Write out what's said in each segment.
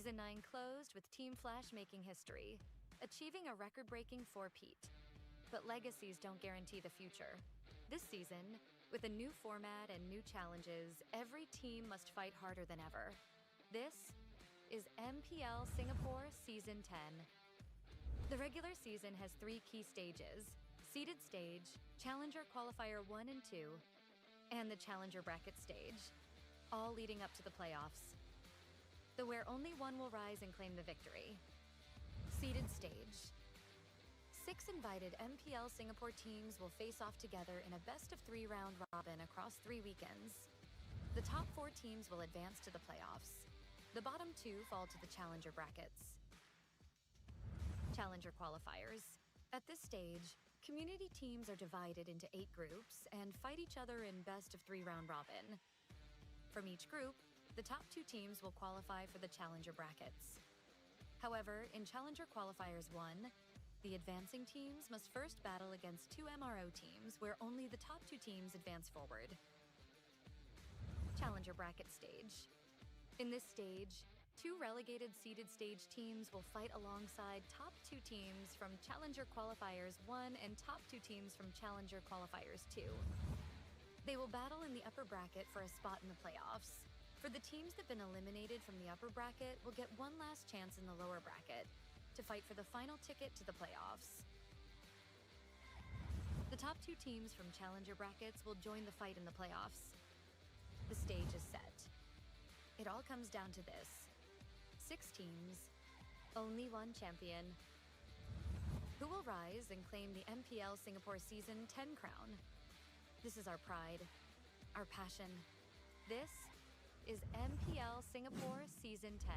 Season 9 closed with Team Flash making history, achieving a record-breaking 4-peat. But legacies don't guarantee the future. This season, with a new format and new challenges, every team must fight harder than ever. This is MPL Singapore Season 10. The regular season has 3 key stages: seeded stage, Challenger Qualifier 1 and 2, and the Challenger Bracket stage, all leading up to the playoffs, where only one will rise and claim the victory. Seeded stage. 6 invited MPL Singapore teams will face off together in a best-of-3 round robin across 3 weekends. The top 4 teams will advance to the playoffs. The bottom 2 fall to the Challenger brackets. Challenger qualifiers. At this stage, community teams are divided into 8 groups and fight each other in best-of-3 round robin. From each group, the top 2 teams will qualify for the Challenger brackets. However, in Challenger Qualifiers 1, the advancing teams must first battle against 2 MRO teams where only the top 2 teams advance forward. Challenger Bracket stage. In this stage, 2 relegated seeded stage teams will fight alongside top 2 teams from Challenger Qualifiers 1 and top 2 teams from Challenger Qualifiers 2. They will battle in the upper bracket for a spot in the playoffs. For the teams that have been eliminated from the upper bracket will get one last chance in the lower bracket to fight for the final ticket to the playoffs. The top 2 teams from Challenger brackets will join the fight in the playoffs. The stage is set. It all comes down to this: 6 teams, only one champion. Who will rise and claim the MPL Singapore Season 10 crown? This is our pride, our passion. This is MPL Singapore Season 10.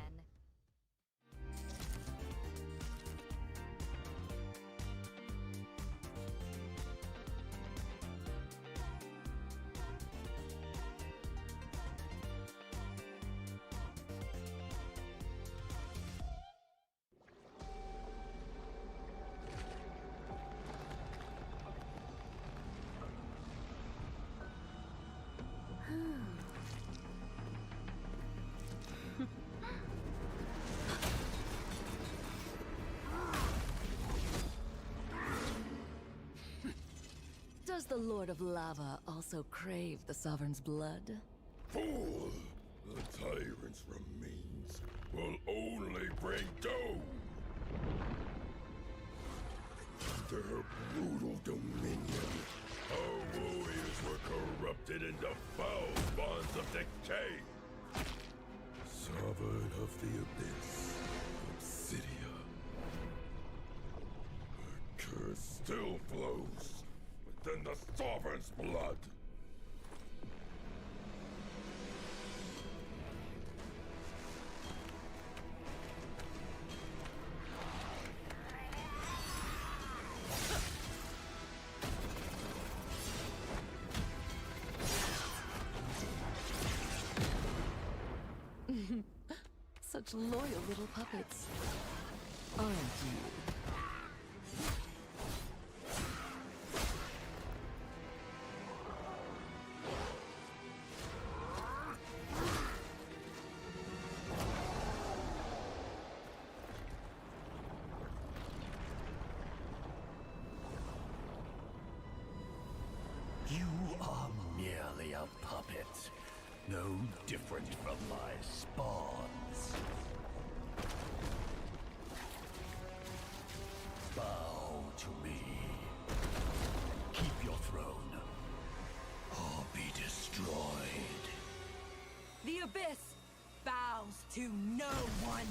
Does the Lord of Lava also crave the Sovereign's blood? Fool! The tyrant's remains will only bring doom! Under her brutal dominion, our warriors were corrupted into foul bonds of decay. Sovereign of the Abyss, Obsidia. Her curse still flows within the Sovereign's blood. Such loyal little puppets, aren't you? You are merely a puppet, no different from my spawns. Bow to me. Keep your throne, or be destroyed. The Abyss bows to no one!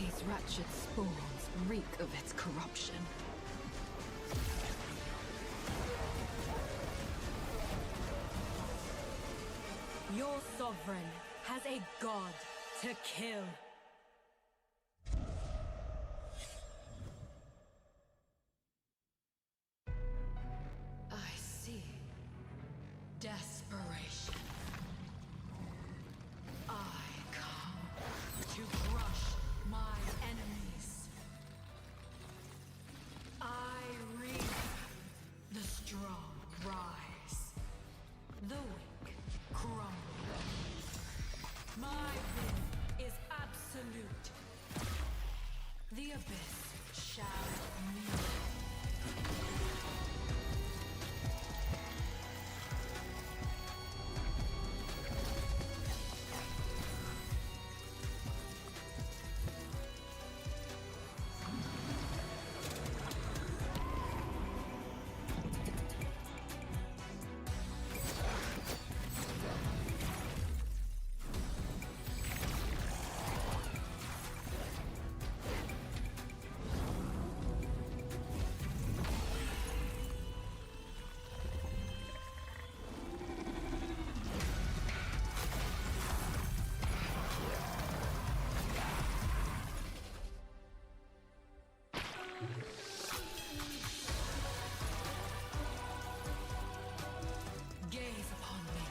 These wretched spawns reek of its corruption. Your sovereign has a god to kill. I see. Desperation. I come to crush my enemies. I reap. The strong rise. The weak crumble. My will is absolute. The abyss shall kneel. Gaze upon me.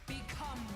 Become me.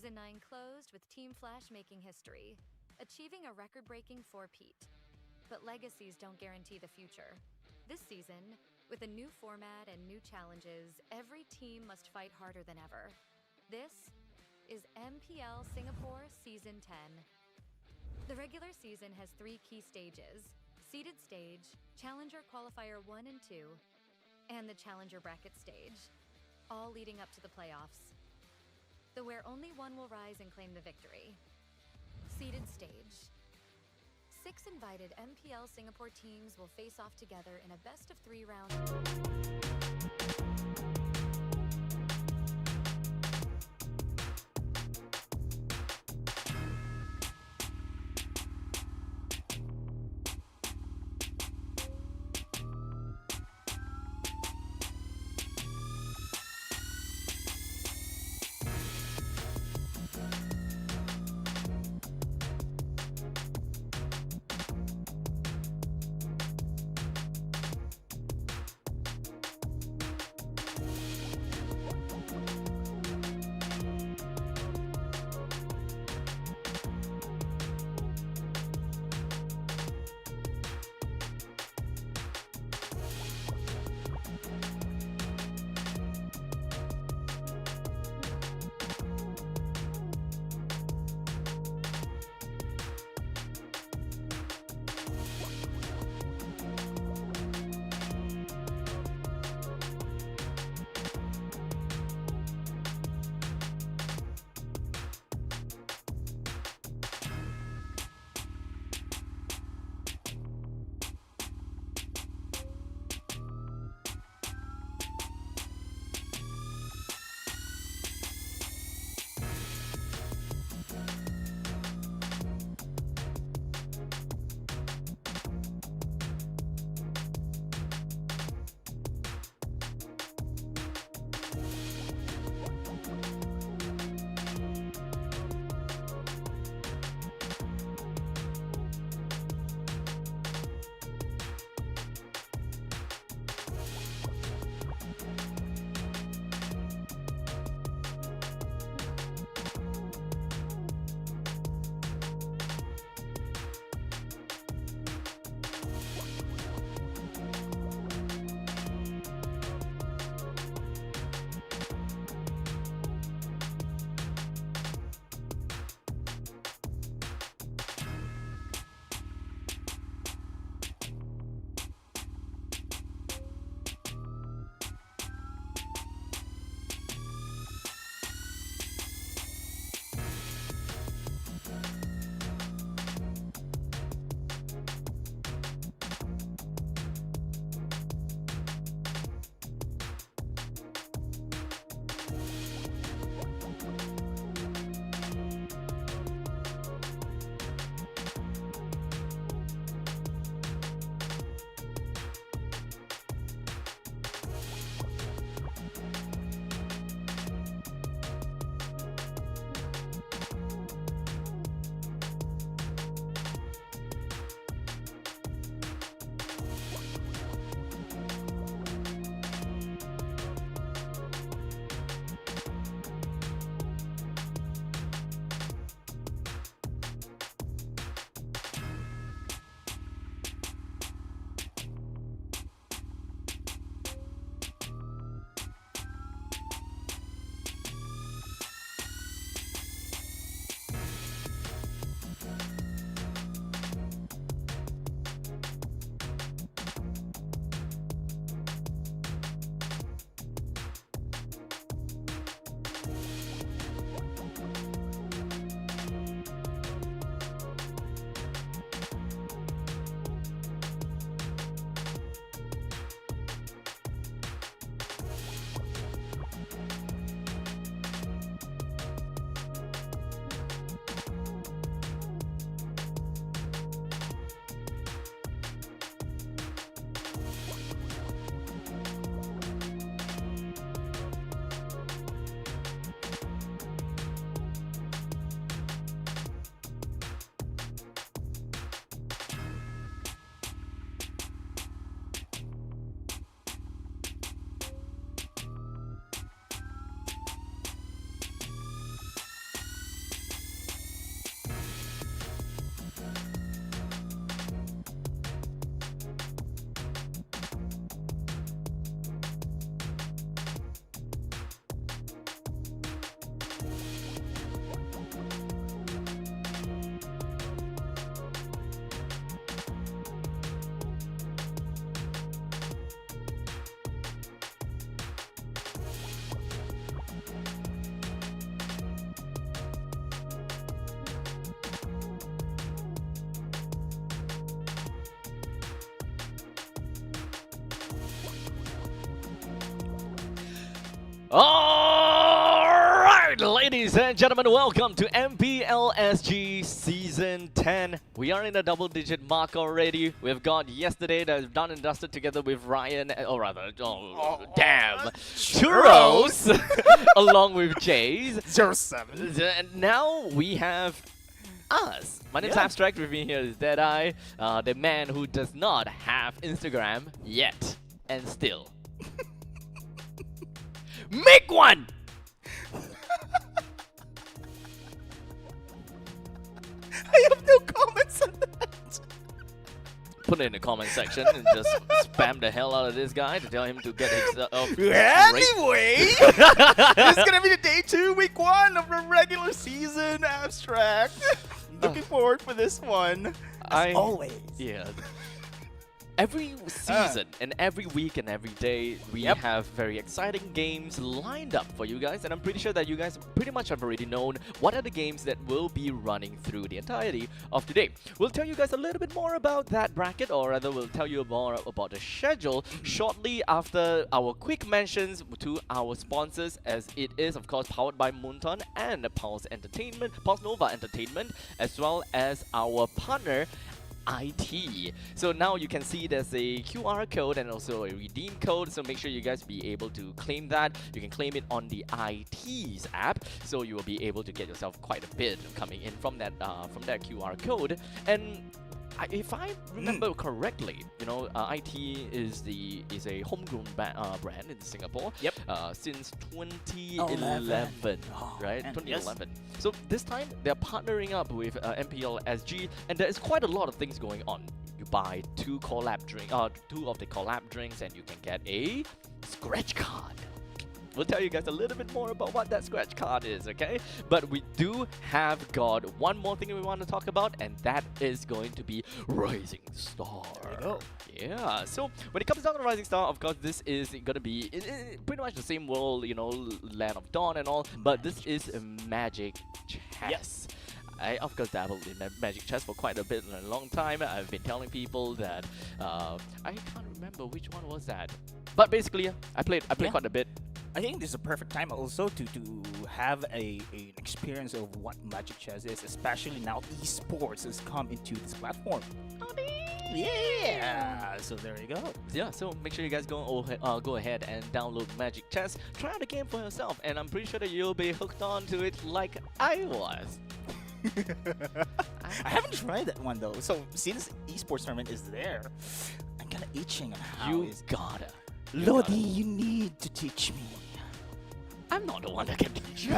Season 9 closed with Team Flash making history, achieving a record-breaking four-peat. But legacies don't guarantee the future. This season, with a new format and new challenges, every team must fight harder than ever. This is MPL Singapore Season 10. The regular season has 3 key stages: seeded stage, Challenger Qualifier 1 and 2, and the Challenger Bracket stage, all leading up to the playoffs, where only one will rise and claim the victory. Seeded stage. 6 invited MPL Singapore teams will face off together in a best-of-3 round. Alright, ladies and gentlemen, welcome to MPL SG Season 10. We are in the double-digit mark already. We've got yesterday that is done and dusted together with Ryan, Churros, along with Jays. 07. And now we have us. My name's Abstract, with me here is Deadeye, the man who does not have Instagram yet, and still. Make one! I have no comments on that. Put it in the comment section and just spam the hell out of this guy to tell him to get his Anyway, this is gonna be the day 2, week 1 of the regular season. Abstract. Looking forward for this one. As always. Yeah. Every season and every week and every day, we have very exciting games lined up for you guys, and I'm pretty sure that you guys pretty much have already known what are the games that will be running through the entirety of today. We'll tell you guys a little bit more about that bracket, or rather we'll tell you more about the schedule shortly after our quick mentions to our sponsors, as it is of course powered by Moonton and Pulse Nova Entertainment, as well as our partner IT. So now you can see there's a QR code and also a redeem code, so make sure you guys be able to claim that. You can claim it on the IT's app, so you will be able to get yourself quite a bit coming in from that QR code. And if I remember correctly, you know, IT is a homegrown brand in Singapore. Yep. Since 2011, right? 2011. Yes. So this time they're partnering up with MPL SG, and there is quite a lot of things going on. You buy two of the collab drinks, and you can get a scratch card. We'll tell you guys a little bit more about what that scratch card is, okay? But we do have got one more thing we want to talk about, and that is going to be Rising Star. There we go. Yeah, so when it comes down to Rising Star, of course, this is going to be in pretty much the same world, you know, Land of Dawn and all, but this is a Magic Chess. Yes. I, of course, dabbled in Magic Chess for quite a bit and a long time. I've been telling people that I can't remember which one was that, but basically, I played quite a bit. I think this is a perfect time also to have an experience of what Magic Chess is, especially now esports has come into this platform. Yeah, so there you go. Yeah, so make sure you guys go ahead and download Magic Chess, try out the game for yourself, and I'm pretty sure that you'll be hooked on to it like I was. I haven't tried that one though, so since esports tournament is there, I'm kind of itching on how you gotta. Lodi, you need to teach me. I'm not the one that can teach you.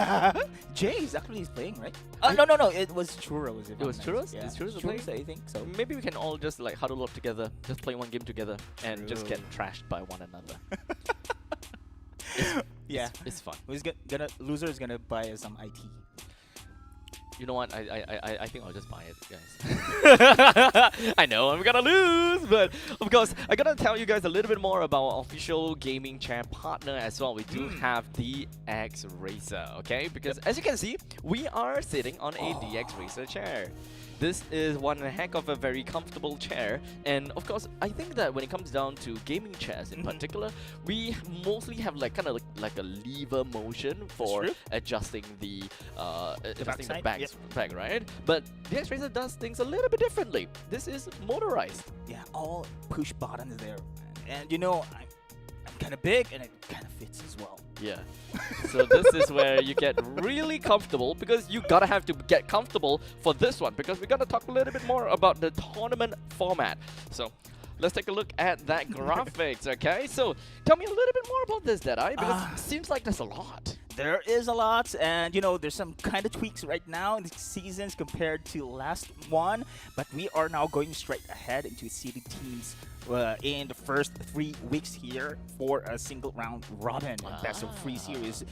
Jay is actually playing, right? No, it was Churros. It was Churros? Yeah. It's Churros Churros, playing? I think so. Maybe we can all just like huddle up together, just play one game together, and just get trashed by one another. It's fun. Loser is gonna buy some IT. You know what? I think I'll just buy it, guys. I know I'm gonna lose, but of course I gotta tell you guys a little bit more about our official gaming chair partner as well. We do have the X Racer, okay? Because as you can see, we are sitting on a DX Racer chair. This is one heck of a very comfortable chair, and of course, I think that when it comes down to gaming chairs in particular, we mostly have like kind of like a lever motion for adjusting the back, right? But the X Racer does things a little bit differently. This is motorized. Yeah, all push buttons there, and you know I'm kind of big, and it kind of fits as well. Yeah. So this is where you get really comfortable, because you gotta have to get comfortable for this one, because we're gonna talk a little bit more about the tournament format. So let's take a look at that graphics, okay? So tell me a little bit more about this, Deadeye, because it seems like there's a lot. There is a lot, and you know, there's some kind of tweaks right now in the seasons compared to last one, but we are now going straight ahead into seeded teams in the first 3 weeks here for a single round robin best of 3 series.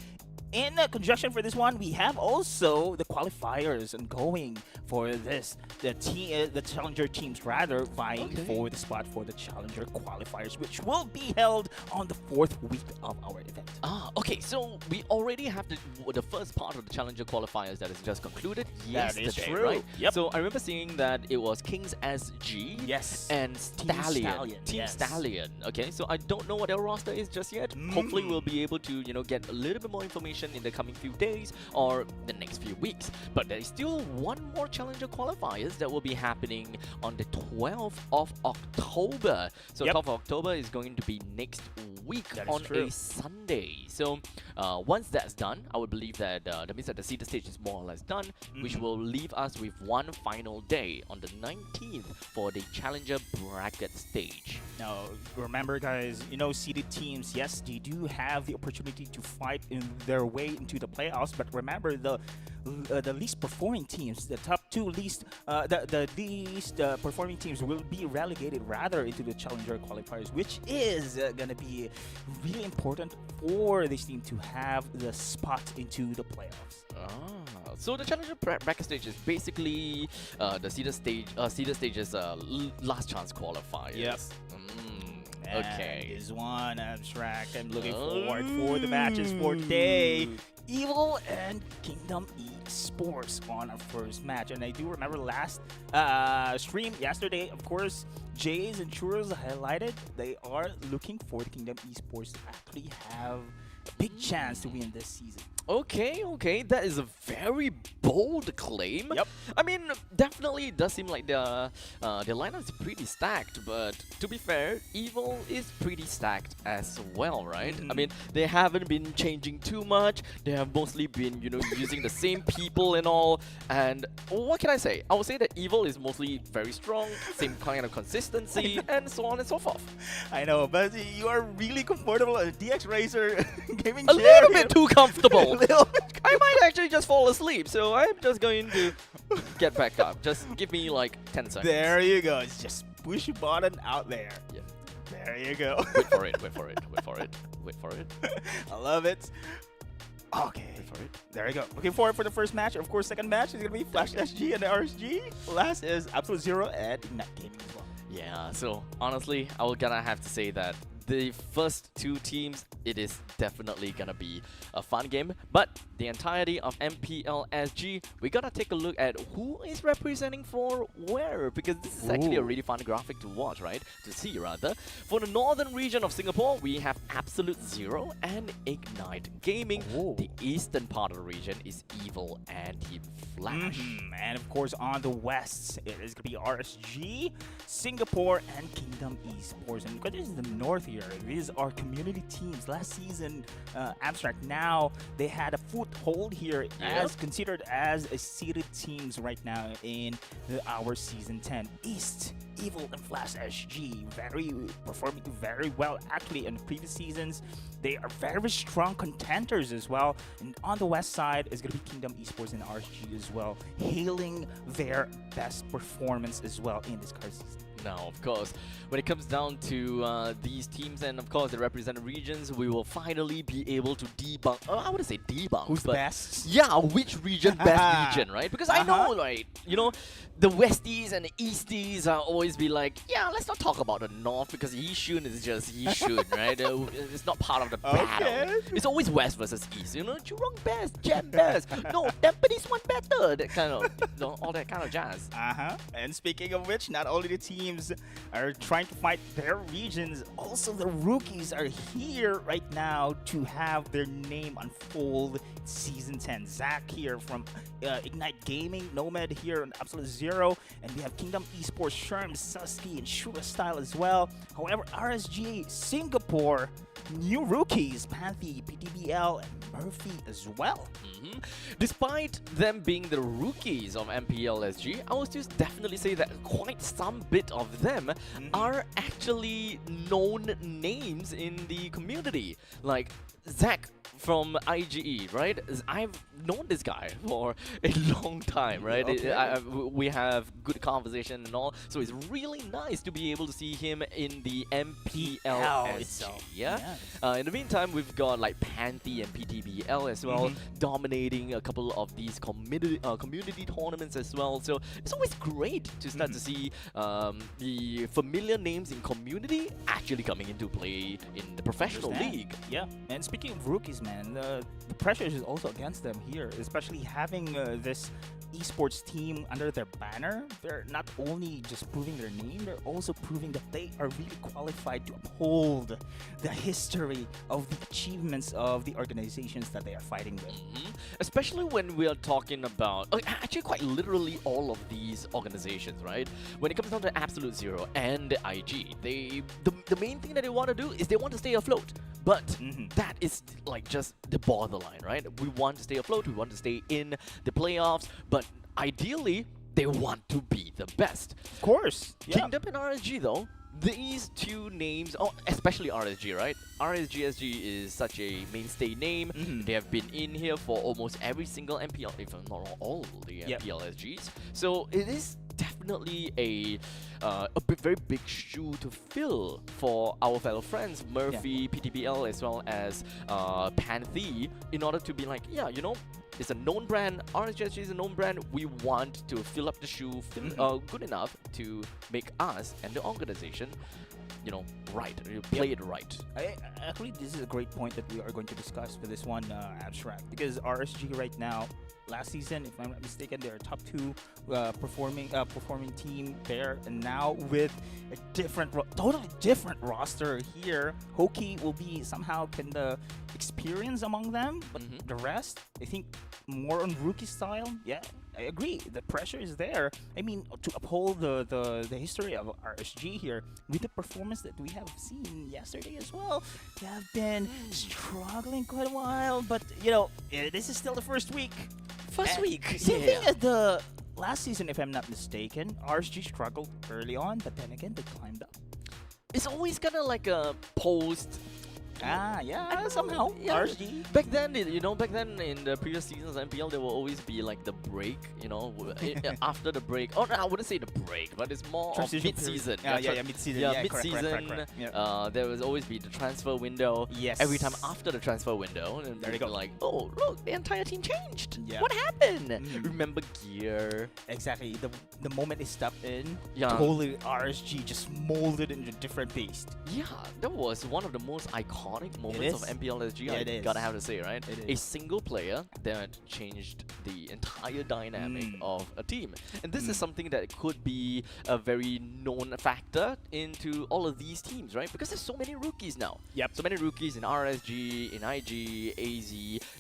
in conjunction for this one, we have also the qualifiers ongoing for this. The challenger teams rather vying for the spot for the challenger qualifiers, which will be held on the 4th week of our event. Okay, so we already have the first part of the challenger qualifiers that is just concluded yesterday, That is true. right? Yep. So I remember seeing that it was Kings SG and Stallion. Team Stallion. Okay, so I don't know what their roster is just yet. Hopefully we'll be able to, get a little bit more information in the coming few days or the next few weeks. But there is still one more challenger qualifiers that will be happening on the 12th of October. So 12th of October is going to be next week on a Sunday. So once that's done, I would believe that that means that the seeded stage is more or less done, which will leave us with one final day on the 19th for the challenger bracket stage. Now, remember, guys, seeded teams, yes, they do have the opportunity to fight in their way into the playoffs, but remember the least performing teams, the top two least, the least performing teams will be relegated rather into the challenger qualifiers, which is gonna be really important for this team to have the spot into the playoffs. So the challenger bracket stage is basically the seeded stage's last chance qualifiers. Yep. Okay. This one, Abstract. I'm looking forward for the matches for today. Evil and Kingdom Esports on our first match. And I do remember last stream yesterday, of course, Jays and Churros highlighted they are looking for the Kingdom Esports to actually have a big chance to win this season. Okay, that is a very bold claim. Yep. I mean, definitely it does seem like their lineup is pretty stacked, but to be fair, Evil is pretty stacked as well, right? I mean, they haven't been changing too much. They have mostly been, using the same people and all. And what can I say? I would say that Evil is mostly very strong, same kind of consistency, and so on and so forth. I know, but you are really comfortable at DX Racer gaming A chair. little bit too comfortable. I might actually just fall asleep, so I'm just going to get back up. Just give me like 10 seconds. There you go. It's just push button out there. Yeah. There you go. Wait for it. I love it. Okay. Wait for it. There you go. Looking forward for the first match. Of course, second match is going to be Flash SG and the RSG. Last is Absolute Zero and Ignite Gaming as well. Yeah, so honestly, I will gonna have to say that the first two teams, it is definitely gonna be a fun game. But the entirety of MPL SG, we gotta take a look at who is representing for where, because this is actually a really fun graphic to watch, right? To see, rather. For the northern region of Singapore, we have Absolute Zero and Ignite Gaming. The eastern part of the region is Evil and Team Flash. And of course, on the west, it is going to be RSG, Singapore, and Kingdom Esports. And because this is the north here, these are community teams. Last season, Abstract, now they had a foothold here as considered as a seeded teams right now in our Season 10. East, Evil, and Flash SG, performing very well actually in previous seasons. They are very strong contenders as well. And on the west side is going to be Kingdom Esports and RSG as well, hailing their best performance as well in this card season. Now, of course, when it comes down to these teams and, of course, the represented regions, we will finally be able to debunk. I wouldn't say debunk. Who's but best? Yeah, which region best region, right? Because I know, like, the Westies and the Easties are always be like, yeah, let's not talk about the North because Yishun is just Yishun, right? It's not part of the battle. It's always West versus East. Jurong best, Gem best. No, Tampines one better. That kind of, all that kind of jazz. And speaking of which, not only the teams are trying to fight their regions, also the rookies are here right now to have their name unfold in Season 10. Zach here from Ignite Gaming, Nomad here on Absolute Zero, and we have Kingdom Esports, Sherm, Susky, and Shura Style as well. However, RSG Singapore, new rookies, Panthy, PTBL, and Murphy as well. Despite them being the rookies of MPL SG, I would still definitely say that quite some bit of them are actually known names in the community. Like Zach from IGE, right? I've known this guy for a long time, right? Okay. We have good conversation and all, so it's really nice to be able to see him in the MPL itself. Yeah. Yes. In the meantime, we've got like Panthy and PTBL as well, dominating a couple of these community tournaments as well. So it's always great to start to see the familiar names in community actually coming into play in the professional league. Yeah, and speaking of rookies, man, the pressure is also against them here, especially having this esports team under their banner. They're not only just proving their name, they're also proving that they are really qualified to uphold the history of the achievements of the organizations that they are fighting with. Especially when we are talking about, actually quite literally all of these organizations, right? When it comes down to Absolute Zero and the IG, the main thing that they want to do is they want to stay afloat. But that is like just the borderline, right? We want to stay afloat, we want to stay in the playoffs, but ideally, they want to be the best. Of course. Yeah. Kingdom and RSG though, these two names, especially RSG, right? RSGSG is such a mainstay name. They have been in here for almost every single MPL, if not all the MPLSGs. So it is definitely a very big shoe to fill for our fellow friends, Murphy, PTBL, as well as Panthy, in order to be like, yeah, you know, it's a known brand, RSG is a known brand, we want to fill up the shoe good enough to make us and the organization, you know, right, play it right. Actually, this is a great point that we are going to discuss for this one, Abstract, because RSG right now, last season, if I'm not mistaken, they're a top 2 performing team there, and now with a totally different roster here, Hoki will be somehow the experience among them, but the rest, I think, more on rookie style. Yeah, I agree. The pressure is there. I mean, to uphold the history of RSG here with the performance that we have seen yesterday as well, they have been struggling quite a while. But you know, this is still the first week. Same thing as the last season, if I'm not mistaken. RSG struggled early on, but then again they climbed up. It's always kind of like a post. Somehow. RSG. Back then, back then in the previous seasons of MPL, there will always be like the break, you know, after the break. Oh, no, I wouldn't say the break, but it's more of mid-season. Mid-season. Yeah, mid-season. Correct. There will always be the transfer window. Yes. Every time after the transfer window, and there you go. Like, oh, look, the entire team changed. Yeah. What happened? Remember Gear? Exactly. The moment they stepped in, Yeah. totally RSG just molded into a different beast. Yeah, that was one of the most iconic moments of MPLSG, I gotta have to say, right? A single player that changed the entire dynamic of a team. And this is something that could be a very known factor into all of these teams, right? Because there's so many rookies now. Yep. So many rookies in RSG, in IG, AZ,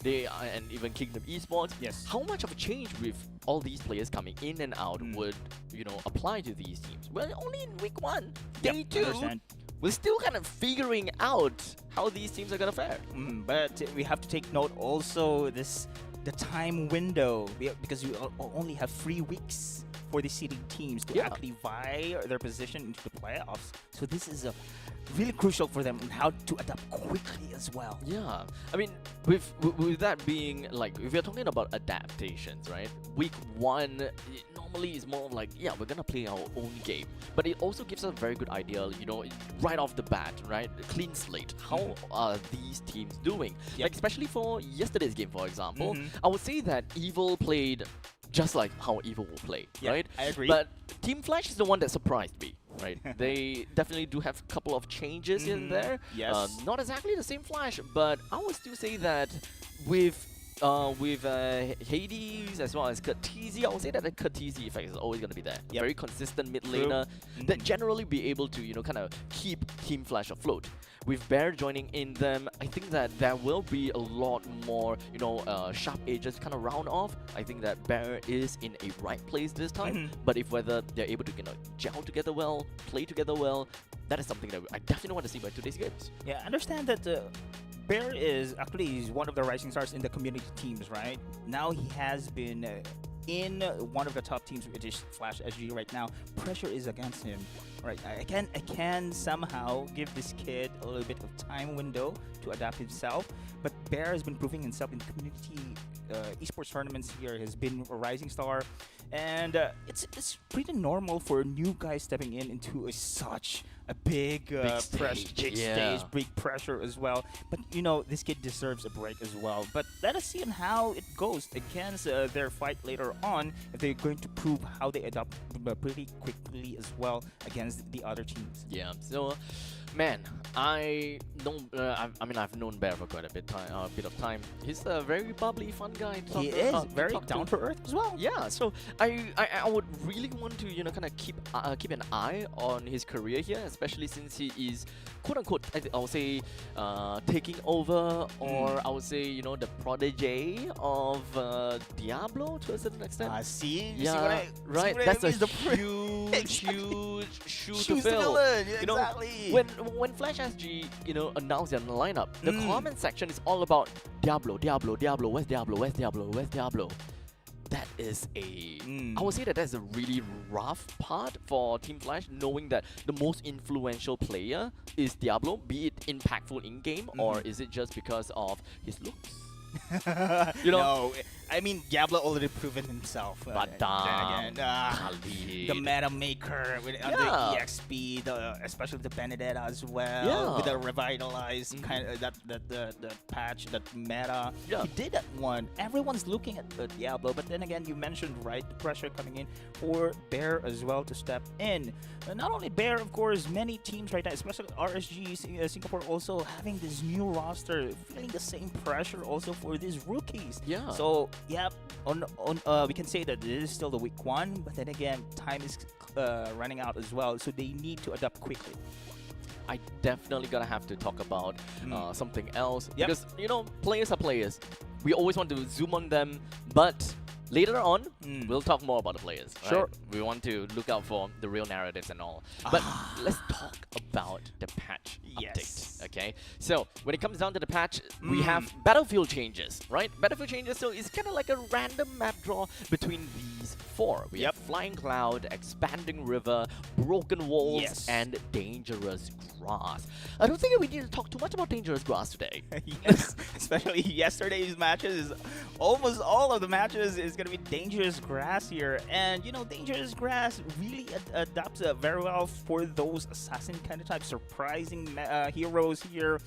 and even Kingdom Esports. Yes. How much of a change with all these players coming in and out would, you know, apply to these teams? Well, only in week 1, day 2. Understand. We're still kind of figuring out how these teams are gonna fare. But we have to take note also the time window, because we only have 3 weeks for the seeding teams to actually vie their position into the playoffs. So this is really crucial for them on how to adapt quickly as well. Yeah, I mean, with that being like, if you're talking about adaptations, right? Week 1 normally is more like, yeah, we're gonna play our own game, but it also gives us a very good idea, you know, right off the bat, right? Clean slate. How are these teams doing? Like, especially for yesterday's game, for example, I would say that Evil played just like how Evil will play, right? I agree. But Team Flash is the one that surprised me. Right, they definitely do have a couple of changes in there. Yes. Not exactly the same Flash, but I would still say that with Hades as well as Kurtizi, I would say that the Kurtizi effect is always going to be there. Very consistent mid laner that generally be able to, you know, kind of keep Team Flash afloat. With Bear joining in them, I think that there will be a lot more, you know, sharp edges kind of round off. I think that Bear is in a right place this time. But if whether they're able to, you know, gel together well, play together well, that is something that I definitely want to see by today's games. Yeah, I understand that Bear is actually one of the rising stars in the community teams, right? Now he has been in one of the top teams, which is Flash SG right now. Pressure is against him. right? I can somehow give this kid a little bit of time window to adapt himself. But Bear has been proving himself in community esports tournaments here. Has been a rising star, and it's pretty normal for a new guy stepping into such a big stage, stage, big pressure as well. But this kid deserves a break as well. But let us see on how it goes against their fight later on, if they're going to prove how they adapt pretty quickly as well against the other teams. Yeah. So, man, I mean, I've known Bear for quite a bit of time. He's a very bubbly, fun guy. He is very down to earth as well. Yeah. So I would really want to kind of keep an eye on his career here, especially since he is quote unquote I would say taking over, or I would say the protege of Diablo to a certain extent. See? Yeah, See what I, right. See what That's I a mean? The huge shoe to Shoes to fill. fill in, You know, exactly. when Flash SG announced their lineup, the comment section is all about Diablo, Diablo, Diablo. Where's Diablo? Where's Diablo? Where's Diablo? That is I would say that's a really rough part for Team Flash, knowing that the most influential player is Diablo, be it impactful in game or is it just because of his looks? No, I mean Diablo already proven himself. But then again, Khalid. the meta maker with the EXP, especially the Benedetta as well, with the revitalized kind of the patch, that meta. Yeah. He did that one. Everyone's looking at Diablo, but then again, you mentioned the pressure coming in for Bear as well to step in. Not only Bear, of course, many teams right now, especially RSG Singapore, also having this new roster, feeling the same pressure also for these rookies. Yeah. So we can say that this is still the week one, but then again, time is running out as well, so they need to adapt quickly. I definitely gonna have to talk about something else Yep. because players are players. We always want to zoom on them, but later on we'll talk more about the players. Right? Sure. We want to look out for the real narratives and all. But let's talk about the patch update. Okay. So when it comes down to the patch, we have battlefield changes, right? Battlefield changes. So it's kind of like a random map draw between these four. We have Flying Cloud, Expanding River, Broken Walls, and Dangerous Grass. I don't think we need to talk too much about Dangerous Grass today. Yes, especially yesterday's matches. Almost all of the matches is going to be Dangerous Grass here. And, Dangerous Grass really adapts very well for those assassin kind of type, surprising heroes here.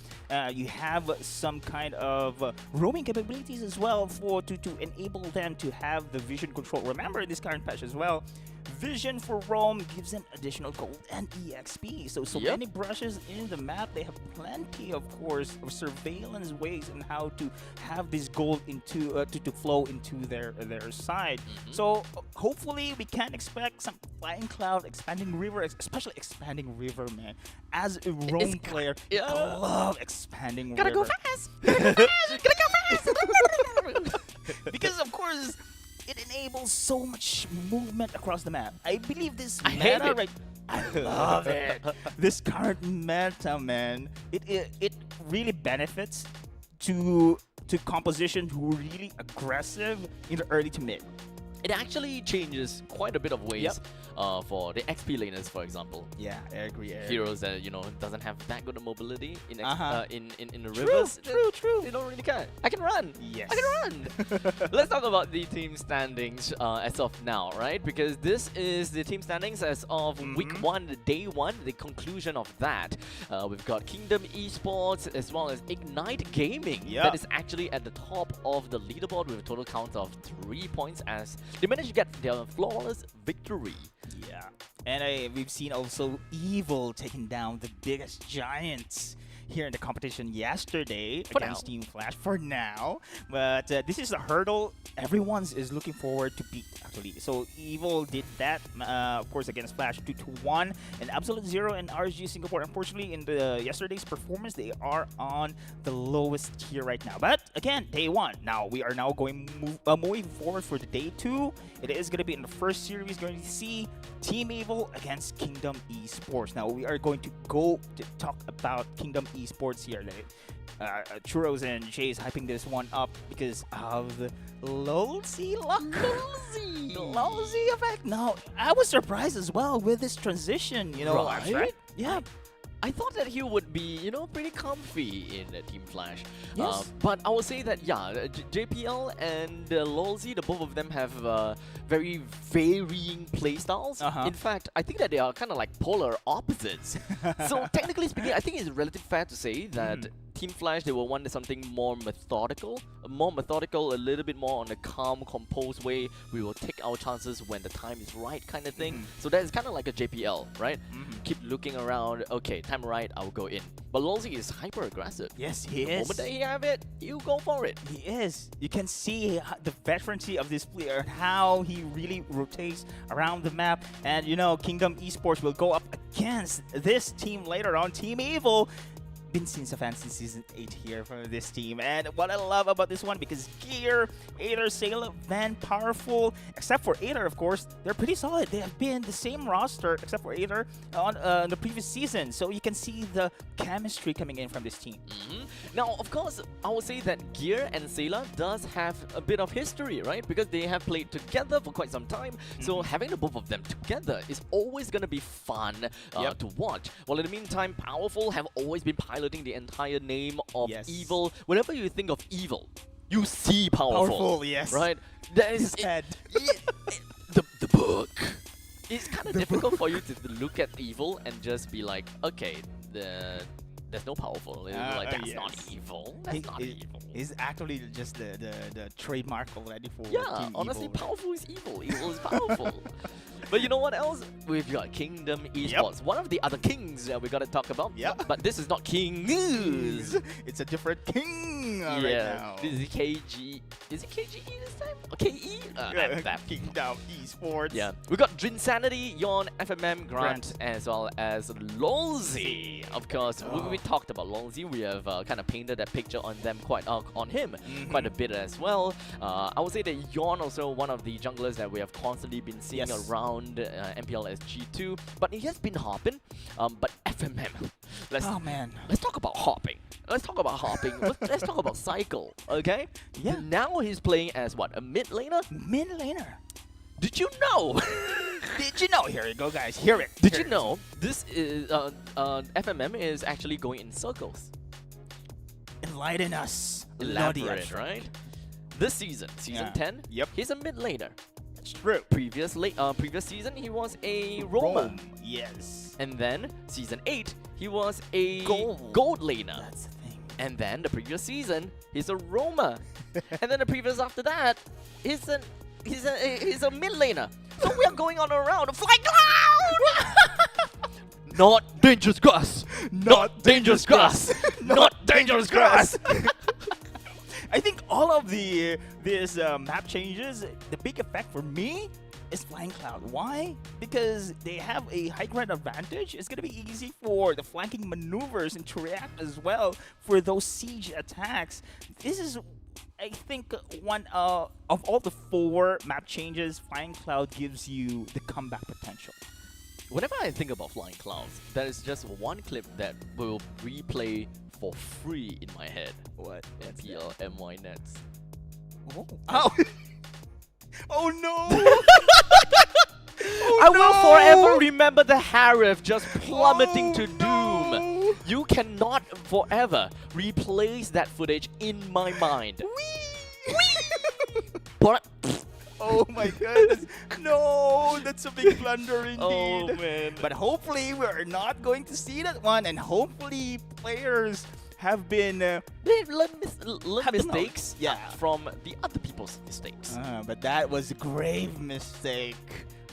You have some kind of roaming capabilities as well to enable them to have the vision control. Remember this current patch as well. Vision for roam gives them additional gold and EXP. So many brushes in the map. They have plenty, of course, of surveillance ways on how to have this gold into to flow into their side. So hopefully we can expect some Flying Cloud, Expanding River, especially Expanding River, man. As a roam player, I love Expanding River. Go fast! Gotta go fast! Because of course it enables so much movement across the map. I believe this I hate meta it. I love it. This current meta, man, it really benefits to composition who are really aggressive in the early to mid. It actually changes quite a bit of ways for the XP laners, for example. Yeah, I agree. Heroes that doesn't have that good a mobility in the True, rivers. true. They don't really care. I can run. Yes. I can run. Let's talk about the team standings as of now, right? Because this is the team standings as of week 1, day 1, the conclusion of that. We've got Kingdom Esports as well as Ignite Gaming. That is actually at the top of the leaderboard with a total count of 3 points as they managed to get their flawless victory. Yeah, and we've seen also Evil taking down the biggest giants here in the competition yesterday against Team Flash for now. But this is a hurdle everyone is looking forward to beat, actually. So Evil did that, of course, against Flash 2-1. And Absolute Zero and RSG Singapore, unfortunately, in the yesterday's performance, they are on the lowest tier right now. But again, day 1. Now, we are now moving forward for the day 2. It is going to be in the first series, going to see Team Evil against Kingdom Esports. Now, we are going to go to talk about Kingdom Esports here. Churros and Jay's hyping this one up because of the Lolzy luck. The Lolzy effect. No, I was surprised as well with this transition. You know, Right? Yeah. I thought that he would be, you know, pretty comfy in Team Flash. Yes. But I would say that, yeah, JPL and Lolzy, the both of them have very varying playstyles. In fact, I think that they are kind of like polar opposites. So technically speaking, I think it's relatively fair to say that Team Flash, they will want something more methodical, a little bit more on a calm, composed way. We will take our chances when the time is right kind of thing. So that is kind of like a JPL, right? Keep looking around, okay, time right, I'll go in. But Lolzy is hyper aggressive. Yes, he The is. moment that he have it, you go for it. He is. You can see the veterancy of this player and how he really rotates around the map. And you know, Kingdom Esports will go up against this team later on, Team Evil. Been seeing a fan since Season 8 here for this team. And what I love about this one, because Gear, Aether, Sailor, Van, Powerful, except for Aether, of course, they're pretty solid. They have been the same roster, except for Aether, on the previous season. So you can see the chemistry coming in from this team. Now, of course, I would say that Gear and Sailor does have a bit of history, right? Because they have played together for quite some time. So having the both of them together is always going to be fun to watch. While in the meantime, Powerful have always been piloting the entire name of Evil. Whenever you think of Evil, you see Powerful. Yes. Right? That is His head. The book. It's kind of difficult for you to look at Evil and just be like, okay, there's no Powerful. Like, that's not evil. That's not evil. Is actually just the trademark already for Yeah, Team honestly, Evil. Powerful is evil. Evil is powerful. But you know what else? We've got Kingdom Esports. One of the other kings that we got to talk about. But this is not King News. It's a different king right now. This is KG. Is it KGE this time? Or KE? Kingdom Esports. Yeah. We got Drinsanity, Yon, FMM, Grant, as well as Lolzy. Of course, we talked about Lolzy. We have kind of painted that picture on them quite a bit as well. I would say that Yon also one of the junglers that we have constantly been seeing around MPL SG2, but he has been hopping. But FMM, let's talk about hopping. Let's talk about hopping. Let's talk about cycle. Okay? Yeah. Now he's playing as what? A mid laner? Mid laner. Did you know? Did you know? Here you go, guys. Hear it. Did you know this is FMM is actually going in circles? Enlighten us. Elaborate, right? This season, season 10, he's a mid laner. That's true. Previous season, he was a roamer. Yes. And then season 8, he was a gold laner. That's the thing. And then the previous season, he's a roamer. And then the previous after that, he's a mid laner. So we are going on around. Fly cloud! Not dangerous grass. Not dangerous grass. Not dangerous grass. I think all of these map changes, the big effect for me is Flying Cloud. Why? Because they have a high ground advantage. It's going to be easy for the flanking maneuvers and to react as well for those siege attacks. This is, I think, one of all the 4 map changes, Flying Cloud gives you the comeback potential. Whenever I think about Flying Clouds, there is just one clip that will replay for free in my head. What? MPL MY Nets. Oh. Oh no! I will forever remember the Harif just plummeting to doom. You cannot forever replace that footage in my mind. But oh my goodness. No, that's a big blunder indeed. oh man. But hopefully we're not going to see that one, and hopefully players have been They learn mistakes Yeah. from the other people's mistakes. but that was a grave mistake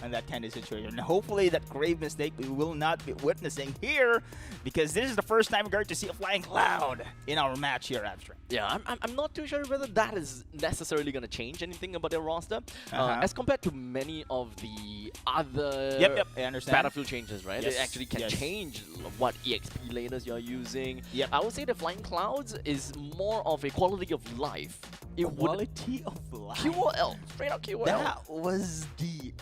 in that kind of situation. And hopefully that grave mistake we will not be witnessing here, because this is the first time we're going to see a Flying Cloud in our match here, Abstract. Yeah, I'm not too sure whether that is necessarily going to change anything about their roster. As compared to many of the other I understand. Battlefield changes, right? Yes, It actually can yes. change what EXP laners you're using. Yep. I would say the Flying Clouds is more of a quality of life. It would Quality of life. QOL, straight up QOL. That was deep.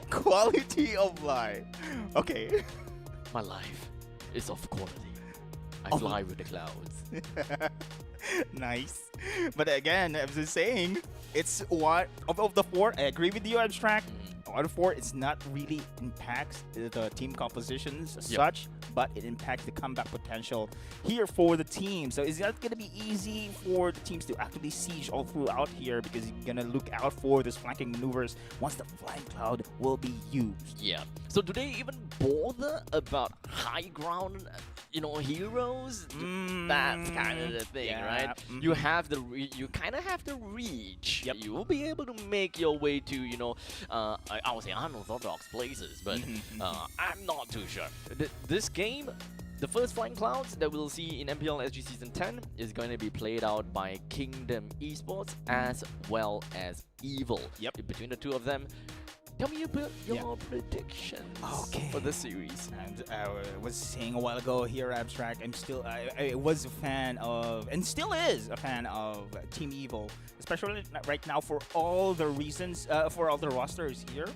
Quality of life. Okay. My life is of quality. I fly with the clouds. Nice. But again, as I was saying, it's one of the four. I agree with you, Abstract. Out of four, it's not really impacts the team compositions as such, but it impacts the comeback potential here for the team. So is that going to be easy for the teams to actively siege all throughout here, because you're going to look out for these flanking maneuvers once the flying cloud will be used. Yeah. So do they even bother about high ground, heroes? That's kind of the thing, right? You have you kind of have the reach. Yep. You will be able to make your way to, I would say unorthodox places, but I'm not too sure. This game, the first Flying Clouds that we'll see in MPL SG Season 10 is going to be played out by Kingdom Esports as well as Evil. Yep. Between the two of them, tell me about your predictions for the series. And I was saying a while ago here, Abstract, I was a fan of, and still is a fan of Team Evil, especially right now for all the reasons, for all the rosters here.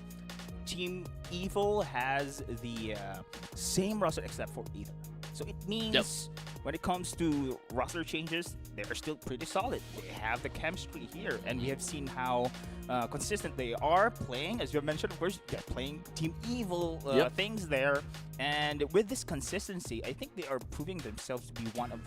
Team Evil has the same roster except for Ether. So it means when it comes to roster changes, they're still pretty solid. They have the chemistry here, and we have seen how consistent they are playing. As you mentioned, of course, they're playing Team Evil things there. And with this consistency, I think they are proving themselves to be one of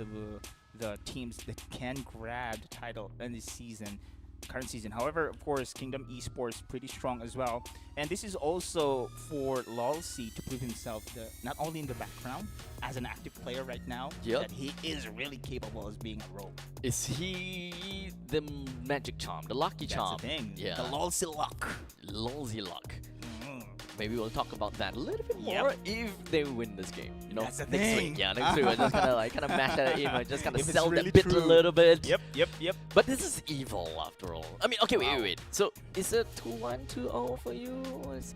the teams that can grab the title in this season. Current season. However, of course, Kingdom Esports pretty strong as well, and this is also for Lolsey to prove himself not only in the background as an active player right now, that he is really capable as being a rogue. Is he the magic charm, the lucky charm? That's the thing. Yeah. The Lolsey luck. Lolsey luck. Maybe we'll talk about that a little bit more if they win this game. That's the next thing. week. Yeah, next week. We're just gonna mash that in. Just kind of If it's sell really that bit true. a little bit. Yep. But this is Evil after all. I mean, okay, wait. So is it 2-1, 2-0 for you? What's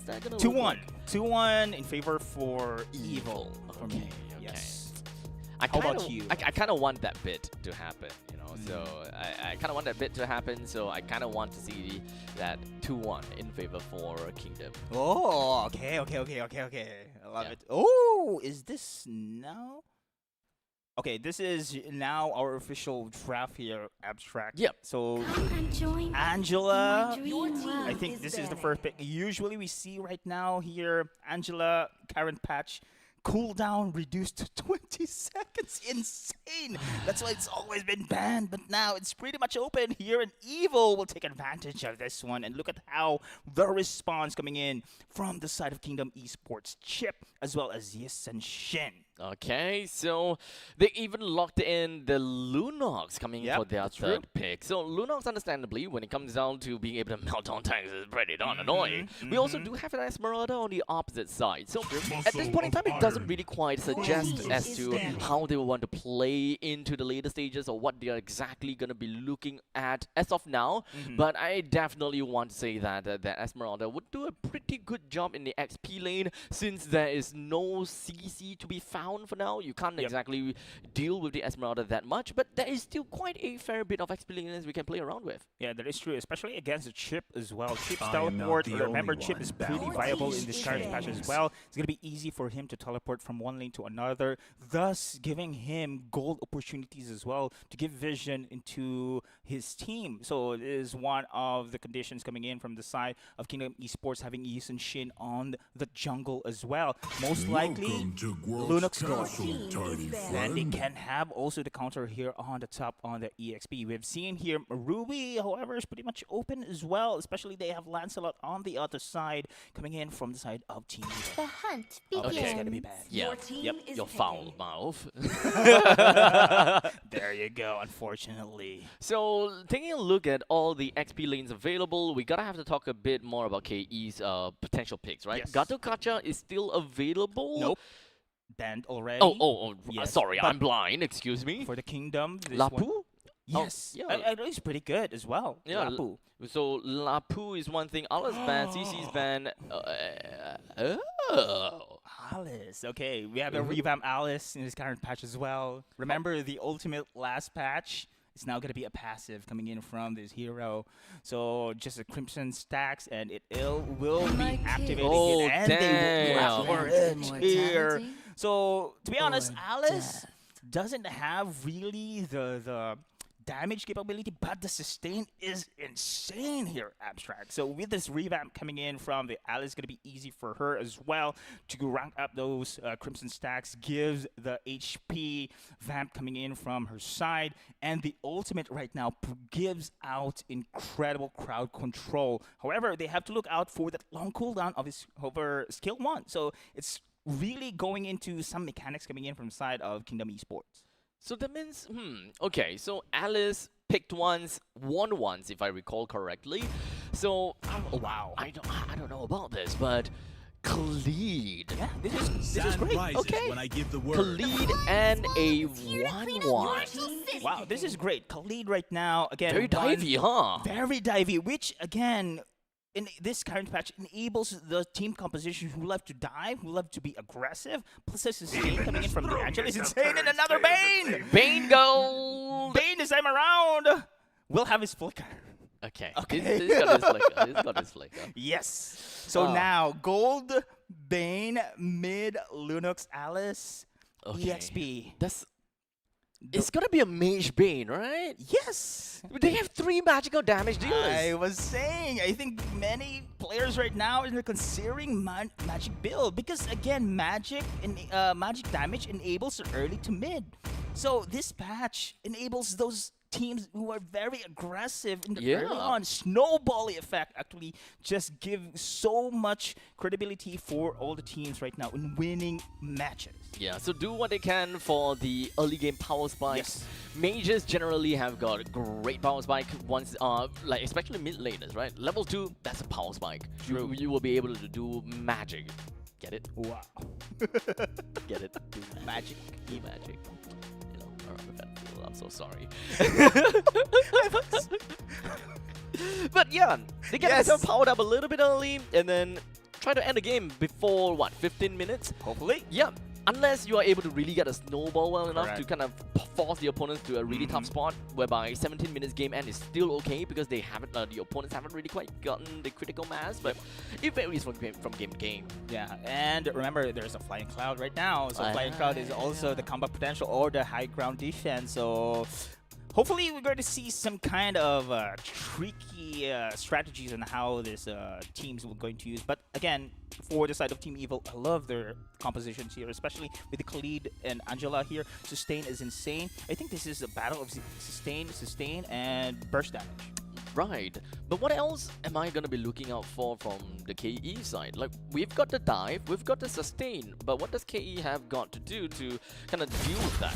that gonna 2-1. 2-1 in favor for Evil. For me. Okay. Yes. How about you? I kind of want that bit to happen, So I kind of want that bit to happen. So I kind of want to see that 2-1 in favor for Kingdom. Oh, okay. I love it. Oh, is this now? Okay, this is now our official draft here, Abstract. Yep. So, Join Angela, Your team I think is this is the better. first pick. Usually we see right now here, Angela, current patch, cooldown reduced to 20 seconds. Insane. That's why it's always been banned, but now it's pretty much open here, and Evil will take advantage of this one. And look at how the response coming in from the side of Kingdom Esports, Chip, as well as Yes and Shin. Okay, so they even locked in the Lunox coming in for their third pick. So Lunox, understandably, when it comes down to being able to melt down tanks, is pretty darn annoying. We also do have an Esmeralda on the opposite side. So at this point in time, it doesn't really quite suggest as to how they will want to play into the later stages or what they are exactly going to be looking at as of now. But I definitely want to say that that Esmeralda would do a pretty good job in the XP lane, since there is no CC to be found for now. You can't exactly deal with the Esmeralda that much, but there is still quite a fair bit of XP lanes we can play around with. Yeah, that is true, especially against the Chip as well. Chip's teleport, remember, Chip is pretty viable in this current patch as well. It's going to be easy for him to teleport from one lane to another, thus giving him gold opportunities as well to give vision into his team. So it is one of the conditions coming in from the side of Kingdom Esports, having Yi and Shin on the jungle as well. Most likely, Lunox going. And they can have also the counter here on the top on the EXP. We've seen here Ruby, however, is pretty much open as well, especially they have Lancelot on the other side coming in from the side of Team Evil. The hunt begins. Okay, it's gonna be bad. Yeah, your foul mouth. There you go, unfortunately. So, taking a look at all the XP lanes available, we gotta have to talk a bit more about KE's potential picks, right? Yes. Gato Kacha is still available. Nope. Banned already. Yes, sorry, but I'm blind, excuse me. for the Kingdom, this Lapu? one- Yes. yeah. It's pretty good as well. Yeah, Lapu. So, Lapu is one thing, Allah's ban, CC's ban. Alice. Okay, we have a revamp Alice in this current patch as well. Remember the ultimate last patch? It's now going to be a passive coming in from this hero. So just a Crimson stacks and it will be activating Oh, it. And they will damn. go for it here. So to be honest, Alice, doesn't have really the damage capability, but the sustain is insane here, Abstract. So with this revamp coming in from the Alice, it's going to be easy for her as well to rank up those Crimson stacks, gives the HP vamp coming in from her side, and the ultimate right now gives out incredible crowd control. However, they have to look out for that long cooldown of his over skill 1. So it's really going into some mechanics coming in from the side of Kingdom Esports. So that means, okay, so Alice picked once, won once, if I recall correctly. So, wow, I don't know about this, but Khalid. Yeah, this is great. Okay, when I give the word. Khalid and a 1-1. Wow, this is great. Khalid right now, again, Very divey, huh? Very divey, which again, in this current patch enables the team composition who love to dive, who love to be aggressive. Plus a sustain coming in from the Angela is insane, and another Bane! Bane gold! Bane this time around will have his flicker. Okay. He's got his flicker. He's got his flicker. Yes. So now, gold, Bane, mid, Lunox, Alice, EXP. It's gonna be a Mage Bane, right? Yes. They have 3 magical damage dealers. I was saying, I think many players right now are considering magic build because again, magic damage enables early to mid. So this patch enables those teams who are very aggressive in the early on. Snowball effect actually just give so much credibility for all the teams right now in winning matches. Yeah, so do what they can for the early game power spikes. Yes. Mages generally have got a great power spike once, like especially mid laners, right? Level 2, that's a power spike. You will be able to do magic. Get it? Wow. Get it? Do Magic. Do magic. You know, I'm so sorry. But yeah, they get themselves powered up a little bit early and then try to end the game before, what, 15 minutes? Hopefully. Yeah. Unless you are able to really get a snowball well enough to kind of force the opponents to a really tough spot, whereby 17 minutes game end is still okay because they haven't, the opponents haven't really quite gotten the critical mass, but it varies from game to game. Yeah, and remember, there's a Flying Cloud right now, so Flying Cloud is also the combat potential or the high ground defense, so hopefully we're going to see some kind of tricky strategies on how this teams will going to use. But again, for the side of Team Evil, I love their compositions here, especially with the Khalid and Angela here. Sustain is insane. I think this is a battle of sustain, and burst damage. Right, but what else am I going to be looking out for from the KE side? Like, we've got the dive, we've got the sustain, but what does KE have got to do to kind of deal with that?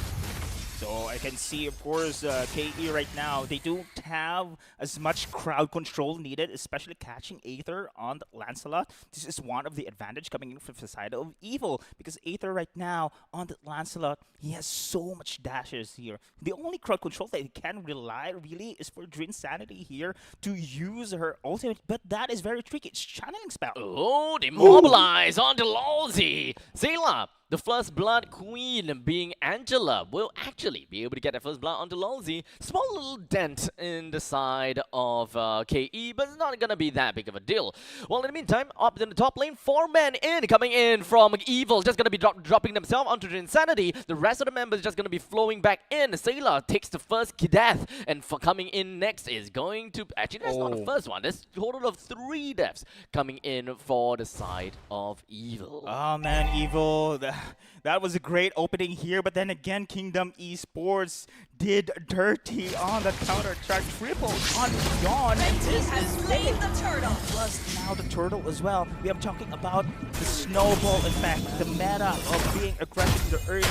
So I can see, of course, KE right now, they don't have as much crowd control needed, especially catching Aether on the Lancelot. This is one of the advantage coming in from the side of Evil, because Aether right now on the Lancelot, he has so much dashes here. The only crowd control that he can rely really is for Drin Sanity here to use her ultimate, but that is very tricky. It's channeling spell. Oh, demobilize on the Lolzy. Zayla, the first blood queen being Angela, will actually be able to get that first blood onto Lolzy. Small little dent in the side of KE, but it's not gonna be that big of a deal. Well, in the meantime, up in the top lane, 4 men coming in from Evil, just gonna be dropping themselves onto the Insanity. The rest of the members just gonna be flowing back in. Sayla takes the first death, and for coming in next is going to, actually that's not the first one, there's a total of 3 deaths coming in for the side of Evil. Oh man, Evil, that was a great opening here, but then again, Kingdom Esports did dirty on the counter-attack, triple on Yawn, and this is slain the turtle. Plus now the turtle as well. We are talking about the snowball effect, the meta of being aggressive in the early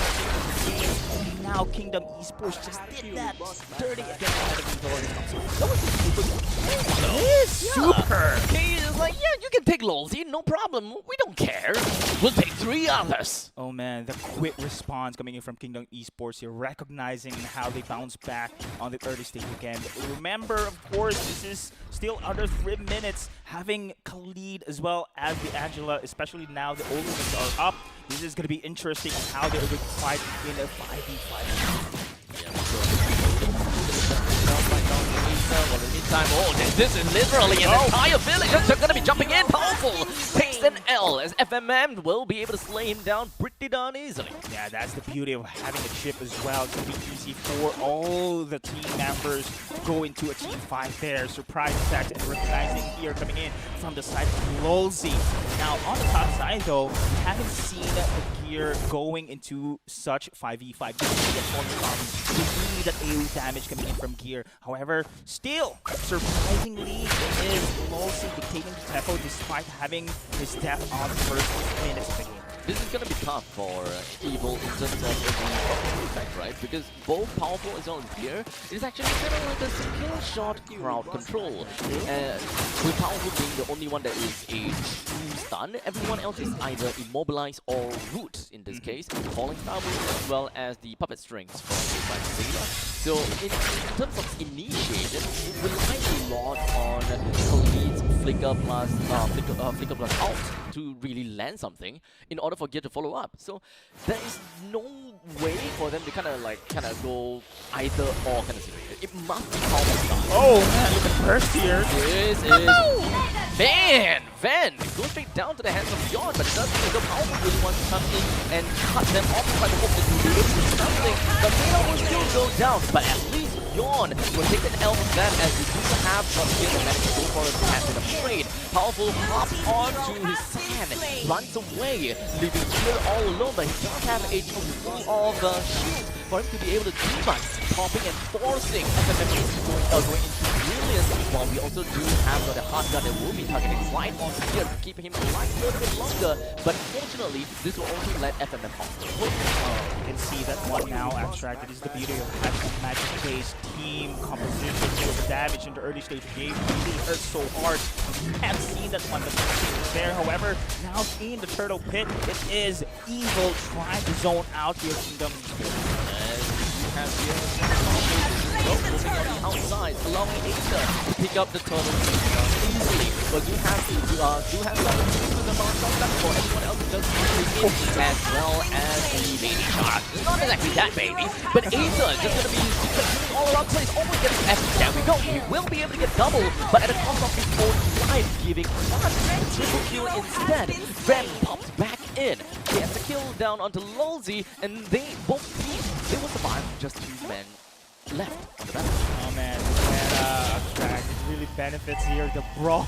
game, and now Kingdom Esports just did that dirty against Evil. That was super. KE is like, yeah, you can take Lolzy, no problem. We don't care. We'll take 3 others. Oh man, the quick response coming in from Kingdom Esports here, recognizing how they bounce back on the early stage again. Remember, of course, this is still under 3 minutes, having Khalid as well as the Angela, especially now the ultimates are up. This is going to be interesting how they're going to fight in a 5v5. Well, in the meantime, this is literally an entire village that's going to be jumping in. Powerful takes SNL, as FMM will be able to slay him down pretty darn easily. Yeah, that's the beauty of having a chip as well. It's going to be easy for all the team members go into a team fight there. Surprise attack and recognizing here coming in from the side of Lolzy. Now, on the top side, though, we haven't seen the gear going into such 5v5. We need that AoE damage coming in from gear. However, still, surprisingly, it is Lolzy dictating the tempo despite having his death on the first minutes of the game. This is going to be tough for Evil in terms of the effect, right? Because both powerful as well as gear is actually kind of like a skill shot crowd control. With powerful being the only one that is a true stun, everyone else is either immobilized or root in this case. Falling star move as well as the puppet strings from Sailor. So in terms of initiation, it relies a lot on Khalid's flicker plus ult to really land something in order for gear to follow up. So there is no way for them to kind of go either or kind of situation. It must be powerful start. Oh man, look at first here. This is Van goes straight down to the hands of Yon, but it doesn't seem as though powerful really wants to come in and cut them off by the hope that he will do something. The Mila will still go down, but at least Yon will take an L from that as we do have some skill to manage to go for a passive of trade. Powerful hops onto his sand, runs away, leaving Gear all alone, but he does have a choke full of shields for him to be able to do much, popping and forcing FMM going into brilliance, while we also do have the hard gun that will be targeting right on Gear to keep him alive a little bit longer, but fortunately, this will only let FMM off. You can see that one now, Abstract. It is the beauty of having a magic-based team composition. The damage in the early stage of the game really hurts so hard. We have seen that one, but is there. However, now in the turtle pit, it is Evil trying to zone out here Kingdom moving on the outside, allowing Aether to pick up the turtle easily. But you have some with the bounce on that for everyone else who does in, as well as the baby shark. Not exactly that baby, but Aether is just gonna be all around place, almost getting F. There we go. He will be able to get double, but at the cost of his own life, giving one triple kill instead. Van pops back in. He has to kill down onto Lolzy, and they both teams, they will survive with just 2 men left on the battle. Oh man, Abstract, it really benefits here. The brawl,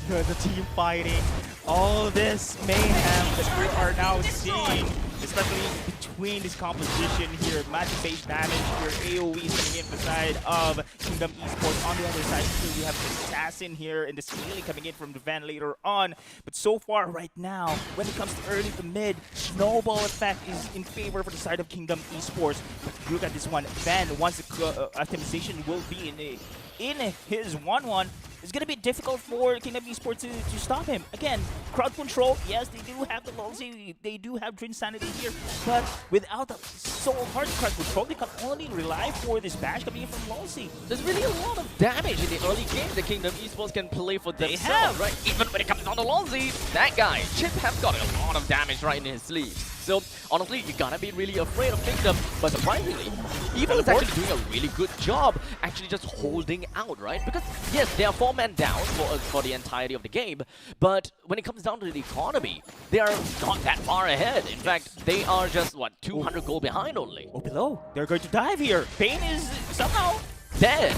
the team fighting, all this mayhem that we are now seeing, especially between this composition here. Magic-based damage here, AoE coming in the side of Kingdom Esports. On the other side here, we have the Assassin here and the Scaly coming in from the Van later on. But so far, right now, when it comes to early to mid, snowball effect is in favor for the side of Kingdom Esports. But look at this one. Van, once the optimization will be in his 1-1, it's going to be difficult for Kingdom Esports to stop him. Again, crowd control, yes, they do have the Lolzy, they do have Drin Sanity here, but without the so hard crowd control, they can only rely for this bash coming in from Lolzy. There's really a lot of damage in the early game that Kingdom Esports can play for themselves, right? Even when it comes down to Lolzy, that guy, Chip, have got a lot of damage right in his sleeves. So, honestly, you gotta be really afraid of Kingdom, but surprisingly, Evil is actually doing a really good job actually just holding out, right? Because, yes, they are 4-man down for the entirety of the game, but when it comes down to the economy, they are not that far ahead. In fact, they are just, what, 200 gold behind only. Oh, below. They're going to dive here. Pain is somehow dead.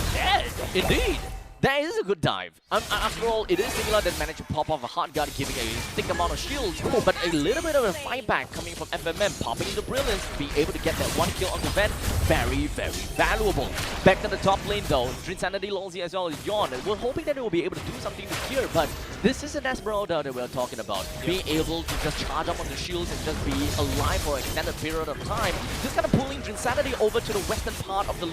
Indeed. That is a good dive. After all, it is Singular that managed to pop off a hard guard, giving a thick amount of shields, but a little bit of a fight back coming from FMM, popping into Brilliance, be able to get that 1 kill on the Ven. Very, very valuable. Back to the top lane though, Drin Sanity, Lolzy as well as Yon. We're hoping that they will be able to do something this year, but this is an Esmeralda that we're talking about. Being able to just charge up on the shields and just be alive for an extended period of time. Just kind of pulling Drin Sanity over to the western part of the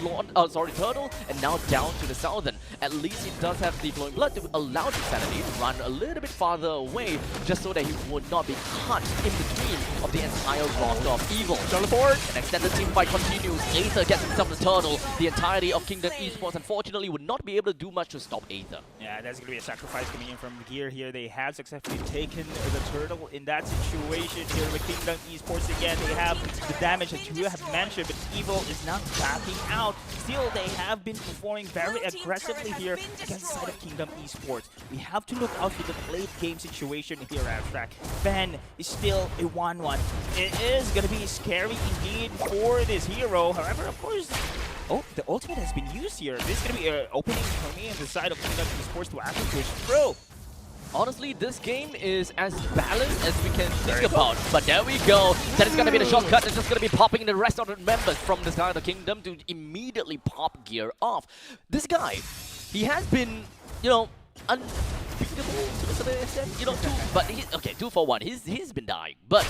Turtle, and now down to the southern. At least he does have the Flowing Blood to allow Drin Sanity to run a little bit farther away, just so that he would not be cut in between of the entire roster of Evil. Teleport, an extended team fight continues. Aether gets himself the turtle. The entirety of Kingdom Esports, unfortunately, would not be able to do much to stop Aether. Yeah, that's going to be a sacrifice coming in from Gear here. They have successfully taken the turtle in that situation here with Kingdom Esports again. They have the damage that you have mentioned, but Evil is not backing out. Still, they have been performing very aggressively here against the side of Kingdom Esports. We have to look out for the late game situation here, Abstract. Ben is still a 1-1. It is going to be scary indeed for this hero. However, of course, oh, the ultimate has been used here. This is going to be an opening for me on the side of Kingdom Esports to actually push through. Honestly, this game is as balanced as we can think about. But there we go. That is going to be the shortcut. It's just going to be popping the rest of the members from the side of the kingdom to immediately pop gear off. This guy, he has been, you know, unbeatable to a certain extent. You know, okay, 2 for 1. He's been dying, but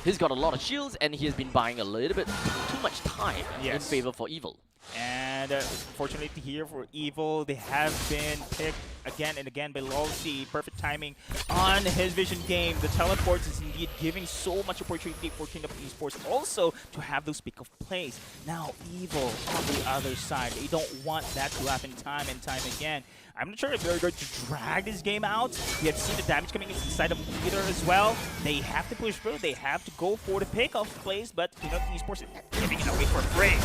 he's got a lot of shields and he has been buying a little bit too much time in favor for Evil. And fortunately here for Evil, they have been picked again and again by Lolzy. Perfect timing on his vision game. The teleport is indeed giving so much opportunity for Kingdom Esports also to have those pick of plays. Now Evil on the other side, they don't want that to happen time and time again. I'm not sure if they're going to drag this game out. We have seen the damage coming inside of Peter as well. They have to push through. They have to go for the pick-off plays, but Kingdom Esports is giving it away for free.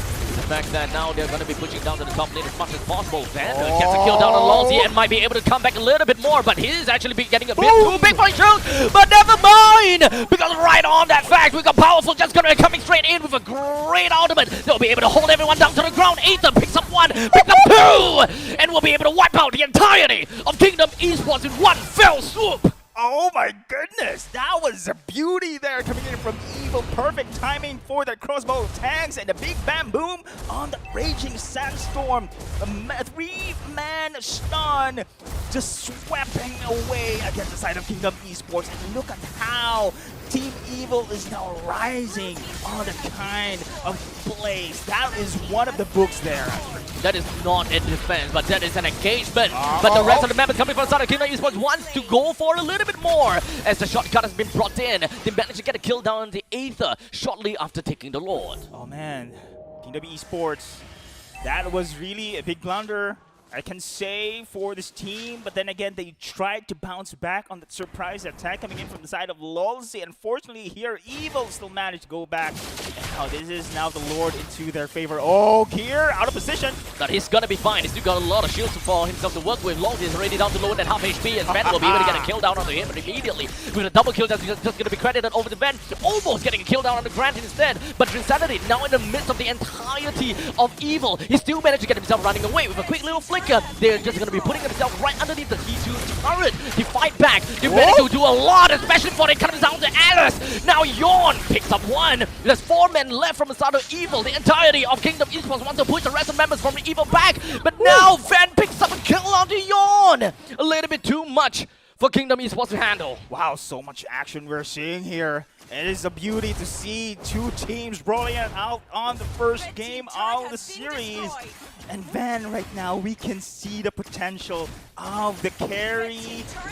The fact that now they're going to be pushing down to the top lane as much as possible. Vander gets a kill down on Lolzy and might be able to come back a little bit more, but he's actually getting a bit too big for his shield. But never mind, because right on that fact, we got Powerful just going to be coming straight in with a great ultimate. They'll be able to hold everyone down to the ground. Aether picks up 1, picks up 2, and we'll be able to wipe out the entirety of Kingdom Esports in one fell swoop. Oh my goodness, that was a beauty there coming in from Evil. Perfect timing for the crossbow tanks and the big bam boom on the raging sandstorm. A 3-man stun just sweeping away against the side of Kingdom Esports. And look at how Team Evil is now rising on the kind of plays. That is one of the books there. That is not a defense, but that is an engagement. But the rest of the members coming from the side of Kingdom Esports wants to go for a little bit more as the shortcut has been brought in. They managed to get a kill down on the Aether shortly after taking the Lord. Oh man, Kingdom Esports, that was really a big blunder, I can say, for this team, but then again, they tried to bounce back on that surprise attack coming in from the side of Lolzy. Unfortunately, here, Evil still managed to go back. And now this is now the Lord into their favor. Oh, Kier, out of position. But he's gonna be fine. He's still got a lot of shields for himself to work with. Lolzy is already down to lower than half HP, and Ben will be able to get a kill down onto him immediately. With a double kill that's just gonna be credited over to Ben. Almost getting a kill down on the Grant instead. But Insanity, now in the midst of the entirety of Evil, he still managed to get himself running away with a quick little flicker. They're just going to be putting themselves right underneath the T2 turret. They fight back. They're ready to do a lot, especially for it comes down to Alice. Now Yawn picks up 1. There's 4 men left from the side of Evil. The entirety of Kingdom Esports wants to push the rest of the members from the Evil back. But now Van picks up a kill onto Yawn. A little bit too much for Kingdom Esports to handle. Wow, so much action we're seeing here. It is a beauty to see 2 teams rolling it out on the first game of the series. And Van, right now, we can see the potential of the carry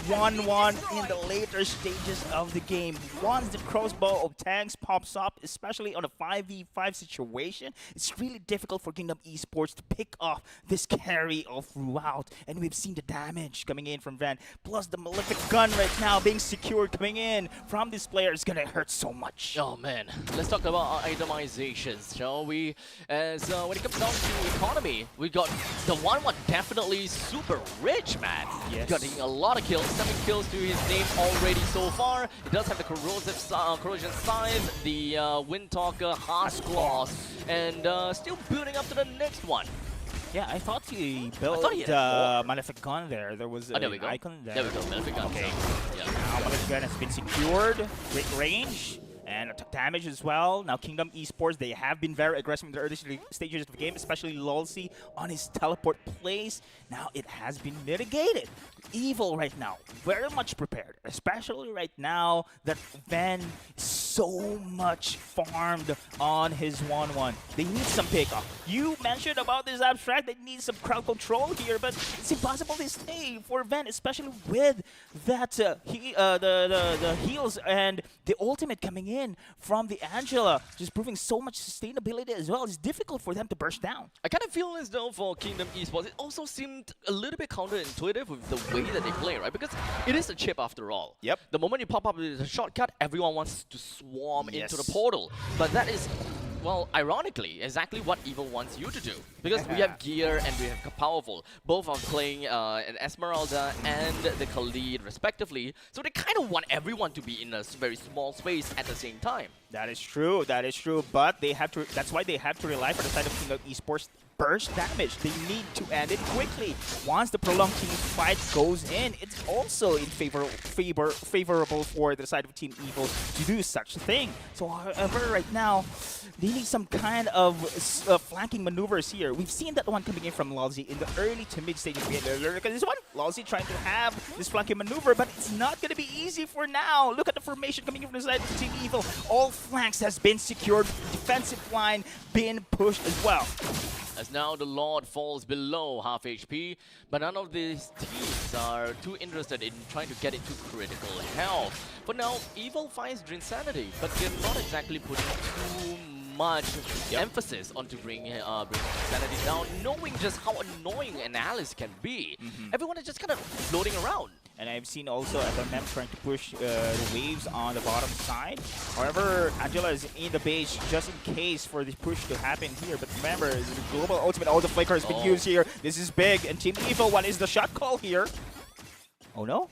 1-1 in the later stages of the game. Once the crossbow of tanks pops up, especially on a 5v5 situation, it's really difficult for Kingdom Esports to pick off this carry all throughout. And we've seen the damage coming in from Van. Plus the malefic gun right now being secured coming in from this player is going to hurt so much. Oh man, let's talk about our itemizations, shall we? As when it comes down to economy, we got the 1-1 definitely super rich, man. Yes. Getting a lot of kills, 7 kills to his name already so far. He does have the corrosion size, the Windtalker, Harsh Claws, and still building up to the next one. Yeah, I thought he built Malefic Gun there. There was an icon there. There we go, Malefic Gun. Okay. Yeah. Now Malefic Gun has been secured. Great range. And damage as well. Now Kingdom Esports, they have been very aggressive in the early stages of the game, especially Lolzy on his teleport plays. Now it has been mitigated. Evil right now, very much prepared, especially right now that Van is so much farmed on his 1-1. They need some pickoff. You mentioned about this Abstract, they need some crowd control here, but it's impossible to stay for Van, especially with that the heals and the ultimate coming in from the Angela, just proving so much sustainability as well. It's difficult for them to burst down. I kind of feel as though for Kingdom Esports, it also seemed a little bit counterintuitive with the way that they play, right? Because it is a chip after all. Yep. The moment you pop up with a shortcut, everyone wants to swarm into the portal. But that is, well, ironically, exactly what Evil wants you to do. because we have Gear and we have Powerful. Both are playing an Esmeralda and the Khalid respectively, so they kind of want everyone to be in a very small space at the same time. That is true. That is true. But they have to. That's why they have to rely for the side of Kingdom Esports. Burst damage. They need to end it quickly. Once the prolonged team fight goes in, it's also in favorable for the side of Team Evil to do such a thing. So, however, right now, they need some kind of flanking maneuvers here. We've seen that one coming in from Lalzi in the early to mid stages. Look at this one. Lalzi trying to have this flanking maneuver, but it's not going to be easy for now. Look at the formation coming in from the side of Team Evil. All flanks has been secured. Defensive line been pushed as well. As now the Lord falls below half HP, but none of these teams are too interested in trying to get into critical health. For now, Evil finds Drinsanity, but they're not exactly putting too much emphasis onto bringing Drinsanity down, knowing just how annoying an Alice can be. Everyone is just kind of floating around. And I've seen also FMM trying to push the waves on the bottom side. However, Angela is in the base just in case for this push to happen here. But remember, the global ultimate auto flicker has been used here. This is big. And Team Evil, what is the shot call here? Oh no.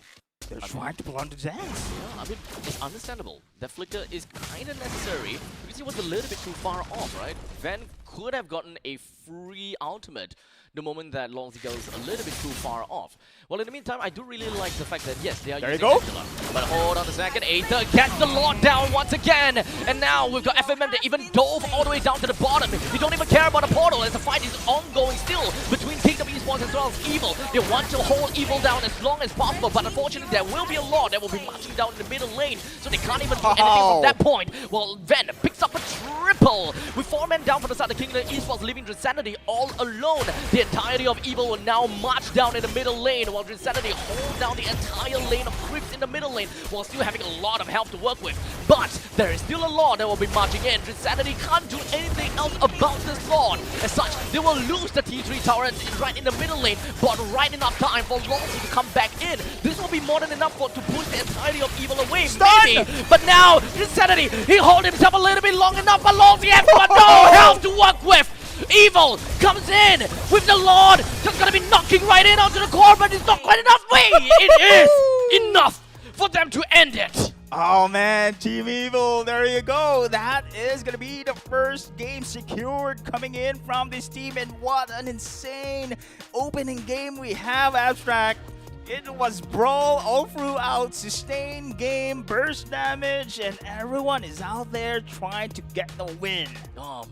They're trying to pull on the dance. Yeah, I mean, it's understandable. That flicker is kind of necessary because he was a little bit too far off, right? Van could have gotten a free ultimate the moment that Longzy goes a little bit too far off. Well, in the meantime, I do really like the fact that, yes, they are using Angela. But hold on a second, Aether gets the Lord down once again. And now we've got FMM that even dove all the way down to the bottom. You don't even care about the portal as the fight is ongoing still between Kingdom Esports as well as Evil. They want to hold Evil down as long as possible, but unfortunately there will be a Lord that will be marching down in the middle lane, so they can't even do anything from that point. Well, Ven picks up a triple with 4 men down for the side of Kingdom Esports, leaving Drinsanity all alone. The entirety of Evil will now march down in the middle lane, while Drinsanity hold down the entire lane of creeps in the middle lane, while still having a lot of help to work with. But there is still a Lord that will be marching in. Drinsanity can't do anything else about this Lord. As such, they will lose the T3 tower right in the middle lane, but right enough time for Longzy to come back in. This will be more than enough to push the entirety of Evil away, maybe. But now, Drinsanity, he hold himself a little bit long enough, but Longzy has got no health to work with. Evil comes in with the Lord, just gonna be knocking right in onto the core, but it's not quite enough. Wait, it is enough for them to end it. Oh man, Team Evil, there you go. That is gonna be the first game secured coming in from this team, and what an insane opening game we have, Abstract. It was brawl all throughout, sustained game, burst damage, and everyone is out there trying to get the win. Oh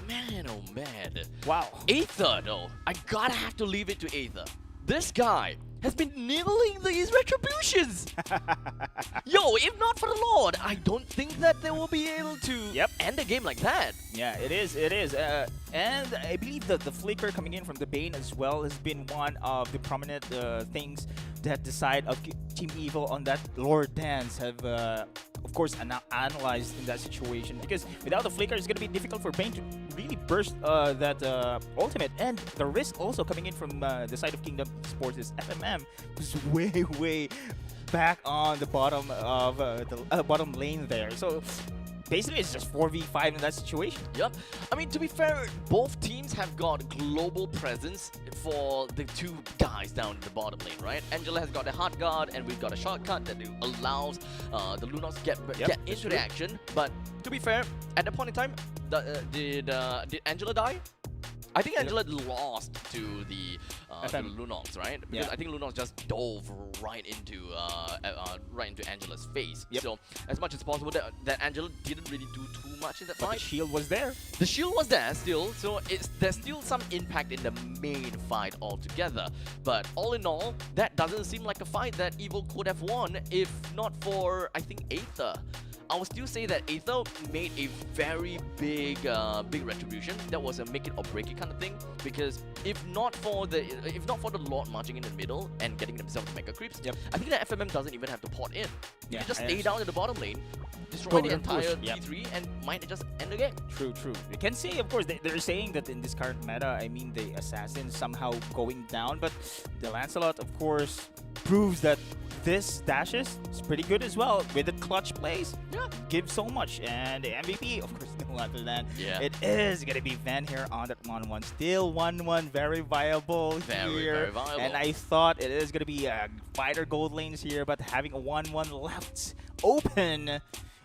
man, oh man. Wow. Aether though, I gotta have to leave it to Aether. This guy has been nibbling these retributions. Yo, if not for the Lord, I don't think that they will be able to end a game like that. Yeah, it is. And I believe that the flicker coming in from the Bane as well has been one of the prominent things that the side of Team Evil on that Lord dance have, of course, analyzed in that situation. Because without the flicker, it's going to be difficult for Bane to really burst that ultimate. And the risk also coming in from the side of Kingdom Esports is FMM, who's way back on the bottom of the bottom lane there. So basically, it's just 4v5 in that situation. Yep. I mean, to be fair, both teams have got global presence for the two guys down the bottom lane, right? Angela has got a hard guard, and we've got a shortcut that allows the Lunox get into the action. But to be fair, at that point in time, did Angela die? I think Angela lost to the Lunox, right? Because I think Lunox just dove right into Angela's face. So as much as possible, that Angela didn't really do too much in that fight. The shield was there. The shield was there still, so there's still some impact in the main fight altogether. But all in all, that doesn't seem like a fight that Evil could have won if not for, I think, Aether. I would still say that Aether made a very big retribution. That was a make it or break it kind of thing. Because if not for the Lord marching in the middle and getting themselves mega creeps, I think that FMM doesn't even have to port in. You can just stay down in the bottom lane, destroy the entire T3, and might just end the game. True. You can say, of course, they're saying that in this current meta, I mean, the assassin somehow going down, but the Lancelot, of course, proves that this dashes is pretty good as well with the clutch plays. Yeah. Give so much, and the MVP, of course, no other than Yeah. it is gonna be Van here on that 1-1. Still 1-1, very viable here. Very viable. And I thought it is gonna be fighter gold lanes here, but having a 1-1 left open,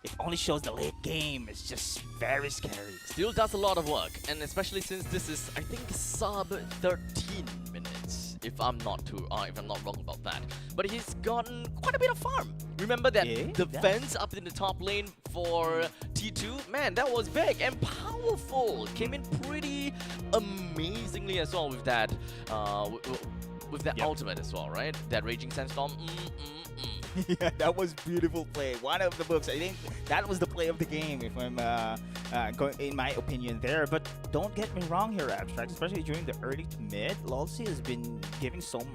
it only shows the late game. It's just very scary. Still does a lot of work, and especially since this is, I think, sub 13 minutes, if I'm not wrong about that. But he's gotten quite a bit of farm. Remember that Yeah, defense up in the top lane for T2? Man, that was big and powerful. Came in pretty amazingly as well with that, with that Yep. ultimate as well, right? That Raging Sandstorm. Yeah, that was beautiful play. One of the books. I think that was the play of the game, if I'm going, in my opinion there. But don't get me wrong here, Abstract. Especially during the early to mid, Lolsey has been giving some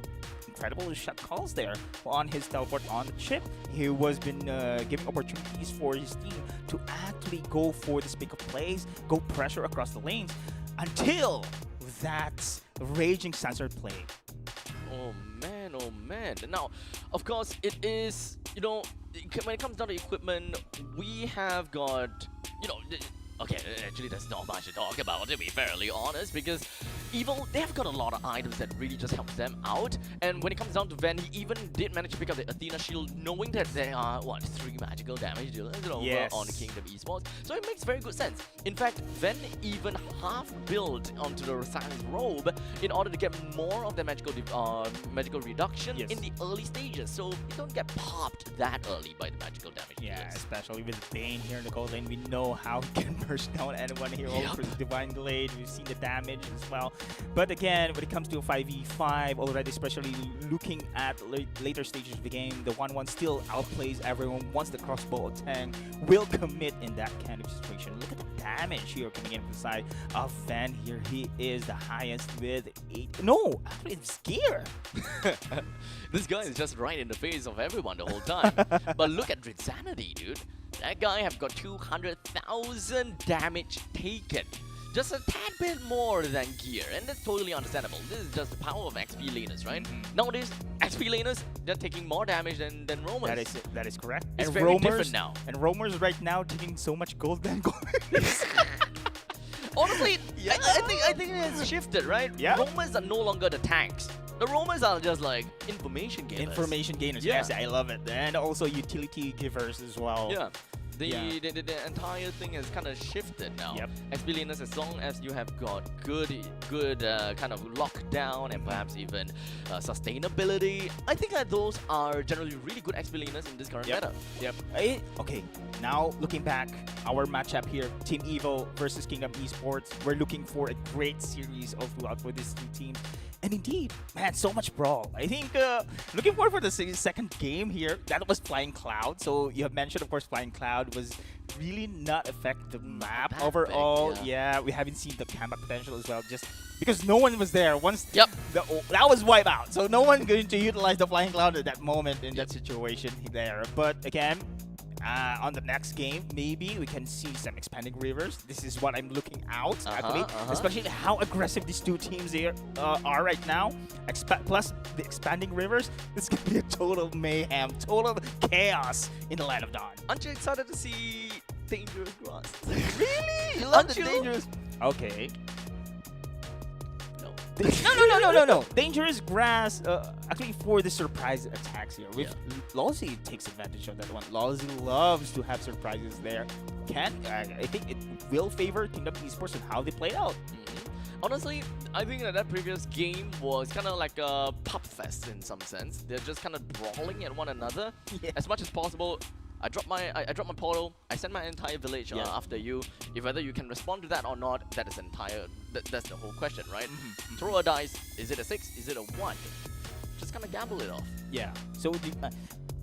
incredible shot calls there on his teleport on the chip. He was been giving opportunities for his team to actually go for this pick of plays, go pressure across the lanes, until that Raging Sensor play. Oh man, oh man. Now, of course, it is, you know, when it comes down to equipment, we have got, you know, okay, actually there's not much to talk about, to be fairly honest, because Evil, they have got a lot of items that really just helps them out. And when it comes down to Ven, he even did manage to pick up the Athena shield, knowing that there are, what, 3 magical damage dealers over on Kingdom Esports. So it makes very good sense. In fact, Ven even half built onto the Silent Robe in order to get more of the magical reduction in the early stages. So you don't get popped that early by the magical damage Yeah, dealers. especially with Bane here in the gold lane. We know how he can burst down anyone here over the Divine Glade. We've seen the damage as well. But again, when it comes to a 5v5 already, especially looking at later stages of the game, the 1-1 still outplays everyone. Once the crossbow attack will commit in that kind of situation. Look at the damage here coming in from the side of Van here. He is the highest with 8. No, actually it's Gear. This guy is just right in the face of everyone the whole time. But look at Dritsanity, dude. That guy have got 200,000 damage taken. Just a tad bit more than Gear, and that's totally understandable. This is just the power of XP laners, right? Nowadays, XP laners, they're taking more damage than roamers. That is correct. It's and very roamers different now. And roamers right now taking so much gold than gold. Honestly, I think it has shifted, right? Yeah. Roamers are no longer the tanks. The roamers are just like information givers. Information gainers, Yeah. yes, I love it. And also utility givers as well. Yeah. The Yeah. entire thing has kind of shifted now. Yep. XP laners, as long as you have got good kind of lockdown and perhaps even sustainability, I think that those are generally really good XP laners in this current meta. Yep. Okay, now looking back, our matchup here, Team Evil versus Kingdom Esports. We're looking for a great series all throughout for these two teams. And indeed, man, so much brawl. I think looking forward for the second game here, that was Flying Cloud. So you have mentioned, of course, Flying Cloud was really not affect the map that overall. big, yeah, we haven't seen the comeback potential as well, just because no one was there. Once Yep. that was wiped out. So no one going to utilize the Flying Cloud at that moment in that situation there. But again, on the next game, maybe we can see some expanding rivers. This is what I'm looking out, actually. Especially how aggressive these two teams here are right now. Plus the expanding rivers, this could be a total mayhem, total chaos in the Land of Dawn. Aren't you excited to see Dangerous Grass? Really? You love love the the Dangerous- Okay. No. No. Dangerous Grass, actually for the surprise attacks here. With Lolsey takes advantage of that one. Lolsey loves to have surprises there. I think it will favor Kingdom Esports and how they play out. Honestly, I think that previous game was kind of like a pub fest in some sense. They're just kind of brawling at one another as much as possible. I dropped my portal. I sent my entire village after you. If whether you can respond to that or not, that is that's the whole question, right? Throw a dice. Is it a 6? Is it a 1? Just kind of gamble it off. Yeah. So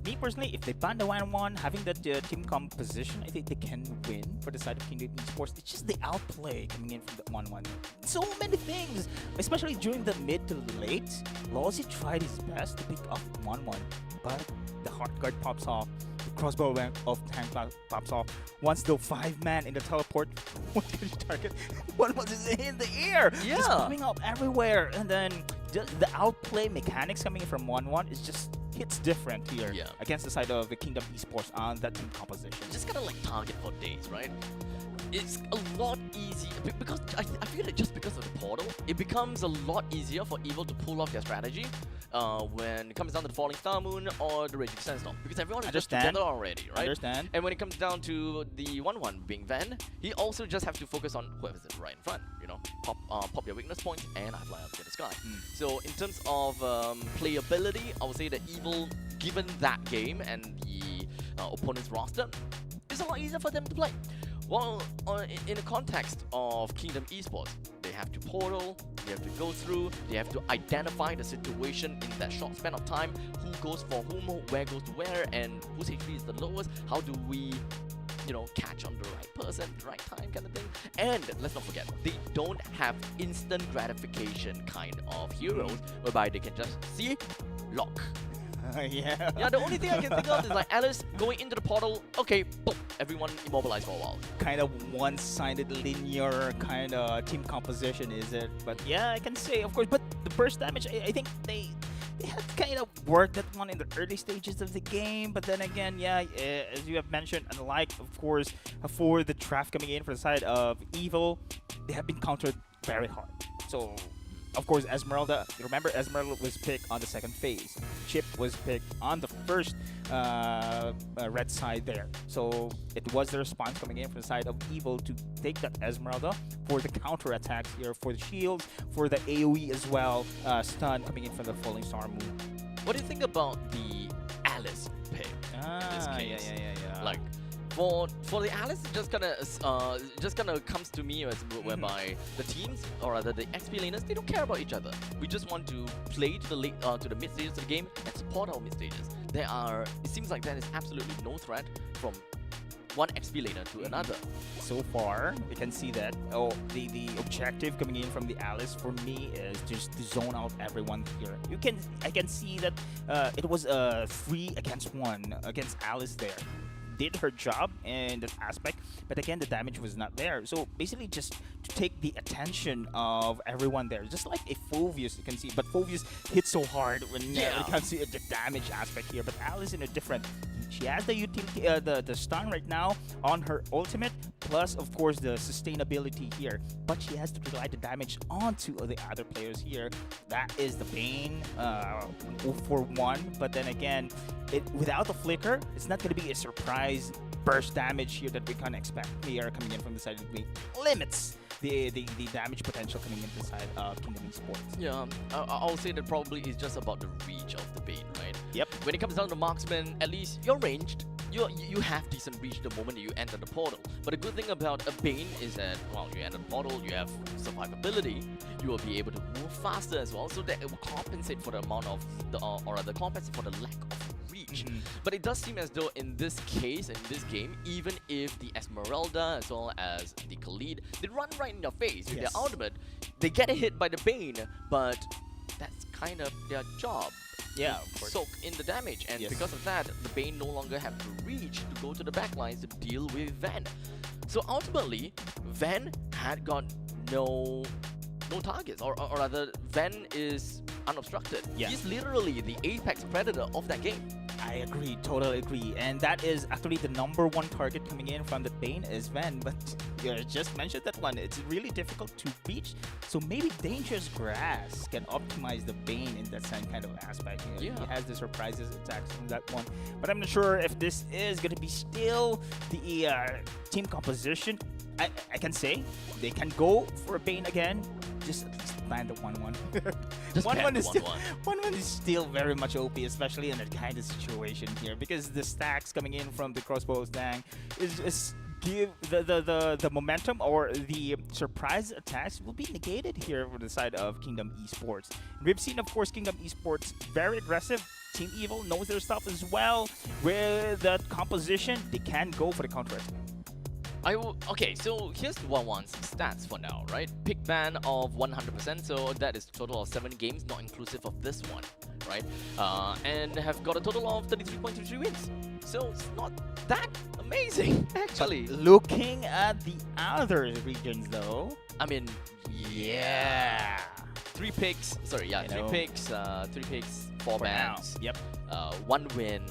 me personally, if they ban the 1-1, having that team composition, I think they can win for the side of Kingdom Esports. It's just the outplay coming in from the 1-1. So many things, especially during the mid to late. Lolsey tried his best to pick up 1-1, but the Heart Guard pops off. The crossbow of tank pops off. Once the 5-man in the teleport, one can target. One was in the air, just coming up everywhere, and then the outplay mechanics coming in from 1-1 is just hits different here Yeah. against the side of the Kingdom Esports on that team composition. Just gotta like target for days, right? It's a lot easier because I feel like just because of the portal, it becomes a lot easier for Evil to pull off their strategy when it comes down to the Falling Star Moon or the Raging Sandstorm, because everyone is just Understand. together already, right? Understand? And when it comes down to the 1-1 being Van, he also just have to focus on whoever's right in front, you know, pop your weakness points and I fly up to the sky. So in terms of playability, I would say that Evil, given that game and the opponent's roster, it's a lot easier for them to play. Well, in the context of Kingdom Esports, they have to portal, they have to go through, they have to identify the situation in that short span of time, who goes for whom, where goes to where, and whose HP is the lowest, how do we, you know, catch on the right person, the right time kind of thing. And let's not forget, they don't have instant gratification kind of heroes, whereby they can just see, lock. Yeah. Yeah, the only thing I can think of is like Alice going into the portal, okay, boom, everyone immobilized for a while. Kind of one-sided linear kind of team composition, is it? But yeah, I can say, of course, but the burst damage, I think they had kind of worked that one in the early stages of the game, but then again, yeah, as you have mentioned, unlike, of course, for the draft coming in for the side of Evil, they have been countered very hard. So, of course, Esmeralda, remember Esmeralda was picked on the second phase. Chip was picked on the first red side there. So it was the response coming in from the side of Evil to take that Esmeralda for the counter attacks here, for the shields, for the AoE as well, stun coming in from the Falling Star Moon. What do you think about the Alice pick in this case? Yeah. Like, for the Alice, it just kinda comes to me as whereby the teams, or rather the XP laners, they don't care about each other. We just want to play to the mid stages of the game and support our mid stages. It seems like there is absolutely no threat from one XP laner to another. So far, we can see that. Oh, the objective coming in from the Alice for me is just to zone out everyone here. I can see that it was a 3 against 1 against Alice there. Did her job in that aspect, but again the damage was not there. So basically just to take the attention of everyone there, just like a Phoveus you can see, but Phoveus hits so hard when it comes to the damage aspect here. But Alice in a different, she has the utility, the stun right now on her ultimate, plus of course the sustainability here, but she has to rely the damage onto the other players here. That is the Bane for one, but then again, without the flicker, it's not going to be a surprise burst damage here that we can expect here coming in from the side of the limits the damage potential coming in from the side of Kingdom Esports. Yeah, I'll say that probably is just about the reach of the Bane, right? Yep. When it comes down to marksman, at least you're ranged. You have decent reach the moment that you enter the portal. But the good thing about a Bane is that, well, you enter the portal, you have survivability, you will be able to move faster as well, so that it will compensate for the amount of compensate for the lack of reach. But it does seem as though in this case, in this game, even if the Esmeralda as well as the Khalid, they run right in your face with their ultimate, they get hit by the Bane, but that's kind of their job. Yeah, of course. Soak in the damage, and because of that, the Bane no longer have to reach to go to the backlines to deal with Van. So ultimately, Van had got no targets, or rather, Van is unobstructed. Yeah. He's literally the apex predator of that game. I agree, totally agree. And that is actually the #1 target coming in from the Bane is Van, but you just mentioned that one. It's really difficult to reach, so maybe Dangerous Grass can optimize the Bane in that same kind of aspect. You know, he has the surprises attacks from that one. But I'm not sure if this is going to be still the team composition. I can say they can go for a Bane again. Just at least land the 1-1. 1-1 is still very much OP, especially in that kind of situation here, because the stacks coming in from the crossbow dang is give the momentum or the surprise attacks will be negated here for the side of Kingdom Esports. We've seen, of course, Kingdom Esports very aggressive. Team Evil knows their stuff as well. With that composition, they can go for the counter attack. Okay, so here's the 1-1's stats for now, right? Pick ban of 100%, so that is a total of 7 games, not inclusive of this one, right? And have got a total of 33.23 wins. So it's not that amazing, actually. But looking at the other regions, though, I mean, yeah. 3 picks, 3 picks, 4 For now. bans, Yep. 1 win.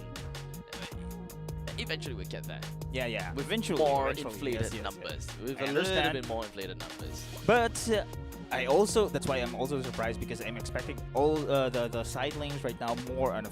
Eventually we get there. Yeah. With Eventually, more eventually, inflated yes. numbers. With I a little understand. bit more inflated numbers. But that's why I'm also surprised, because I'm expecting all the side lanes right now more on a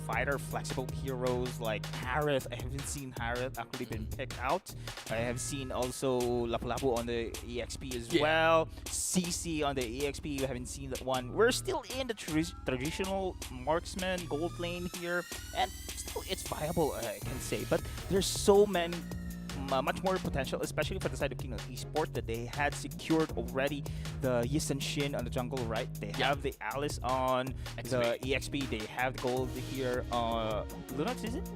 fighter flexible heroes like Harith. I haven't seen Harith actually been picked out. I have seen also Lapu-Lapu on the EXP as well. CC on the EXP, you haven't seen that one. We're still in the traditional marksman gold lane here, and still it's viable, I can say. But there's so many much more potential, especially for the side of Kingdom Esports, that they had secured already the Yisen Shin on the jungle, right? They have the Alice on the EXP. They have the gold here. Lunox, is it?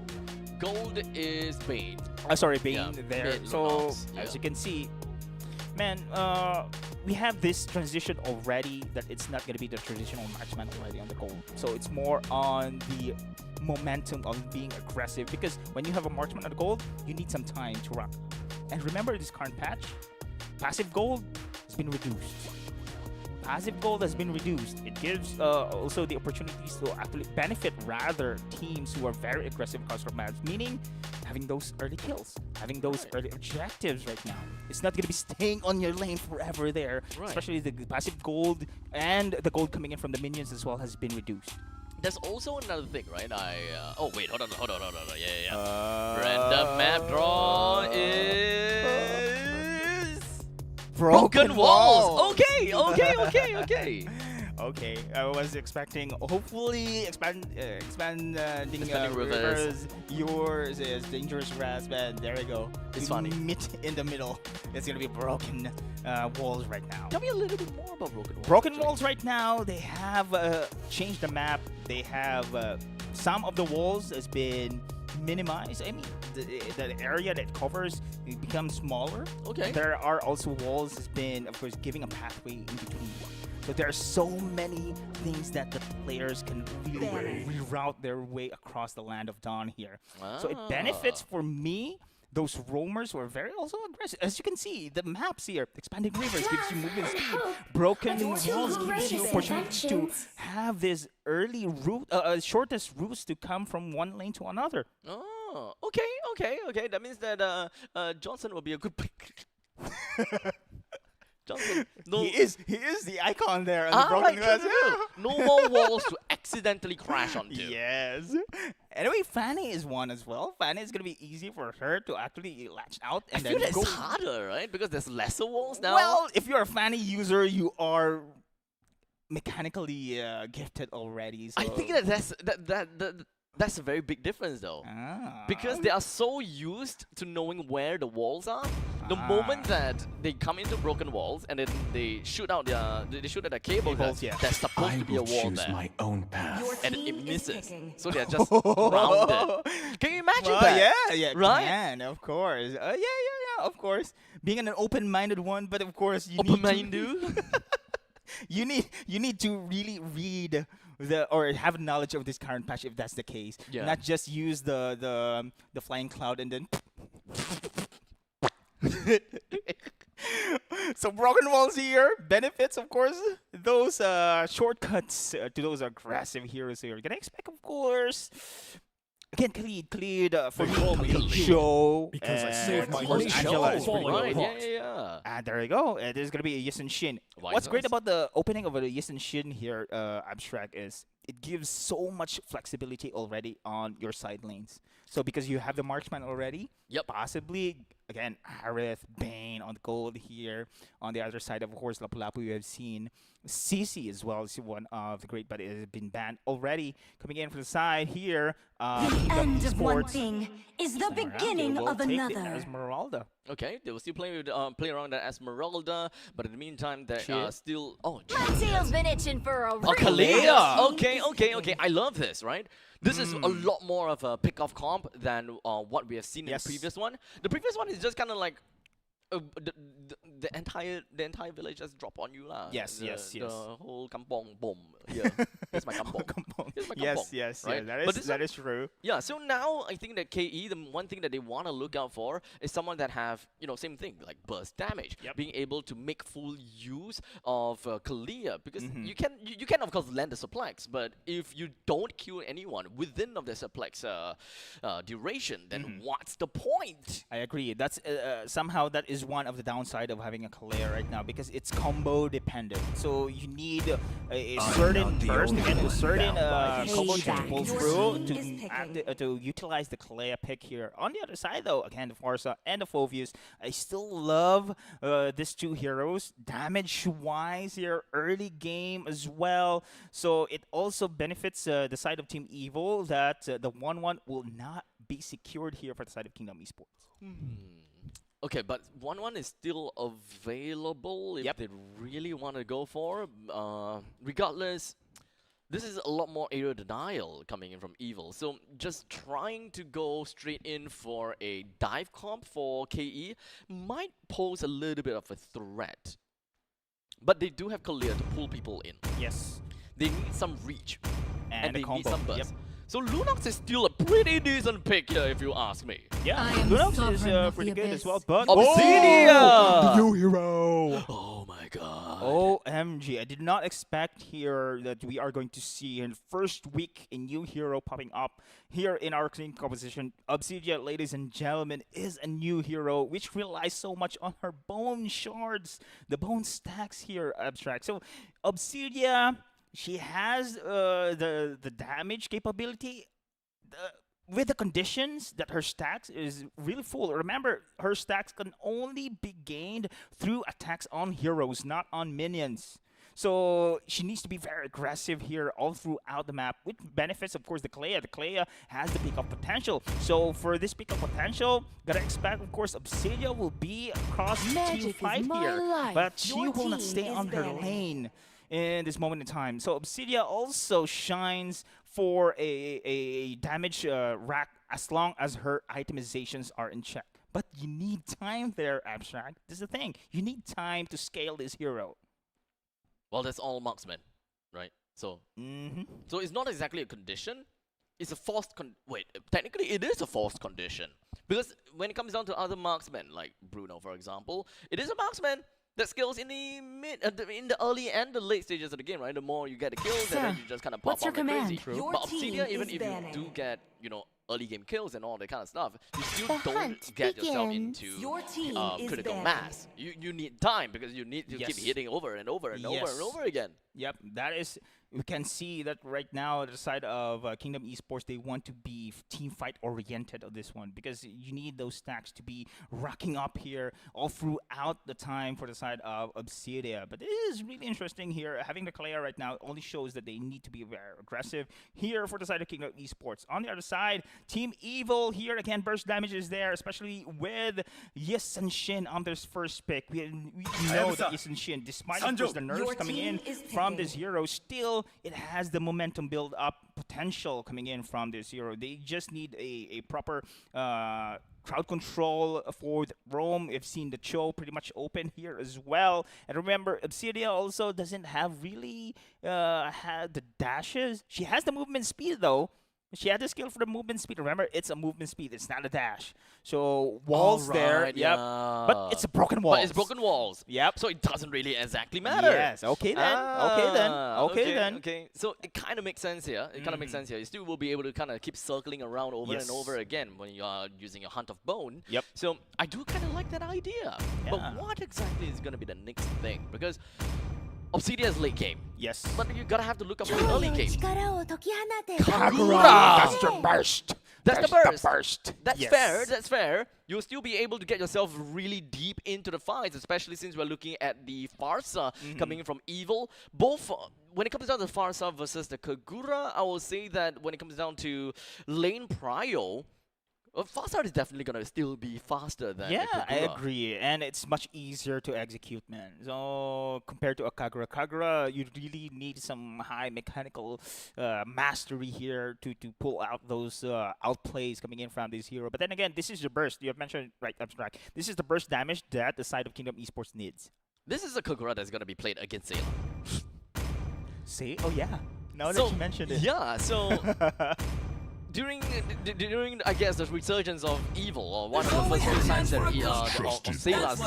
Gold is Bane. Sorry, Bane Yeah, there. Bane, So Lunox, as you can see, man, we have this transition already that it's not going to be the traditional marksman already on the gold. So it's more on the momentum of being aggressive, because when you have a marksman on the gold, you need some time to rock. And remember, this current patch, passive gold has been reduced. Passive gold has been reduced. It gives also the opportunities to actually benefit rather teams who are very aggressive across the maps, meaning having those early kills, having those early objectives right now. It's not going to be staying on your lane forever there, especially the passive gold, and the gold coming in from the minions as well has been reduced. There's also another thing, right? Oh wait, hold on. Yeah. Random map draw is Broken Walls. Okay. Okay, I was expecting hopefully expanding rivers. Yours is dangerous rats, man. There we go. It's funny. In the middle. It's gonna be broken walls right now. Tell me a little bit more about Broken Walls. Broken walls right now. They have changed the map. They have some of the walls has been minimized. I mean, the area that covers it becomes smaller. Okay. There are also walls has been, of course, giving a pathway in between. So there are so many things that the players can really reroute their way across the land of Dawn here. So it benefits for me. Those roamers were very also aggressive. As you can see, the maps here, expanding rivers gives you movement speed. Broken walls gives you opportunity to have this early route, shortest routes to come from one lane to another. Oh, okay. That means that Johnson will be a good pick. Johnson, no. He is the icon there on the broken glass. No more walls to accidentally crash onto. Yes. Anyway, Fanny is one as well. Fanny is gonna be easy for her to actually latch out and I then feel go. it's harder, right? Because there's lesser walls now. Well, if you're a Fanny user, you are mechanically gifted already. So. I think that's a very big difference, though. Because they are so used to knowing where the walls are. The moment that they come into broken walls and then they shoot out their cables, there's supposed to be a wall there. my own path. And it misses. So they're just grounded. Can you imagine that? Yeah, right? Can, of course. Yeah, of course. Being an open-minded one, but of course you Open-minded? you need to really read or have knowledge of this current patch if that's the case. Yeah. Not just use the flying cloud and then. So broken walls here benefits, of course, those shortcuts to those aggressive heroes here. Can I expect, of course? Again, Khalid for me, show Because I saved my of course, nation. Angela is Show. pretty Right, good. yeah. And there you go. There's gonna be a Yisen Shin. Why What's is great that? about the opening of a Yisen Shin here, Abstract, is it gives so much flexibility already on your side lanes. So because you have the marksman already, possibly again Harith, Bane on the gold here. On the other side, of course, Lapu-Lapu you have seen. CC as well is one of the great, but it has been banned already. Coming in from the side here, The end of one Esports. thing is the They beginning will of take the another. Esmeralda. Okay, they will still play around that Esmeralda, but in the meantime, there are still My tail's been itching for a Oh, Kalia! Okay. I love this, right? This is a lot more of a pick-off comp than what we have seen in the previous one. The previous one is just kind of like the entire village just drop on you lah. Yes, the, yes, The yes. whole kampong bomb here. Here's my kampong. Kampong. Here's my Yes, kampong, yes, right? yeah. But this That one- is true. Yeah, so now I think that KE, the one thing that they want to look out for is someone that have, same thing, like burst damage, Yep. being able to make full use of Kalia, because Mm-hmm. you can of course land the suplex, but if you don't kill anyone within of the suplex duration, then Mm-hmm. what's the point? I agree. That's somehow that is one of the downside of having a Kalea right now because it's combo dependent. So you need a certain not the burst, only again, a one certain bound by his combo to shame. pull Your through team is to utilize the Kalea pick here. On the other side, though, again, the Farsa and the Phoveus, I still love these two heroes. Damage-wise here, early game as well. So it also benefits the side of Team Evil that the 1-1 will not be secured here for the side of Kingdom Esports. Okay, but 1-1 is still available if Yep. they really want to go for. Regardless, this is a lot more area denial coming in from Evil. So just trying to go straight in for a dive comp for KE might pose a little bit of a threat. But they do have Kalia to pull people in. Yes. They need some reach. And they a combo. need some burst. Yep. So Lunox is still a pretty decent pick here if you ask me. Yeah, I am Lunox is sovereign of pretty the good abyss. as well, but Obsidia! new hero. Oh my god. OMG, I did not expect here that we are going to see in first week a new hero popping up here in our clean composition. Obsidia, ladies and gentlemen, is a new hero which relies so much on her bone shards, the bone stacks here, Abstract. So Obsidia, she has the damage capability. With the conditions that her stacks is really full. Remember, her stacks can only be gained through attacks on heroes, not on minions. So she needs to be very aggressive here all throughout the map, which benefits, of course, the Kalea. The Kalea has the pick of potential. So for this pick of potential, gotta expect, of course, Obsidia will be across team Magic is fight my here. life. But she Your will not team stay is on her banished. lane in this moment in time. So Obsidia also shines for a damage rack as long as her itemizations are in check. But you need time there, Abstract. This is the thing. You need time to scale this hero. Well, that's all marksmen, right? So so it's not exactly a condition. It's a forced technically it is a forced condition. Because when it comes down to other marksmen, like Bruno, for example, it is a marksman that scales in the in the early and the late stages of the game, right? The more you get the kills, and then Sir, you just kind of what's pop your on like command? crazy. Your But Obsidia, team even is if you banning. do get, early game kills and all that kind of stuff, you still The don't hunt get yourself begins. into Your team is critical banning. mass. You need time because you need to keep Yes. hitting over and over and over and Yes. over again. Yep, that is. We can see that right now, the side of Kingdom Esports, they want to be team fight oriented on this one because you need those stacks to be racking up here all throughout the time for the side of Obsidia. But it is really interesting here. Having the Kalea right now only shows that they need to be very aggressive here for the side of Kingdom Esports. On the other side, Team Evil here again, burst damage is there, especially with Yes and Shin on this first pick. We know that Yes and Shin, despite of course the nerfs Your coming in team is from picking. this hero, still it has the momentum build up potential coming in from this hero. They just need a proper crowd control for the roam. We've seen the Cho pretty much open here as well. And remember, Obsidia also doesn't have really had the dashes. She has the movement speed though. She had the skill for the movement speed. Remember, it's a movement speed. It's not a dash. So walls there. Alright, Yep. But it's a broken wall. But it's broken walls. Yep. So it doesn't really exactly matter. Yes. Okay then. Okay then. Okay then. Okay. So it kind of makes sense here. It kind of makes sense here. You still will be able to kind of keep circling around over Yes. and over again when you are using your Hunt of Bone. Yep. So I do kind of like that idea. Yeah. But what exactly is going to be the next thing? Because Obsidia's late game. Yes. But you gotta have to look up for the early game. Kagura! That's the burst. That's the burst. That's Yes. fair. That's fair. You'll still be able to get yourself really deep into the fights, especially since we're looking at the Farsa coming in from Evil. Both, when it comes down to Farsa versus the Kagura, I will say that when it comes down to lane prio, Fast start is definitely gonna still be faster than Yeah, the I Kagura. agree, and it's much easier to execute, man. So compared to a Kagura, you really need some high mechanical mastery here to pull out those outplays coming in from this hero. But then again, this is the burst you have mentioned, right? Abstract. This is the burst damage that the side of Kingdom Esports needs. This is a Kagura that's gonna be played against Sayla. See? Oh yeah. Now So, that you mentioned it. Yeah, so during I guess the resurgence of Evil, or one of the first few times that of Sayla's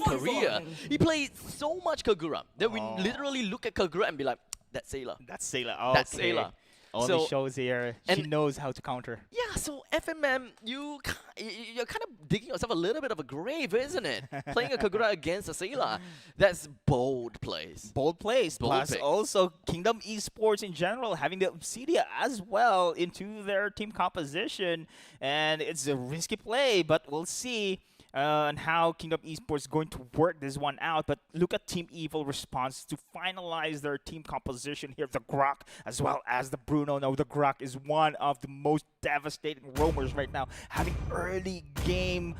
career, he played so much Kagura that we literally look at Kagura and be like, that's Sayla. That's Sayla. Oh, That's okay. Sayla. All So- these shows here, she and- knows how to counter. Yeah, so FMM, you're kind of digging yourself a little bit of a grave, isn't it? Playing a Kagura against a Sayla. That's bold plays. Bold plays, Bold plus pick. also Kingdom Esports in general having the Obsidia as well into their team composition, and it's a risky play, but we'll see on how Kingdom Esports is going to work this one out. But look at Team Evil response to finalize their team composition here. The Grok as well as the Bruno. Now the Grok is one of the most devastating roamers right now, having early game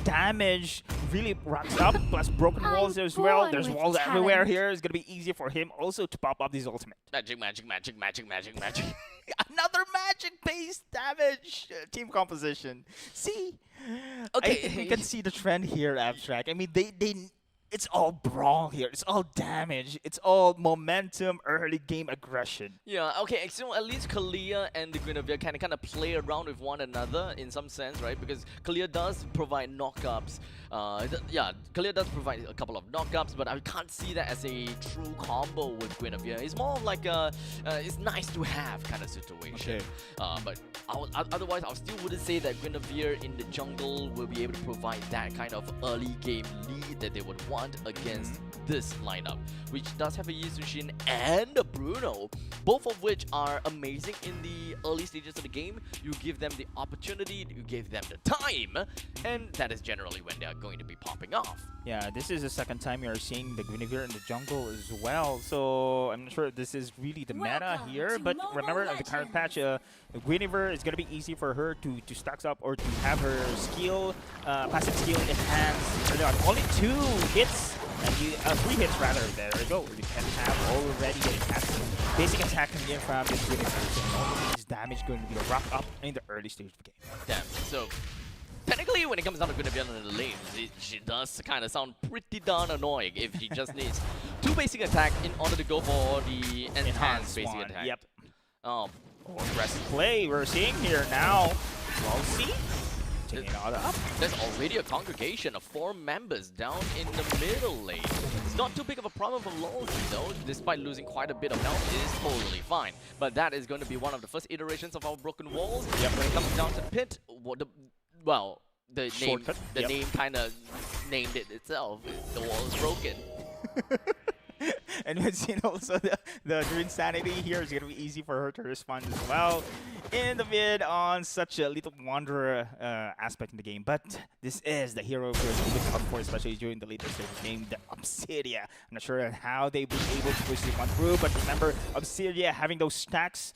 damage, really racks up, plus broken walls as well. born There's with walls everywhere talent. here. It's going to be easier for him also to pop up this ultimate. Magic, magic, magic, magic, magic, magic. Another magic-based damage team composition. See? Okay. I think we can see the trend here, Abstract. I mean, it's all brawl here. It's all damage. It's all momentum, early game aggression. Yeah, okay, so at least Kalia and the Guinevere kind of play around with one another in some sense, right? Because Kalia does provide knockups. Yeah, Kalia does provide a couple of knockups, but I can't see that as a true combo with Guinevere. It's more of like a it's nice to have kind of situation. Okay. But otherwise, I still wouldn't say that Guinevere in the jungle will be able to provide that kind of early game lead that they would want against this lineup, which does have a Yuzushin and a Bruno, both of which are amazing in the early stages of the game. You give them the opportunity, you give them the time, and that is generally when they are going to be popping off. Yeah, this is the second time you're seeing the Guinevere in the jungle as well, so I'm not sure if this is really the meta here, but remember at the current patch, Guinevere is going to be easy for her to stack up or to have her skill, passive skill enhanced. Early on. Only 2 hits, and 3 hits rather. There we go. You can have already a passive basic attack coming in from this Guinevere, so all of this damage going to be rocked up in the early stage of the game. Damn, so technically when it comes down to Guinevere in the lane, she does kind of sound pretty darn annoying if she just needs 2 basic attack in order to go for the enhanced basic one. attack. Yep. Aggressive Play we're seeing here now. Well, see? Taking it all up. There's already a congregation of 4 members down in the middle lane. It's not too big of a problem for Loyalty though, despite losing quite a bit of health, it is totally fine. But that is going to be one of the first iterations of our broken walls. Yep. When it comes down to pit, the Shortcut. name kind of named it itself. The wall is broken. And we've seen also the Insanity here is going to be easy for her to respond as well in the mid on such a little wanderer aspect in the game. But this is the hero we're looking out for, especially during the later stage of the game, the Obsidia. I'm not sure how they will be able to push this one through, but remember, Obsidia having those stacks,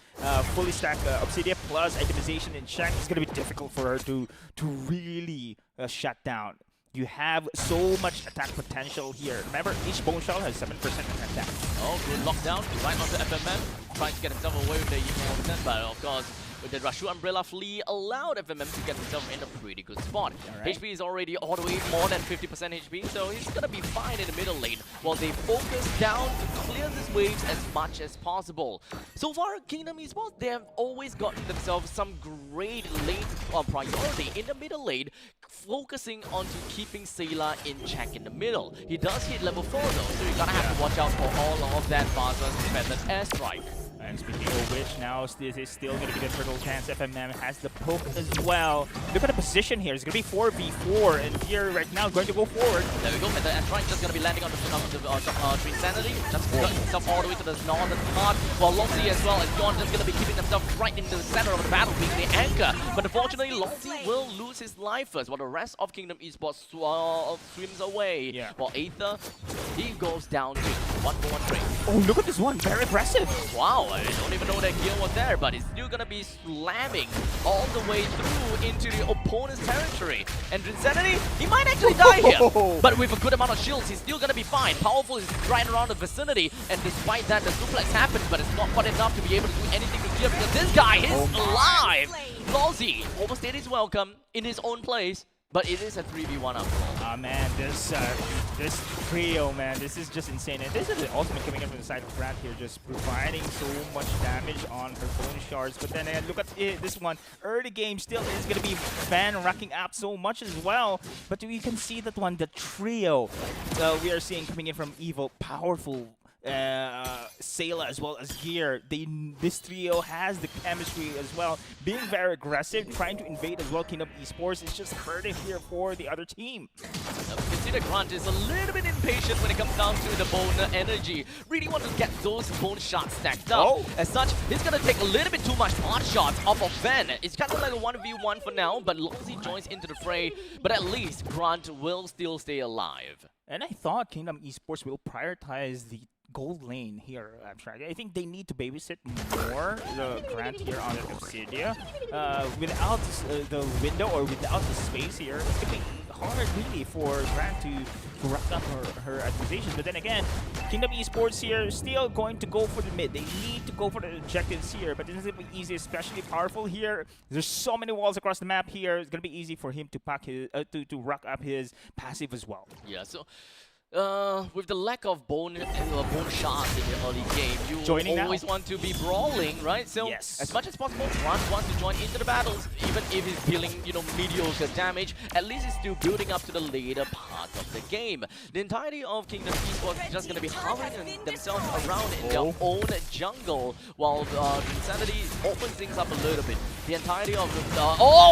fully stacked Obsidia plus itemization in check is going to be difficult for her to really shut down. You have so much attack potential here. Remember, each bone shell has 7% attack. Oh, good lockdown right onto FMM, trying to get himself away with the Esports, but of course, with the Rashu Umbrella Flea, allowed FMM to get himself in a pretty good spot. Right. HP is already all the way more than 50% HP, so he's gonna be fine in the middle lane, while they focus down to clear these waves as much as possible. So far, Kingdom Esports, they have always gotten themselves some great lane priority in the middle lane, focusing on to keeping Sayla in check in the middle. He does hit level 4 though, so you're gonna have to watch out for all of that fast method airstrike. And speaking of which, now this is still going to be the turtle chance. FMM has the poke as well. Look at the position here. It's going to be 4v4, and here right now going to go forward. There we go, and the airstrike just going to be landing on the Insanity. Just got himself all the way to the northern part, while Longsy as well as Yon just going to be keeping himself right in the center of the battle, being the anchor. But unfortunately, Longsy will lose his life first, while the rest of Kingdom Esports swims away. Yeah. While Aether, he goes down too. 1-for-1 trade. Oh, look at this one. Very aggressive. Wow, I don't even know that gear was there, but it's still gonna be slamming all the way through into the opponent's territory. And Insanity, he might actually die here, but with a good amount of shields, he's still gonna be fine. Powerful is right around the vicinity, and despite that, the suplex happens, but it's not quite enough to be able to do anything to gear because this guy is alive. Lawsy overstayed his welcome in his own place, but it is a 3v1 after all. Ah man, this trio, man, this is just insane. And this is the ultimate coming in from the side of Grant here, just providing so much damage on her bone shards. But then again, look at this one. Early game still is going to be Fan racking up so much as well. But you can see that one, the trio we are seeing coming in from Evil, powerful. Sayla as well as Gear. This trio has the chemistry as well, being very aggressive, trying to invade as well. Kingdom Esports is just hurting here for the other team. You can see that Grant is a little bit impatient when it comes down to the bone energy. Really want to get those bone shots stacked up. As such, he's gonna take a little bit too much pot shots off of Ven. It's kind of like a 1v1 for now, but Lawsy joins into the fray. But at least Grant will still stay alive. And I thought Kingdom Esports will prioritize the gold lane here. I think they need to babysit more the Grant here on the Obsidia. Without the window or without the space here, it's going to be hard really for Grant to rack up her accusations. But then again, Kingdom Esports here still going to go for the mid. They need to go for the objectives here, but it's going to be easy, especially powerful here. There's so many walls across the map here. It's going to be easy for him to pack his to rack up his passive as well. Yeah, so with the lack of bone shots in the early game, you always want to be brawling, right? So as much as possible, Grant wants to join into the battles, even if he's dealing, mediocre damage. At least he's still building up to the later part of the game. The entirety of Kingdom Esports is just going to be hovering themselves around in their own jungle, while Insanity opens things up a little bit. The entirety of the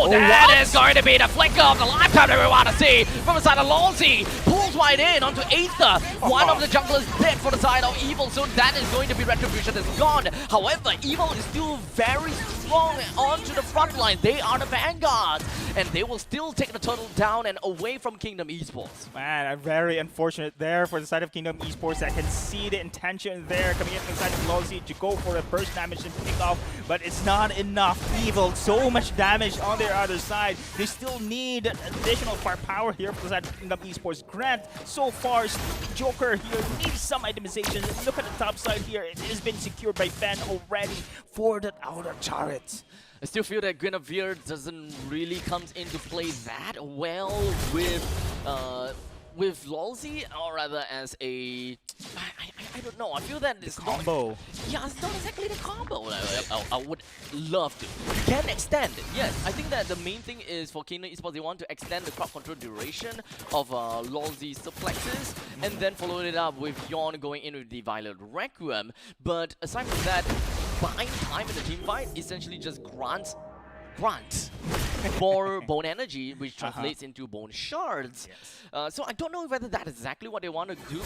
that is going to be the flicker of the lifetime that we want to see from the side of Lawsy. Pulls right in onto Aether. One of the junglers dead for the side of Evil, so that is going to be retribution that's gone. However, Evil is still very strong onto the front line. They are the vanguards, and they will still take the turtle down and away from Kingdom Esports. Man, very unfortunate there for the side of Kingdom Esports. I can see the intention there coming in from the side of Lawsy to go for a burst damage and pick off, but it's not enough. Evil, so much damage on their other side. They still need additional firepower here for the side of Kingdom Esports. Grant, so far, Joker here needs some itemization. Look at the top side here. It has been secured by Fan already for that outer turret. I still feel that Guinevere doesn't really come into play that well with Lawsy, or rather as a I don't know. I feel that it's combo. It's not exactly the combo I would love to. You can extend it, yes. I think that the main thing is for Kingdom Esports, they want to extend the crowd control duration of Lawsy's suplexes, and then follow it up with Yawn going in with the Violet Requiem. But aside from that, buying time in the team fight essentially just grants more bone energy, which translates into bone shards. So I don't know whether that's exactly what they want to do.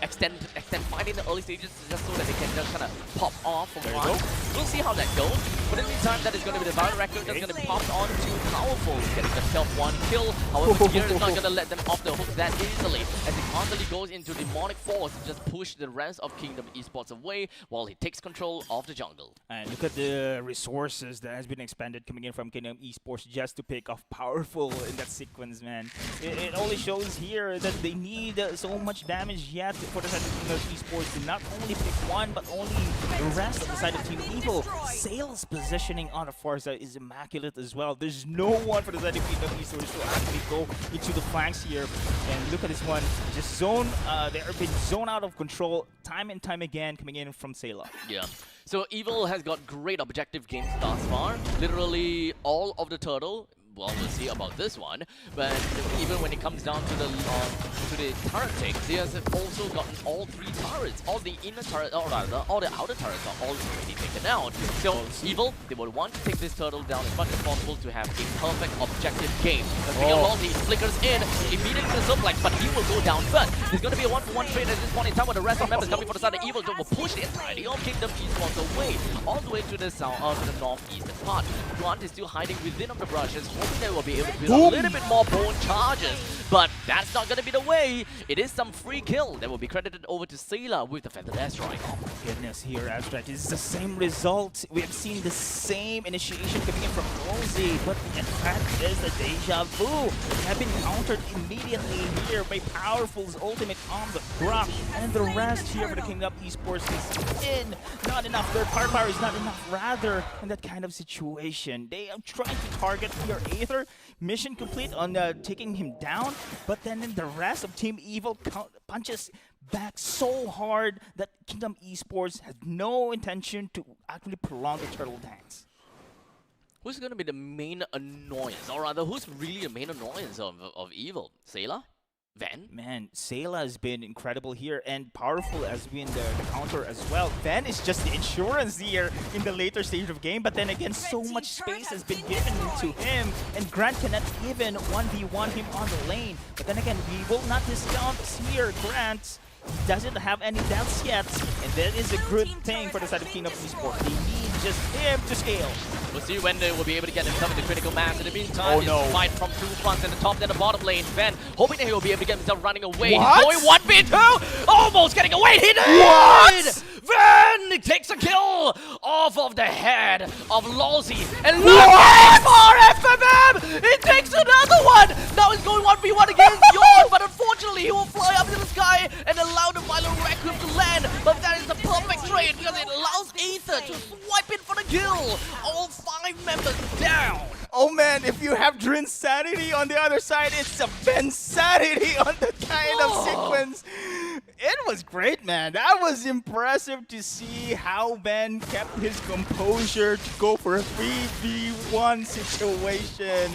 Extend fight in the early stages just so that they can just kind of pop off from one. We'll see how that goes. But in the meantime, that is going to be the Violet Record that's going to be popped on to Powerful, getting themselves one kill. However, Gear is not going to let them off the hook that easily, as he constantly goes into Demonic Force to just push the rest of Kingdom Esports away while he takes control of the jungle. And look at the resources that has been expended coming in from Kingdom Esports just to pick off Powerful in that sequence, man. It only shows here that they need so much damage yet for the side of Kingdom Esports to not only pick one, but only the rest of the side of Team Evil. Sales positioning on the far side is immaculate as well. There's no one for the side of Kingdom Esports to actually go into the flanks here. And look at this one, just zone, they have been zone out of control time and time again coming in from Sayla. Yeah. So Evil has got great objective games thus far. Literally all of the turtle. Well, we'll see about this one, but even when it comes down to the turret takes, he has also gotten all 3 turrets. All the inner turrets, or rather, all the outer turrets are already taken out. So Evil, they would want to take this turtle down as much as possible to have a perfect objective game. The Lawsy flickers in, immediately to the suplex, but he will go down first. There's going to be a 1-for-1 trade at this point in time with the rest of the members coming for the side of Evil will push the entirety of Kingdom Esports away, all the way to the south, to the northeastern part. Grant is still hiding within of the brushes, hoping they will be able to build a little bit more bone charges. But that's not going to be the way. It is some free kill that will be credited over to Sailor with the Feathered Asteroid. Goodness, here Abstract is the same result. We have seen the same initiation coming in from Rosie, but in fact is a deja vu. They have been countered immediately here by Powerful's ultimate on the drop, and the rest here for the Kingdom Esports is in. Not enough. Their card power is not enough. Rather, in that kind of situation, they are trying to target your Aether. Mission complete on taking him down, but then the rest of Team Evil punches back so hard that Kingdom Esports has no intention to actually prolong the turtle dance. Who's going to be the main annoyance? Or rather, who's really the main annoyance of Evil? Sailor? Van? Man, Sayla has been incredible here, and Powerful has been the counter as well. Van is just the insurance here in the later stage of game, but then again, so much space has been given to him, and Grant cannot even 1v1 him on the lane. But then again, we will not discount here Grant. He doesn't have any deaths yet, and that is a good thing for the side of Kingdom Esports. They need just him to scale. We'll see when they will be able to get himself into critical mass. In the meantime, it's fight from two fronts in the top and the bottom lane. Van hoping that he will be able to get himself running away. What? He's going 1v2! Almost getting away! He did! What? Van takes a kill off of the head of Lolzy. And look at for FMM! He takes another one! Now he's going 1v1 against Yorn, but unfortunately he will fly up to the sky and allow the Violent Requiem to land. But that is the perfect trade because it allows Aether to swipe in for the kill. All 5 members down. Oh man, if you have Drin Sanity on the other side, it's a Ben Sanity on the kind of sequence. It was great, man. That was impressive to see how Ben kept his composure to go for a 3v1 situation.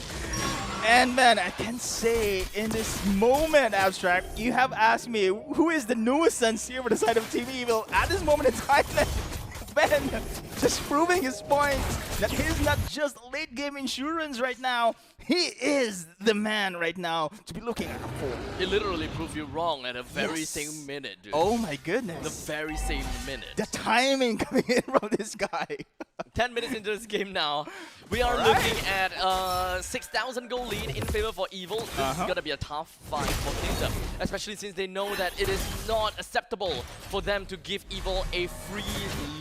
And man, I can say in this moment, Abstract, you have asked me who is the nuisance here for the side of Team Evil. At this moment in time, Ben just proving his point that he's not just late game insurance right now. He is the man right now to be looking out for. He literally proved you wrong at the very same minute, dude. Oh my goodness. The very same minute. The timing coming in from this guy. 10 minutes into this game now, we are looking at 6,000 goal lead in favor for Evil. This is going to be a tough fight for Kingdom, especially since they know that it is not acceptable for them to give Evil a free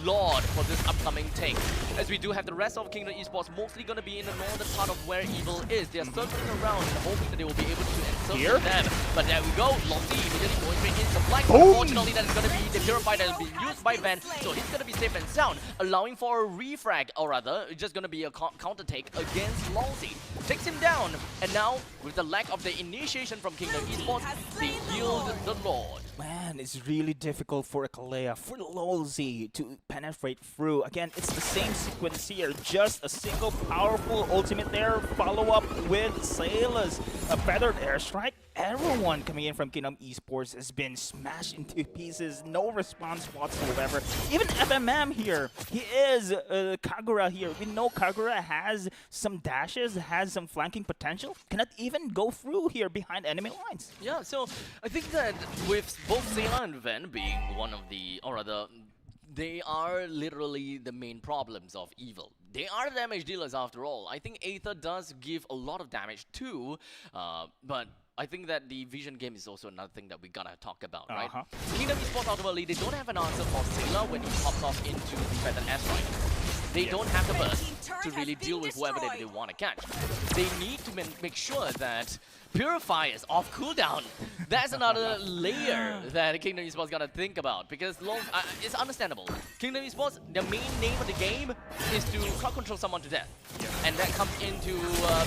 Lord for this upcoming take. As we do have the rest of Kingdom Esports mostly going to be in the northern part of where Evil is. They are circling around and hoping that they will be able to encircle them. But there we go, Lofty immediately going straight into flank. Unfortunately, that is going to be the Purify that will be used by Van, so he's going to be safe and sound, allowing for a refrag, or rather, it's just going to be a counter take against Lolzy. Takes him down, and now, with the lack of the initiation from Kingdom Esports, they yield the Lord. Man, it's really difficult for a Kalea, for Lolzy to penetrate through. Again, it's the same sequence here, just a single powerful ultimate there, follow up with Sailor's feathered airstrike. Everyone coming in from Kingdom Esports has been smashed into pieces, no response whatsoever. Even FMM here, he is Kagura here. We know Kagura has some dashes, has some flanking potential, cannot even go through here behind enemy lines. Yeah, so I think that with both Sailor and Van being one of the, or rather, they are literally the main problems of Evil. They are the damage dealers after all. I think Aether does give a lot of damage too, but I think that the vision game is also another thing that we gotta talk about, right? Kingdom Esports ultimately, they don't have an answer for Sailor when he pops off into the Feathered Asteroid. They don't have the burst to really deal with whoever they want to catch. They need to make sure that Purify is off cooldown. That's another layer that Kingdom Esports gotta think about, because it's understandable. Kingdom Esports, the main name of the game is to crowd control someone to death. And that comes into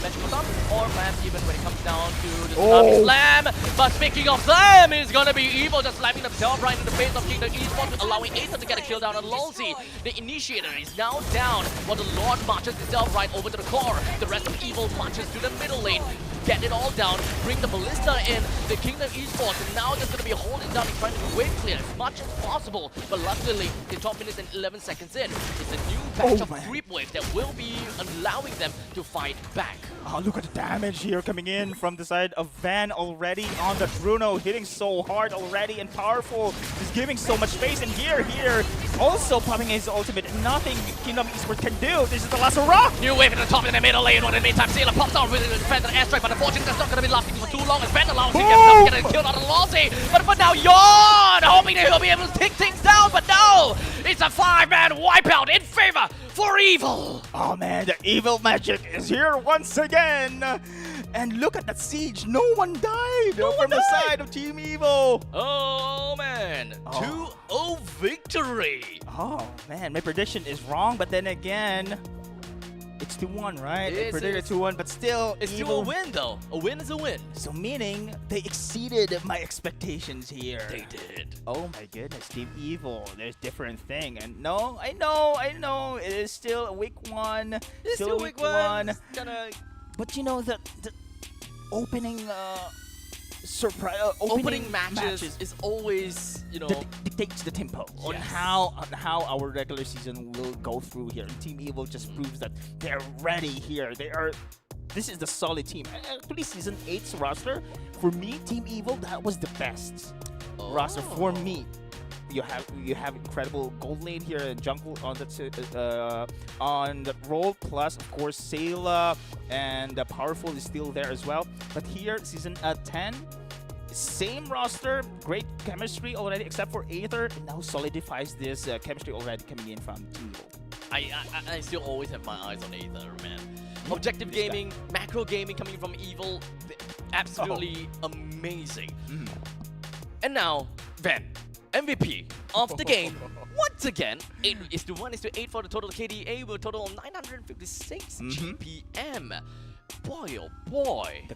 Magical Thumb, or perhaps even when it comes down to the Tsunami Slam. But speaking of Slam, it's gonna be Evil just slamming themselves right in the face of Kingdom Esports, allowing Aether to get a kill down on Lolzy. The Initiator is now down, while the Lord marches himself right over to the core. The rest of Evil marches to the middle lane. get it all down, bring the Ballista in, the Kingdom Esports, and now just going to be holding down and trying to wave clear as much as possible. But luckily, the 12 minutes and 11 seconds in, it's a new batch of creep wave that will be allowing them to fight back. Oh, look at the damage here coming in from the side of Van already on the Bruno, hitting so hard already and powerful. He's giving so much space, and here, also popping his ultimate. Nothing Kingdom Esports can do. This is the last hurrah! New wave in the top in the middle lane. In the meantime, Sealer pops out with a defender airstrike, but unfortunately that's not going to be lasting for too long as Van allows himself to get a kill out of Lossie. But for now, Yawn hoping that he'll be able to take things down, but no! It's a 5-man wipeout in favor for Evil! Oh man, the evil magic is here once again! And look at that siege, no one died from the side of Team Evil! Oh man, 2-0 victory! Oh man, my prediction is wrong, but then again, it's 2-1, right? I predicted 2-1, but still, it's Evil. still a win though. A win is a win. So meaning, they exceeded my expectations here. They did. Oh my goodness, Team Evil, there's different thing. And no, I know, it is still a week 1. It's still week 1. But you know, the opening surprise opening matches is always, you know, dictates the tempo on how our regular season will go through here. And Team Evil just proves that they're ready here. This is the solid team. Actually, season 8's roster, for me, Team Evil, that was the best roster for me. You have incredible gold lane here and jungle on the role, plus of course Sayla and Powerful is still there as well. But here, season 10, same roster, great chemistry already, except for Aether. It now solidifies this chemistry already coming in from Team Evil. I still always have my eyes on Aether, man. Objective gaming, macro gaming coming from Evil, absolutely amazing. And now, Van, MVP of the game. Once again, 8:1:8 for the total KDA with a total of 956 GPM. Boy, oh boy.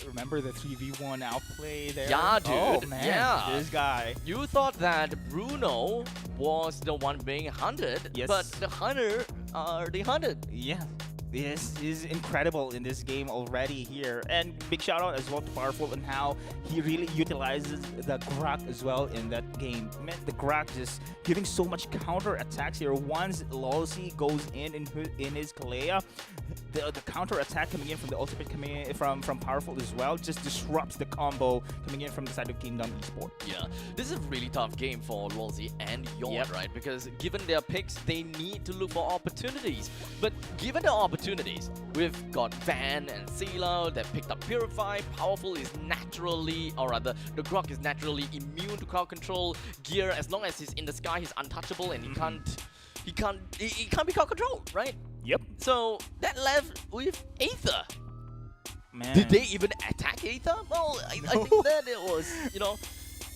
Remember the 3v1 outplay there? Yeah, dude. Oh, man. Yeah. This guy. You thought that Bruno was the one being hunted, but the hunter are the hunted. Yeah. This is incredible in this game already here. And big shout out as well to Powerful and how he really utilizes the Grok as well in that game. Man, the Grok just giving so much counter attacks here. Once Lossie goes in his Kalea, the counter attack coming in from the ultimate coming in from Powerful as well just disrupts the combo coming in from the side of Kingdom Esports. Yeah, this is a really tough game for Lossie and Yawn, right? Because given their picks, they need to look for opportunities. But given the opportunities, we've got Van and Sealer that picked up Purify. Powerful is naturally, or rather, the Grok is naturally immune to crowd control. Gear, as long as he's in the sky, he's untouchable and he can't be crowd controlled, right? Yep. So that left with Aether. Man. Did they even attack Aether? Well, I think that it was, you know,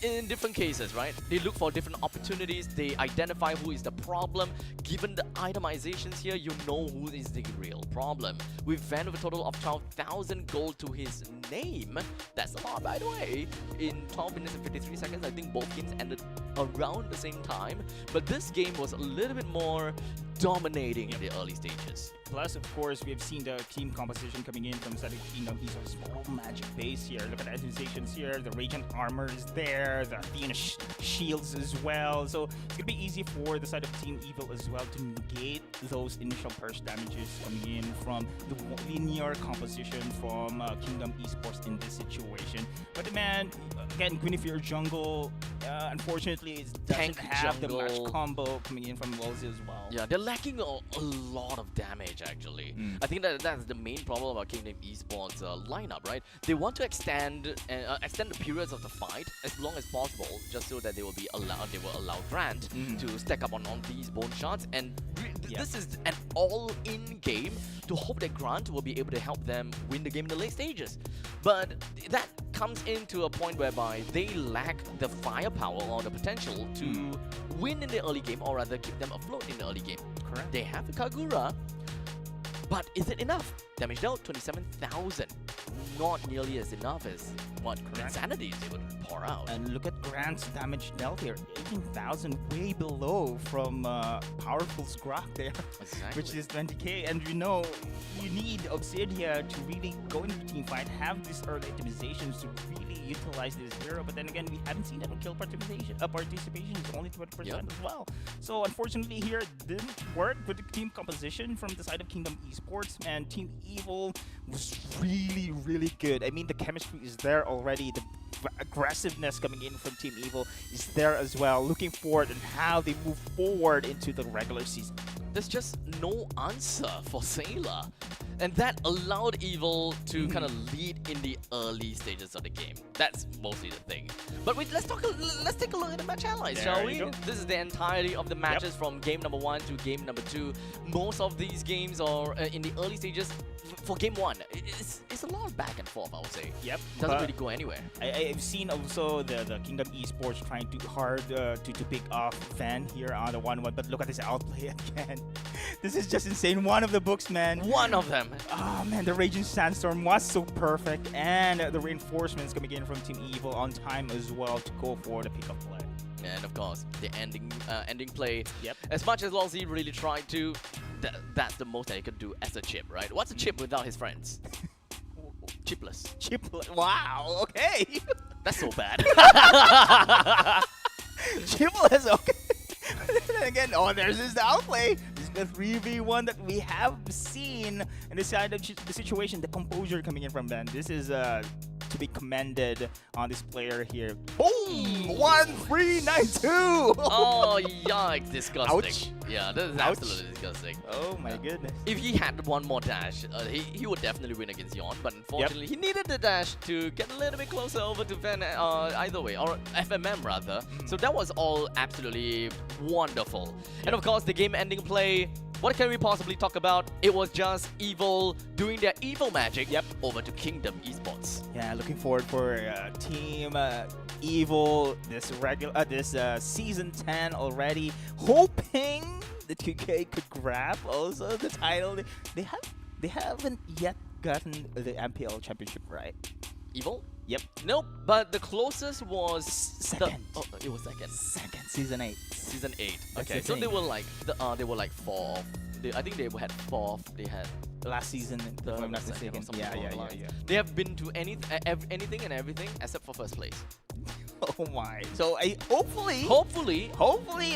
in different cases, right? They look for different opportunities. They identify who is the problem. Given the itemizations here, you know who is the real problem. With Van with a total of 12,000 gold to his name. That's a lot, by the way. In 12 minutes and 53 seconds, I think both games ended around the same time. But this game was a little bit more dominating in the early stages. Plus, of course, we have seen the team composition coming in from Southern Kingdom. These are small magic base here. Look at the itemizations here. The Radiant armor is there. The Athena shields as well. So it's going to be easy for the side of Team Evil as well to negate those initial burst damages coming in from the linear composition from Kingdom Esports in this situation. But man, again, Guinevere jungle, unfortunately, it doesn't have the match combo coming in from Lossie as well. Yeah, they're lacking a lot of damage, actually. I think that's the main problem about Kingdom Esports lineup, right? They want to extend the periods of the fight as long as possible, just so that they will allow Grant to stack up on these bone shots. And this is an all-in game to hope that Grant will be able to help them win the game in the late stages. But that comes into a point whereby they lack the firepower or the potential to win in the early game, or rather keep them afloat in the early game. Correct. They have Kagura, But is it enough? Damage dealt 27,000. Not nearly as enough as what Insanity is able to pour out. And look at Grant's damage dealt here, 18,000, way below from Powerful Scrock there, Exactly. which is 20k. And you know, you need Obsidia to really go into the team fight, have these early optimizations to really utilize this hero. But then again, we haven't seen that with kill participation. Participation is only 20% Yep. as well. So unfortunately here, it didn't work with the team composition from the side of Kingdom Esports, and Team Evil was really, really good. I mean, the chemistry is there already. The aggressiveness coming in from Team Evil is there as well. Looking forward and how they move forward into the regular season. There's just no answer for Sailor. And that allowed Evil to kind of lead in the early stages of the game. That's mostly the thing. But let's take a look at the match highlights, There shall you we? go. This is the entirety of the matches from game number 1 to game number 2. Most of these games are in the early stages. For game 1, it's a lot of back and forth, I would say. Yep. Doesn't but really go anywhere. I've seen also the Kingdom Esports trying too hard to pick off Van here on the 1-1, but look at this outplay again. This is just insane. One of the books, man. One of them. Oh man, the Raging Sandstorm was so perfect, and the reinforcements coming in from Team Evil on time as well to go for the pickup play. And of course, the ending play. Yep. As much as Lawsy really tried to, that's the most that he could do as a chip, right? What's a chip without his friends? Chipless. Chiplet. Wow. Okay. That's so bad. Chiplet. Okay. Then again, oh, there's this outplay. This is the 3v1 that we have seen in this side of the situation. The composure coming in from Ben. This is to be commended on this player here. Boom! 1-3-9-2! Oh, yikes. Disgusting. Ouch. Yeah, this is Ouch. absolutely disgusting. Oh my goodness. If he had one more dash, he would definitely win against Yon, but unfortunately he needed the dash to get a little bit closer over to Van, either way, or FMM rather. So that was all absolutely wonderful. And of course, the game-ending play, what can we possibly talk about? It was just Evil doing their evil magic over to Kingdom Esports. Yeah, looking forward for Team Evil this season 10 already. Hoping that 2K could grab also the title. They haven't yet gotten the MPL championship, right? Evil? Yep. Nope, but the closest was Second. It was second. Second, season 8. Season 8. That's Okay, the so thing. they were like fourth. I think they had fourth. They had Last season, if third, I'm not second, or mistaken. something Yeah, along yeah, the yeah, lines. yeah. They have been to anything and everything except for first place. Oh my. So hopefully,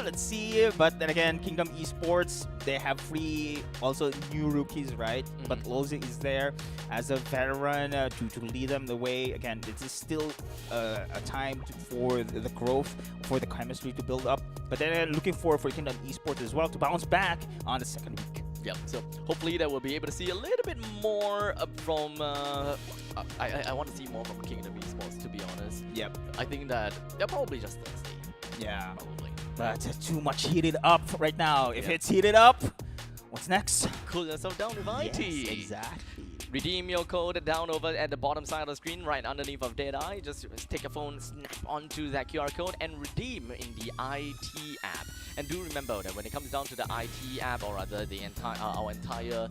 let's see. But then again, Kingdom Esports, they have 3 also new rookies, right? But Lozi is there as a veteran to lead them the way. Again, this is still a time for the growth, for the chemistry to build up. But then looking forward for Kingdom Esports as well to bounce back on the second week. Yep. So hopefully that we'll be able to see a little bit more from. I want to see more from Kingdom Esports, to be honest. Yep. I think that they're probably just Thursday. Yeah. Probably. But too much heated up right now. If Yeah. it's heated up, what's next? Cool yourself down with IT. Yes, exactly. Redeem your code down over at the bottom side of the screen, right underneath of Deadeye. Just take your phone, snap onto that QR code, and redeem in the IT app. And do remember that when it comes down to the IT app, or rather the our entire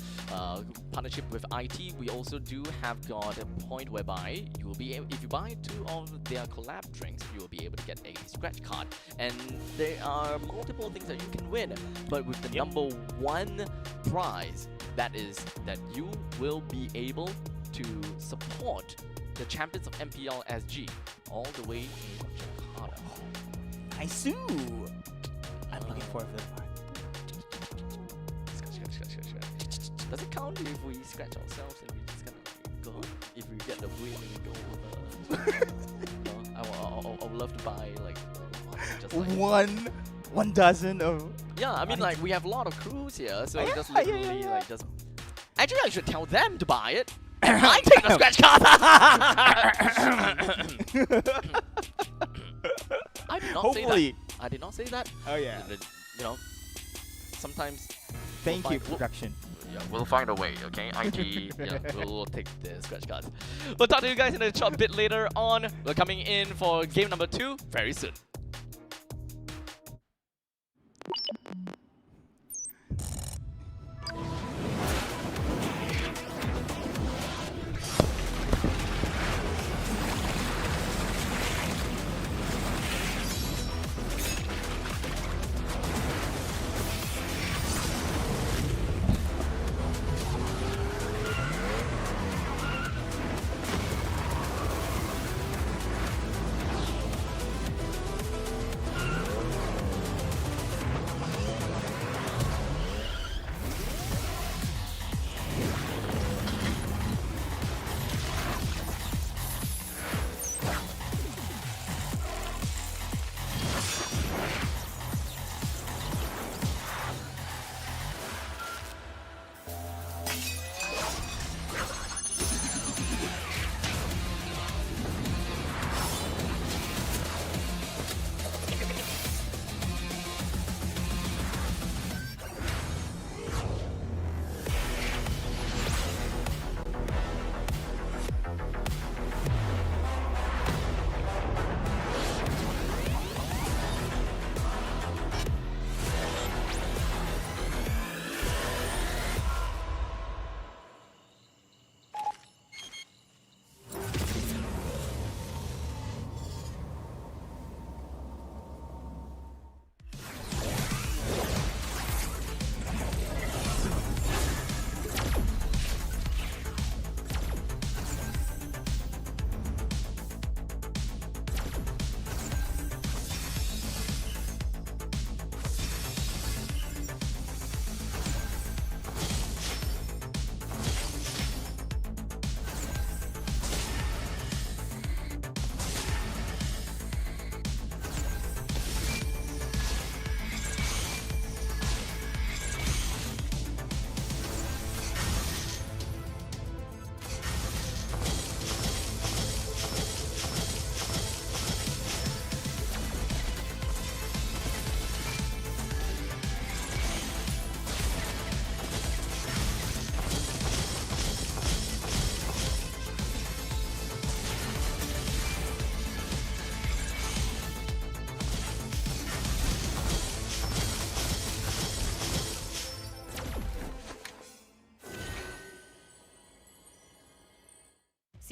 partnership with IT, we also do have got a point whereby you will be able, if you buy 2 of their collab drinks, you will be able to get a scratch card. And there are multiple things that you can win, but with the number 1 prize, that is that you will be able to support the champions of MPL SG all the way in Jakarta. Nice. I'm looking forward to that part. Scratch. Does it count if we scratch ourselves and we just kind of go? If we get the win and we go over? No, I would love to buy like just like 1 dozen of. yeah. I mean like we have a lot of crews here, so Yeah, just yeah, literally yeah. like just. Actually, I should tell them to buy it. I take the scratch card. I did not say Hopefully. that. I did not say that. Oh yeah. You know, sometimes. Thank you, we'll- production. Yeah, we'll find a way, okay? IT, yeah, we'll take the scratch cards. We'll talk to you guys in a short bit later on. We're coming in for game number 2 very soon.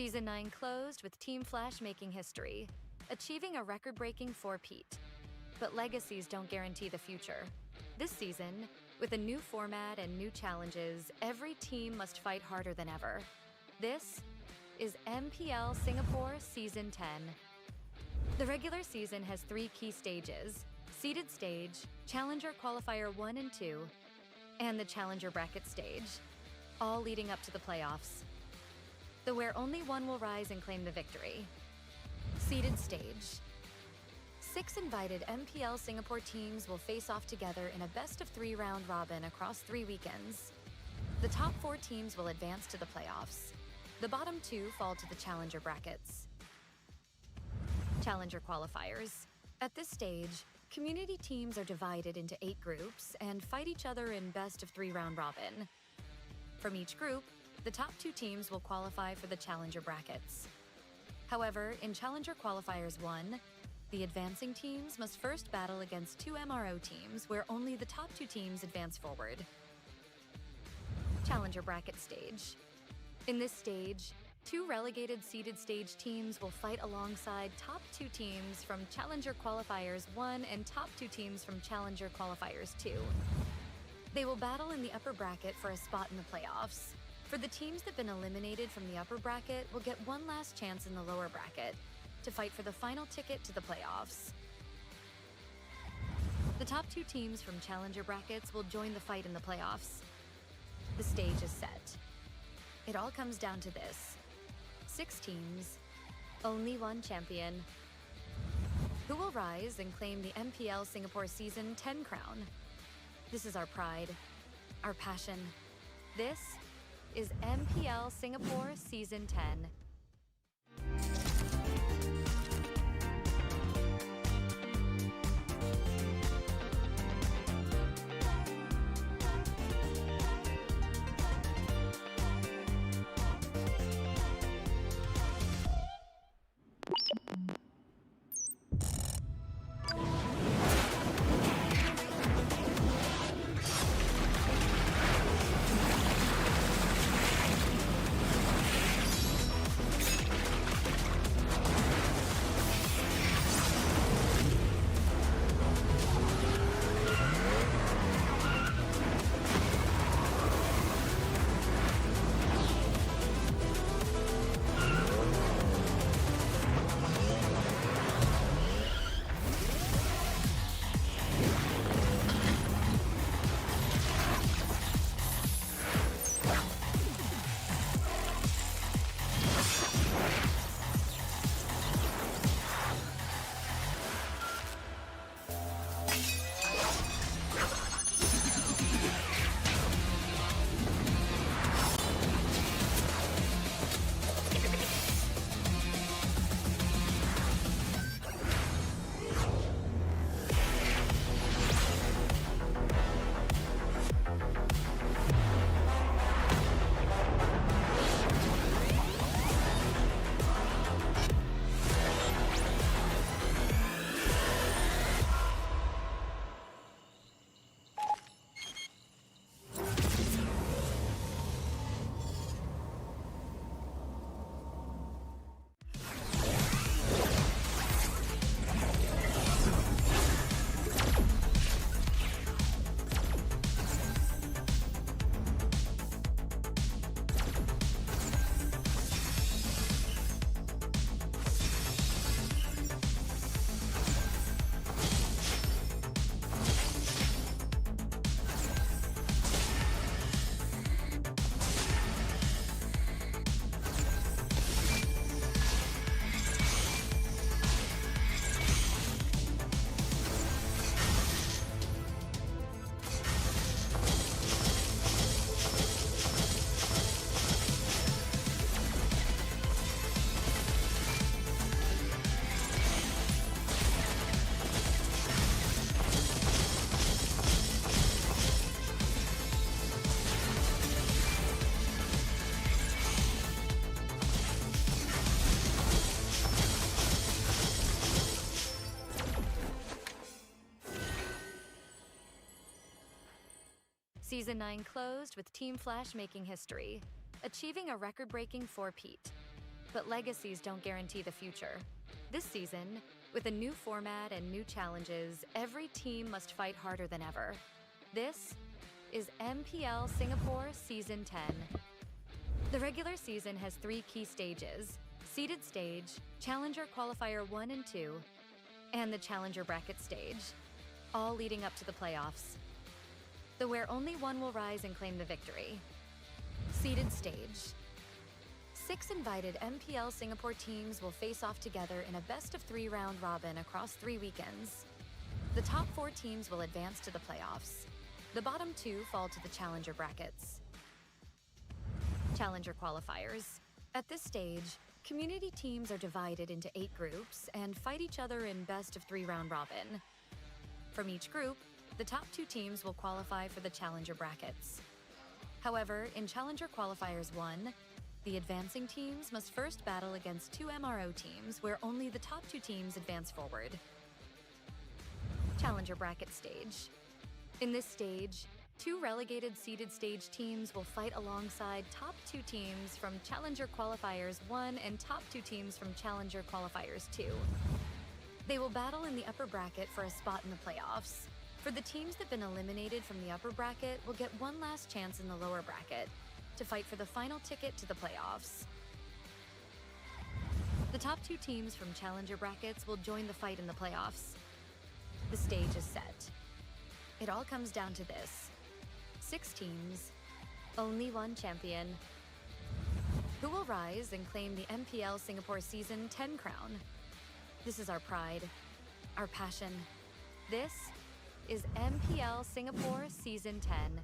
Season 9 closed with Team Flash making history, achieving a record-breaking 4-peat. But legacies don't guarantee the future. This season, with a new format and new challenges, every team must fight harder than ever. This is MPL Singapore Season 10. The regular season has 3 key stages: seeded stage, Challenger Qualifier 1 and 2, and the Challenger Bracket stage, all leading up to the playoffs, where only one will rise and claim the victory. Seeded stage. 6 invited MPL Singapore teams will face off together in a best-of-3 round robin across 3 weekends. The top 4 teams will advance to the playoffs. The bottom 2 fall to the Challenger brackets. Challenger qualifiers. At this stage, community teams are divided into 8 groups and fight each other in best-of-3 round robin. From each group, the top 2 teams will qualify for the Challenger brackets. However, in Challenger Qualifiers 1, the advancing teams must first battle against 2 MRO teams where only the top 2 teams advance forward. Challenger Bracket stage. In this stage, 2 relegated seeded stage teams will fight alongside top 2 teams from Challenger Qualifiers 1 and top 2 teams from Challenger Qualifiers 2. They will battle in the upper bracket for a spot in the playoffs. For the teams that have been eliminated from the upper bracket will get one last chance in the lower bracket to fight for the final ticket to the playoffs. The top 2 teams from Challenger brackets will join the fight in the playoffs. The stage is set. It all comes down to this: 6 teams, only one champion. Who will rise and claim the MPL Singapore Season 10 crown? This is our pride, our passion. This is MPL Singapore Season 10. Season 9 closed with Team Flash making history, achieving a record-breaking 4-peat. But legacies don't guarantee the future. This season, with a new format and new challenges, every team must fight harder than ever. This is MPL Singapore Season 10. The regular season has 3 key stages: seeded stage, Challenger Qualifier 1 and 2, and the Challenger Bracket stage, all leading up to the playoffs, where only one will rise and claim the victory. Seeded stage. 6 invited MPL Singapore teams will face off together in a best-of-3 round robin across 3 weekends. The top 4 teams will advance to the playoffs. The bottom 2 fall to the Challenger brackets. Challenger qualifiers. At this stage, community teams are divided into 8 groups and fight each other in best-of-3 round robin. From each group, the top 2 teams will qualify for the Challenger brackets. However, in Challenger Qualifiers 1, the advancing teams must first battle against 2 MRO teams where only the top 2 teams advance forward. Challenger Bracket stage. In this stage, 2 relegated seeded stage teams will fight alongside top 2 teams from Challenger Qualifiers 1 and top 2 teams from Challenger Qualifiers 2. They will battle in the upper bracket for a spot in the playoffs. For the teams that have been eliminated from the upper bracket will get one last chance in the lower bracket to fight for the final ticket to the playoffs. The top 2 teams from Challenger brackets will join the fight in the playoffs. The stage is set. It all comes down to this: 6 teams, only one champion. Who will rise and claim the MPL Singapore Season 10 crown? This is our pride, our passion. This is MPL Singapore Season 10.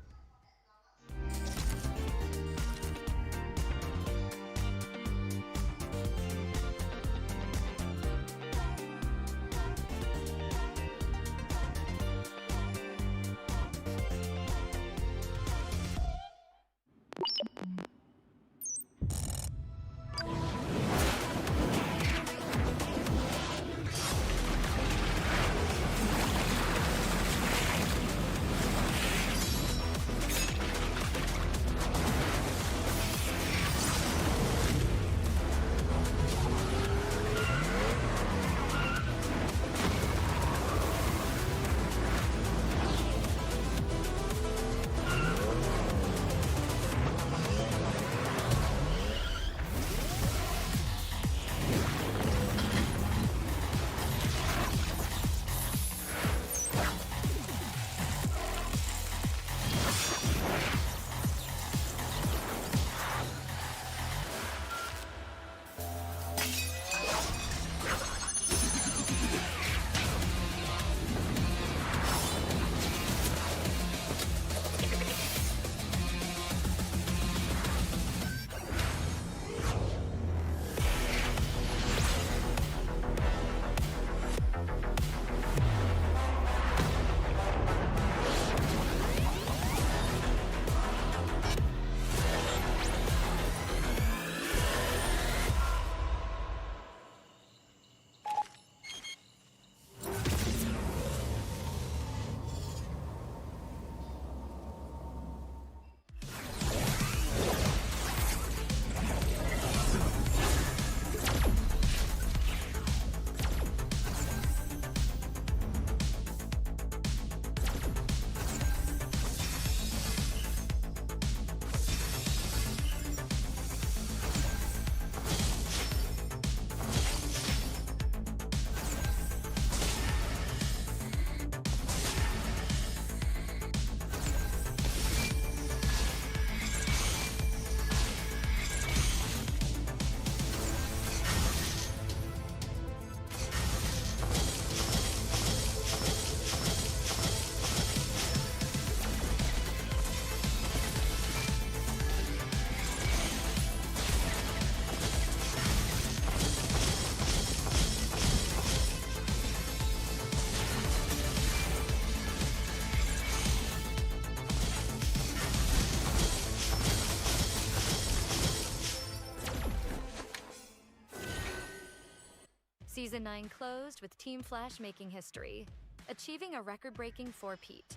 Season 9 closed with Team Flash making history, achieving a record-breaking 4-peat.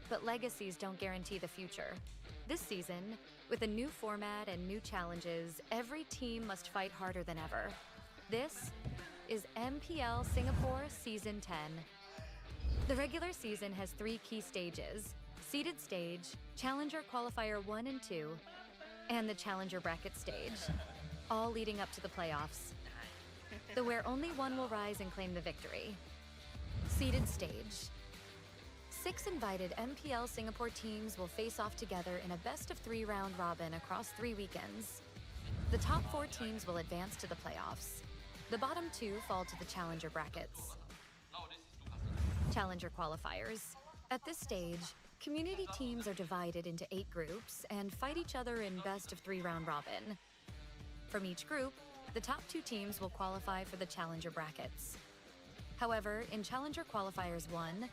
But legacies don't guarantee the future. This season, with a new format and new challenges, every team must fight harder than ever. This is MPL Singapore Season 10. The regular season has 3 key stages: seeded stage, Challenger Qualifier 1 and 2, and the Challenger Bracket stage, all leading up to the playoffs, though where only one will rise and claim the victory. Seeded stage. 6 invited MPL Singapore teams will face off together in a best-of-3 round robin across 3 weekends. The top 4 teams will advance to the playoffs. The bottom 2 fall to the Challenger brackets. Challenger qualifiers. At this stage, community teams are divided into 8 groups and fight each other in best-of-3 round robin. From each group, the top 2 teams will qualify for the Challenger brackets. However, in Challenger Qualifiers 1,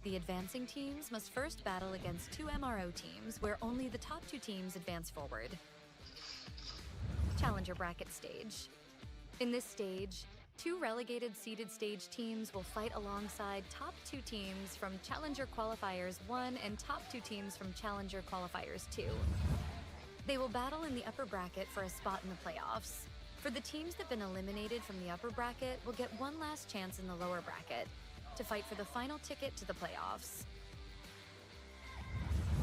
the advancing teams must first battle against 2 MRO teams where only the top 2 teams advance forward. Challenger Bracket Stage. In this stage, 2 relegated seeded stage teams will fight alongside top 2 teams from Challenger Qualifiers 1 and top 2 teams from Challenger Qualifiers 2. They will battle in the upper bracket for a spot in the playoffs. For the teams that have been eliminated from the upper bracket will get one last chance in the lower bracket to fight for the final ticket to the playoffs.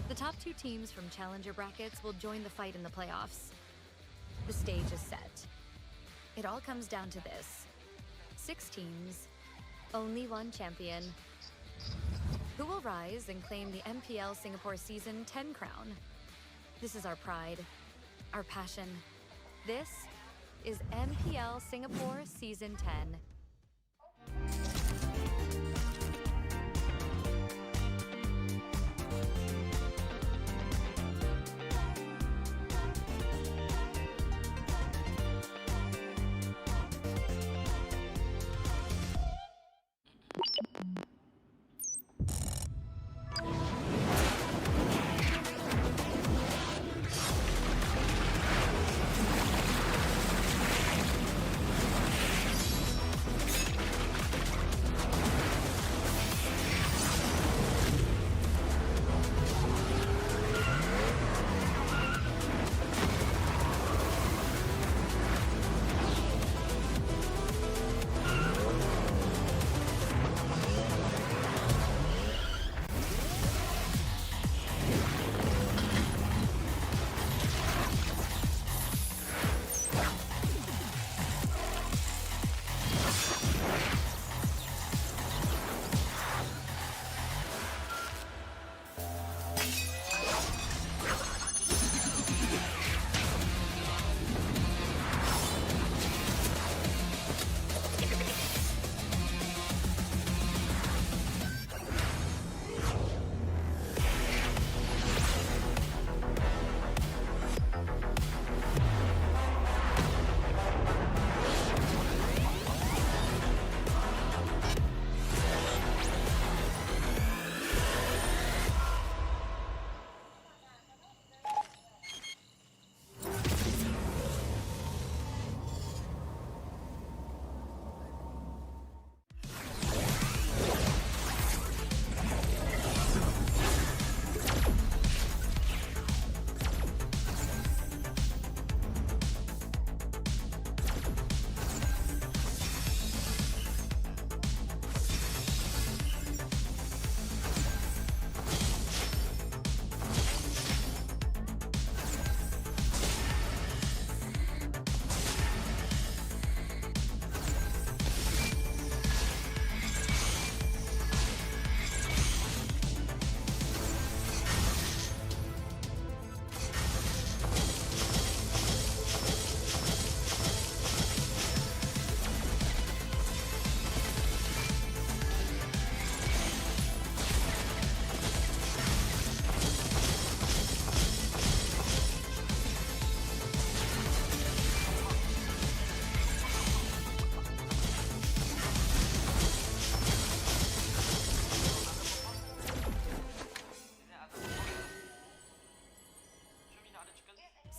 The top 2 teams from Challenger brackets will join the fight in the playoffs. The stage is set. It all comes down to this: 6 teams, only one champion. Who will rise and claim the MPL Singapore Season 10 crown? This is our pride, our passion. This is MPL Singapore Season 10.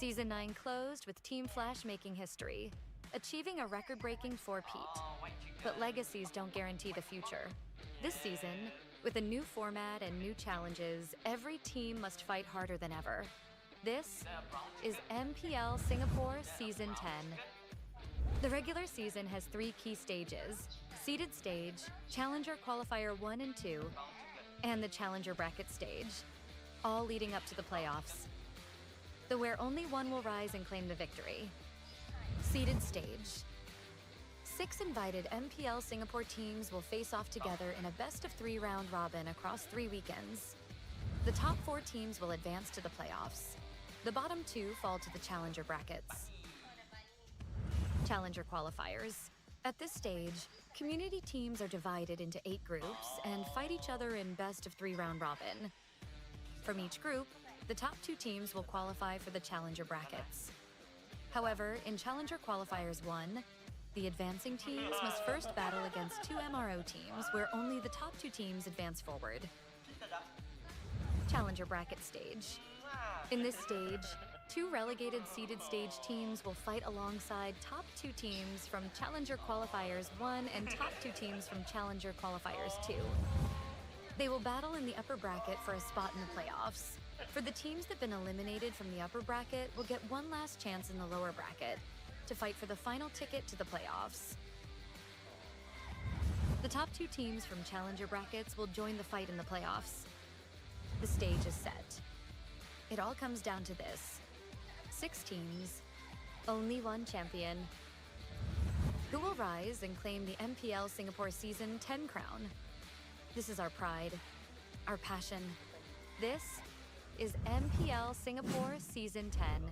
Season 9 closed with Team Flash making history, achieving a record-breaking 4-peat. But legacies don't guarantee the future. This season, with a new format and new challenges, every team must fight harder than ever. This is MPL Singapore Season 10. The regular season has 3 key stages: seeded stage, Challenger Qualifier 1 and 2, and the Challenger Bracket stage, all leading up to the playoffs, though where only one will rise and claim the victory. Seeded stage. 6 invited MPL Singapore teams will face off together in a best-of-3 round robin across 3 weekends. The top 4 teams will advance to the playoffs. The bottom 2 fall to the Challenger brackets. Challenger qualifiers. At this stage, community teams are divided into 8 groups and fight each other in best-of-3 round robin. From each group, the top 2 teams will qualify for the Challenger brackets. However, in Challenger Qualifiers 1, the advancing teams must first battle against 2 MRO teams where only the top 2 teams advance forward. Challenger Bracket stage. In this stage, 2 relegated seeded stage teams will fight alongside top 2 teams from Challenger Qualifiers 1 and top 2 teams from Challenger Qualifiers 2. They will battle in the upper bracket for a spot in the playoffs. For the teams that have been eliminated from the upper bracket will get one last chance in the lower bracket to fight for the final ticket to the playoffs. The top 2 teams from Challenger brackets will join the fight in the playoffs. The stage is set. It all comes down to this: 6 teams, only one champion. Who will rise and claim the MPL Singapore Season 10 crown? This is our pride, our passion. This is MPL Singapore Season 10.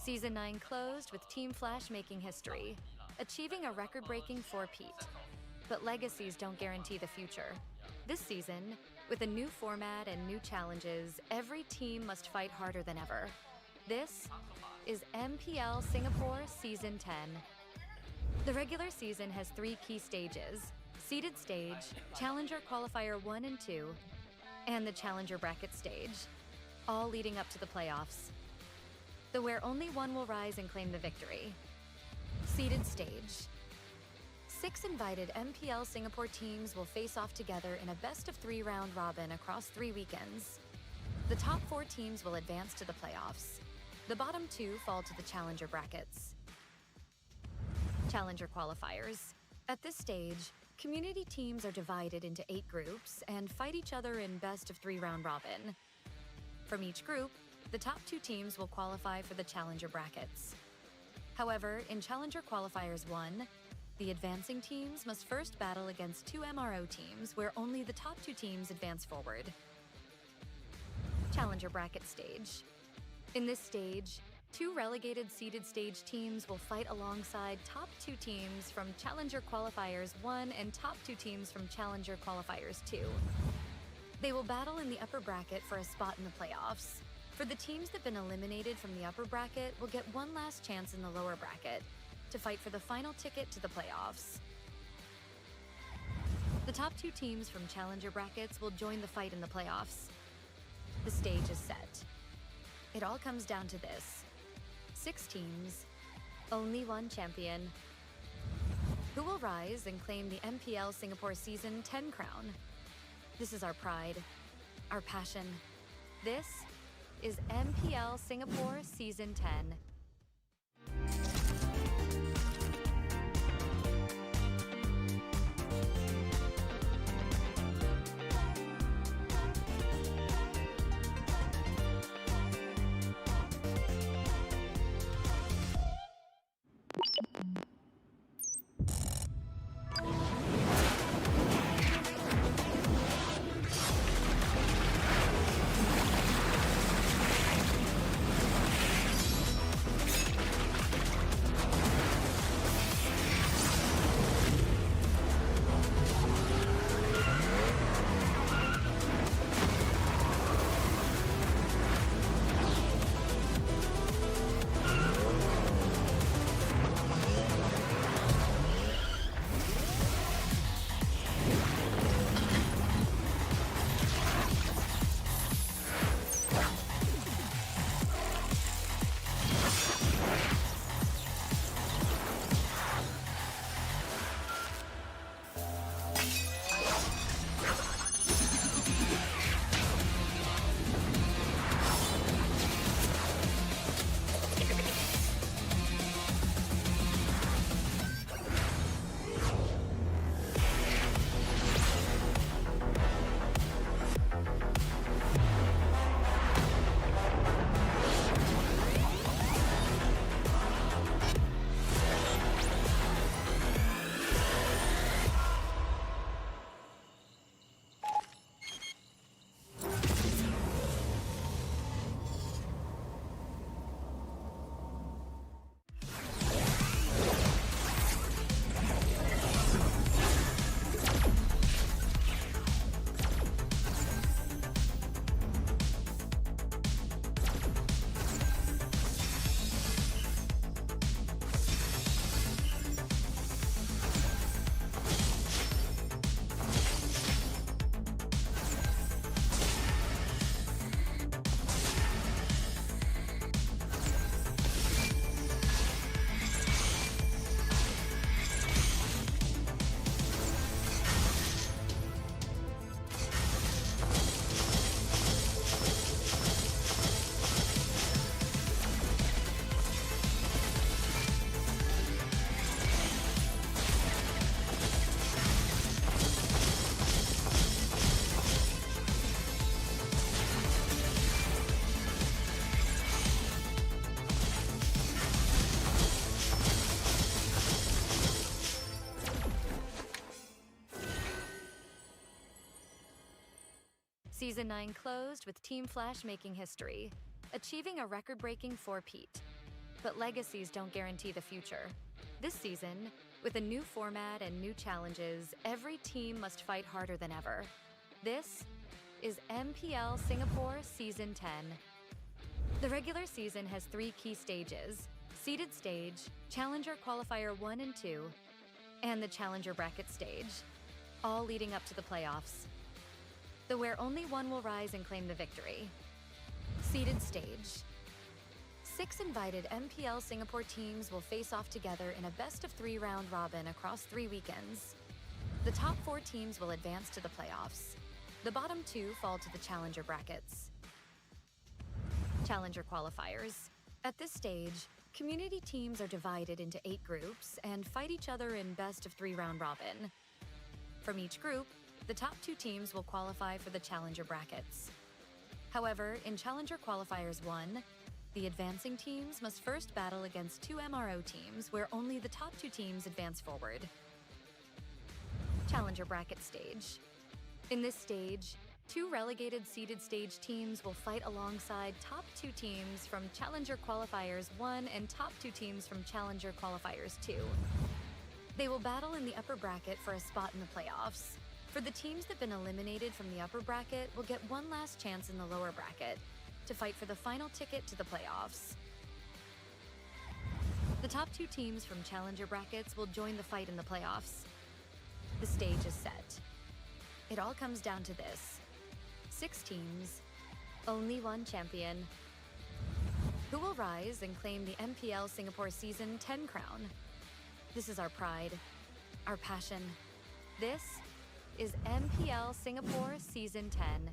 Season 9 closed with Team Flash making history, achieving a record-breaking 4-peat. But legacies don't guarantee the future. This season, with a new format and new challenges, every team must fight harder than ever. This is MPL Singapore Season 10. The regular season has 3 key stages: seeded stage, Challenger Qualifier 1 and 2, and the Challenger Bracket stage, all leading up to the playoffs, where only one will rise and claim the victory. Seeded stage. 6 invited MPL Singapore teams will face off together in a best-of-3 round robin across 3 weekends. The top 4 teams will advance to the playoffs. The bottom 2 fall to the Challenger brackets. Challenger qualifiers. At this stage, community teams are divided into 8 groups and fight each other in best-of-3 round robin. From each group, the top 2 teams will qualify for the Challenger brackets. However, in Challenger Qualifiers 1, the advancing teams must first battle against 2 MRO teams where only the top 2 teams advance forward. Challenger Bracket Stage. In this stage, 2 relegated seeded stage teams will fight alongside top 2 teams from Challenger Qualifiers 1 and top 2 teams from Challenger Qualifiers 2. They will battle in the upper bracket for a spot in the playoffs. For the teams that have been eliminated from the upper bracket will get one last chance in the lower bracket to fight for the final ticket to the playoffs. The top 2 teams from Challenger brackets will join the fight in the playoffs. The stage is set. It all comes down to this: 6 teams, only one champion. Who will rise and claim the MPL Singapore Season 10 crown? This is our pride, our passion. This is MPL Singapore Season 10. Season 9 closed with Team Flash making history, achieving a record-breaking 4-peat. But legacies don't guarantee the future. This season, with a new format and new challenges, every team must fight harder than ever. This is MPL Singapore Season 10. The regular season has 3 key stages: Seeded Stage, Challenger Qualifier 1 and 2, and the Challenger Bracket Stage, all leading up to the playoffs. The where only one will rise and claim the victory. Seeded Stage. 6 invited MPL Singapore teams will face off together in a best-of-3 round robin across 3 weekends. The top 4 teams will advance to the playoffs. The bottom 2 fall to the Challenger brackets. Challenger qualifiers. At this stage, community teams are divided into 8 groups and fight each other in best-of-3 round robin. From each group, the top 2 teams will qualify for the Challenger brackets. However, in Challenger Qualifiers 1, the advancing teams must first battle against 2 MRO teams where only the top 2 teams advance forward. Challenger Bracket Stage. In this stage, 2 relegated seeded stage teams will fight alongside top 2 teams from Challenger Qualifiers 1 and top 2 teams from Challenger Qualifiers 2. They will battle in the upper bracket for a spot in the playoffs. For the teams that have been eliminated from the upper bracket will get one last chance in the lower bracket to fight for the final ticket to the playoffs. The top 2 teams from Challenger brackets will join the fight in the playoffs. The stage is set. It all comes down to this. 6 teams, only one champion. Who will rise and claim the MPL Singapore Season 10 crown? This is our pride, our passion. This is MPL Singapore Season 10.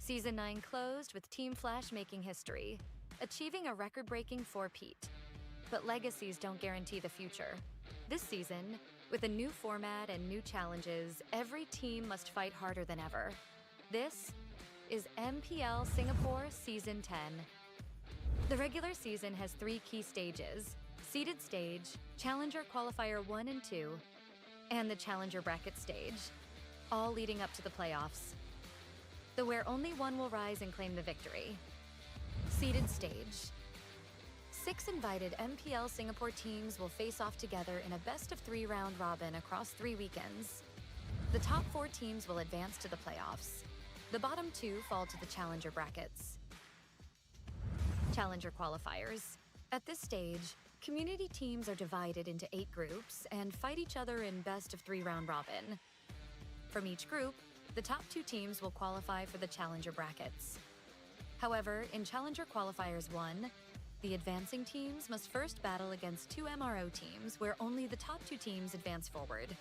Season 9 closed with Team Flash making history, achieving a record-breaking 4-peat. But legacies don't guarantee the future. This season, with a new format and new challenges, every team must fight harder than ever. This is MPL Singapore Season 10. The regular season has 3 key stages: Seeded Stage, Challenger Qualifier 1 and 2, and the Challenger Bracket Stage. all leading up to the playoffs. The where only one will rise and claim the victory. Seeded stage. 6 invited MPL Singapore teams will face off together in a best-of-3 round robin across 3 weekends. The top 4 teams will advance to the playoffs. The bottom 2 fall to the challenger brackets. Challenger qualifiers. At this stage, community teams are divided into 8 groups and fight each other in best-of-3 round robin. From each group, the top 2 teams will qualify for the challenger brackets. However, in Challenger Qualifiers 1, the advancing teams must first battle against 2 MRO teams where only the top 2 teams advance forward.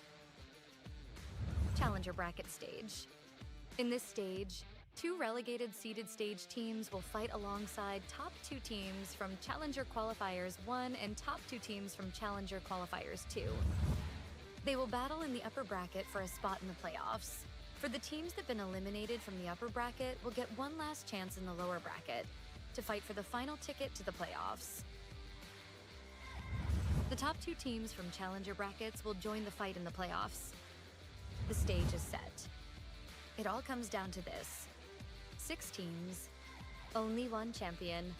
Challenger Bracket Stage. In this stage, 2 relegated seeded stage teams will fight alongside top 2 teams from Challenger Qualifiers 1 and top 2 teams from Challenger Qualifiers 2. They will battle in the upper bracket for a spot in the playoffs. For the teams that have been eliminated from the upper bracket will get one last chance in the lower bracket to fight for the final ticket to the playoffs. The top 2 teams from challenger brackets will join the fight in the playoffs. The stage is set. It all comes down to this. 6 teams, only one champion.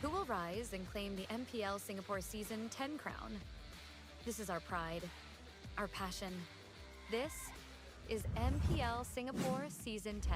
Who will rise and claim the MPL Singapore Season 10 crown? This is our pride, our passion. This is MPL Singapore Season 10.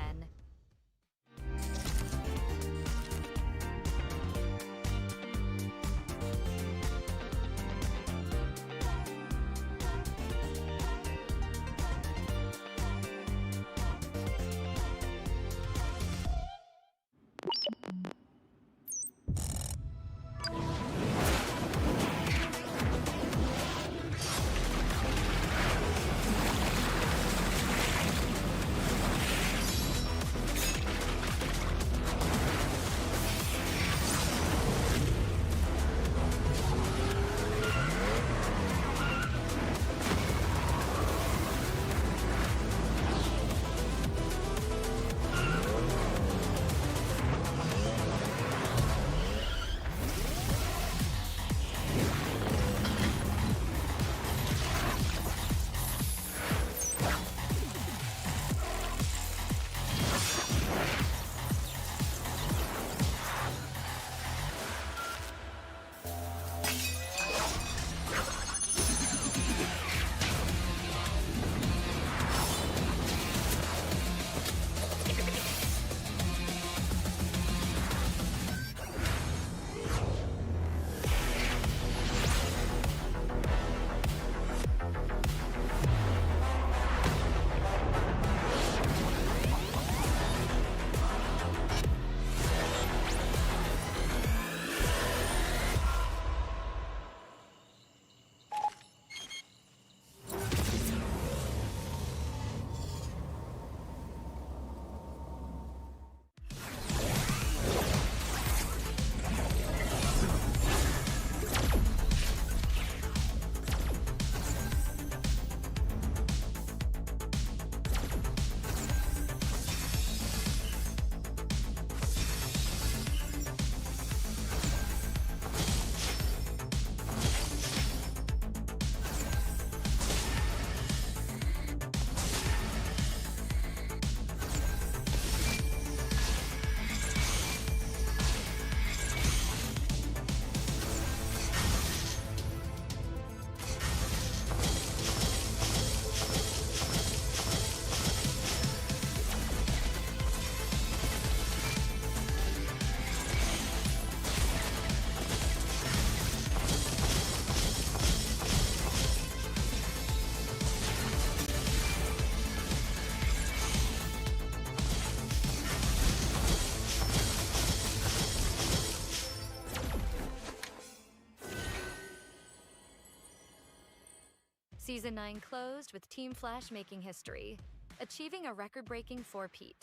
Season 9 closed with Team Flash making history, achieving a record-breaking 4-peat.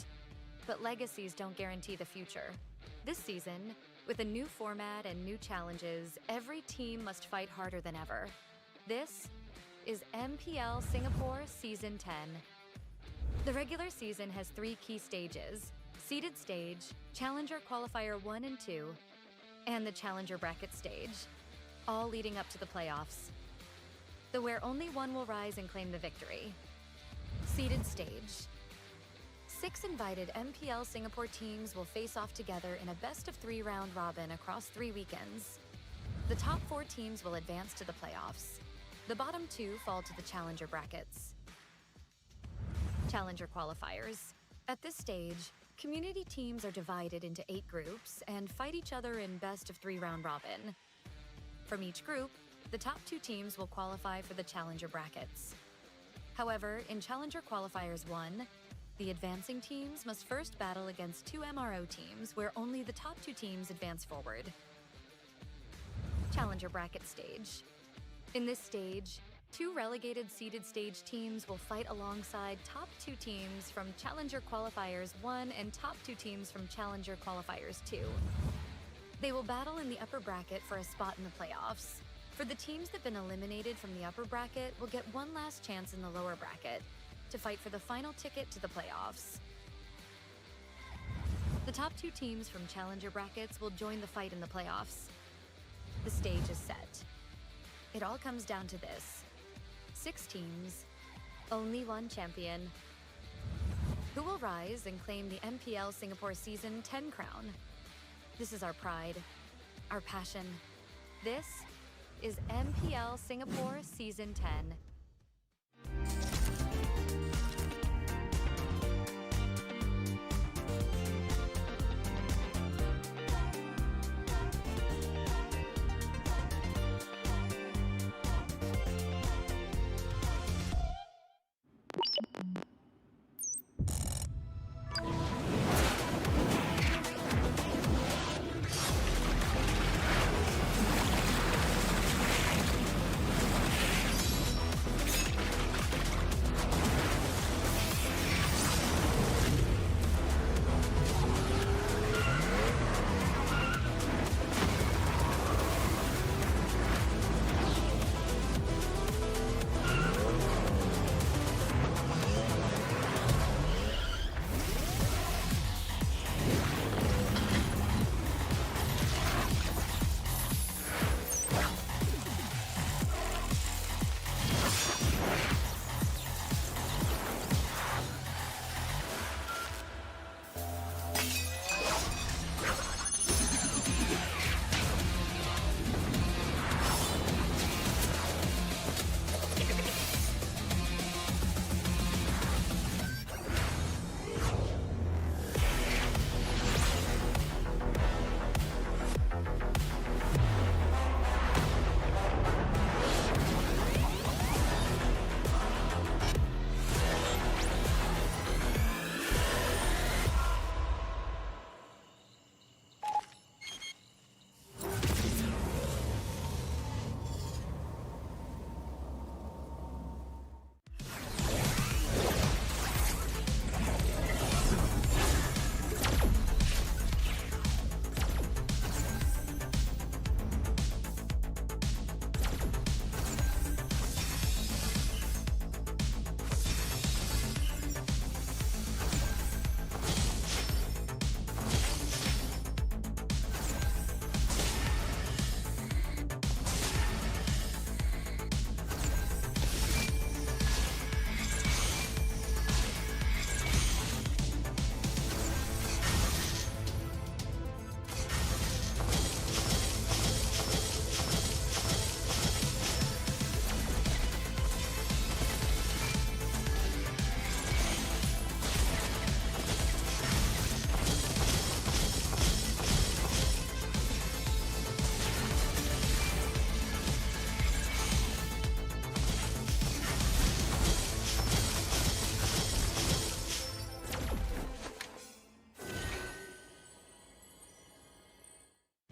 But legacies don't guarantee the future. This season, with a new format and new challenges, every team must fight harder than ever. This is MPL Singapore Season 10. The regular season has 3 key stages: seeded stage, Challenger Qualifier 1 and 2, and the Challenger Bracket stage, all leading up to the playoffs. The where only one will rise and claim the victory. Seeded stage. 6 invited MPL Singapore teams will face off together in a best-of-3 round robin across 3 weekends. The top 4 teams will advance to the playoffs. The bottom 2 fall to the challenger brackets. Challenger qualifiers. At this stage, community teams are divided into 8 groups and fight each other in best-of-3 round robin. From each group, the top 2 teams will qualify for the challenger brackets. However, in Challenger Qualifiers 1, the advancing teams must first battle against 2 MRO teams where only the top 2 teams advance forward. Challenger Bracket Stage. In this stage, 2 relegated seeded stage teams will fight alongside top 2 teams from Challenger Qualifiers 1 and top 2 teams from Challenger Qualifiers 2. They will battle in the upper bracket for a spot in the playoffs. For the teams that have been eliminated from the upper bracket will get one last chance in the lower bracket to fight for the final ticket to the playoffs. The top 2 teams from challenger brackets will join the fight in the playoffs. The stage is set. It all comes down to this. 6 teams, only 1 champion. Who will rise and claim the MPL Singapore Season 10 crown? This is our pride, our passion. This is MPL Singapore Season 10.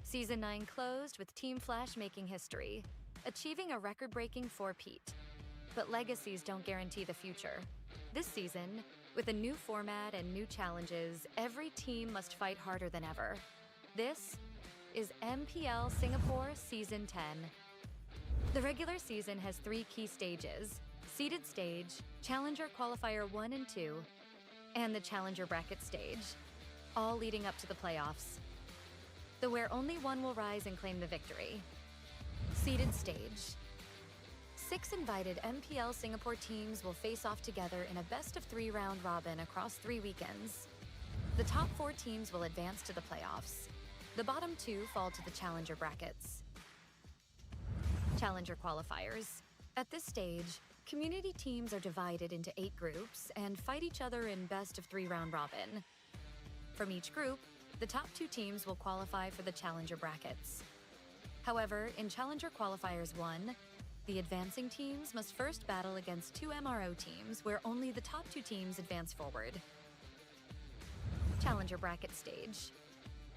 Season 9 closed with Team Flash making history, achieving a record-breaking 4-peat. But legacies don't guarantee the future. This season, with a new format and new challenges, every team must fight harder than ever. This is MPL Singapore Season 10. The regular season has 3 key stages: seeded stage, Challenger Qualifier 1 and 2, and the Challenger Bracket stage, all leading up to the playoffs, where only one will rise and claim the victory. Seeded stage. 6 invited MPL Singapore teams will face off together in a best-of-3 round robin across 3 weekends. The top 4 teams will advance to the playoffs. The bottom 2 fall to the challenger brackets. Challenger qualifiers. At this stage, community teams are divided into 8 groups and fight each other in best-of-3 round robin. From each group, the top 2 teams will qualify for the challenger brackets. However, in Challenger Qualifiers 1, the advancing teams must first battle against 2 MRO teams where only the top 2 teams advance forward. Challenger Bracket Stage.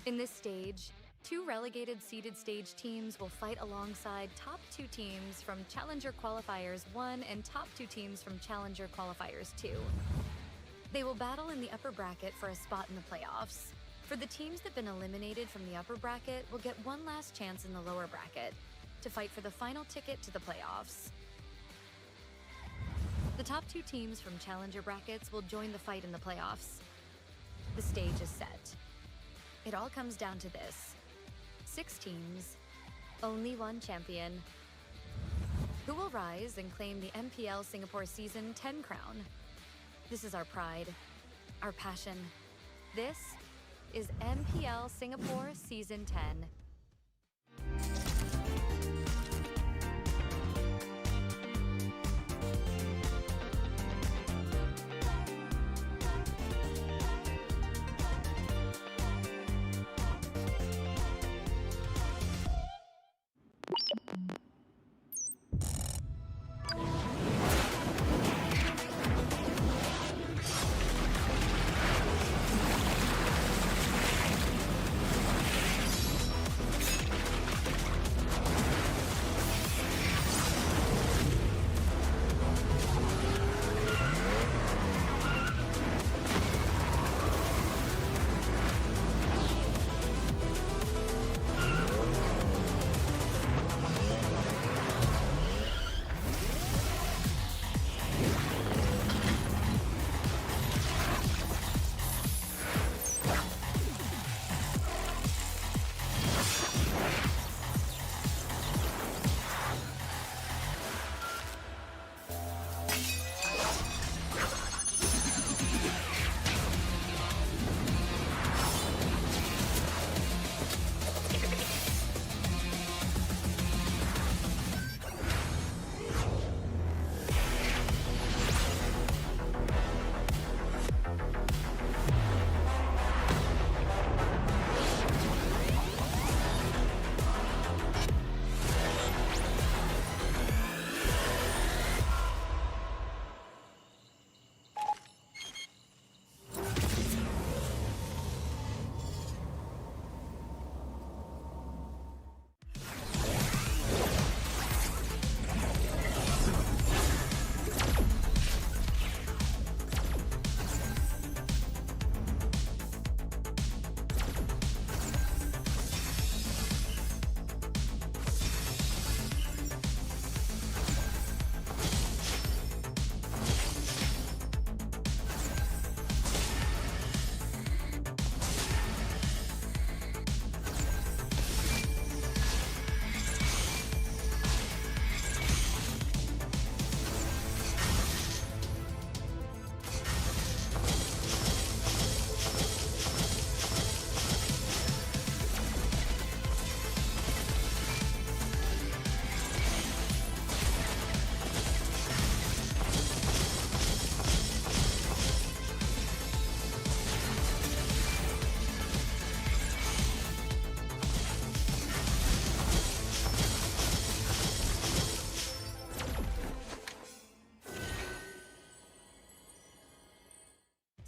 In this stage, 2 relegated seeded stage teams will fight alongside top 2 teams from Challenger Qualifiers 1 and top 2 teams from Challenger Qualifiers 2. They will battle in the upper bracket for a spot in the playoffs. For the teams that have been eliminated from the upper bracket will get one last chance in the lower bracket to fight for the final ticket to the playoffs. The top 2 teams from challenger brackets will join the fight in the playoffs. The stage is set. It all comes down to this. 6 teams, only 1 champion. Who will rise and claim the MPL Singapore Season 10 crown? This is our pride, our passion. This is MPL Singapore Season 10.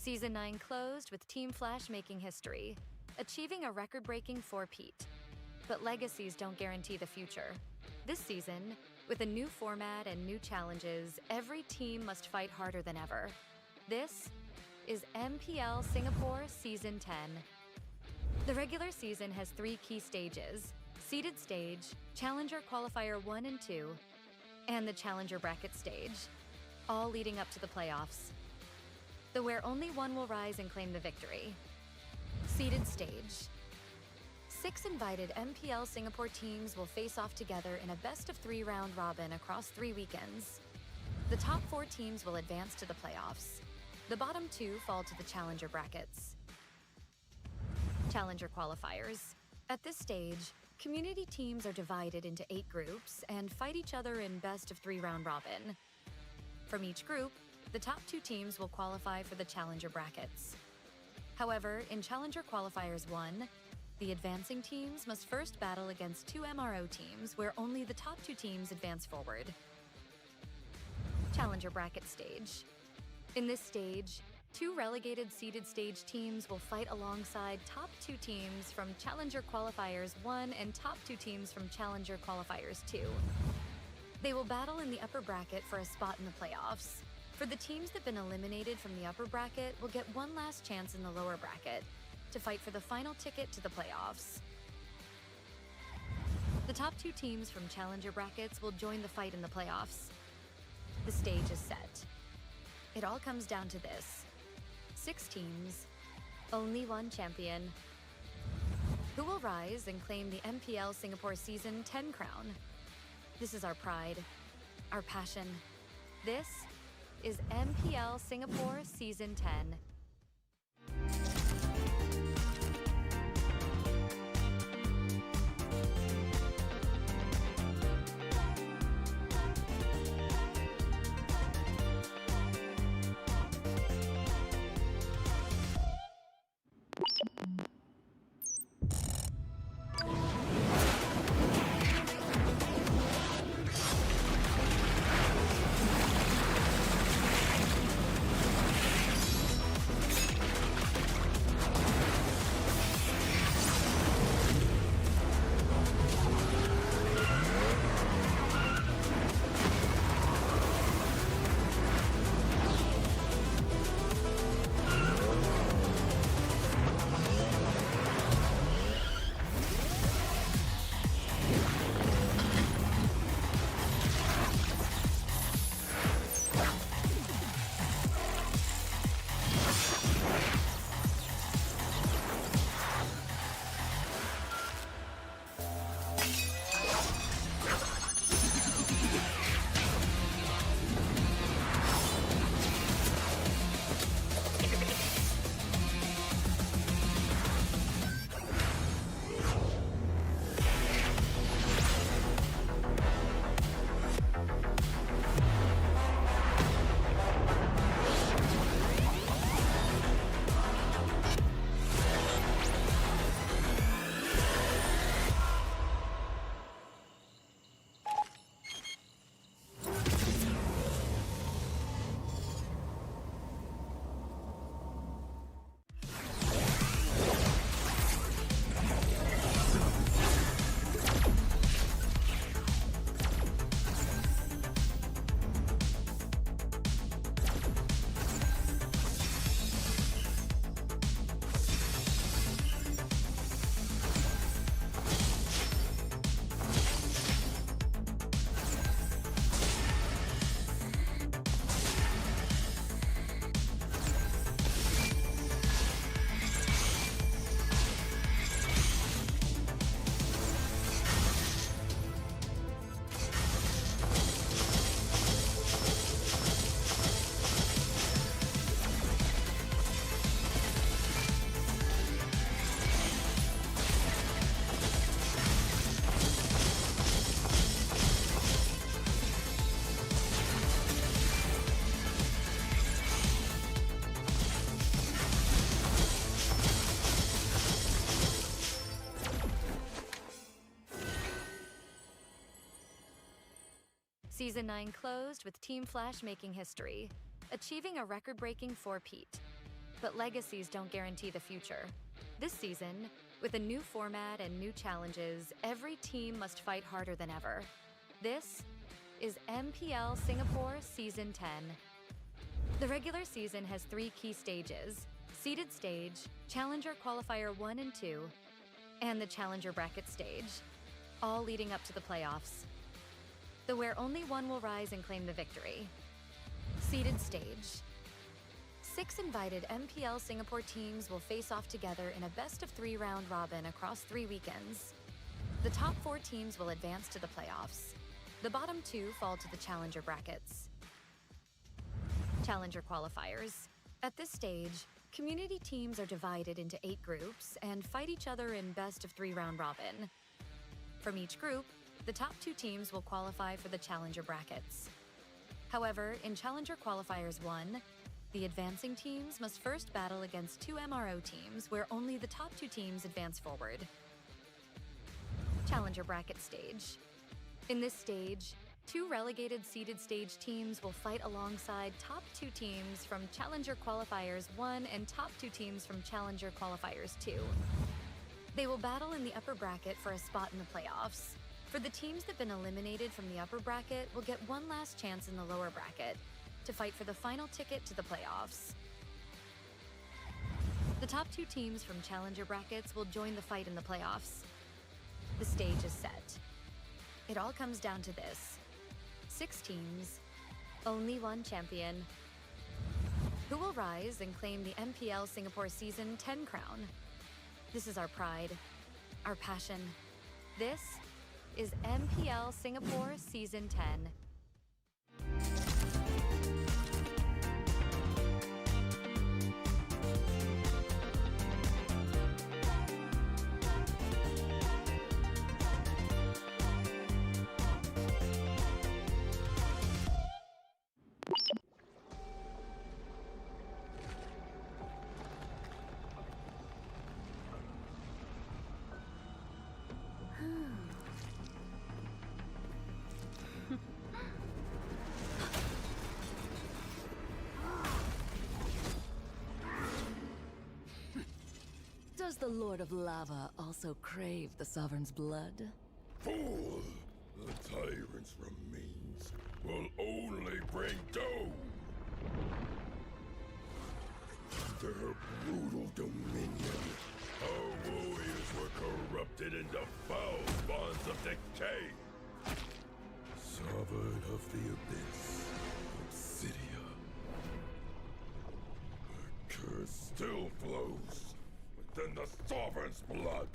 Season 9 closed with Team Flash making history, achieving a record-breaking 4-peat. But legacies don't guarantee the future. This season, with a new format and new challenges, every team must fight harder than ever. This is MPL Singapore Season 10. The regular season has 3 key stages: seeded stage, Challenger Qualifier 1 and 2, and the Challenger Bracket stage, all leading up to the playoffs. Where only one will rise and claim the victory. Seeded stage. 6 invited MPL Singapore teams will face off together in a best-of-3 round robin across 3 weekends. The top 4 teams will advance to the playoffs. The bottom 2 fall to the challenger brackets. Challenger qualifiers. At this stage, community teams are divided into 8 groups and fight each other in best-of-3 round robin. From each group, the top 2 teams will qualify for the challenger brackets. However, in Challenger Qualifiers 1, the advancing teams must first battle against 2 MRO teams where only the top 2 teams advance forward. Challenger Bracket Stage. In this stage, 2 relegated seeded stage teams will fight alongside top 2 teams from Challenger Qualifiers 1 and top 2 teams from Challenger Qualifiers 2. They will battle in the upper bracket for a spot in the playoffs. For the teams that have been eliminated from the upper bracket will get one last chance in the lower bracket to fight for the final ticket to the playoffs. The top 2 teams from challenger brackets will join the fight in the playoffs. The stage is set. It all comes down to this. 6 teams, only 1 champion. Who will rise and claim the MPL Singapore Season 10 crown? This is our pride, our passion. This is MPL Singapore Season 10. Season 9 closed with Team Flash making history, achieving a record-breaking 4-peat. But legacies don't guarantee the future. This season, with a new format and new challenges, every team must fight harder than ever. This is MPL Singapore Season 10. The regular season has 3 key stages: seeded stage, Challenger Qualifier 1 and 2, and the Challenger Bracket stage, all leading up to the playoffs, where only one will rise and claim the victory. Seeded stage. 6 invited MPL Singapore teams will face off together in a best-of-3 round robin across 3 weekends. The top 4 teams will advance to the playoffs. The bottom 2 fall to the challenger brackets. Challenger qualifiers. At this stage, community teams are divided into 8 groups and fight each other in best-of-3 round robin. From each group, the top 2 teams will qualify for the challenger brackets. However, in Challenger Qualifiers 1, the advancing teams must first battle against 2 MRO teams where only the top 2 teams advance forward. Challenger Bracket Stage. In this stage, 2 relegated seeded stage teams will fight alongside top 2 teams from Challenger Qualifiers 1 and top 2 teams from Challenger Qualifiers 2. They will battle in the upper bracket for a spot in the playoffs. For the teams that have been eliminated from the upper bracket will get one last chance in the lower bracket to fight for the final ticket to the playoffs. The top 2 teams from challenger brackets will join the fight in the playoffs. The stage is set. It all comes down to this. 6 teams, only 1 champion. Who will rise and claim the MPL Singapore Season 10 crown? This is our pride, our passion. This is MPL Singapore Season 10. Does the Lord of Lava also crave the Sovereign's blood? Fool! The tyrant's remains will only bring doom! Under her brutal dominion, our warriors were corrupted into foul bonds of decay. Sovereign of the Abyss, Obsidia. The curse still flows within the Sovereign's blood.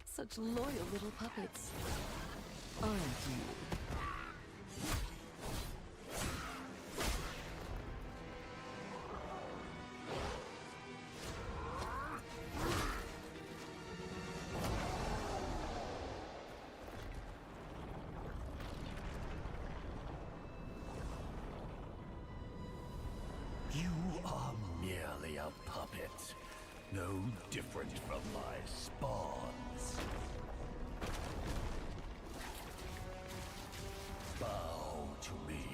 Such loyal little puppets, aren't you? You are merely a puppet, no different from my spawns. Bow to me.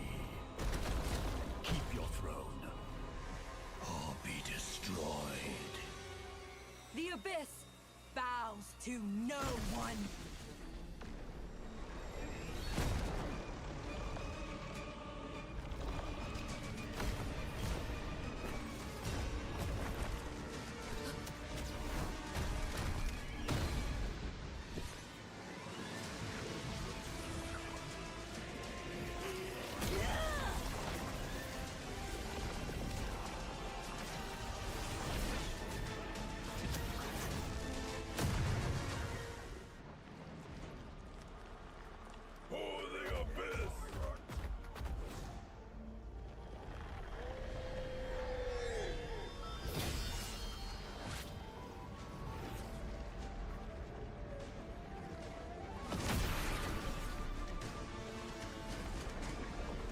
Keep your throne, or be destroyed. The Abyss bows to no one. For the Abyss!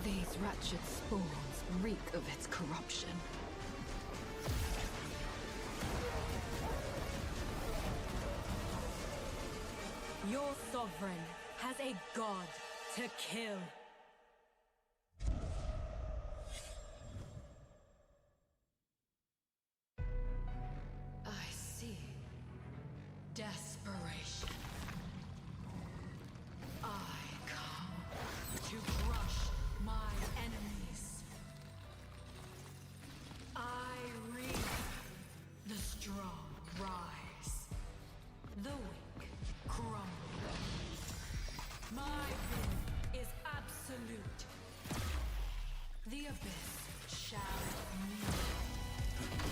These wretched spawns reek of its corruption. Your sovereign has a god to kill. I see. Desperation. I come to Salute. The abyss shall move.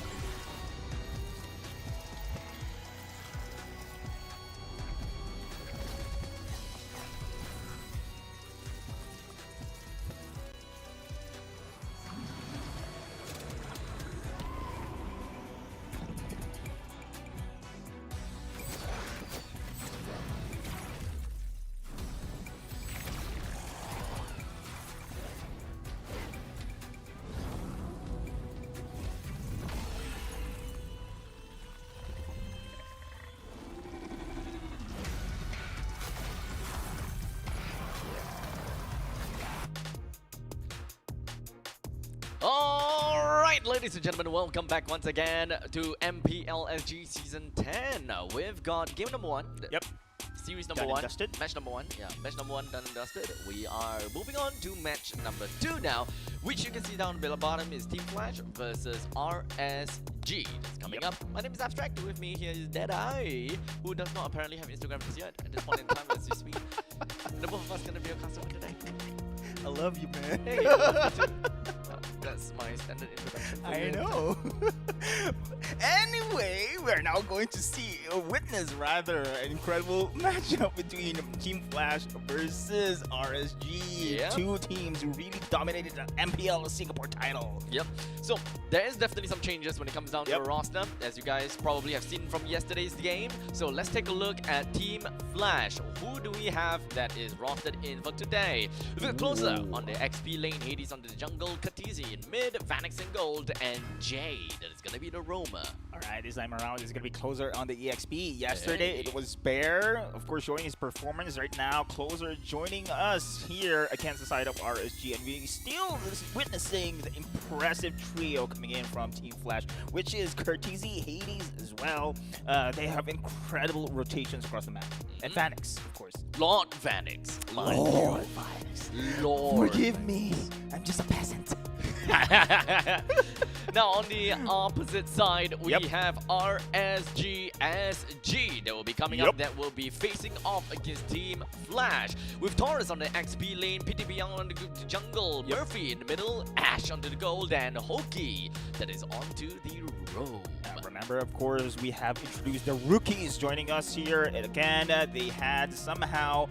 Alright, ladies and gentlemen, welcome back once again to MPL SG Season 10. We've got game number 1. Yep. Series number Done and 1. dusted. Match number 1. Yeah, match number 1 done and dusted. We are moving on to match number 2 now, which you can see down below bottom is Team Flash versus RSG. That's coming up. My name is Abstract. With me here is Deadeye, who does not apparently have Instagram just yet. At this point in time, as we speak. The both of us gonna be your customer today. I love you, man. Hey, I love you too. That's my standard introduction for I you. know. Anyway, we're now going to see, witness rather, an incredible matchup between Team Flash versus RSG. Yeah. Two teams who really dominated the MPL Singapore title. Yep. So there is definitely some changes when it comes down to Yep. the roster, as you guys probably have seen from yesterday's game. So let's take a look at Team Flash. Who do we have that is rostered in for today? We've got Closer on the XP lane, Hades on the jungle, Katizi in mid, Vanix in gold, and Jade that is gonna be the roamer. Alright, this time around it's gonna be Closer on the EXP. Yesterday it was Bear, of course, showing his performance. Right now, Closer joining us here against the side of RSG, and we still witnessing the impressive trio coming in from Team Flash, which is Curtizy, Hades as well. They have incredible rotations across the map, and Vanix, of course. Lord Vanix. Lord Vanix. Lord. Forgive me, I'm just a peasant. Now on the opposite side, we Yep. have RSG SG that will be coming up, Yep. that will be facing off against Team Flash. With Taurus on the XP lane, PTB on the jungle, Yep. Murphy in the middle, Ash onto the gold, and Hoki that is onto the roam. Remember, of course, we have introduced the rookies joining us here. And again, they had somehow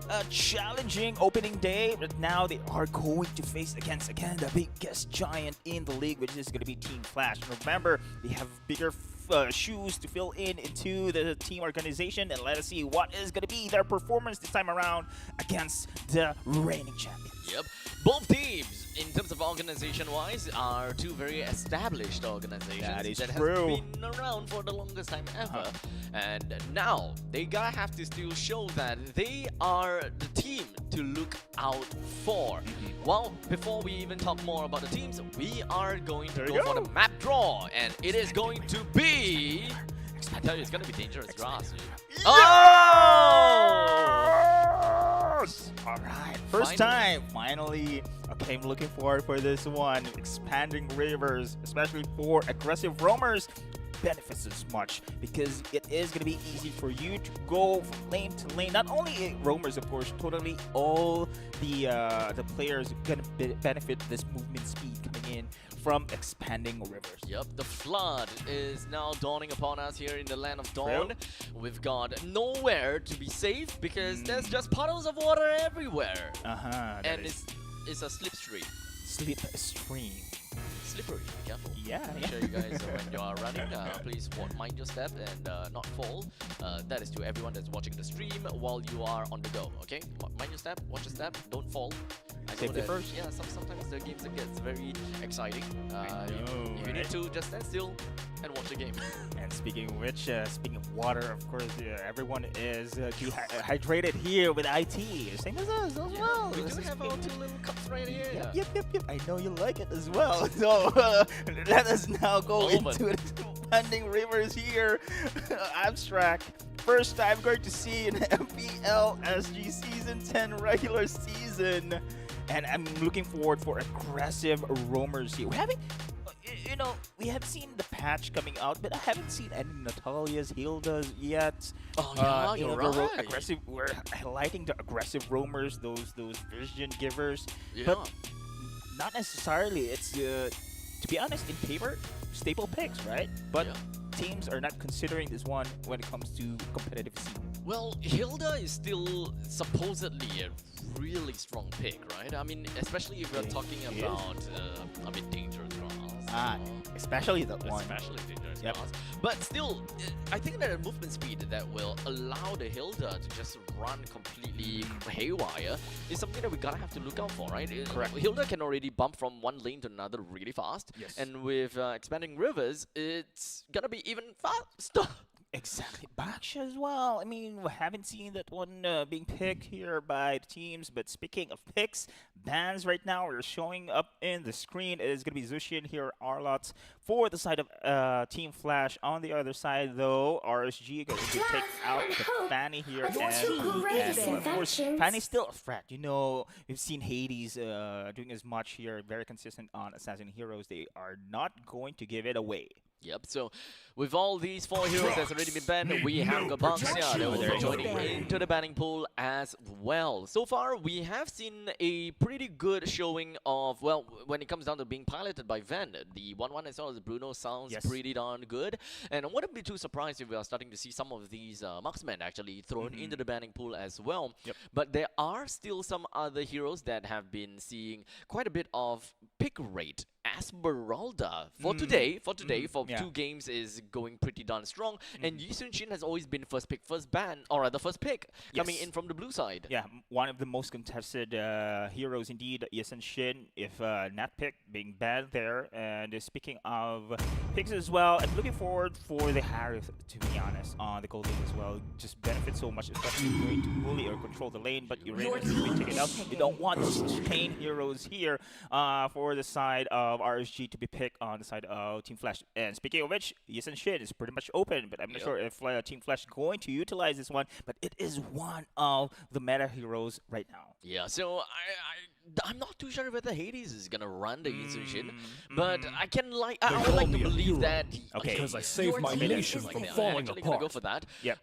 a challenging opening day, but now they are going to face against, again, the biggest giant in the league, which is going to be Team Flash. Remember, they have bigger shoes to fill in into the team organization, and let us see what is going to be their performance this time around against the reigning champions. Yep. Both teams, in terms of organization-wise, are two very established organizations That is have true. been around for the longest time ever. And now, they gotta have to still show that they are the team to look out for. Well, before we even talk more about the teams, we are going to There go you for go. the map draw. And it is going to be... I tell you, it's gonna be dangerous grass. Oh! Alright, first time, finally. Okay, I'm looking forward for this one. Expanding rivers, especially for aggressive roamers, benefits as much because it is going to be easy for you to go from lane to lane. Not only roamers, of course, totally all the players going to benefit this movement speed coming in from expanding rivers. Yep, the flood is now dawning upon us here in the land of dawn. True. We've got nowhere to be safe because there's just puddles of water everywhere. And it's a slipstream. Slipstream. Slippery, be careful. Yeah. Make sure you guys, when you are running, please mind your step and not fall. That is to everyone that's watching the stream while you are on the go, okay? Mind your step, watch your step, don't fall. I know Safety that, first. yeah, sometimes the games gets very exciting. know, you need right? to just stand still and watch the game. And speaking of which, speaking of water, of course, everyone is hydrated here with IT. Same as us as well. We This do is have our good. two little cups right here. Yep. I know you like it as well. So let us now go All over. into the expanding rivers here. Abstract. First time going to see an MPL SG Season 10 regular season. And I'm looking forward for aggressive roamers here. We're having, we have seen the patch coming out, but I haven't seen any Natalia's, Hilda's yet. Oh yeah, you're right. Aggressive. We're highlighting the aggressive roamers, those vision givers, Yeah. but not necessarily. It's to be honest, in paper, staple picks, right? But Yeah. teams are not considering this one when it comes to competitive scene. Well, Hilda is still supposedly a really strong pick, right? I mean, especially if we're talking It is. about, dangerous class. Especially that one. Especially dangerous Yep. class. But still, I think that a movement speed that will allow the Hilda to just run completely haywire is something that we gotta have to look out for, right? Correct. Hilda can already bump from one lane to another really fast. Yes. And with expanding rivers, it's gonna be even faster. Exactly. Baksha as well. I mean, we haven't seen that one being picked here by the teams. But speaking of picks, bans right now are showing up in the screen. It is going to be Zushin here, Arlot for the side of Team Flash. On the other side, though, RSG going to take out the Fanny here. And of course, Fanny's still a threat. You know, we've seen Hades doing as much here. Very consistent on Assassin Heroes. They are not going to give it away. Yep, so with all these 4 heroes that's already been banned, we have Gabaxia that will be joining into the banning pool as well. So far, we have seen a pretty good showing of, well, when it comes down to being piloted by Van, the 1-1 as well as Bruno sounds pretty darn good. And I wouldn't be too surprised if we are starting to see some of these marksmen actually thrown into the banning pool as well. Yep. But there are still some other heroes that have been seeing quite a bit of pick rate. Esmeralda for today, for 2 games is going pretty darn strong, and Yi Sun Shin has always been first pick, first ban, or rather first pick coming in from the blue side. Yeah, one of the most contested heroes indeed, Yi Sun Shin, if not pick being banned there. And speaking of picks as well, I'm looking forward for the Harith, to be honest, on the gold lane as well. Just benefits so much, especially going to bully or control the lane, but you're ready to take it out. You don't want those chain heroes here for the side of RSG to be picked on the side of Team Flash. And speaking of which, Yi Sun Shin is pretty much open, but I'm not sure if Team Flash is going to utilize this one, but it is one of the meta heroes right now. Yeah, so I'm not too sure whether Hades is gonna run the Yi Sun Shin, but I would like to believe that. Okay, because I saved my nation from falling I'm apart. go for that. Yep.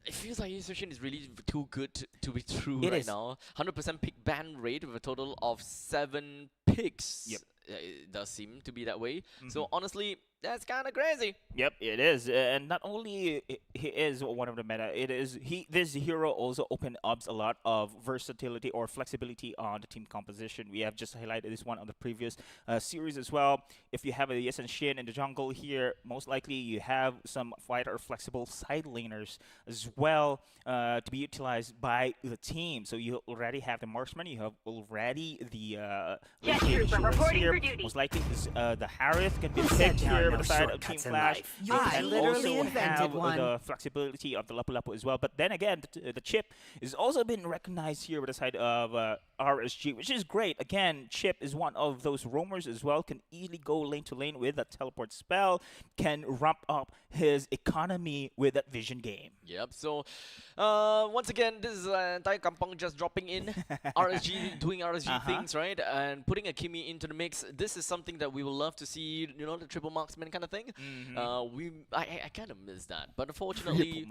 It feels like Yi Sun Shin is really too good to be true It right is. now. 100% pick ban rate with a total of 7 picks. Yep. It does seem to be that way. So honestly, that's kind of crazy. Yep, it is, and not only he is one of the meta. It is this hero also opened up a lot of versatility or flexibility on the team composition. We have just highlighted this one on the previous series as well. If you have a Yi Sun Shin in the jungle here, most likely you have some fighter or flexible side laners as well to be utilized by the team. So you already have the marksman, you have already the here. Most likely the Harith can be picked here with the side of Team Flash. You can also have the flexibility of the Lapu Lapu as well. But then again, the Chip is also been recognized here with the side of RSG, which is great. Again, Chip is one of those roamers as well, can easily go lane to lane with that teleport spell, can ramp up his economy with that vision game. Yep, so once again, this is entire Kampong just dropping in. RSG doing RSG things, right? And putting a Kimi into the mix. This is something that we will love to see, you know, the triple marksman kind of thing. I kind of miss that. But unfortunately,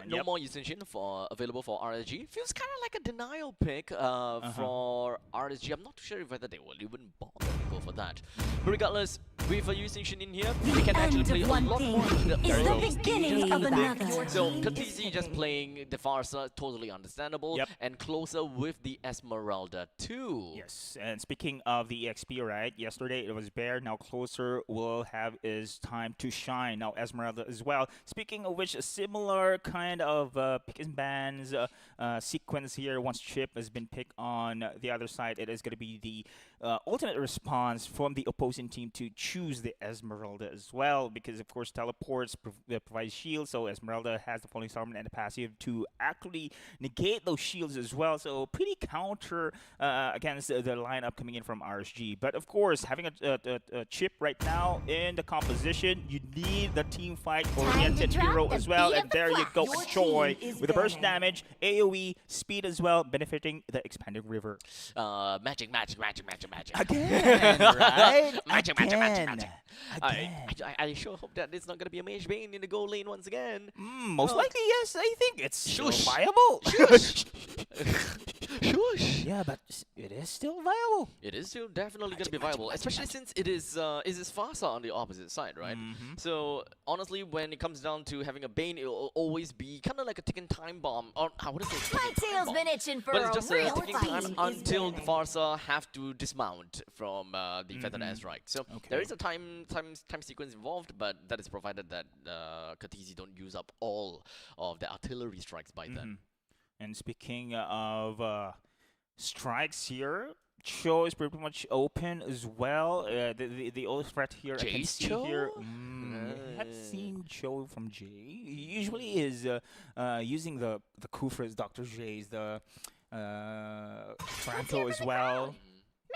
no more Yi Sun Shin available for RSG. Feels kind of like a denial pick for RSG. I'm not too sure whether they will even bother to go for that. But regardless, with Yi Sun Shin in here, we can actually play a lot more into the early stages of the game. So Katisi just playing the Farsa, totally understandable, and closer with the Esmeralda too. Yes, and speaking of the EXP, right? Yesterday it was Bear, now Closer will have his time to shine. Now Esmeralda as well. Speaking of which, a similar kind of pick and bans sequence here. Once Chip has been picked on the other side, it is going to be the ultimate response from the opposing team to choose the Esmeralda as well, because of course teleports provide shields, so Esmeralda has the falling summon and the passive to actually negate those shields as well. So pretty counter against the lineup coming in from RSG. But of course, having a Chip right now in the composition, you need the team fight oriented hero as well. And there you go, Choi with the burst damage, AoE, speed as well, benefiting the expanding river. Magic. Again, right? Magic. Again. I sure hope that it's not going to be a Mage Bane in the goal lane once again. Most likely, yes. I think it's still Shush. viable. Shush. Shush. Yeah, but it is still viable. It is still definitely going to be viable, especially since it is Fasa on the opposite side, right? So honestly, when it comes down to having a Bane, it will always be kind of like a ticking time bomb. Or I wouldn't say ticking My time tail's bomb, been itching for but it's a just a real ticking fight. time until the Farsa have to dismount from the feathered airstrike. So there is a time sequence involved, but that is provided that Kha'Zix don't use up all of the artillery strikes by then. And speaking of strikes here, Cho is pretty much open as well. The only threat here I can Jay's see Cho? here. I haven't seen Cho from Jay. He usually is using the Kufras, Dr. J's, the Franco as well.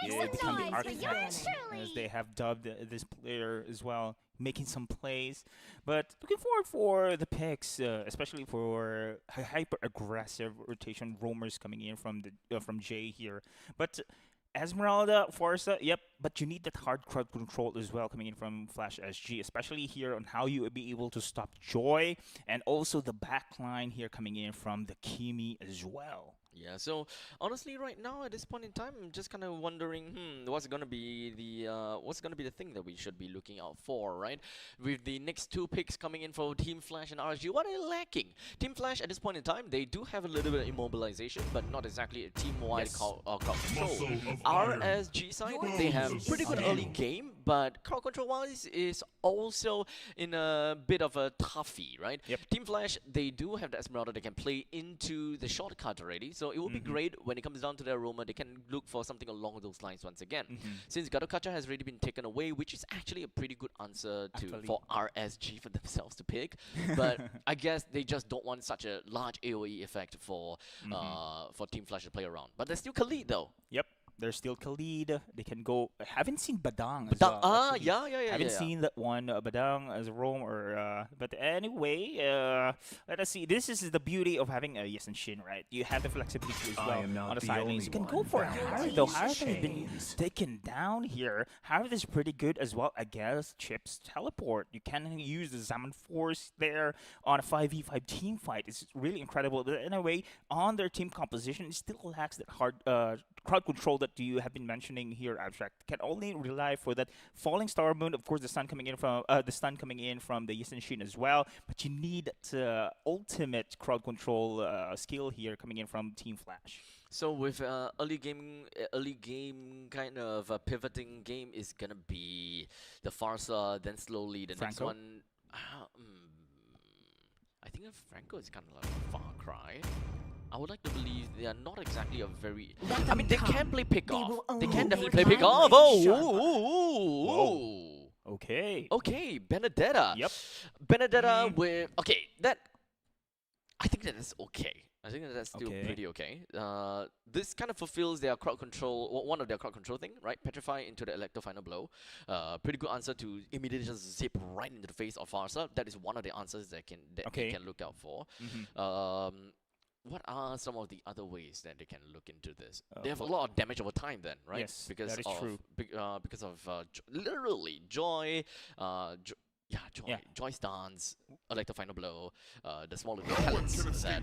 Yeah, becoming architects, as they have dubbed this player as well, making some plays. But looking forward for the picks, especially for hyper aggressive rotation roamers coming in from Jay here. But Esmeralda, Forza, yep, but you need that hard crowd control as well coming in from Flash SG, especially here on how you will be able to stop Joy, and also the backline here coming in from the Kimi as well. Yeah, so honestly, right now at this point in time, I'm just kind of wondering, what's gonna be the thing that we should be looking out for, right? With the next two picks coming in for Team Flash and RSG, what are they lacking? Team Flash at this point in time, they do have a little bit of immobilization, but not exactly a team-wide crowd control. RSG side, they have pretty good early game, but crowd control-wise is also in a bit of a toughie, right? Team Flash, they do have the Esmeralda that can play into the shortcut already, so it will be great when it comes down to their Roma. They can look for something along those lines once again. Since Gadokacha has already been taken away, which is actually a pretty good answer for RSG for themselves to pick. But I guess they just don't want such a large AoE effect for Team Flash to play around. But there's still Khalid though. Yep. There's still Khalid. They can go. I haven't seen Badang. Yeah. I haven't seen that one, Badang as a roam or. But anyway, let us see. This is the beauty of having a Yes and Shin, right? You have the flexibility as well on the side lanes. You can go for Harith though. Harith has been taken down here. Harith is pretty good as well against Chip's teleport. You can use the Zaman Force there on a 5v5 team fight. It's really incredible. But anyway, on their team composition, it still lacks that hard crowd control that you have been mentioning here, Abstract. Can only rely for that falling star moon, of course the stun coming in from the Yisen Shin as well, but you need the ultimate crowd control skill here coming in from Team Flash. So with early game kind of pivoting game is gonna be the Farsa, then slowly the next one. I think Franco is kind of like a far cry. I would like to believe they are not exactly a very. I mean, they can play pick off. They can definitely play pick off. Oh, okay. Okay, Benedetta. Yep. Benedetta with that. I think that is okay. I think that's still pretty okay. This kind of fulfills their crowd control, one of their crowd control thing, right? Petrify into the Electro Final Blow. Pretty good answer to immediately just zip right into the face of Farsa. That is one of the answers that they can look out for. What are some of the other ways that they can look into this? They have a lot of damage over time then, right? Yes, because that is true. Because of literally Joy, Joy stance, Electro Final Blow, the small little pellets that...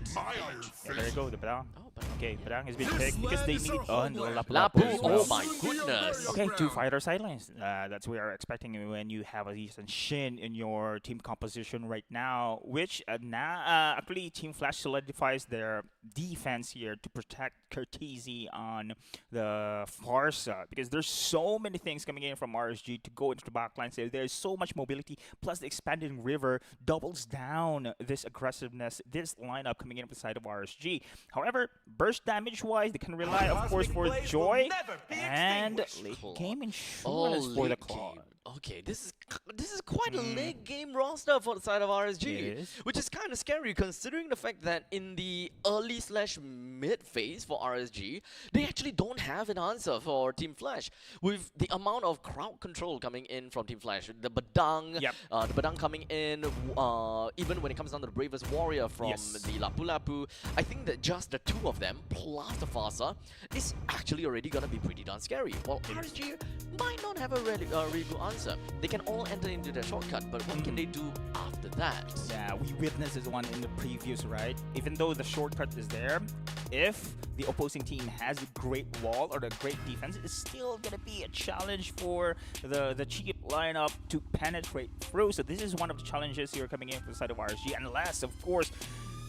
There you go, the Badang. Oh, Badang has been picked because they need Lapu, oh my goodness! Okay, 2 fighter sidelines. That's what we are expecting when you have a decent Shin in your team composition right now, which actually Team Flash solidifies their defense here to protect Kha'Zix on the Farsa, because there's so many things coming in from RSG to go into the backline. So there's so much mobility, plus the expanding river doubles down this aggressiveness, this lineup coming in from the side of RSG. However, burst damage wise, they can rely, of course, for Joy and late game insurance for the Claw. Okay, this is quite a late game roster for the side of RSG, which is kind of scary considering the fact that in the early/mid phase for RSG, they actually don't have an answer for Team Flash. With the amount of crowd control coming in from Team Flash, the Badang, the Badang coming in, even when it comes down to the Bravest Warrior from the Lapu Lapu, I think that just the two of them plus the Fasa is actually already gonna be pretty darn scary. Well, RSG might not have a really good answer. They can all enter into their shortcut, but what can they do after that? Yeah, we witnessed this one in the previews, right? Even though the shortcut is there, if the opposing team has a great wall or a great defense, it's still gonna be a challenge for the cheap lineup to penetrate through. So this is one of the challenges here coming in from the side of RSG. Unless, of course,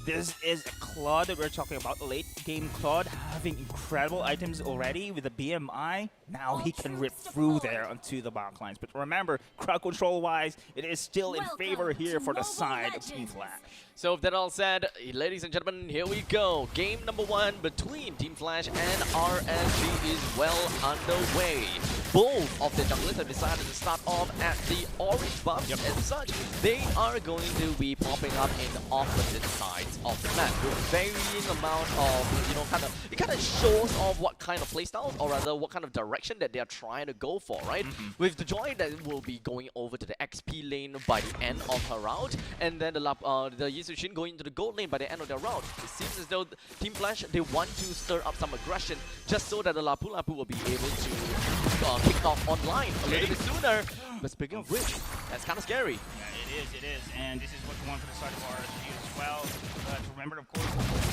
this is a Claude that we're talking about, late game Claude having incredible items already with the BMI. Now he can rip through there onto the back lines. But remember, crowd control wise, it is still in favor here for the side of Team Flash. So with that all said, ladies and gentlemen, here we go. Game number 1 between Team Flash and RSG is well underway. Both of the junglers have decided to start off at the orange buff. As such, they are going to be popping up in opposite sides of the map with varying amount of, it kind of shows off what kind of playstyle, or rather what kind of direction that they are trying to go for, right? With the Joy that will be going over to the XP lane by the end of her route, and then the Yisushin going into the gold lane by the end of their route. It seems as though Team Flash, they want to stir up some aggression just so that the Lapu Lapu will be able to kick off online a little bit sooner. But speaking of which, that's kind of scary. Yeah, it is, and this is what we want for the side of RSG as well. But remember, of course,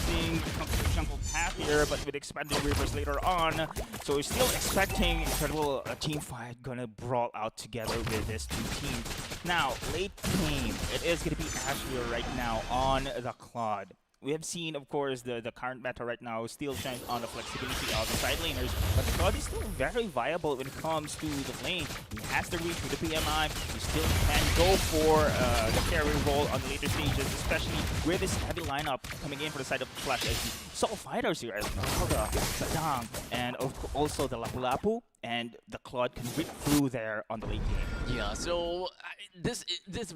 seeing the jungle path here, but with expanded rivers later on. So we're still expecting incredible team fight gonna brawl out together with these two teams. Now, late game, it is gonna be Ashley right now on the Claude. We have seen, of course, the current meta right now still shines on the flexibility of the side laners, but Claude is still very viable when it comes to the lane. He has the reach with the PMI. He still can go for the carry role on the later stages, especially with this heavy lineup coming in for the side of Flash. As you saw fighters here, as Naga, Sadang, and also the Lapu Lapu, and the Claude can rip through there on the late game. Yeah, so this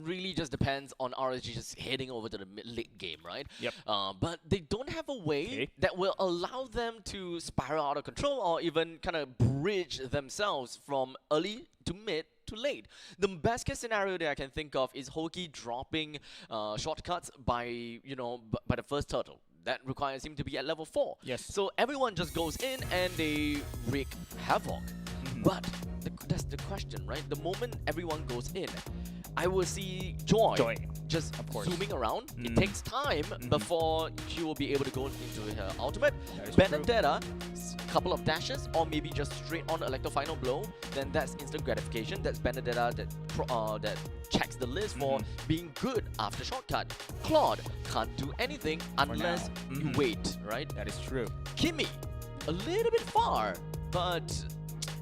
really just depends on RSG just heading over to the late game, right? Yep. But they don't have a way that will allow them to spiral out of control or even kind of bridge themselves from early to mid to late. The best case scenario that I can think of is Hoki dropping shortcuts by by the first turtle. That requires him to be at level 4. Yes. So everyone just goes in and they wreak havoc. But that's the question, right? The moment everyone goes in, I will see Joy just zooming around. It takes time before she will be able to go into her ultimate. Benedetta, couple of dashes, or maybe just straight on Electro Final Blow, then that's instant gratification. That's Benedetta that checks the list for being good after shortcut. Claude can't do anything unless you wait, right? That is true. Kimmy, a little bit far, but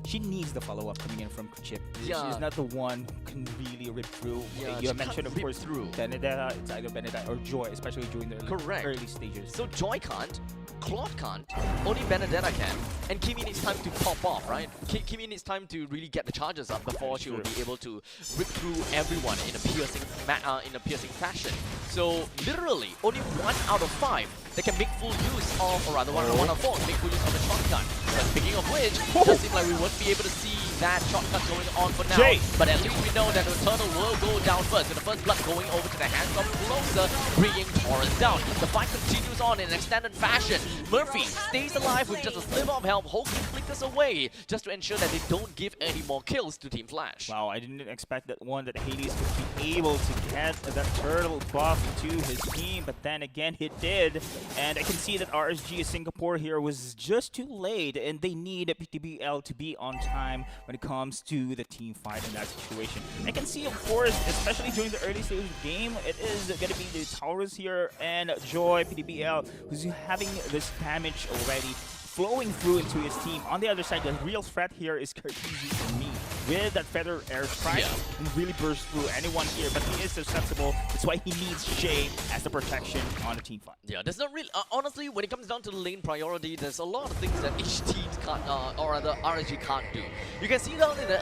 she needs the follow-up coming in from Chip. Yeah. She's not the one who can really rip through. Yeah, You mentioned, of course, Benedetta. It's either Benedetta or Joy, especially during the early stages. So Joy can't, Claude can't, only Benedetta can, and Kimmy needs time to pop off, right? Kimmy needs time to really get the charges up before she will be able to rip through everyone in a piercing fashion. So literally, only 1 out of 5 that can make full use of, or rather 1 out of 4 can make full use of the shotgun. But speaking of which, it does seem like we won't be able to see that shotgun going on for now. But at least we know that the turtle will go down first, with the first blood going over to the hands of Closer, bringing Torrens down. The fight continues on in an extended fashion. Murphy stays alive with just a sliver of health, Hoki flickers away, just to ensure that they don't give any more kills to Team Flash. Wow, I didn't expect that that Hades would be able to get that turtle buff to his team, but then again, he did. And I can see that RSG Singapore here was just too late, and they need PTBL to be on time when it comes to the team fight in that situation. I can see, of course, especially during the early stage of the game, it is going to be the Taurus here and Joy, PTBL, who's having this damage already flowing through into his team. On the other side, the real threat here is Kartizi for me. With that Feather Airstrike, he can really burst through anyone here, but he is susceptible. That's why he needs Shay as the protection on the team fight. Yeah, there's not really... honestly, when it comes down to the lane priority, there's a lot of things that each team can't, or rather RSG can't do. You can see down in the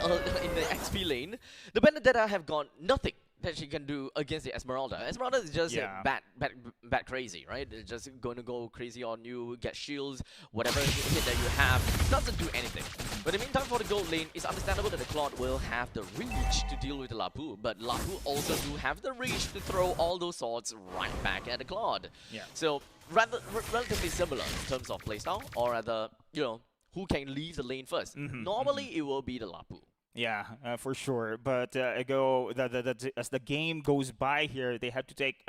XP lane, the Benedetta have got nothing. that she can do against the Esmeralda. Esmeralda is just Yeah. bat crazy, right? It's just going to go crazy on you, get shields, whatever hit that you have, doesn't do anything. But in the meantime, for the gold lane, it's understandable that the Claude will have the reach to deal with the Lapu, but Lapu also do have the reach to throw all those swords right back at the Claude. Yeah. So relatively similar in terms of playstyle, or rather, you know, who can leave the lane first. Normally, it will be the Lapu. Yeah, for sure. But as the game goes by here, they have to take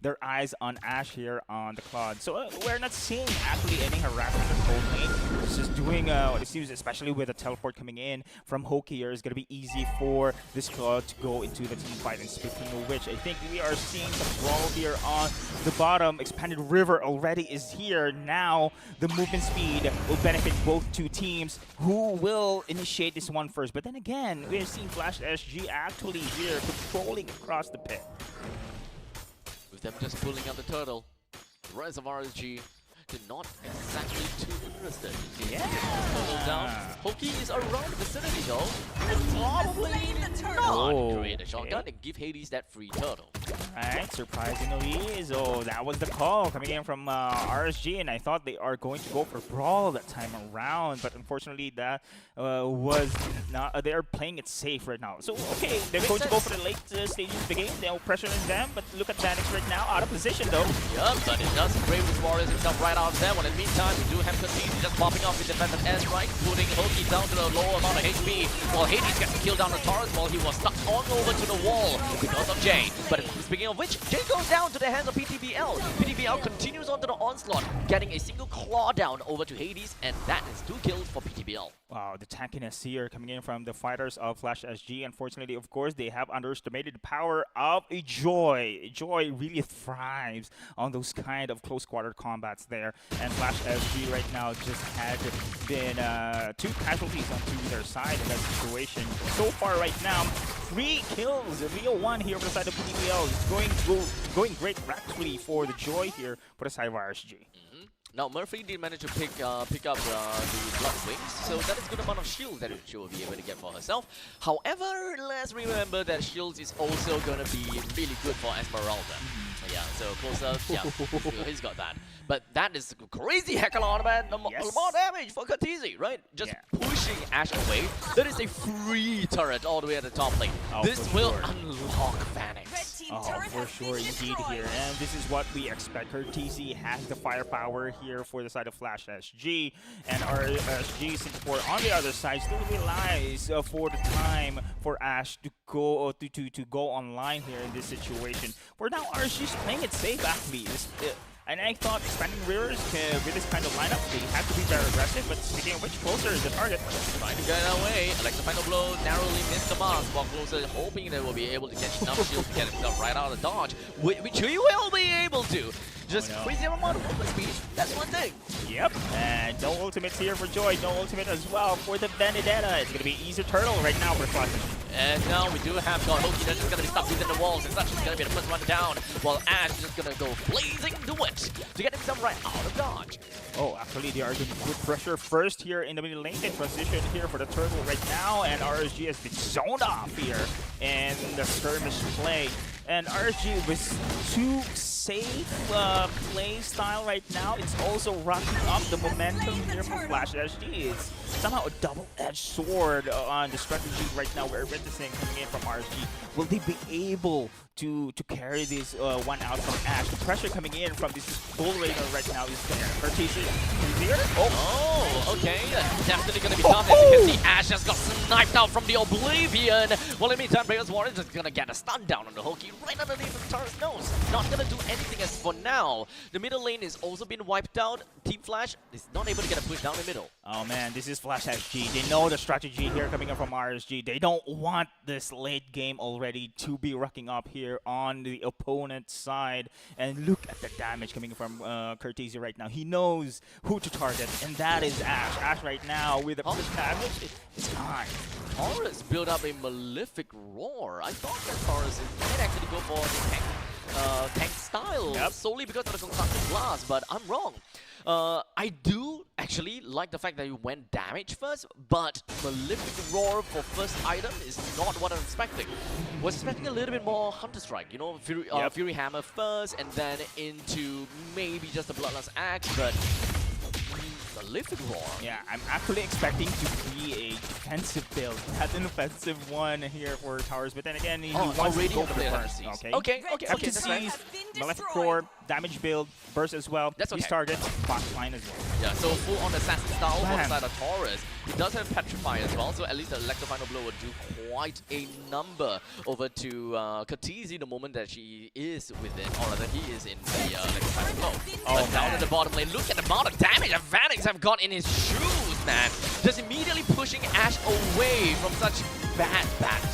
their eyes on Ashe here on the Claude. So we're not seeing actually any harassment of gold lane. It's just doing what it seems, especially with a teleport coming in from Hoki here, is gonna be easy for this Claude to go into the team fight. And speaking of which, I think we are seeing some brawl here on the bottom. Expanded River already is here. Now the movement speed will benefit both two teams. Who will initiate this one first? But then again, we're seeing Flash SG actually here controlling across the pit. With them just pulling out the turtle, the rest of RSG they're not exactly too interested. Yeah. Down. Hoki is around the vicinity though, and probably not create a shotgun and give Hades that free turtle. Alright, surprisingly, so that was the call coming in from RSG, and I thought they are going to go for Brawl that time around, but unfortunately that was not, they are playing it safe right now. So, okay, they're going to go for the late stages of the game, they'll pressure them, but look at Vanix right now, out of position though. Yep, but it does Brave with Warriors himself right out of there. Well, in the meantime, we do have Kha'Zix just popping off with the defensive airstrike, putting Hoki down to the lower amount of HP, while Hades gets to kill down the Taurus while he was stuck on over to the wall because of Jay. But speaking of which, Jay goes down to the hands of PTBL. PTBL continues on to the onslaught, getting a single claw down over to Hades, and that is 2 kills for PTBL. Wow, the tankiness here coming in from the fighters of Flash SG. Unfortunately, of course, they have underestimated the power of a Joy. Joy really thrives on those kind of close quarter combats there. And Flash SG right now just had been 2 casualties onto their side in that situation. So far right now, 3 kills. Rio 1 here for the side of PTBL. It's going great actually for the Joy here for the side of RSG. Now, Murphy did manage to pick up the Blood Wings, so that is a good amount of shield that she will be able to get for herself. However, let's remember that shields is also going to be really good for Esmeralda. Yeah, so closer, yeah, he's got that. But that is crazy heck a lot more damage for Kha'Zix, right? Just pushing Ashe away. That is a free turret all the way at the top lane. This will unlock Vanix. Oh, for sure, indeed here. And this is what we expect. Her TC has the firepower here for the side of Flash SG. And RSG Singapore on the other side still relies for the time for Ashe to go to go online here in this situation. For now, RSG's playing it safe actually. And I thought expanding Rivers with this kind of lineup, they have to be very aggressive, but speaking of which, Closer is the target. Trying to get it away. Like the final blow narrowly missed the mark, while Closer hoping they will be able to get enough shield to get himself right out of dodge, which he will be able to. Just crazy amount of movement speed, that's one thing. Yep, and no ultimates here for Joy, no ultimate as well for the Vendetta. It's going to be easier turtle right now for Flash. And now we do have Hoki that's just going to be stuck within the walls, and such is going to be the first one down, while Ashe is just going to go blazing to it to get himself right out of dodge. Oh, actually they are doing good pressure first here in the middle lane. They transition here for the turtle right now, and RSG has been zoned off here in the skirmish play. And RSG with 2 safe play style right now. It's also rocking up the momentum here for Flash SG. It's somehow a double-edged sword on the strategy right now we're witnessing coming in from RSG. Will they be able to carry this one out from Ashe? The pressure coming in from this Bull Raider right now is there. Curtis is here. Oh, okay. That's definitely going to be tough. As you can see, Ashe just got sniped out from the Oblivion. Well, in the meantime, Breaker's Warrior is going to get a stun down on the Hoki right underneath the Taurus nose. Not going to do anything as for now. The middle lane is also been wiped out. Team Flash is not able to get a push down the middle. Oh man, this is Flash SG. They know the strategy here coming up from RSG. They don't want this late game already to be rocking up here on the opponent's side. And look at the damage coming from Curtisi right now. He knows who to target, and that is Ashe. Ashe right now with the push damage, it's gone. Taurus built up a malefic roar. I thought that Taurus might actually go for the tank tank style Yep. solely because of the consumptive blast, but I'm wrong. I do actually like the fact that you went damage first, but Malefic Roar for first item is not what I'm expecting. Was expecting a little bit more Hunter Strike, you know, Fury Hammer first, and then into maybe just the Bloodlust Axe, but Malefic Roar. Yeah, I'm actually expecting to be a defensive build, not an offensive one here for Towers. But then again, he wants to already go on for the the player burst. sees. Okay. Okay. Captain That's right. sees Malefic Roar, damage build, burst as well. That's These okay. targets, box line as well. Yeah, so full on assassin style for the Bam. side of Taurus. He does have Petrify as well, so at least the Electrifying Blow will do quite a number over to Kha'Zix the moment that she is within, or rather he is in the Electrifying Blow. But down at the bottom lane, look at the amount of damage that Vanix have got in his shoes, man. Just immediately pushing Ashe away from such bad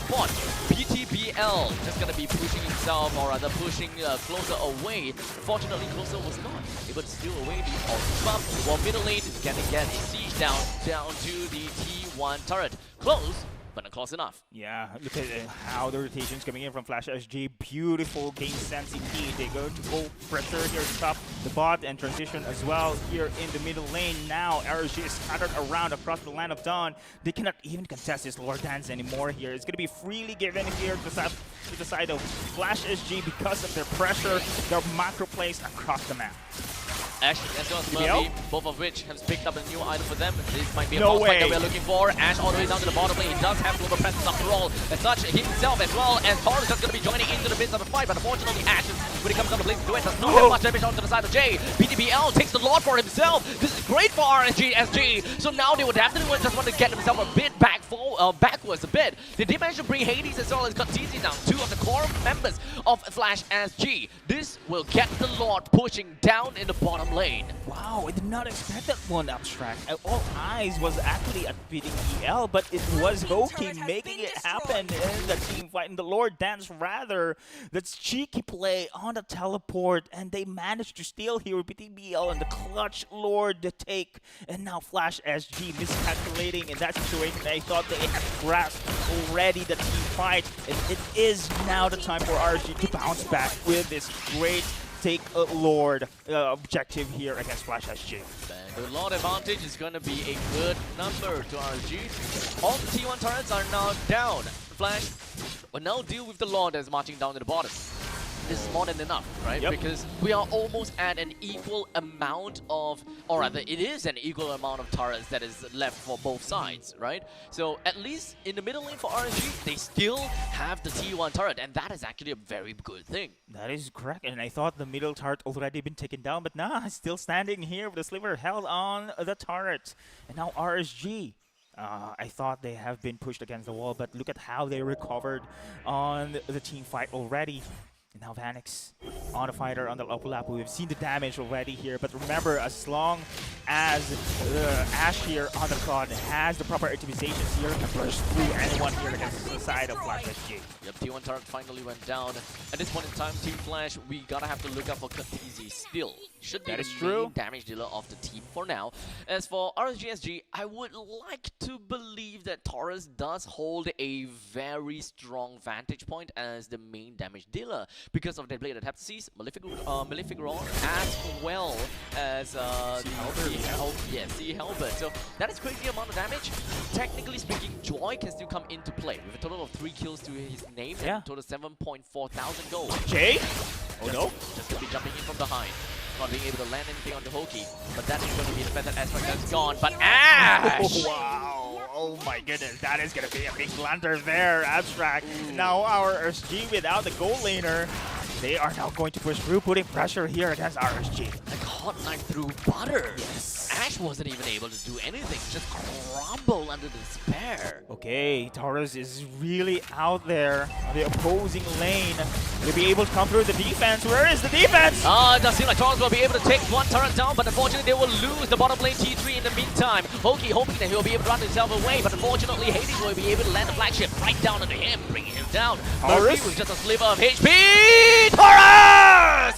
spot. BTBL just gonna be pushing himself, or rather pushing closer away. Fortunately, closer was not able to steal away the ultimate buff, while middle lane is gonna get a siege down to the T1 turret. Close, but not close enough. Yeah, look at how the rotation's coming in from Flash SG. Beautiful game sense indeed. They go to full pressure here to top the bot and transition as well here in the middle lane. Now RSG is scattered around across the land of Dawn. They cannot even contest this Lord Dance anymore here. It's going to be freely given here to the side of Flash SG because of their pressure, their macro plays across the map. Ashe as well as MLBB, both of which have picked up a new item for them. This might be a No boss fight that way. we're looking for. Ashe all the way down to the bottom lane. He does have global presence after all. As such, himself as well as Taurus is going to be joining into the midst of the fight. But unfortunately, Ashe, when it comes down to Blazing Duet, does not have much damage onto the side of Jay. BTBL takes the Lord for himself. This is great for RSG SG. So now they would definitely just want to get themselves a bit backwards a bit. They did manage to bring Hades as well as Kha'Zix down, two of the core members of Flash SG. This will get the Lord pushing down in the bottom lane. Wow, I did not expect that one, Abstract. All eyes was actually at beating EL, but it was Hoki making it happen in the team fight. And the Lord Dance, rather, that's cheeky play on the teleport, and they managed to steal here with BTBL and the clutch Lord to take. And now Flash SG miscalculating in that situation. They thought they had grasped already the team fight, and it is now the time for RSG to bounce back with this great take a Lord objective here against Flash SG. And the Lord advantage is going to be a good number to RSG. All the T1 turrets are now down. Flash will now deal with the Lord that's marching down to the bottom. This is more than enough, right? Yep. Because we are almost at an equal amount of, or rather it is an equal amount of turrets that is left for both sides, right? So at least in the middle lane for RSG, they still have the T1 turret, and that is actually a very good thing. That is correct, and I thought the middle turret already been taken down, but nah, still standing here with the sliver held on the turret. And now RSG. I thought they have been pushed against the wall, but look at how they recovered on the team fight already. And now Vanix on a fighter on the overlap. We've seen the damage already here, but remember, as long as Ashe here on the cloud has the proper optimizations here, can burst through anyone here against the side of Flash SG. Yep, T1 turret finally went down. At this point in time, Team Flash, we gotta have to look out for Kha'Zix still. Should be That the is true. main damage dealer of the team for now. As for RSG SG, I would like to believe that Taurus does hold a very strong vantage point as the main damage dealer because of their bladed Heptasis, Malefic Roar, as well as Sea Halberd. So that is crazy amount of damage. Technically speaking, Joy can still come into play with a total of 3 kills to his name and total 7.4 thousand gold. Jay? Oh no. Just gonna be jumping in from behind. Not being able to land anything on the Hoki. But that is gonna be the feathered aspect that's gone. But Ashe! Oh, wow. Oh my goodness, that is gonna be a big blunder there, Abstract. Now our RSG without the gold laner, they are now going to push through, putting pressure here against RSG. Like hot knife through butter. Yes. Ashe wasn't even able to do anything, just crumble under despair. Okay, Taurus is really out there on the opposing lane. They'll be able to come through the defense. Where is the defense? It does seem like Taurus will be able to take one turret down, but unfortunately they will lose the bottom lane T3 in the meantime. Hoki hoping that he'll be able to run himself away, but unfortunately Hades will be able to land the flagship right down onto him, bringing him down. Taurus with just a sliver of HP. Taurus!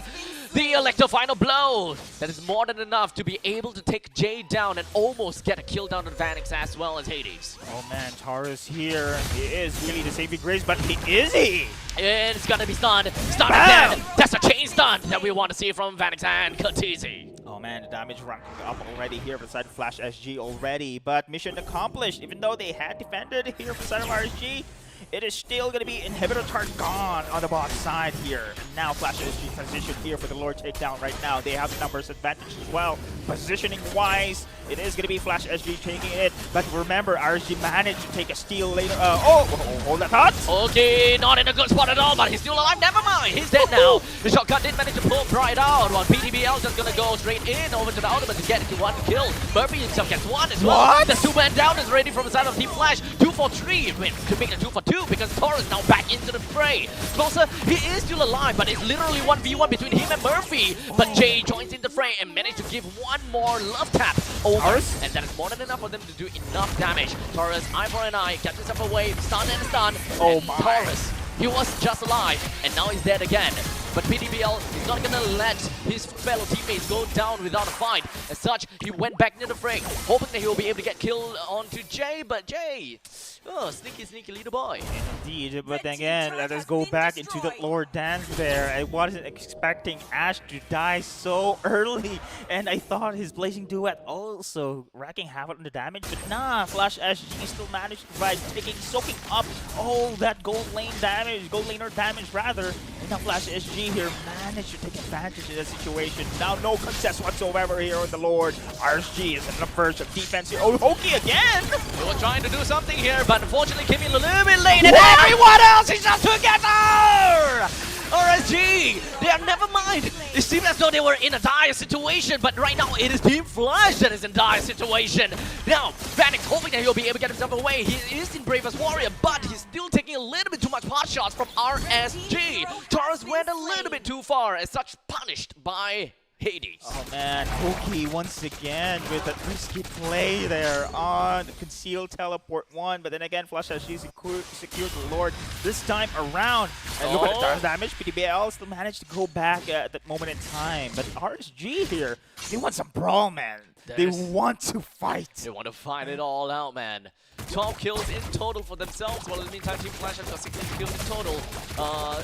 The Electro final blow! That is more than enough to be able to take Jay down and almost get a kill down on Vanix as well as Hades. Oh man, Taurus here. He is really the saving grace, but is he? And it's gonna be stunned. Stunned again! That's a chain stun that we want to see from Vanix and Kha'Zix. Oh man, the damage ranking up already here for the side of Flash SG already, but mission accomplished. Even though they had defended here for the side of RSG, it is still going to be inhibitor turret gone on the bot side here. And now Flash SG transition here for the Lord takedown right now. They have the numbers advantage as well. Positioning wise, it is going to be Flash SG taking it. But remember, RSG managed to take a steal later. Hold that thought. Okay, not in a good spot at all, but he's still alive. Never mind, he's dead now. The shotgun did manage to pull right out, while PTBL just gonna go straight in over to the ultimate to get one kill. Murphy himself gets one as well. What? The 2-man down is ready from the side of Team Flash. 2 for 3, wait, to make it 2 for 2 because Taurus now back into the fray. Closer, he is still alive, but it's literally 1v1 between him and Murphy. But Jay joins in the fray and managed to give one more love tap over. Taurus? And that is more than enough for them to do enough damage. Taurus, eye for an eye, gets himself away, stun and stun. Oh and my. Taurus, he was just alive, and now he's dead again. But PTBL is not gonna let his fellow teammates go down without a fight. As such, he went back into the fray, hoping that he will be able to get killed onto Jay. But Jay, sneaky little boy. Indeed, but then again, let us go back into the Lord dance there. I wasn't expecting Ash to die so early, and I thought his Blazing Duet also racking havoc on the damage, but nah, Flash SG still managed to provide, soaking up all that gold laner damage rather, and now Flash SG here managed to take advantage of the situation. Now no contest whatsoever here on the Lord. RSG is in the first of defense here. Oh, Hokey again! They were trying to do something here, but unfortunately came in a little bit late, and everyone else is just together! RSG, they are never mind. It seemed as though they were in a dire situation, but right now it is Team Flash that is in dire situation. Now, Vanix hoping that he'll be able to get himself away. He is in Bravest Warrior, but he's still taking a little bit too much pot shots from RSG. Taurus went a little bit too far, as such punished by Hades. Oh man, Hokey once again with a risky play there on the concealed teleport 1, but then again Flash SG secured the Lord this time around. And look at the Taurus damage, PTBL still managed to go back at that moment in time. But RSG here, they want some brawl, man. They want to fight. They want to fight it all out, man. 12 kills in total for themselves, while in the meantime Team Flash has got 16 kills in total.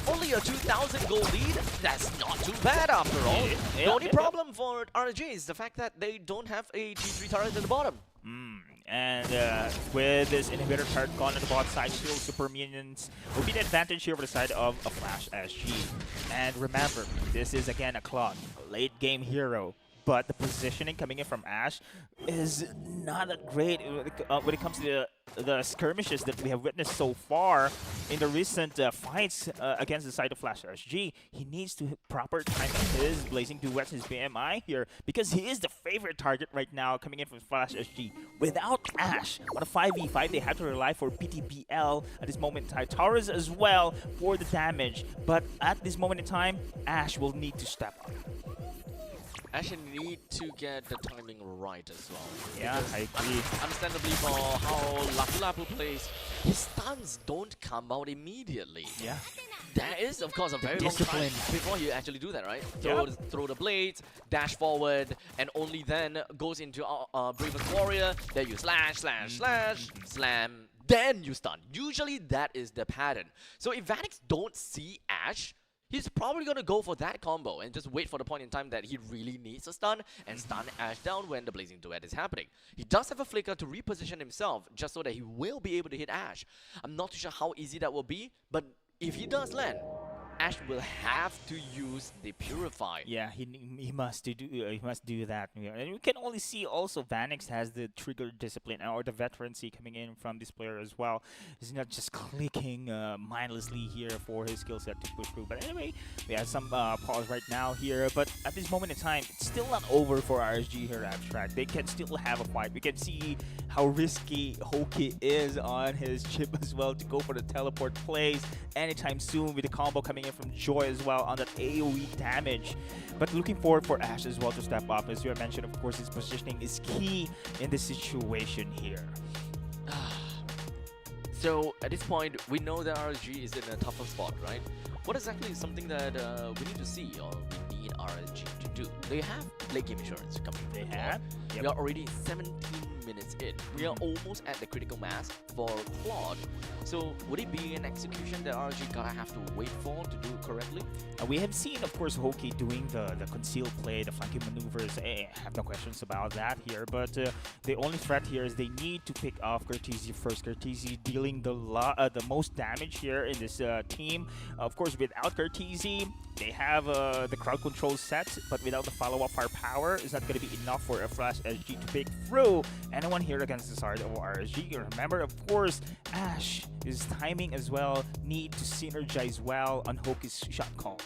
Only a 2,000 gold lead, that's not too bad after all. The only problem for RSG is the fact that they don't have a T3 turret at the bottom. And with this inhibitor turret gone on the bot side, still super minions will be the advantage here for the side of a Flash SG. And remember, this is again a clock, a late game hero. But the positioning coming in from Ash is not that great when it comes to the skirmishes that we have witnessed so far in the recent fights against the side of Flash RSG. He needs to proper time his Blazing Duets, his BMI here, because he is the favorite target right now coming in from Flash SG. Without Ash, on a 5v5, they have to rely for PTBL at this moment in time. Taurus as well for the damage, but at this moment in time, Ash will need to step up. Actually need to get the timing right as well. Yeah, I agree. Understandably for how Lapu Lapu plays, his stuns don't come out immediately. Yeah. There is, of course, a very long Discipline. time before you actually do that, right? Yeah. Throw the blades, dash forward, and only then goes into Bravest Warrior. Then you slash, slam, then you stun. Usually that is the pattern. So if Vanix don't see Ash, he's probably going to go for that combo and just wait for the point in time that he really needs a stun and stun Ash down when the Blazing Duet is happening. He does have a flicker to reposition himself just so that he will be able to hit Ash. I'm not too sure how easy that will be, but if he does land, Ash will have to use the Purify. Yeah, he must do that. Yeah. And we can only see also Vanix has the trigger discipline or the veterancy coming in from this player as well. He's not just clicking mindlessly here for his skill set to push through. But anyway, we have some pause right now here. But at this moment in time, it's still not over for RSG here at Abstract. They can still have a fight. We can see how risky Hokey is on his chip as well to go for the teleport plays anytime soon with the combo coming in from Joy as well on that AoE damage. But looking forward for Ash as well to step up. As you mentioned, of course, his positioning is key in this situation here. So at this point, we know that RSG is in a tougher spot, right? What exactly is something that we need to see or we need RSG RSG to do? They have late game insurance coming from They the have. board. Yep. We are already 17 minutes in. We are almost at the critical mass for Claude. So would it be an execution that RSG gonna have to wait for to do it correctly? We have seen, of course, Hoki doing the concealed play, the flanking maneuvers. I have no questions about that here. But the only threat here is they need to pick off Cortese first. Cortese dealing the most damage here in this team. Of course, without Cortese, they have the crowd control set, but without the follow-up firepower, it's not going to be enough for a Flash SG to break through anyone here against the start of RSG. Remember, of course, Ash, his timing as well, need to synergize well on Hoki's shot calls.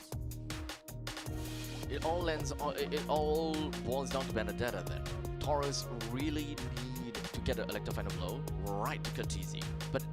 It all boils down to Benedetta then. Taurus really need to get an electro final blow right to Cortese. But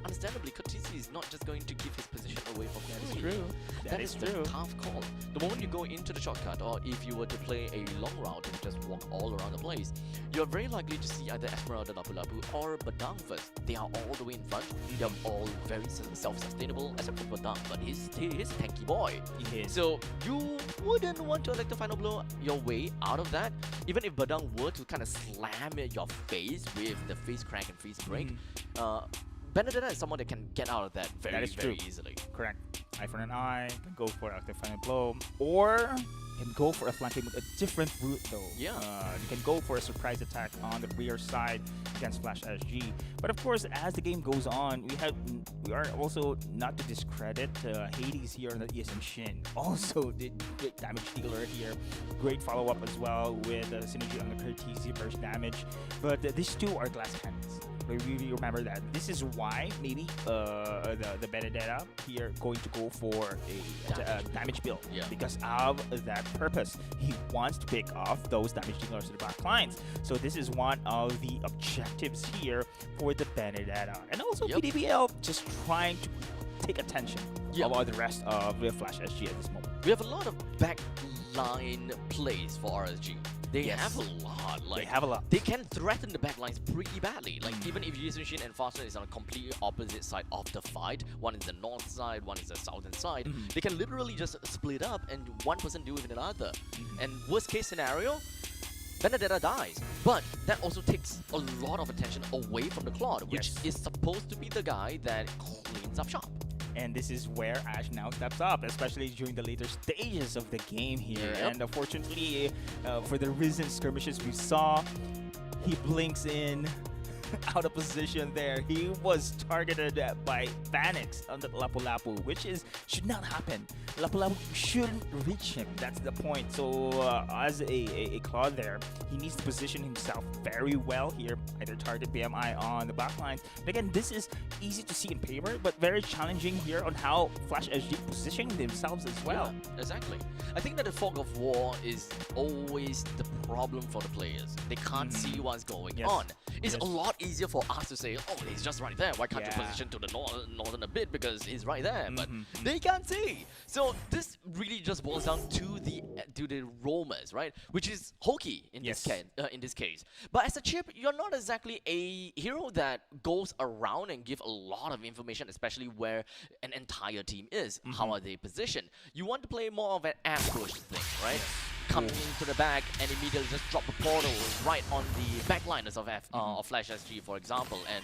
understandably, Cortese is not just going to give his position away from Cortese. True. That is the tough call. The moment you go into the shortcut, or if you were to play a long route and just walk all around the place, you're very likely to see either Esmeralda Lapu-Lapu or Badang first. They are all the way in front. They're all very self-sustainable, except for Badang, but he's a tanky boy. He is. So you wouldn't want to elect a final blow your way out of that. Even if Badang were to kind of slam your face with the face crack and face break, Benedetta is someone that can get out of that very easily. Correct. Eye for an eye, can go for an active final blow, or can go for a flanking with a different route though. Yeah. You can go for a surprise attack on the rear side against Flash SG. But of course, as the game goes on, we are also not to discredit Hades here on the ESM Shin. Also did great damage dealer here. Great follow-up as well with synergy on the Cortese burst damage. But these two are glass cannons. We really remember that. This is why maybe the Benedetta here going to go for a damage build. Yeah. Because of that purpose. He wants to pick off those damage dealers to the back lines. So this is one of the objectives here for the Benedetta. And also PDBL just trying to take attention of the rest of the Flash SG at this moment. We have a lot of back line plays for RSG. They have a lot. Like, they have a lot. They can threaten the backlines pretty badly. Like even if Yushin and Fastner is on a completely opposite side of the fight, one is the north side, one is the southern side, they can literally just split up and one person deal with another. And worst case scenario, Benedetta dies. But that also takes a lot of attention away from the Claude, which is supposed to be the guy that cleans up shop. And this is where Ash now steps up, especially during the later stages of the game here. And unfortunately, for the recent skirmishes we saw, he blinks in out of position there. He was targeted by Vanix on the Lapu-Lapu, which should not happen. Lapu-Lapu shouldn't reach him. That's the point. So as a Claude there, he needs to position himself very well here. Either target BMI on the back lines. But again, this is easy to see in paper, but very challenging here on how Flash SG positioning themselves as well. Yeah, exactly. I think that the fog of war is always the problem for the players. They can't see what's going on. It's a lot easier for us to say, oh, he's just right there. Why can't you position to the northern a bit because he's right there? But they can't see. So this really just boils down to the roamers, right? Which is Hoki in this case. But as a chip, you're not exactly a hero that goes around and give a lot of information, especially where an entire team is. How are they positioned? You want to play more of an ambush thing, right? Come into the back and immediately just drop a portal right on the backliners of Flash SG, for example, and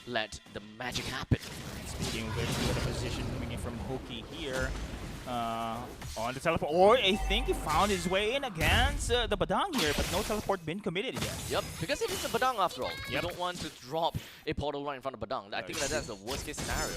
let the magic happen. Speaking of which, we got a position coming in from Hoki here. On the teleport, or I think he found his way in against the Badang here, but no teleport been committed yet. Yep, because it is a Badang after all. You don't want to drop a portal right in front of Badang. I think that's the worst case scenario.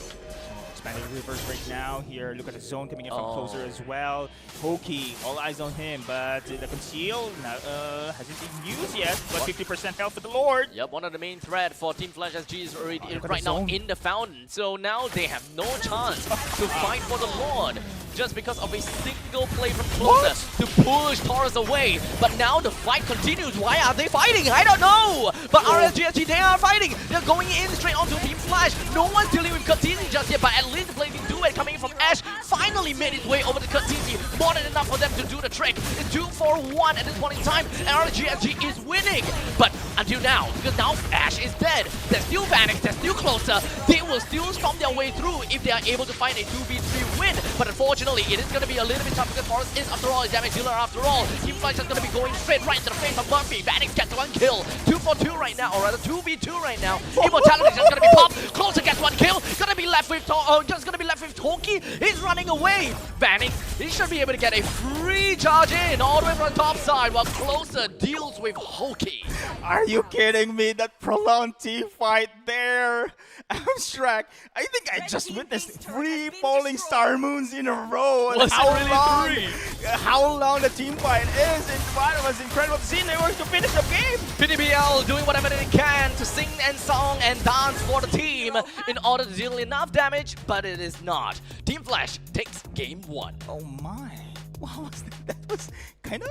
Expanding reverse right now here. Look at the zone coming in from closer as well. Hoki, all eyes on him, but the conceal hasn't been used yet. But 50% health for the Lord. Yep, one of the main threat for Team Flash SG is already right now in the fountain. So now they have no chance to fight for the Lord. Just because of a single play from closer to push Taurus away. But now the fight continues. Why are they fighting? I don't know. But RSG, they are fighting. They're going in straight onto Team Flash. No one's dealing with Cortese just yet, but at least the play do it coming in from Ash finally made its way over to Cortese. More than enough for for them to do the trick. It's 2-for-1 at this point in time. RSG is winning. But until now, because now Ash is dead. They're still Vanix, they're still closer. They will still stomp their way through if they are able to find a 2v3 win. But unfortunately, it is going to be a little bit tough because Forrest is, after all, a damage dealer after all. Team Flash is going to be going straight right into the face of Murphy. Vanix gets 1 kill. 2-for-2 right now, or rather 2v2 right now. Immortality is just going to be popped. Closer gets 1 kill. Gonna be left with just gonna be left with Toki. He's running away. Vanix, he should be able to get a free charge in all the way from the top side while Closer deals with Hoki. Are you kidding me? That prolonged team fight there. Abstract. I think I just witnessed 3 falling star moons in a row. And Was it really 3? How long the team fight is. It was incredible to see. They were to finish the game. PDBL doing whatever they can to sing and song and dance for the team in order to deal enough damage, but it is not. Team Flash takes game 1. Oh my. What was that? That was kind of...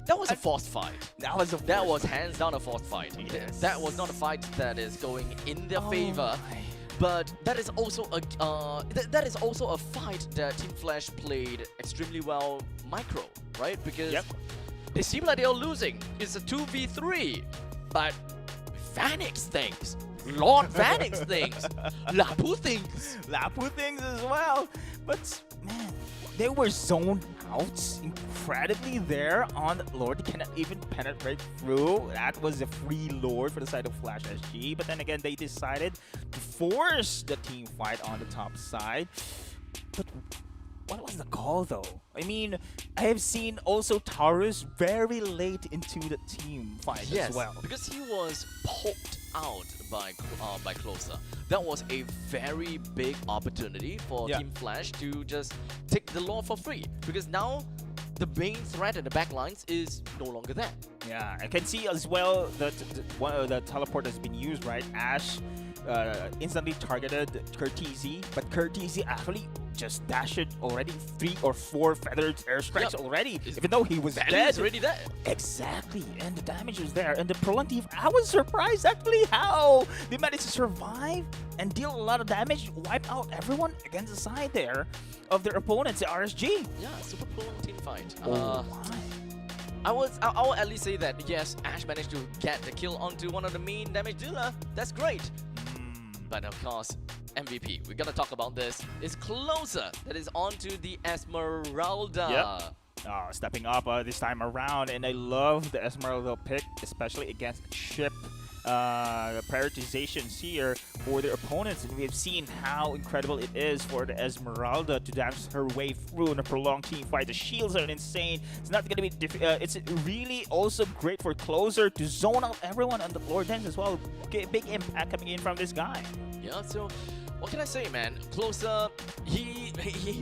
That was a forced fight. That was Hands down a forced fight. Yes. That was not a fight that is going in their favor. my. But that is also a that is also a fight that Team Flash played extremely well micro, right? Because they seem like they are losing. It's a 2v3, but Vanix thinks, Lord Vanix thinks, Lapu thinks. Lapu things as well. But man, they were zoned out incredibly there on Lord. They cannot even penetrate through. That was a free Lord for the side of Flash SG. But then again, they decided to force the team fight on the top side. But what was the call though? I mean, I have seen also Taurus very late into the team fight as well. Because he was poked out by Closer. That was a very big opportunity for Team Flash to just take the Lord for free. Because now the main threat in the backlines is no longer there. Yeah, I can see as well that one of the teleport has been used, right? Ash instantly targeted Curtizi, but Curtizi actually just dashed already 3 or 4 feathered airstrikes already, even though he was dead. He's already dead. Exactly, and the damage was there. And the Prolontive, I was surprised actually how they managed to survive and deal a lot of damage, wipe out everyone against the side there of their opponents, the RSG. Yeah, super prolonged team fight. Oh my. I will at least say that yes, Ash managed to get the kill onto one of the main damage dealer. That's great. But of course, MVP, we gotta talk about this, is Closer that is onto the Esmeralda. Stepping up this time around, and I love the Esmeralda pick, especially against ship prioritizations here for their opponents, and we have seen how incredible it is for the Esmeralda to dance her way through in a prolonged team fight. The shields are insane. It's not going to be it's really also great for Closer to zone out everyone on the floor dance as well. Big impact coming in from this guy. Yeah, so what can I say, man? Closer, he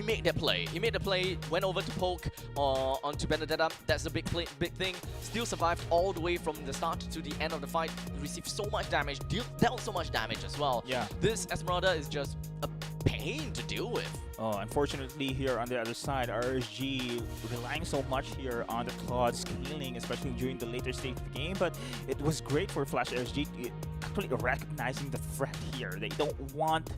made that play. He made the play, went over to poke onto Benedetta. That's the big thing. Still survived all the way from the start to the end of the fight. Received so much damage, dealt so much damage as well. Yeah. This Esmeralda is just a pain to deal with. Oh, unfortunately here on the other side, RSG relying so much here on the Claude scaling, especially during the later stage of the game, but it was great for Flash RSG actually recognizing the threat here. They don't want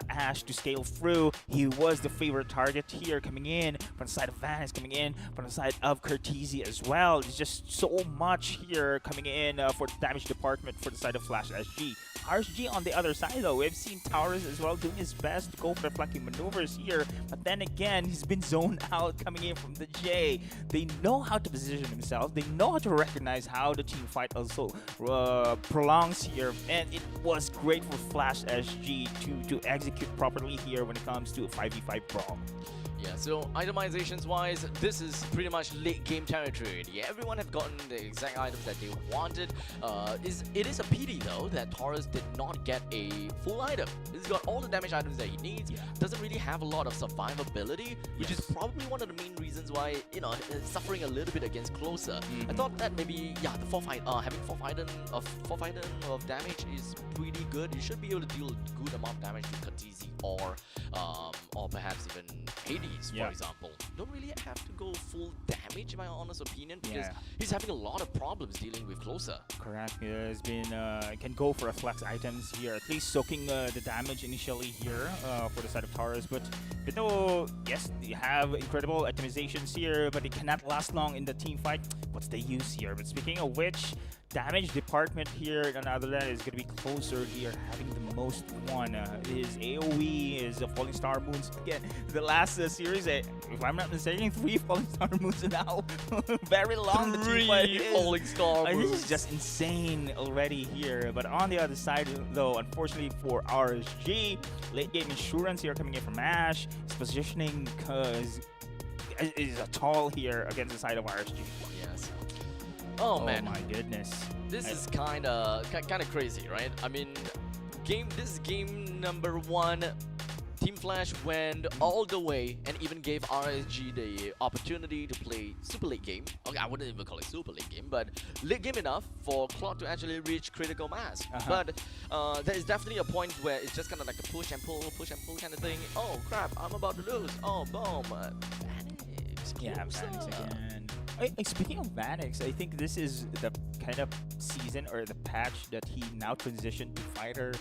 Ash to scale through. He was the favorite target here coming in from the side of Vanix, coming in from the side of Curtizi as well. There's just so much here coming in for the damage department for the side of Flash SG. RSG on the other side though, we've seen Towers as well doing his best to go for the flanking maneuvers here, but then again, he's been zoned out coming in from the J. They know how to position themselves, they know how to recognize how the team fight also prolongs here, and it was great for Flash SG to execute properly here when it comes to a 5v5 brawl. Yeah, so itemizations wise, this is pretty much late game territory. Yeah, everyone have gotten the exact items that they wanted. It is a pity though that Taurus did not get a full item. He's got all the damage items that he needs. Doesn't really have a lot of survivability, which is probably one of the main reasons why, you know, suffering a little bit against Closer. I thought that maybe the having fourth item of damage is pretty good, you should be able to deal a good amount of damage to Kha'Zix or perhaps even Hades, for example. Don't really have to go full damage, in my honest opinion, because he's having a lot of problems dealing with Closer. Correct. He has been can go for a flex items here, at least soaking the damage initially here for the side of Taurus. But you know, yes, you have incredible itemizations here, but it cannot last long in the team fight. What's the use here? But speaking of which, damage department here, another that is going to be Closer here, having the most one. His AoE is Falling Star Moons. Again, the last series, if I'm not mistaken, 3 Falling Star Moons now. Very long. 3 Falling Star Moons. This is just insane already here. But on the other side, though, unfortunately for RSG, late game insurance here coming in from Ash. His positioning is a tall here against the side of RSG. Yes. Oh man, my goodness. This is kind of crazy, right? I mean, this is game number 1. Team Flash went all the way and even gave RSG the opportunity to play super late game. Okay, I wouldn't even call it super late game, but late game enough for Cloud to actually reach critical mass. But there is definitely a point where it's just kind of like a push and pull kind of thing. Oh crap, I'm about to lose. Oh, boom. Vanix. Yeah, Vanix again. Speaking of Vanix, I think this is the kind of season or the patch that he now transitioned to fighter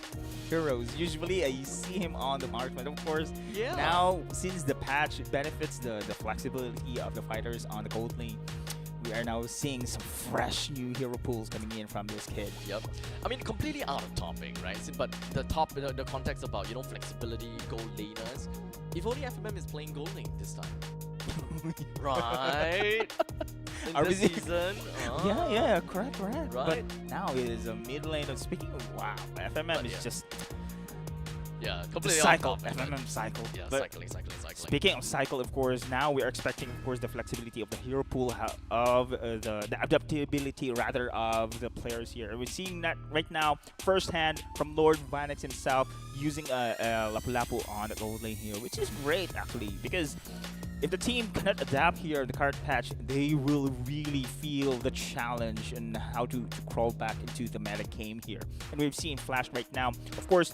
heroes. Usually I see him on the marksman, of course. Yeah. Now, since the patch benefits the flexibility of the fighters on the gold lane, we are now seeing some fresh new hero pools coming in from this kid. Yep. I mean, completely out of topic, right? But the context about, you know, flexibility, gold laners. If only FMM is playing gold lane this time. Right? In this season. Yeah, correct. Right. But now it is a mid lane. Speaking of, wow, FMM is just... Yeah, completely cycle. off topic, FMM cycle. Yeah, But cycling. speaking of cycle, of course, now we are expecting, of course, the flexibility of the hero pool, of the adaptability, rather, of the players here. We're seeing that right now, firsthand, from Lord Vanix himself, using Lapu-Lapu on the gold lane here, which is great, actually, because if the team cannot adapt here, the current patch, they will really feel the challenge and how to crawl back into the meta game here. And we've seen Flash right now. Of course,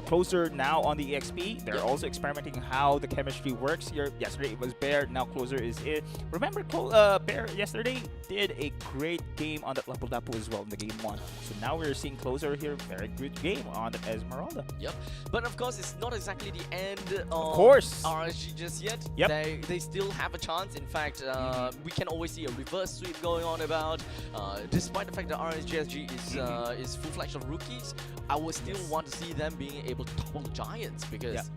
Closer now on the EXP. They're also experimenting how the chemistry works here. Yesterday it was Bear, now Closer is it. Remember, Bear yesterday did a great game on that Lapu-Lapu as well in the game 1. So now we're seeing Closer here, very good game on the Esmeralda. Yep. But of course, it's not exactly the end of course. RSG just yet. Yep. They still have a chance. In fact, we can always see a reverse sweep going on about. Despite the fact that RSG is full-fledged of rookies, I would still want to see them being able to topple the Giants, because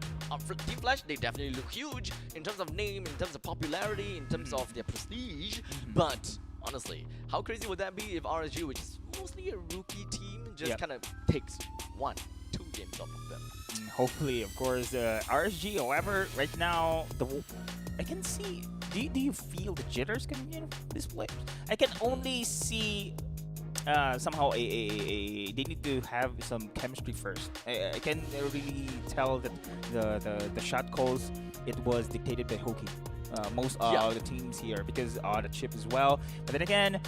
for Team Flash, they definitely look huge in terms of name, in terms of popularity, in terms of their prestige. But honestly, how crazy would that be if RSG, which is mostly a rookie team, just kind of takes 1-2 games off of them? Hopefully, of course, RSG, however, right now, I can see... Do you feel the jitters coming in this play? I can only see somehow they need to have some chemistry first. I can really tell that the shot calls, it was dictated by Hoki. Most of the teams here, because the chip as well. But then again,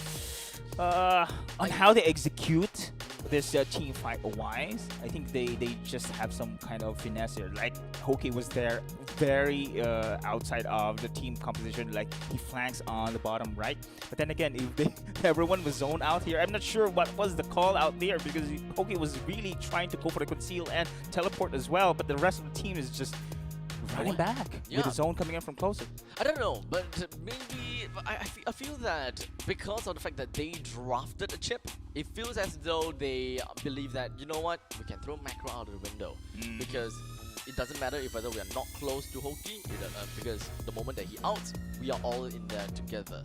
on how they execute this team fight wise, I think they just have some kind of finesse here. Like Hoki was there, very outside of the team composition. Like he flanks on the bottom right. But then again, if everyone was zoned out here, I'm not sure what was the call out there, because Hoki was really trying to go for the conceal and teleport as well. But the rest of the team is just running back with the zone coming in from Closer. I don't know, but maybe I feel that because of the fact that they drafted a chip, it feels as though they believe that, you know what, we can throw macro out of the window, because it doesn't matter if whether we are not close to Hoki, because the moment that he outs, we are all in there together.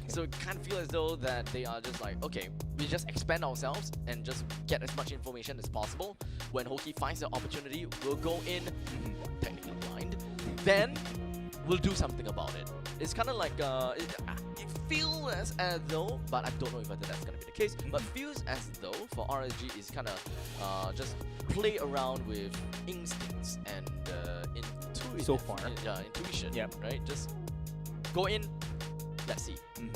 So it kind of feels as though that they are just like, okay, we just expand ourselves and just get as much information as possible. When Hoki finds the opportunity, we'll go in, technically blind, then we'll do something about it. It's kind of like, it feels as though, but I don't know if that's going to be the case, but feels as though for RSG is kind of just play around with instincts and intuition. So far. Intuition, right? Just go in, let's see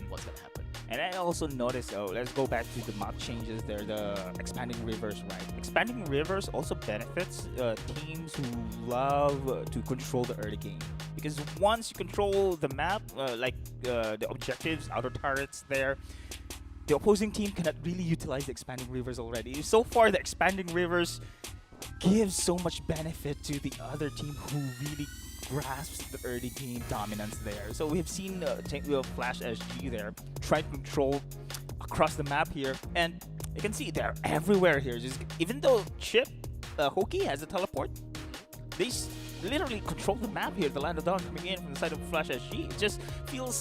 what's going to happen. And I also noticed, let's go back to the map changes there, the expanding rivers, right? Expanding rivers also benefits teams who love to control the early game. Because once you control the map, the objectives, outer turrets there, the opposing team cannot really utilize the expanding rivers already. So far, the expanding rivers gives so much benefit to the other team who really grasps the early game dominance there. So we have seen Flash SG there try to control across the map here, and you can see they're everywhere here. Just even though Chip Hoki has a teleport, they literally control the map here. The Land of Dawn coming in from the side of Flash SG. It just feels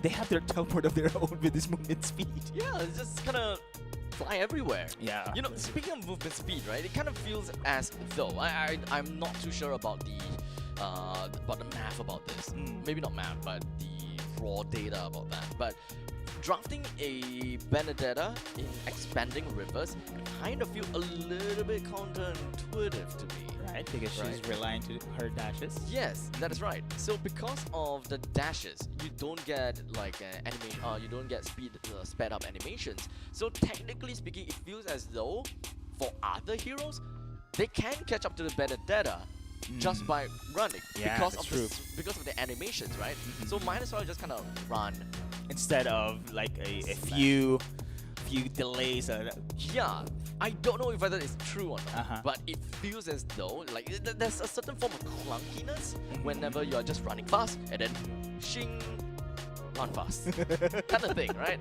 they have their teleport of their own with this movement speed. Yeah, it's just kind of fly everywhere. Yeah. You know, speaking of movement speed, right? It kind of feels as though I'm not too sure about the math about this. Maybe not math, but the raw data about that. But drafting a Benedetta in expanding rivers kind of feel a little bit counterintuitive to me. Right, because she's relying to her dashes. Yes, that is right. So because of the dashes, you don't get like animation. You don't get sped up animations. So technically speaking, it feels as though for other heroes, they can catch up to the Benedetta just by running. Yeah, because that's of true. Because of the animations, right? So might as well just kind of run. Instead of like a few delays. Yeah, I don't know whether it's true or not, Uh-huh. but it feels as though like there's a certain form of clunkiness whenever you're just running fast and then shing, run fast, kind of thing, right?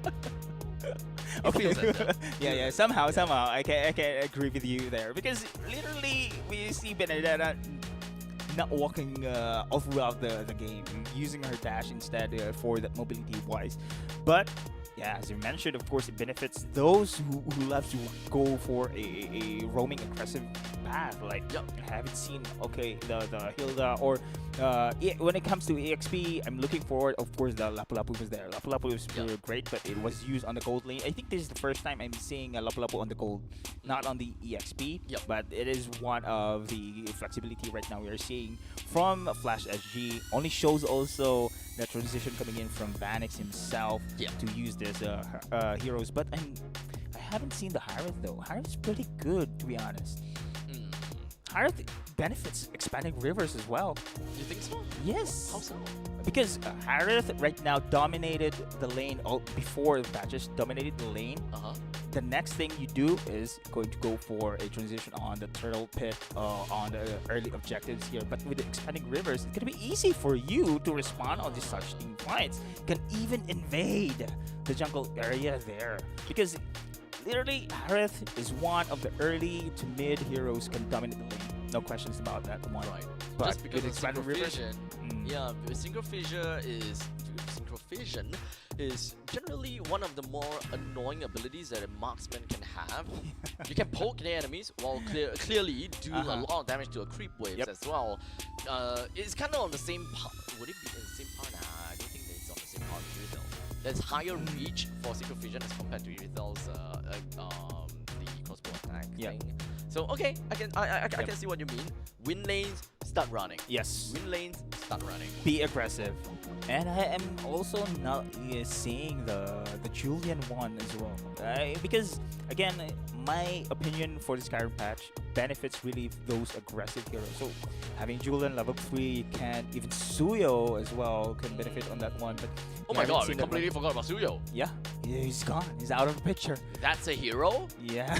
It feels as though. yeah. Somehow, I can agree with you there, because literally we see Benedetta not walking all throughout the game, using her dash instead for that mobility wise. But yeah, as you mentioned, of course, it benefits those who love to go for a roaming aggressive path. Like, I haven't seen, the Hilda, or when it comes to EXP, I'm looking forward, of course, the Lapu Lapu was there. Lapu Lapu was really great, but it was used on the gold lane. I think this is the first time I'm seeing a Lapu Lapu on the gold, not on the EXP, but it is one of the flexibility right now we are seeing from Flash SG. Only shows also the transition coming in from Vanix himself to use this heroes, but I haven't seen the Harith though. Harith's pretty good, to be honest. Harith benefits expanding rivers as well. You think so? Yes. How so? Because Harith right now dominated the lane before the patches, dominated the lane. The next thing you do is going to go for a transition on the turtle pit on the early objectives here. But with the expanding rivers, it's going to be easy for you to respond on these such team fights. You can even invade the jungle area there. Because literally, Harith is one of the early to mid heroes can dominate the lane. No questions about that one. Right. But Just because with of expanding rivers, yeah, Synchrophasia is generally one of the more annoying abilities that a marksman can have. You can poke the enemies while clearly do a lot of damage to a creep waves as well. It's kind of on the same part. Would it be in the same part? Nah, I don't think it's on the same part with Irithyll. There's higher reach for Synchrophasia as compared to Irithyll's the crossbow attack thing. So okay, I can see what you mean. Win lanes, start running. Yes. Win lanes, start running. Be aggressive. And I am also not seeing the Julian one as well. Because, again, my opinion for this Skyrim patch benefits really those aggressive heroes. So, having Julian level 3 can, even Suyo as well can benefit on that one. But oh my god, we completely forgot about Suyo. Yeah, he's gone. He's out of the picture. That's a hero? Yeah.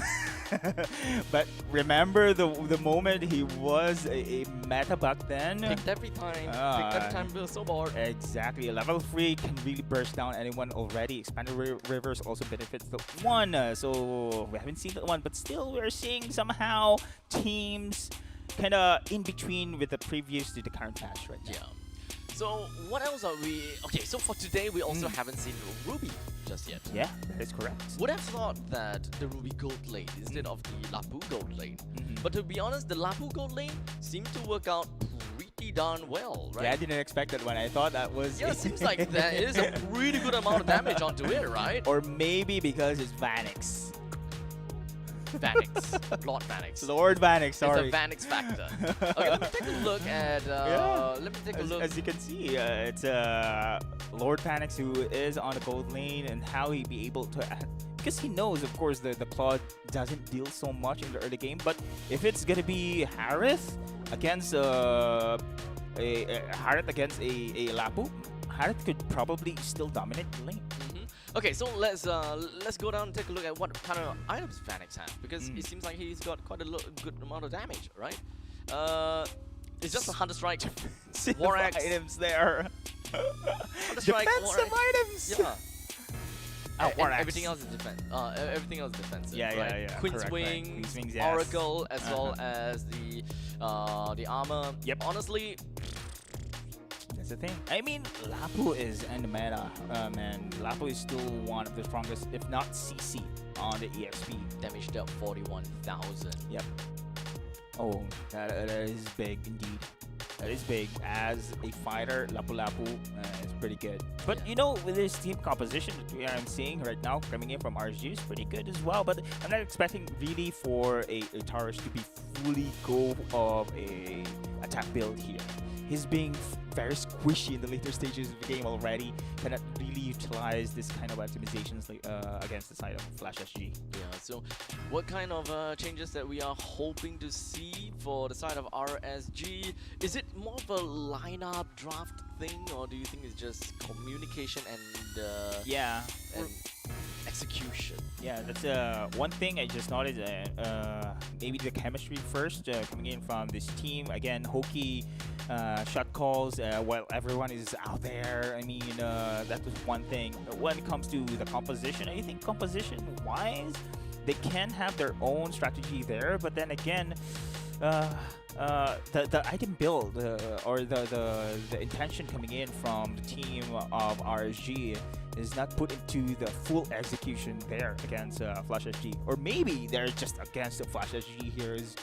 But remember the moment he was a meta back then? Picked every time. Picked every time we were so bored. Exactly. A level 3 can really burst down anyone already. Expanded rivers also benefits the one. So we haven't seen that one, but still we're seeing somehow teams kind of in between with the previous to the current patch right now. Yeah. So what else are we... Okay, so for today we also haven't seen Ruby just yet. Yeah, that is correct. Would have thought that the Ruby gold lane instead of the Lapu gold lane. But to be honest, the Lapu gold lane seemed to work out pretty darn well, right? Yeah, I didn't expect that one. I thought that was... Yeah, it seems like there is a pretty good amount of damage onto it, right? Or maybe because it's Vanix. Vanix. Lord Vanix. Lord Vanix, sorry. It's a Vanix factor. Okay, let me take a look at. Let me take a look. As you can see, it's Lord Vanix who is on the gold lane, and how he be able to because he knows, of course, the Claude doesn't deal so much in the early game. But if it's gonna be Harith against Harith against a Lapu, Harith could probably still dominate the lane. Okay, so let's go down and take a look at what kind of items Vanix has, because it seems like he's got quite a good amount of damage, right? It's just a Hunter Strike, War Axe items there. Hunter Strike, defensive items. Yeah. War and Axe. everything else is defense. Everything else is defensive. Yeah, right? yeah. Queen's Correct, Wings, Queen's Wings, yes. Oracle, as well as the armor. Yep. Honestly, that's the thing. I mean, Lapu is in the meta, man. Lapu is still one of the strongest, if not CC, on the EXP. damage dealt 41,000. Yep. Oh, that is big indeed. That is big. As a fighter, Lapu is pretty good. But you know, with this team composition that we are seeing right now coming in from RSG is pretty good as well. But I'm not expecting really for a Tarish to be fully go of a attack build here. He's being very squishy in the later stages of the game already. Cannot really utilize this kind of optimizations against the side of Flash SG. Yeah, so what kind of changes that we are hoping to see for the side of RSG? Is it more of a lineup draft thing, or do you think it's just communication and Yeah. and execution? Yeah, that's one thing I just noticed. Maybe the chemistry first coming in from this team. Again, hokey shot calls while everyone is out there. I mean, that was one thing. When it comes to the composition, I think composition-wise, they can have their own strategy there. But then again, the item build or the intention coming in from the team of RSG is not put into the full execution there against Flash SG. Or maybe they're just against the Flash SG here is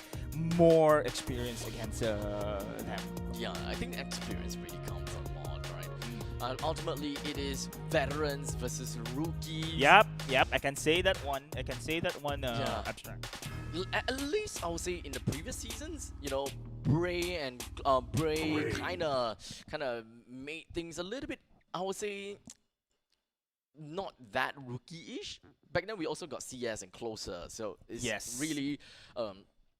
more experience against them. Yeah, I think experience really counts a lot, right? Ultimately, it is veterans versus rookies. Yep, I can say that one. Yeah. Abstract. At least I would say in the previous seasons, you know, Bray kind of made things a little bit, I would say, not that rookie-ish. Back then we also got CS and Closer, so it's really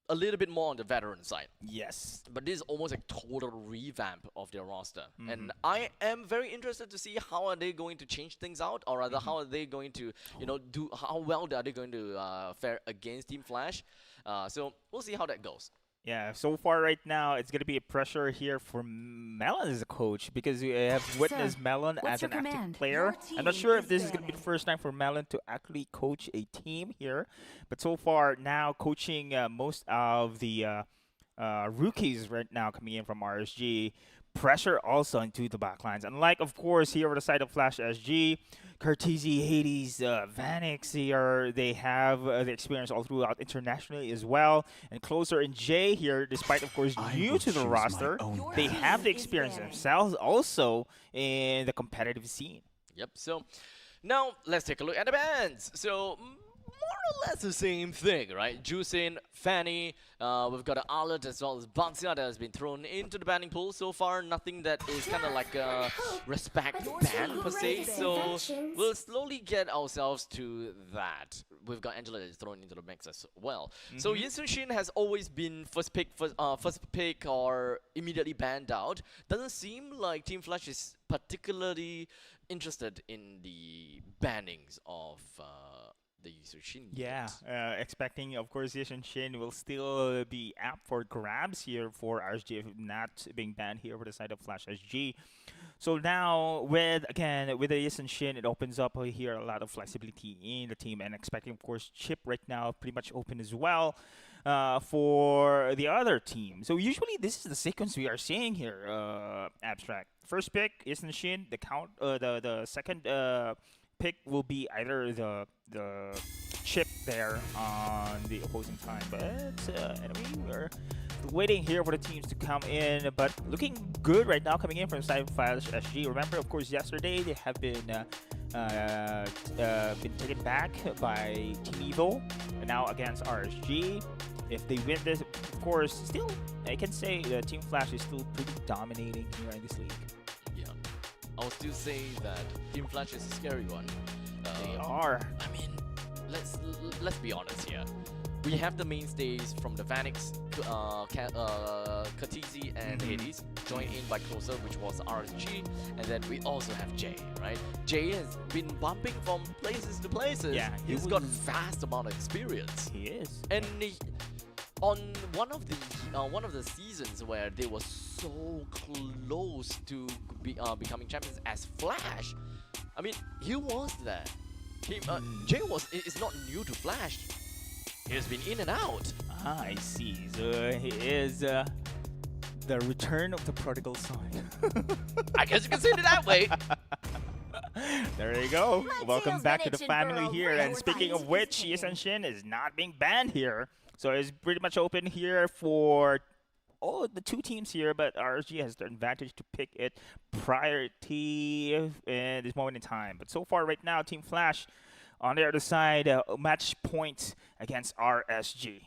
a little bit more on the veteran side. Yes. But this is almost a total revamp of their roster. And I am very interested to see how are they going to change things out, or rather how are they going to, you know, how well are they going to fare against Team Flash. So we'll see how that goes. Yeah, so far right now, it's going to be a pressure here for Melon as a coach, because we have witnessed Melon as an active player. I'm not sure if this is going to be the first time for Melon to actually coach a team here, but so far now coaching most of the rookies right now coming in from RSG. Pressure also into the backlines. Unlike, of course, here over the side of Flash SG, Cartesi, Hades, Vanix here, they have the experience all throughout internationally as well. And Closer and Jay here, despite, of course, new to the roster, they have the experience themselves also in the competitive scene. Yep, so now let's take a look at the bans. So more or less the same thing, right? Juicin, Fanny, we've got an Arlet as well as Bansia that has been thrown into the banning pool. So far, nothing that is kind of like a respect ban per se. So we'll slowly get ourselves to that. We've got Angela that is thrown into the mix as well. So Yin Sun Shin has always been first pick or immediately banned out. Doesn't seem like Team Flash is particularly interested in the bannings of the Yushin. Yeah, expecting, of course, Yishin Shin will still be apt for grabs here for RSG, if not being banned here over the side of Flash SG. So now, with the Yishin Shin, it opens up here a lot of flexibility in the team, and expecting, of course, Chip right now pretty much open as well for the other team. So usually this is the sequence we are seeing here, Abstract. First pick, Yishin Shin, the second pick will be either the Chip there on the opposing time, but anyway, we're waiting here for the teams to come in, but looking good right now coming in from the side of Flash SG. Remember, of course, yesterday they have been been taken back by Team Evo, and now against RSG. If they win this, of course, still I can say Team Flash is still pretty dominating here in this league. Yeah, I'll still say that Team Flash is a scary one. They are. I mean, let's be honest here. We have the mainstays from the Vanix, Katizi, and Hades joined in by Closer, which was RSG, and then we also have Jay, right? Jay has been bumping from places to places. Yeah, he's got vast amount of experience. He is. And on one of the seasons where they were so close to becoming champions as Flash, I mean, he was there. Jay is not new to Flash. He has been in and out. Ah, I see. So he is the return of the prodigal son. I guess you can say it that way. There you go. Welcome back to the family here. And speaking of which, Shin is not being banned here. So it's pretty much open here for all the two teams here, but RSG has the advantage to pick it priority in this moment in time. But so far right now, Team Flash on the other side, match point against RSG.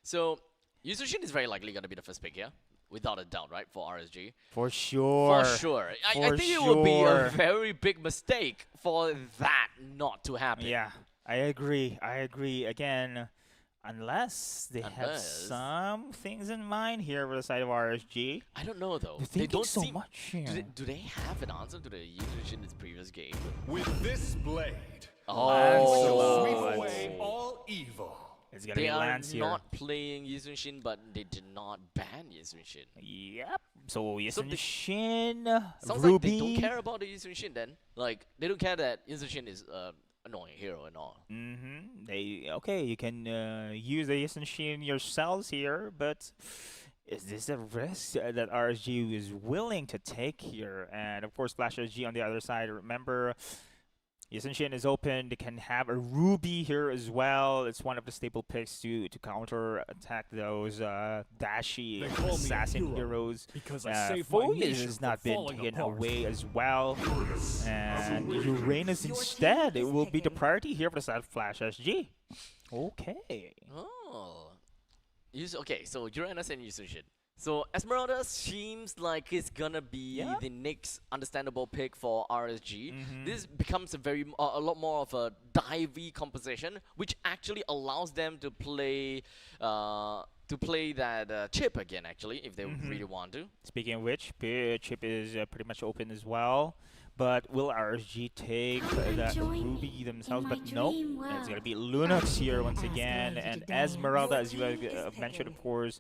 So Yuzushin is very likely going to be the first pick here, without a doubt, right, for RSG? For sure. For sure. I think it would be a very big mistake for that not to happen. Yeah, I agree. Again, unless they have some things in mind here for the side of RSG. I don't know, though. They don't seem so much here. Do they have an answer to the Yuzushin in its previous game? With this blade, Oh, sweep away all evil. It's gonna they be are Lance here. not playing Yuzushin, but they did not ban Yuzushin. Yep. So they- Yuzushin, Sounds Ruby. like they don't care about the Yuzushin then. Like, they don't care that Yuzushin is annoying hero and all. Okay, you can use the Yuzushin yourselves here, but is this a risk that RSG is willing to take here? And of course, Flash RSG on the other side. Remember, Yuzushin is open. They can have a Ruby here as well. It's one of the staple picks to counter attack those dashy assassin heroes. because I saved my Focus nation has from not been falling taken apart. away as well. And Uranus instead, it will be the priority here for the side of Flash SG. Okay. Oh. Okay, so Uranus and Yuzushin. So Esmeralda seems like it's gonna be the next understandable pick for RSG. This becomes a lot more of a divey composition, which actually allows them to play that chip again. Actually, if they really want to. Speaking of which, chip is pretty much open as well. But will RSG take that Ruby themselves? But nope. It's gonna be Lunox here once again, and Esmeralda, as you mentioned, of course.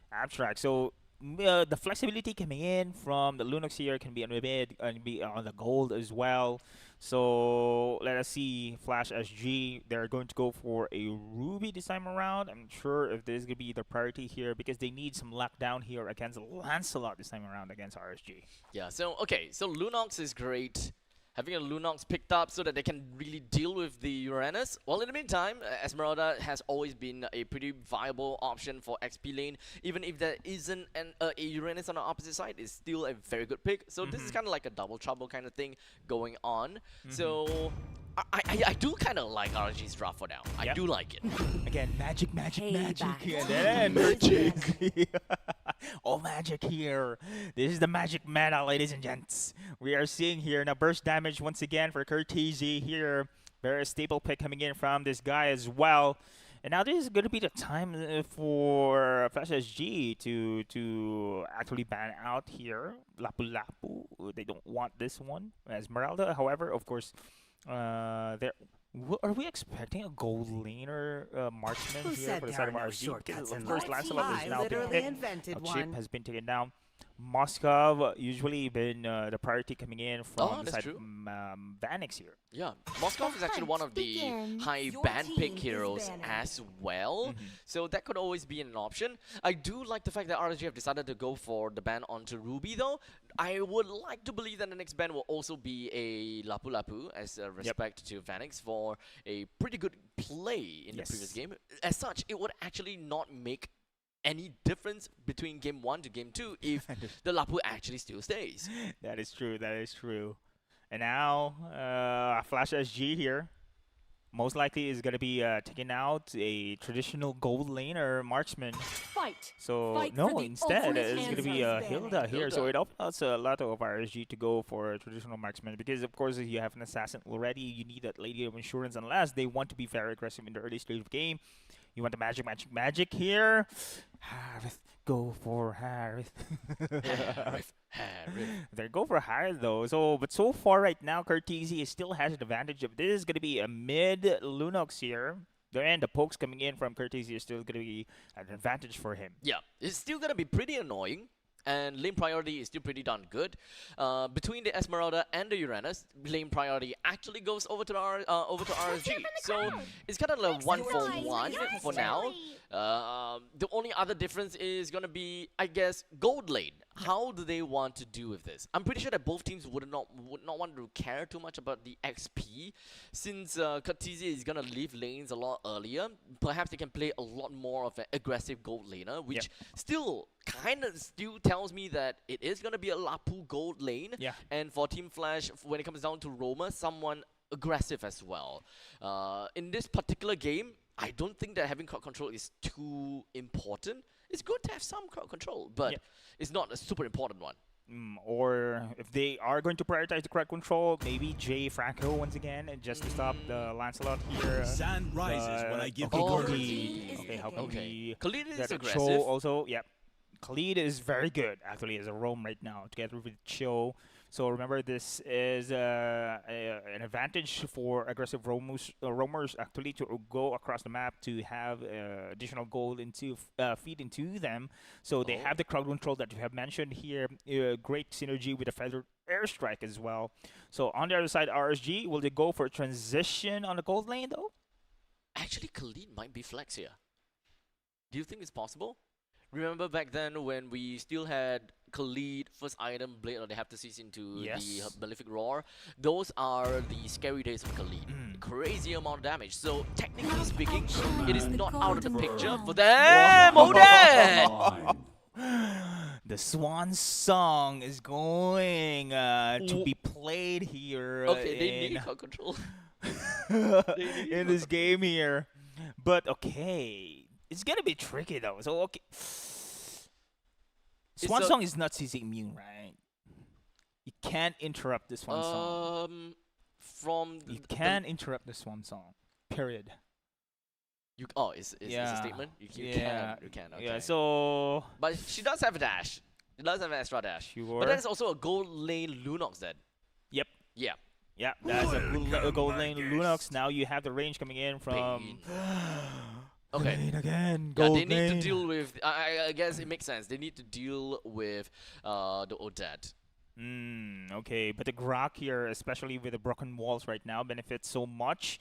Abstract. So the flexibility coming in from the Lunox here can be on the mid and be on the gold as well. So let us see. Flash SG, they're going to go for a Ruby this time around. I'm not sure if this is going to be the priority here because they need some lockdown here against Lancelot this time around against RSG. Yeah, so Lunox is great. Having a Lunox picked up so that they can really deal with the Uranus. Well, in the meantime, Esmeralda has always been a pretty viable option for XP lane. Even if there isn't a Uranus on the opposite side, it's still a very good pick. So this is kind of like a double trouble kind of thing going on. So I do kind of like RG's draft for now. I do like it. Again, magic. Payback. And then magic. All magic here. This is the magic meta, ladies and gents. We are seeing here now burst damage once again for Kurtizi here. Very staple pick coming in from this guy as well. And now this is going to be the time for Flash SG to actually ban out here. Lapu Lapu. They don't want this one. Esmeralda, however, of course, are we expecting a gold laner marksman here for the side of RSG? Of course, Lancelot is now being picked. Chip has been taken down. Moskov usually been the priority coming in from the side of Vanix here. Yeah, Moskov is actually one of the high ban pick heroes as well, so that could always be an option. I do like the fact that RSG have decided to go for the ban onto Ruby though. I would like to believe that the next ban will also be a Lapu Lapu as a respect to Vanix for a pretty good play in the previous game. As such, it would actually not make any difference between game 1 to game 2 if the Lapu actually still stays. That is true. And now, Flash SG here. Most likely is going to be taking out a traditional gold laner marksman. Fight. So, Fight no, for the instead ultimate it's going to be answer. Hilda here. So, Hilda. it opens a lot of RSG to go for a traditional marksman. Because, of course, if you have an assassin already, you need that Lady of Insurance unless they want to be very aggressive in the early stage of the game. You want the magic here. Harith, go for Harith. Harith. They go for Harith though. But so far right now, Cortese still has an advantage of this. Is going to be a mid Lunox here. And the pokes coming in from Cortese is still going to be an advantage for him. Yeah, it's still gonna be pretty annoying. And lane priority is still pretty darn good. Between the Esmeralda and the Uranus, lane priority actually goes over to RSG. So it's kind of like 1-for-1 for now. The only other difference is gonna be, I guess, gold lane. How do they want to do with this? I'm pretty sure that both teams would not want to care too much about the XP, since Cortese is gonna leave lanes a lot earlier. Perhaps they can play a lot more of an aggressive gold laner, which still tells me that it is gonna be a Lapu gold lane. Yeah. And for Team Flash, when it comes down to Roma, someone aggressive as well. In this particular game, I don't think that having crowd control is too important. It's good to have some crowd control, but it's not a super important one. Or if they are going to prioritize the crowd control, maybe Jay Franco once again, and just to stop the Lancelot here. Sun rises when I give the Oh, word. Khalid. Okay, how can we Khalid is get a aggressive. Cho also? Yep. Khalid is very good actually as a roam right now together with Cho. So remember, this is an advantage for aggressive roamers actually to go across the map to have additional gold feed into them. So they have the crowd control that you have mentioned here. Great synergy with the feather airstrike as well. So on the other side, RSG, will they go for a transition on the gold lane though? Actually, Khalid might be flex here. Do you think it's possible? Remember back then when we still had Khalid, first item, Blade of the Heptasis into the Malefic Roar? Those are the scary days of Khalid. Crazy amount of damage. So technically speaking, it is not out of the picture for them. Odin! The Swan Song is going to be played here Okay, they need crowd control. in this game here. But okay. It's gonna be tricky though. So okay, Swan Song is not CC immune, right? You can't interrupt this Swan Song. You can't interrupt the Swan Song. Period. It's a statement. You can. Okay. Yeah. So. But she does have a dash. She does have an extra dash. Sure. But that's also a gold lane Lunox then. Yep. Yeah. Yeah. That's a gold lane Lunox. Now you have the range coming in from. Okay. Lane again. Yeah, Gold they need lane. to deal with. I guess it makes sense. They need to deal with the Odette. Okay, but the Grok here, especially with the broken walls right now, benefits so much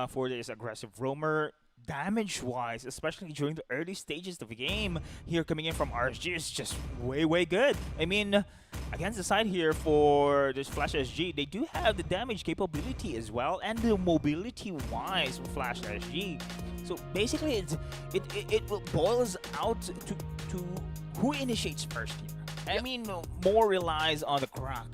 for this aggressive roamer. Damage-wise, especially during the early stages of the game, here coming in from RSG is just way good. I mean, against the side here for this Flash SG, they do have the damage capability as well, and the mobility-wise for Flash SG. So basically, it boils out to who initiates first here. I mean, more relies on the Grok,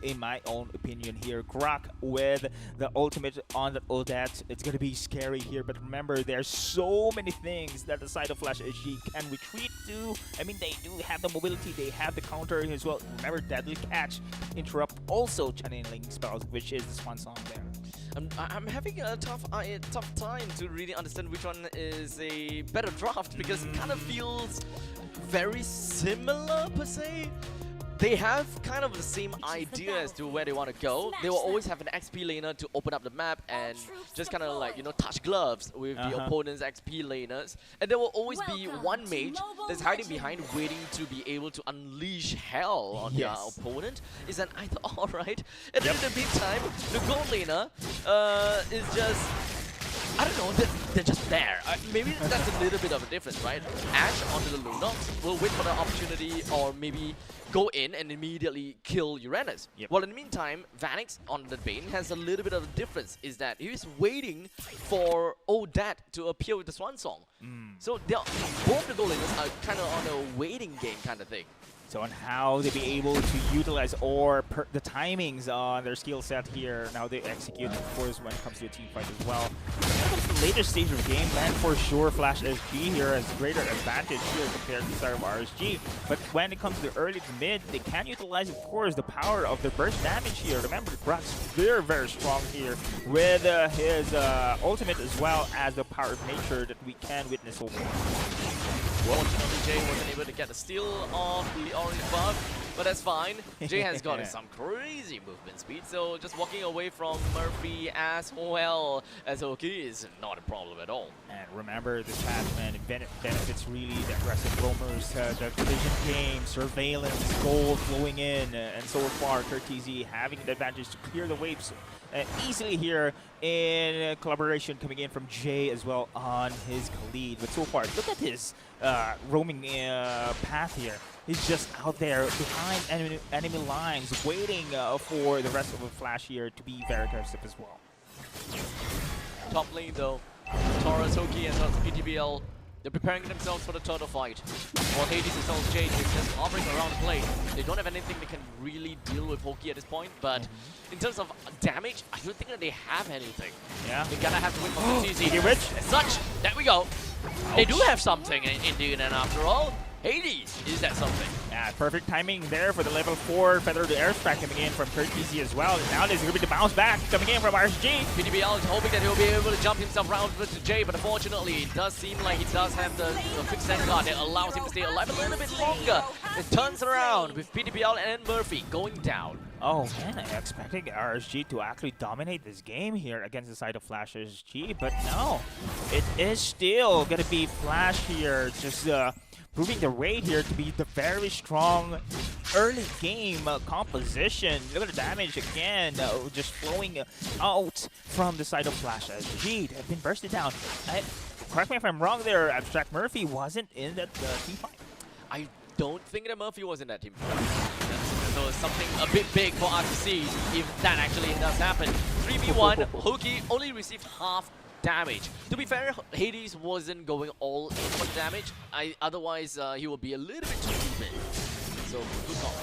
in my own opinion here. Grok with the ultimate on the Odette, it's gonna be scary here. But remember, there's so many things that the side of Flash SG can retreat to. I mean, they do have the mobility, they have the counter as well. Remember, Deadly Catch, interrupt also channeling spells, which is the Swan Song there. I'm having a tough time to really understand which one is a better draft, because it kind of feels very similar per se. They have kind of the same idea as to where they want to go. They will always have an XP laner to open up the map and just kind of like, touch gloves with the opponent's XP laners. And there will always be one mage that's hiding behind, waiting to be able to unleash hell on their opponent. Is an either-or, right? And in the meantime, the gold laner is just... I don't know, they're just there. Maybe that's a little bit of a difference, right? Ash onto the Lunox will wait for the opportunity, or maybe go in and immediately kill Uranus. Well, in the meantime, Vanix on the Bane has a little bit of a difference, is that he's waiting for Odette to appear with the Swan Song. So both the goal laners are kind of on a waiting game kind of thing. So on how they be able to utilize or the timings on their skill set here. Now they execute, of course, when it comes to a team fight as well. The later stage of the game, then for sure Flash SG here has greater advantage here compared to the start of RSG. But when it comes to early to mid, they can utilize, of course, the power of their burst damage here. Remember, Brock's very, very strong here with his ultimate as well as the power of nature that we can witness so far. Fortunately, Jay wasn't able to get the steal of the orange buff, but that's fine. Jay has got some crazy movement speed, so just walking away from Murphy as well as Hoki is not a problem at all. And remember, this patchman benefits really the aggressive roamers, the collision game, surveillance, gold flowing in, and so far, Kurtizi having the advantage to clear the waves easily here in collaboration coming in from Jay as well on his Khalid. But so far, look at his roaming path here. He's just out there behind enemy lines waiting for the rest of the Flash here to be very aggressive as well. Top lane though, Taurus, Hoki and PTBL, they're preparing themselves for the turtle fight. While Hades is also Jade, they're just hovering around the plate. They don't have anything that can really deal with Hoki at this point, but in terms of damage, I don't think that they have anything. Yeah. They're gonna have to wait for the TZ. Rich. As such, there we go. They do have something indeed, and after all, Hades is that something. Yeah, perfect timing there for the level 4 Feather to Airstrike coming in from Kurtizi as well. And now there's going to be the bounce back coming in from RSG. PTBL is hoping that he'll be able to jump himself around to Jay, but unfortunately, it does seem like he does have the quicksand guard that allows him to stay alive a little bit longer. It turns around with PTBL and Murphy going down. Oh man, I'm expecting RSG to actually dominate this game here against the side of Flash SG, but no. It is still going to be Flash here, just proving their way here to be the very strong early game composition. Look at the damage again, just flowing out from the side of Flash SG. They've been bursted down. Correct me if I'm wrong there, Abstract Murphy wasn't in that team fight. I don't think that Murphy was in that team fight. So it's something a bit big for us to see if that actually does happen. 3v1, Hoki only received half damage. To be fair, Hades wasn't going all in for the damage. Otherwise, he would be a little bit too big. So, good call.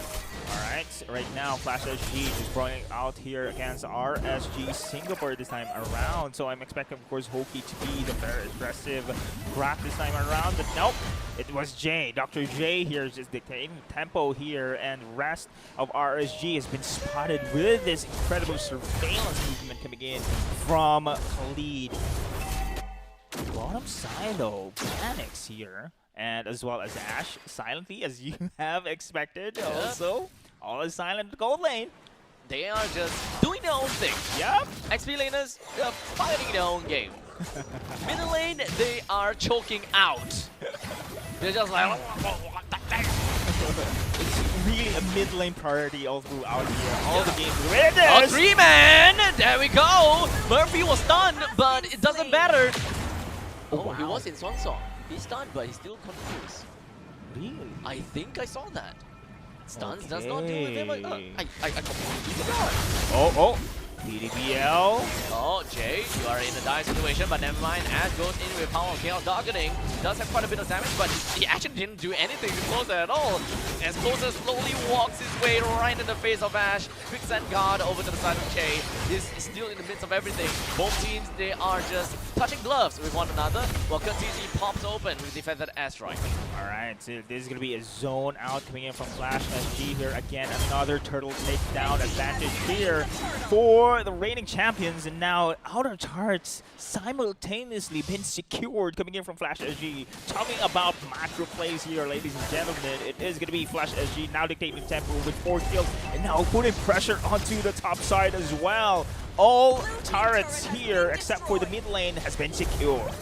Alright, right now Flash SG just brought out here against RSG Singapore this time around. So I'm expecting, of course, Hoki to be the very aggressive grab this time around. But nope, it was Jay. Dr. J here is just dictating tempo here, and rest of RSG has been spotted with this incredible surveillance movement coming in from Khalid. Bottom side though, Planix here. And as well as Ash, silently as you have expected. Also, all is silent gold lane. They are just doing their own thing. Yep. XP laners, they're fighting their own game. Middle lane, they are choking out. They're just like, it's really a mid lane priority all throughout here. All the games. Where it is! Oh, 3-man! There we go! Murphy was stunned, but it doesn't matter. Oh, wow. He was in Swan Song. He's stunned, but he still continues. Really? I think I saw that. Stuns does not deal with him. I completely forgot. Oh, PTBL. Oh, Jay, you are in a dire situation, but never mind. Ash goes in with Power of Chaos Darkening. Does have quite a bit of damage, but he actually didn't do anything to Closer at all. As Closer slowly walks his way right in the face of Ash. Quicksand Guard over to the side of Jay. Is still in the midst of everything. Both teams, they are just touching gloves with one another, while Kurtizi pops open with the Feathered Airstrike. Alright, so this is going to be a zone out coming in from Flash SG here. Again, another turtle takedown advantage here for the reigning champions, and now outer charts simultaneously been secured coming in from Flash SG. Talking about macro plays here, ladies and gentlemen, it is going to be Flash SG now dictating tempo with 4 kills, and now putting pressure onto the top side as well. All turrets here, except for the mid lane, has been secured.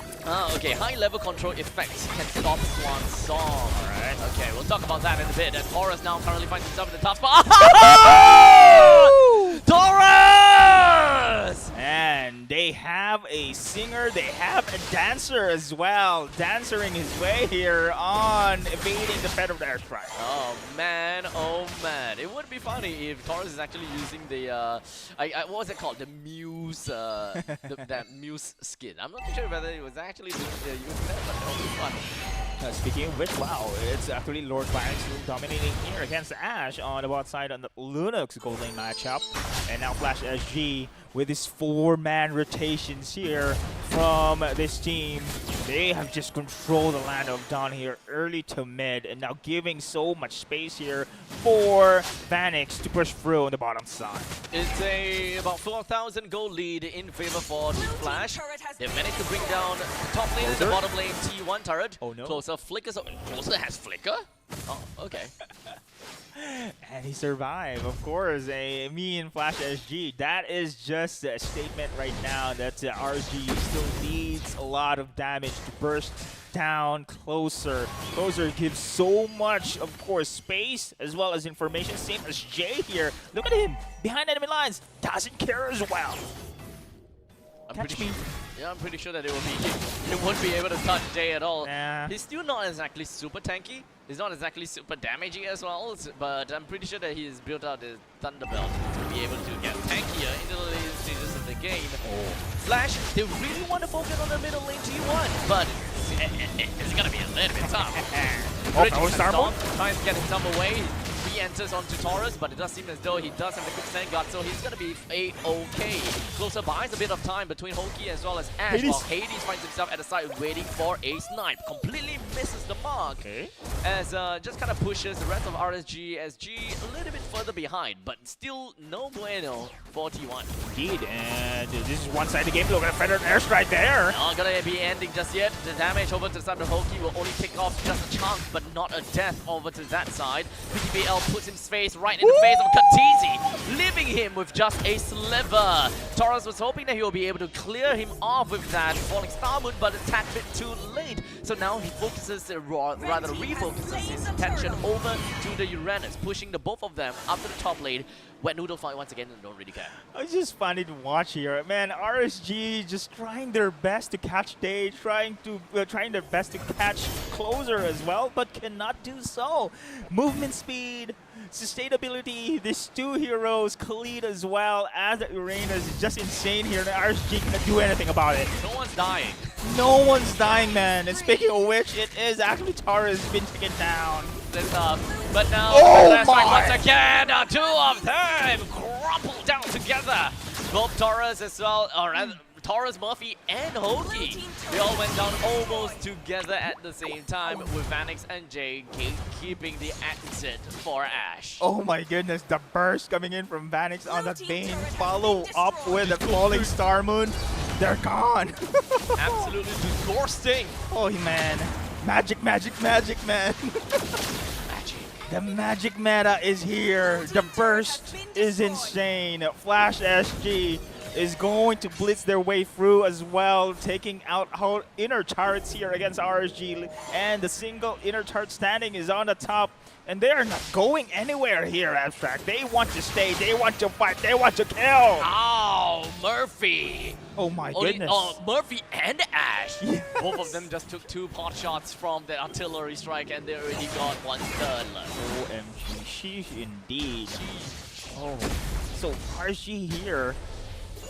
Okay, high level control effects can stop Swan Song. Alright, okay, we'll talk about that in a bit. And Taurus now currently finds himself in the top spot. Taurus! And they have a singer, they have a dancer as well, dancering his way here on evading the Feather of the Airstrike. Oh man, it would be funny if Taurus is actually using the what was it called? The Muse that Muse skin. I'm not too sure whether it was actually using that, but that would be fun. Speaking of which, wow, it's actually Lord Vanix dominating here against Ash on the bot side on the Lunox gold lane matchup. And now Flash SG with his 4-man rotations here from this team. They have just controlled the land of Dawn here early to mid, and now giving so much space here for Vanix to push through on the bottom side. It's a about 4,000 gold lead in favor for Team Flash. They've managed to bring down the top lane and the bottom lane T1 turret. Oh no. Closer flickers. Closer has flicker? Oh, okay. And he survived, of course. Me and Flash SG. That is just a statement right now that RSG still needs a lot of damage to burst down Closer. Closer gives so much, of course, space as well as information. Same as Jay here. Look at him behind enemy lines. Doesn't care as well. Catch me. Yeah, I'm pretty sure that it won't be able to touch Jay at all. Nah. He's still not exactly super tanky. He's not exactly super damaging as well, but I'm pretty sure that he's built out his Thunderbelt to be able to get tankier into the later stages of the game. Flash, they really want to focus on the middle lane T1, but it's gonna be a little bit tough. Trying to get his thumb away. He enters onto Taurus, but it does seem as though he does have the quick stand guard, so he's gonna be a-okay. Closer buys a bit of time between Hoki as well as Ash, while Hades finds himself at the side waiting for a snipe. Completely misses the mark, as just kind of pushes the rest of RSG SG a little bit further behind, but still no bueno for T1. Indeed, and this is one side of the game. Look at Feathered Airstrike there. Not gonna be ending just yet. The damage over to the side of Hoki will only pick off just a chunk, but not a death over to that side. PTBL puts his face right in the face of Katizi, leaving him with just a sliver. Taurus was hoping that he will be able to clear him off with that falling star moon, but a tad bit too late. So now he focuses, rather refocuses his attention over to the Uranus, pushing the both of them up to the top lane, where Noodle fight once again and don't really care. It's just funny to watch here. Man, RSG just trying their best to catch Day, trying their best to catch Closer as well, but cannot do so. Movement speed, sustainability, these two heroes, Khalid as well as the Uranus, is just insane here. The RSG cannot do anything about it. No one's dying. No one's dying, man. And speaking of which, it is actually Taurus been taken down. This up, but now once again, two of them crumple down together. Both Taurus as well, or rather, Taurus, Murphy, and Hoki. They all went down almost together at the same time, with Vanix and Jay keeping the exit for Ash. Oh my goodness, the burst coming in from Vanix on that Bane, follow up with the falling Star Moon. They're gone. Absolutely disgusting. Oh man, magic, magic, magic, man. The magic meta is here. The burst is insane. Flash SG is going to blitz their way through as well, taking out inner turrets here against RSG, and the single inner turret standing is on the top, and they are not going anywhere here, Abstract. They want to stay, they want to fight, they want to kill. Oh, Murphy. Oh my goodness. Murphy and Ash. Yes. Both of them just took 2 pot shots from the artillery strike, and they already got 1/3 left. OMG, sheesh indeed. Oh, so RSG here,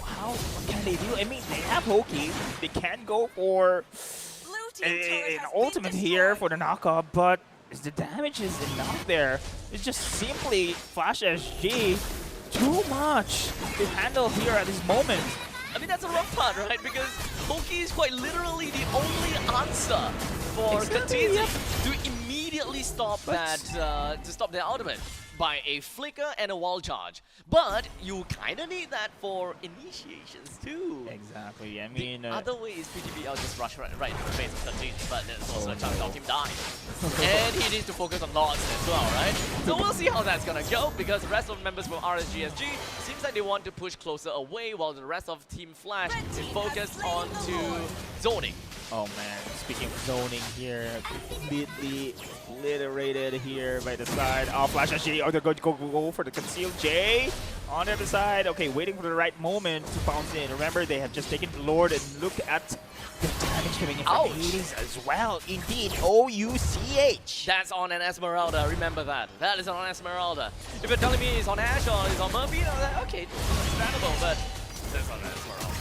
what can they do? I mean, they have Hoki. They can go for an ultimate here for the knockup, but the damage is enough there. It's just simply Flash SG too much to handle here at this moment. I mean, that's a rough part, right? Because Hoki is quite literally the only answer for Katizi to immediately stop that, to stop their ultimate by a flicker and a wall charge. But you kind of need that for initiations too. Exactly. I mean, the other way is PTBL just rush right in the face of Katizi, but there's also a chance of him dying. And he needs to focus on logs as well, right? So we'll see how that's gonna go, because the rest of the members from RSGSG seems like they want to push Closer away, while the rest of Team Flash is focused on to zoning. Oh man, speaking of zoning here, completely obliterated here by the side. Oh, Flash SG, they're going to go for the conceal J on the other side. Okay, waiting for the right moment to bounce in. Remember, they have just taken Lord, and look at the damage coming in from Hades as well. Indeed, OUCH. That's on an Esmeralda, remember that. That is on Esmeralda. If you're telling me it's on Ash or it's on Murphy, I'm like, okay, it's understandable, but that's on Esmeralda.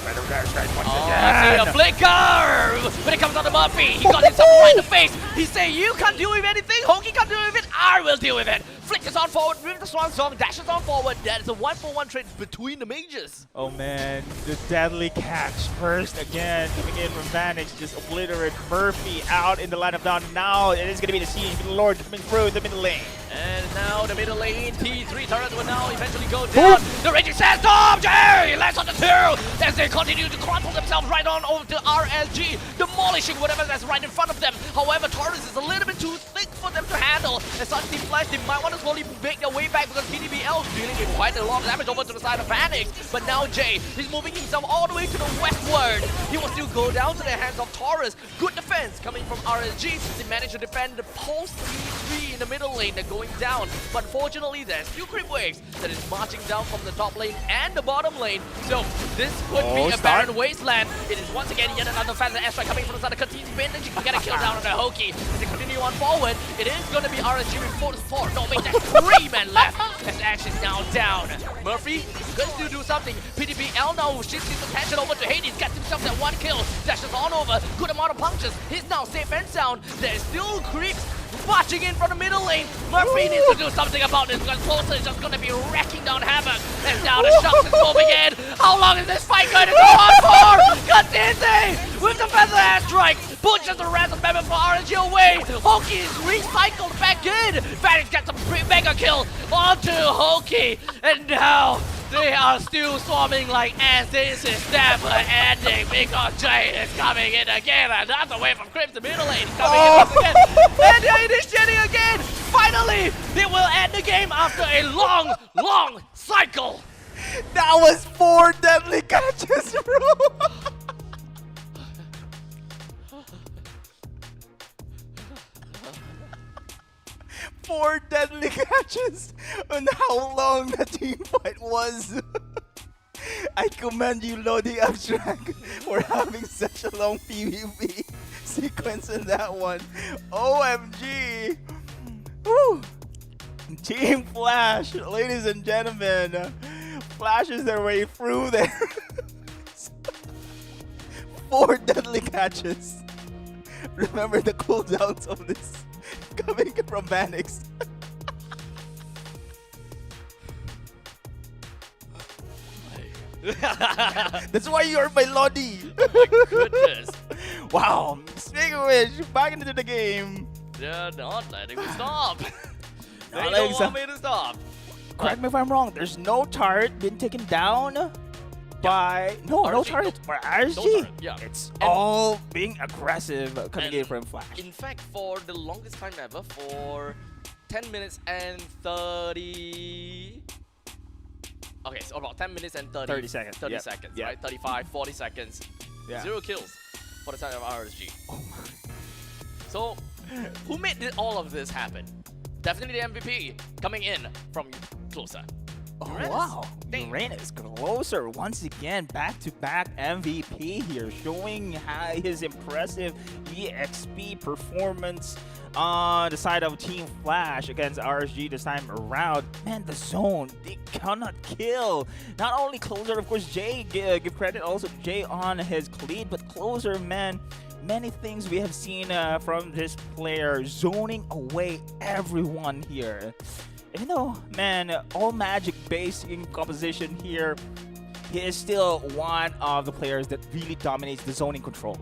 Better dash right once I see again. a flicker! When it comes down to Murphy, he got himself right in the face. He say, you can't deal with anything, Honky can't deal with it, I will deal with it. Flickers on forward with the Swan Song, dashes on forward. That is a 1-for-1 trade between the majors. Oh man, the deadly catch first again, coming in from Vanix, just obliterate Murphy out in the line of down. Now it is going to be the Siege Lord coming through the middle lane. And now the middle lane, T3 turret will now eventually go down. The Raging Sandstorm, Jerry lands on the 2 as they continue to crumple themselves right on over to RSG, demolishing whatever that's right in front of them. However, Taurus is a little bit too thick for them to handle. As Sun Team Flash, they might want to slowly make their way back because PDBL is dealing with quite a lot of damage over to the side of Vanix. But now Jay is moving himself all the way to the westward. He will still go down to the hands of Taurus. Good defense coming from RSG. They managed to defend the post T3 in the middle lane. They're going down, but unfortunately there's two creep waves that is marching down from the top lane and the bottom lane. So this could be a barren wasteland. It is once again yet another Phantom Airstrike coming from the side of Katie's managing to get a kill down on the Hoki. As they continue on forward, it is going to be RSG with 4-4. No, wait, that's 3 men left. As Ash is now down. Murphy could still do something. PDBL now shifts his attention over to Hades. Gets himself that 1 kill. Dashes on over. Good amount of punches. He's now safe and sound. There's still creeps marching in from the middle lane. Murphy needs to do something about this because Closer is just going to be wrecking down havoc. And now the shots is moving in. How long is this fight going to go on for? Katise with the Feather Airstrike pushes the rest of them for RNG away. Hoki is recycled back in. Vanix gets a mega kill onto Hoki. And now they are still swarming like ants. This is never ending because Jay is coming in again. Another wave from Crimson middle lane is coming in once again. And they're initiating again. Finally, they will end the game after a long, long cycle. That was 4 deadly catches, bro. 4 deadly catches on how long the team fight was. I commend you, Lodi Abstract, for having such a long PvP sequence in that one. OMG! Woo. Team Flash, ladies and gentlemen, flashes their way through there. 4 deadly catches. Remember the cooldowns of this coming from Vanix. That's why you're my Lodi. Oh my goodness. Wow. Speaking of which, back into the game. They're not letting me stop. They Not don't letting want me to stop. Correct me if I'm wrong. There's no turret been taken down by no RSG, turret by RSG. No turret, yeah. It's And- all being aggressive coming in and from Flash. In fact, for the longest time ever, for 10 minutes and 30... Okay, so about 10 minutes and 30 seconds. 30 Yep. seconds, Yep. right? 35, 40 seconds. Yeah. 0 kills for the side of RSG. Oh my. So, who made all of this happen? Definitely the MVP coming in from Closer. Oh Uranus. wow. Dang. Uranus Closer once again, back-to-back MVP here, showing his impressive EXP performance on the side of Team Flash against RSG this time around. Man, the zone, they cannot kill. Not only Closer, of course, Jay, give credit also to Jay on his lead, but Closer, man, many things we have seen from this player, zoning away everyone here. Even though, man, all magic based in composition here, he is still one of the players that really dominates the zoning control.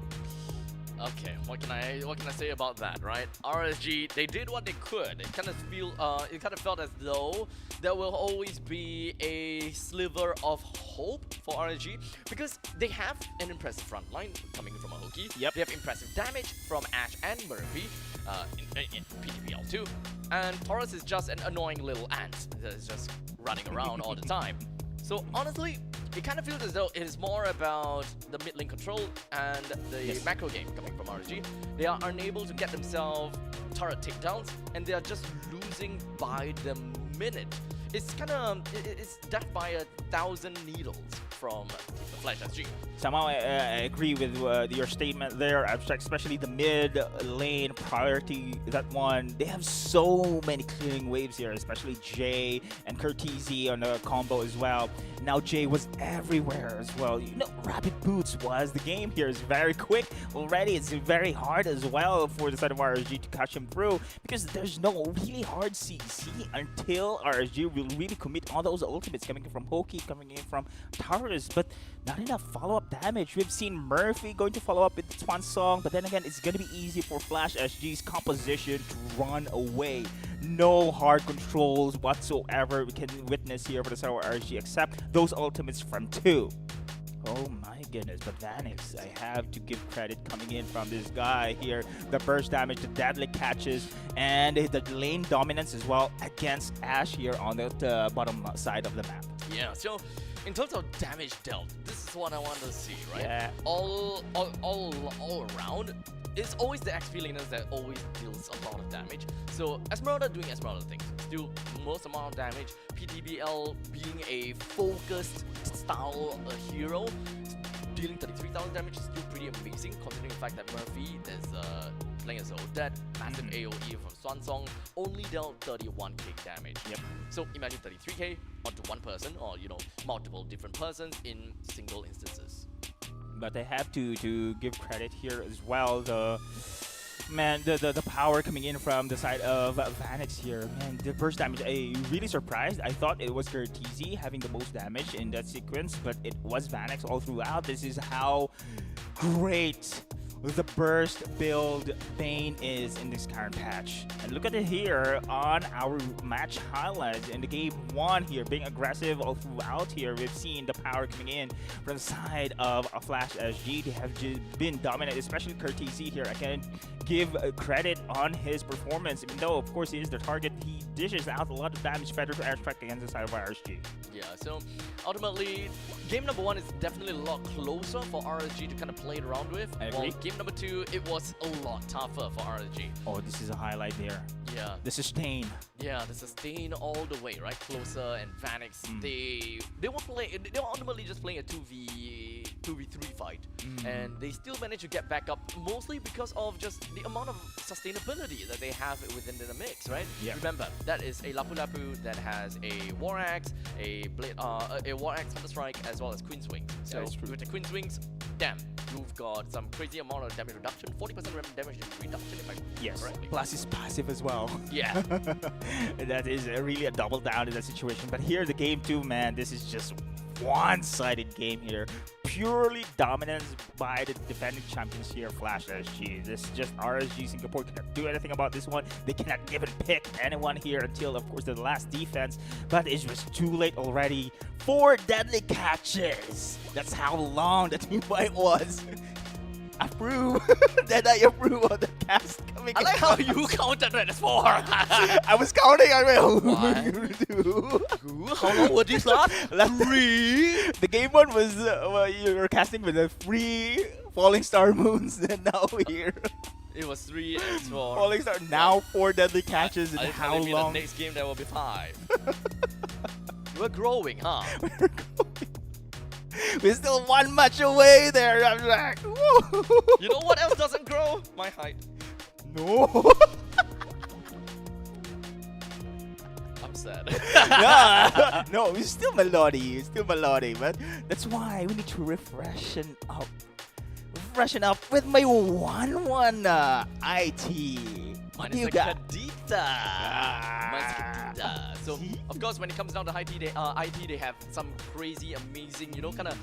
Okay, what can I say about that, right? RSG, they did what they could. It kind of felt as though there will always be a sliver of hope for RSG because they have an impressive front line coming from Ahoki. Yep. They have impressive damage from Ash and Murphy in PTBL too. And Taurus is just an annoying little ant that is just running around all the time. So honestly, it kind of feels as though it is more about the mid lane control and the macro game coming from RSG. They are unable to get themselves turret takedowns, and they are just losing by the minute. It's kind of it's death by 1,000 needles from Flash SG. Somehow I agree with your statement there, Abstract, especially the mid lane priority, that one. They have so many clearing waves here, especially Jay and Curtizi on the combo as well. Now Jay was everywhere as well. You know, Rapid Boots was the game here. It's very quick already. It's very hard as well for the side of RSG to catch him through, because there's no really hard CC until RSG will really commit all those ultimates coming in from Hoki, coming in from Taurus, but not enough follow-up damage. We've seen Murphy going to follow up with Swan Song, but then again, it's going to be easy for Flash SG's composition to run away. No hard controls whatsoever we can witness here for the side of RSG, except those ultimates from 2. Oh my goodness, but Vanix, I have to give credit coming in from this guy here. The burst damage, the deadly catches, and the lane dominance as well against Ash here on the bottom side of the map. Yeah, so in terms of damage dealt, this is what I want to see, right? Yeah. All around, it's always the XP laners that always deals a lot of damage. So Esmeralda doing Esmeralda things, still most amount of damage. PTBL being a focused style hero, dealing 33,000 damage is still pretty amazing, considering the fact that Murphy is playing as Odette, massive AoE from Swan Song, only dealt 31k damage. Yep. So imagine 33k onto one person, or you know, multiple different persons in single instances. But I have to give credit here as well. The power coming in from the side of Vanix here, man, the burst damage, I really surprised. I thought it was Curtizi having the most damage in that sequence, but it was Vanix all throughout. This is how great the burst build Bane is in this current patch. And look at it here on our match highlights in the game 1 here, being aggressive all throughout here. We've seen the power coming in from the side of Flash SG. They have just been dominant, especially Curtizi here. I can give credit on his performance, even though of course he is the target. He dishes out a lot of damage feather to Abstract against the side of RSG. Yeah, so ultimately, game number 1 is definitely a lot closer for RSG to kind of play around with. I agree. While game number 2, it was a lot tougher for RSG. Oh, this is a highlight there. Yeah. The sustain. Yeah, the sustain all the way, right? Closer and Vanix, they were ultimately just playing a 2v3 fight, and they still managed to get back up, mostly because of just the amount of sustainability that they have within the mix, right? Yeah. Remember, that is a Lapu Lapu that has a War Axe, a War Axe Thunder Strike, as well as Queen's Wings. So with the Queen's Wings, damn, you've got some crazy amount of damage reduction, 40% damage reduction if I remember correctly. Plus it's passive as well. Yeah. That is really a double down in that situation. But here, the game 2, man, this is just one-sided game here. Purely dominance by the defending champions here, Flash SG. This is just RSG Singapore cannot do anything about this one. They cannot even pick anyone here until, of course, the last defense. But it was too late already. 4 deadly catches. That's how long the team fight was. Approve. Then I approve of the cast coming. I like how you counted that as 4. I was counting. I went 1, 2. How long would this last? 3. The game 1 was you were casting with the 3 falling star moons, and now here It was 3 and 4. falling star. Now 4 deadly catches. And Are you how telling me long? the next game there will be 5? We're growing, huh? We're still 1 match away there. I'm like, woo. You know what else doesn't grow? My height. No. I'm sad. No, it's still melody. It's still melody, but that's why we need to refreshen up. Freshen up with my 1-1 IT. What do you got? Kadita. Mine's Kadita. So, of course, when it comes down to IT, they have some crazy, amazing, you know, kind of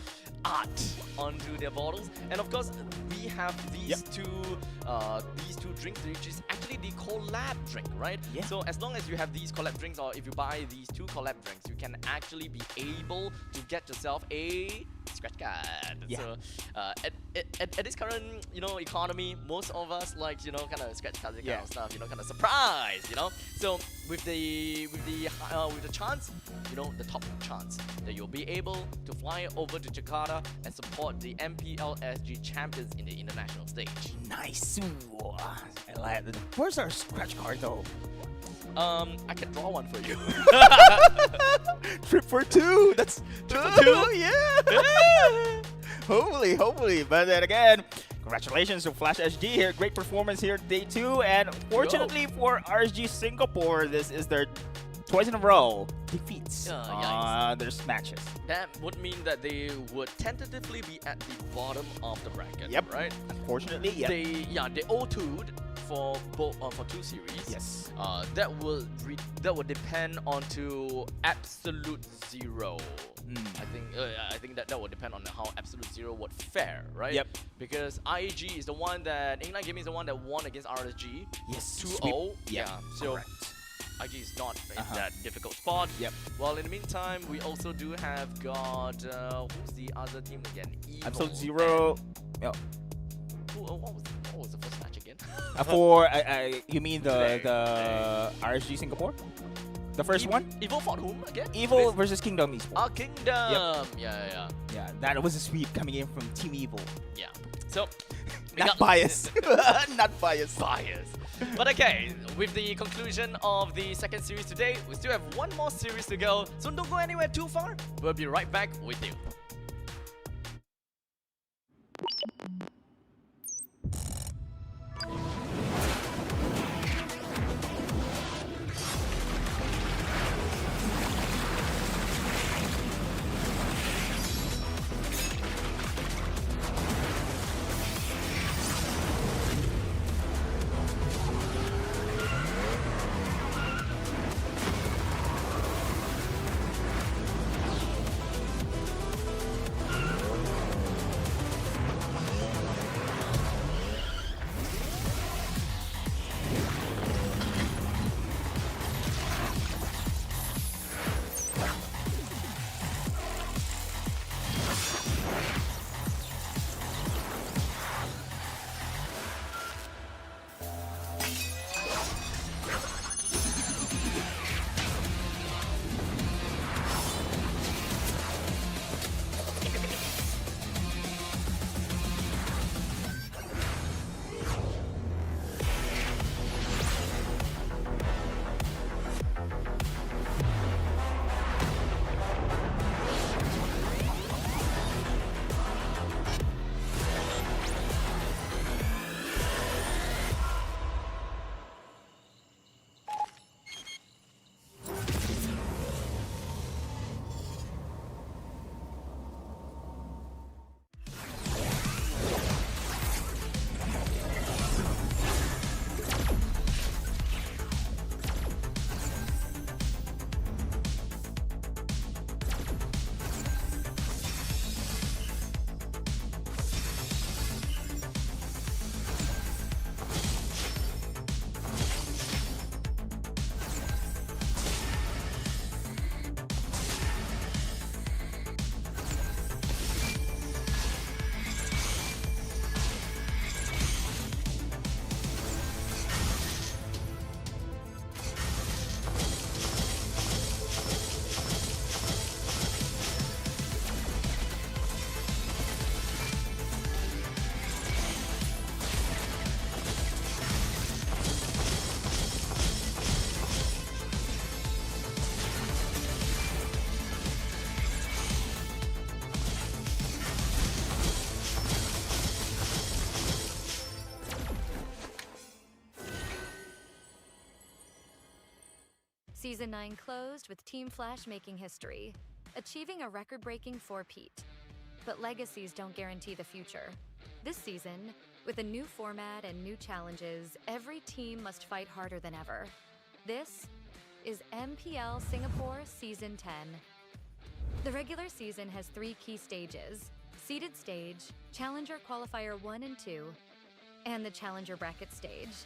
art onto their bottles. And of course, we have these two drinks, which is actually the collab drink, right? Yeah. So as long as you have these collab drinks, or if you buy these 2 collab drinks, you can actually be able to get yourself a scratch card. Yeah. So at this current, you know, economy, most of us like, you know, kind of scratch cards and kind of stuff, you know, kind of surprise, you know. So with the chance, you know, the top chance that you'll be able to fly over to Jakarta and support the MPL SG champions in the international stage. Nice. Ooh, I like it. Where's our scratch card though? I can draw one for you. Trip for 2. That's Trip for 2? Yeah. Hopefully. But then again, congratulations to Flash SG here. Great performance here, day 2. And fortunately for RSG Singapore, this is their twice in a row defeats their matches. That would mean that they would tentatively be at the bottom of the bracket. Yep. Right. Unfortunately, yep. They 0-2'd for both for 2 series. Yes. That will depend onto absolute zero. I think that will depend on how absolute zero would fare, right? Yep. Because IAG is the one that Inline Gaming is the one that won against RSG. Yes. 2-0. Yeah. So correct. IG is not in that difficult spot. Yep. Well, in the meantime, we also do have got who's the other team again? Evil. Absolute zero. Yep. What was the first match again? For you mean the RSG Singapore? The first one? Evil fought whom again? Evil versus Kingdom Esports. Ah, Kingdom. Yep. Yeah, that was a sweep coming in from Team Evil. Yeah. So not biased. Not biased. But okay, with the conclusion of the second series today, we still have one more series to go. So don't go anywhere too far. We'll be right back with you. Season 9 closed with Team Flash making history, achieving a record-breaking 4-peat. But legacies don't guarantee the future. This season, with a new format and new challenges, every team must fight harder than ever. This is MPL Singapore Season 10. The regular season has 3 key stages: Seeded Stage, Challenger Qualifier 1 and 2, and the Challenger Bracket Stage,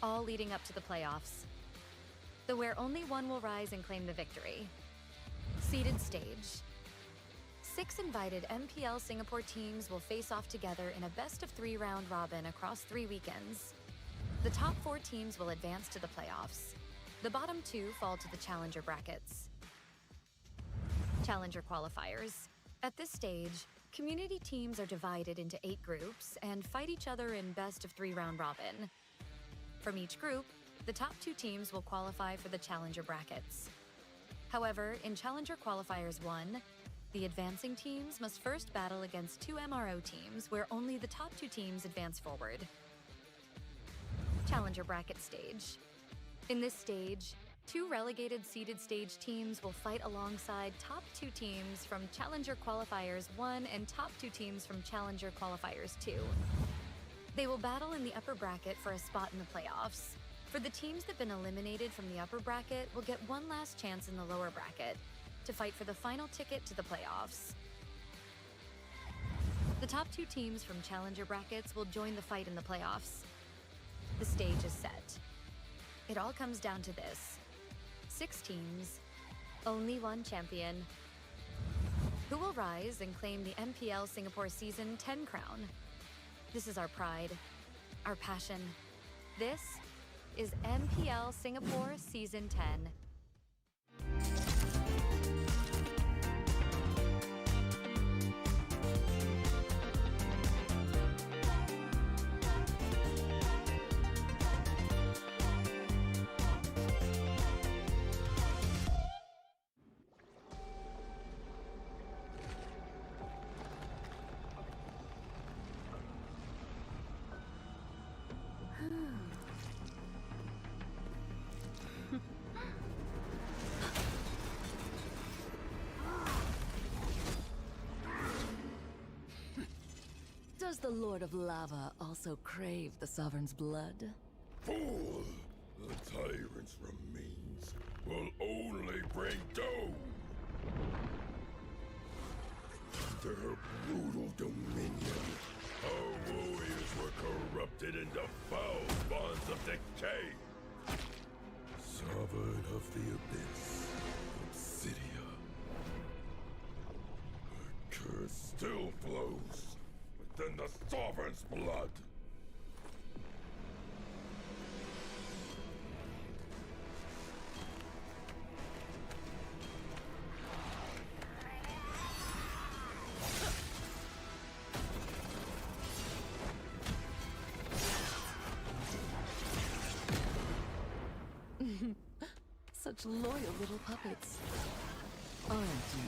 all leading up to the playoffs, where only one will rise and claim the victory. Seeded Stage. 6 invited MPL Singapore teams will face off together in a best-of-3 round robin across 3 weekends. The top 4 teams will advance to the playoffs. The bottom 2 fall to the Challenger brackets. Challenger Qualifiers. At this stage, community teams are divided into 8 groups and fight each other in best-of-3 round robin. From each group, The top 2 teams will qualify for the Challenger brackets. However, in Challenger Qualifiers 1, the advancing teams must first battle against 2 MRO teams where only the top 2 teams advance forward. Challenger bracket stage. In this stage, 2 relegated seeded stage teams will fight alongside top 2 teams from Challenger Qualifiers 1 and top 2 teams from Challenger Qualifiers 2. They will battle in the upper bracket for a spot in the playoffs. For the teams that have been eliminated from the upper bracket will get one last chance in the lower bracket to fight for the final ticket to the playoffs. The top 2 teams from Challenger brackets will join the fight in the playoffs. The stage is set. It all comes down to this. 6 teams, only 1 champion. Who will rise and claim the MPL Singapore Season 10 crown? This is our pride, our passion. This is MPL Singapore Season 10. Does the Lord of Lava also crave the Sovereign's blood? Fool! The tyrant's remains will only bring doom! Under her brutal dominion, our warriors were corrupted into foul bonds of decay! Sovereign of the Abyss, Obsidia. Her curse still flows within the Sovereign's blood! Such loyal little puppets, aren't you?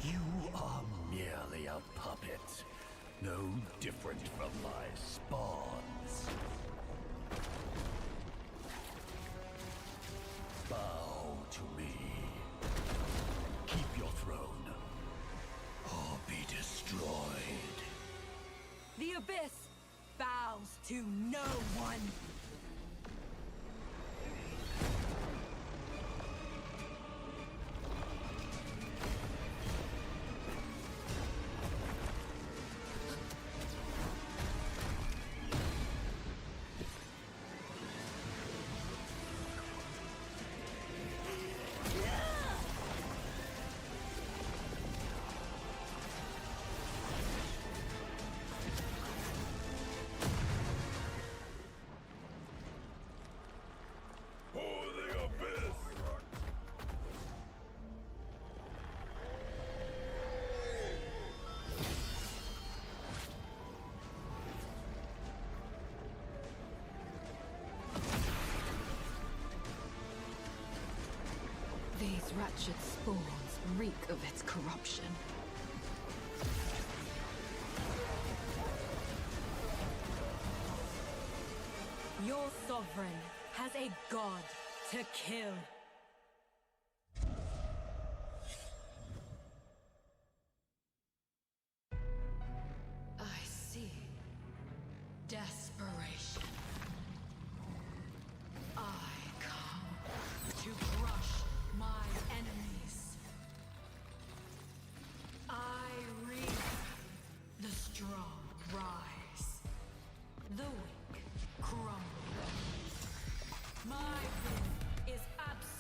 You are merely a puppet, no different from my spawns. Bow to me. Keep your throne, or be destroyed. The Abyss bows to no one. These wretched spawns reek of its corruption. Your sovereign has a god to kill. I see. Desperation. I come to crush my enemies. I reap. The strong rise. The weak crumble. My will is absolute.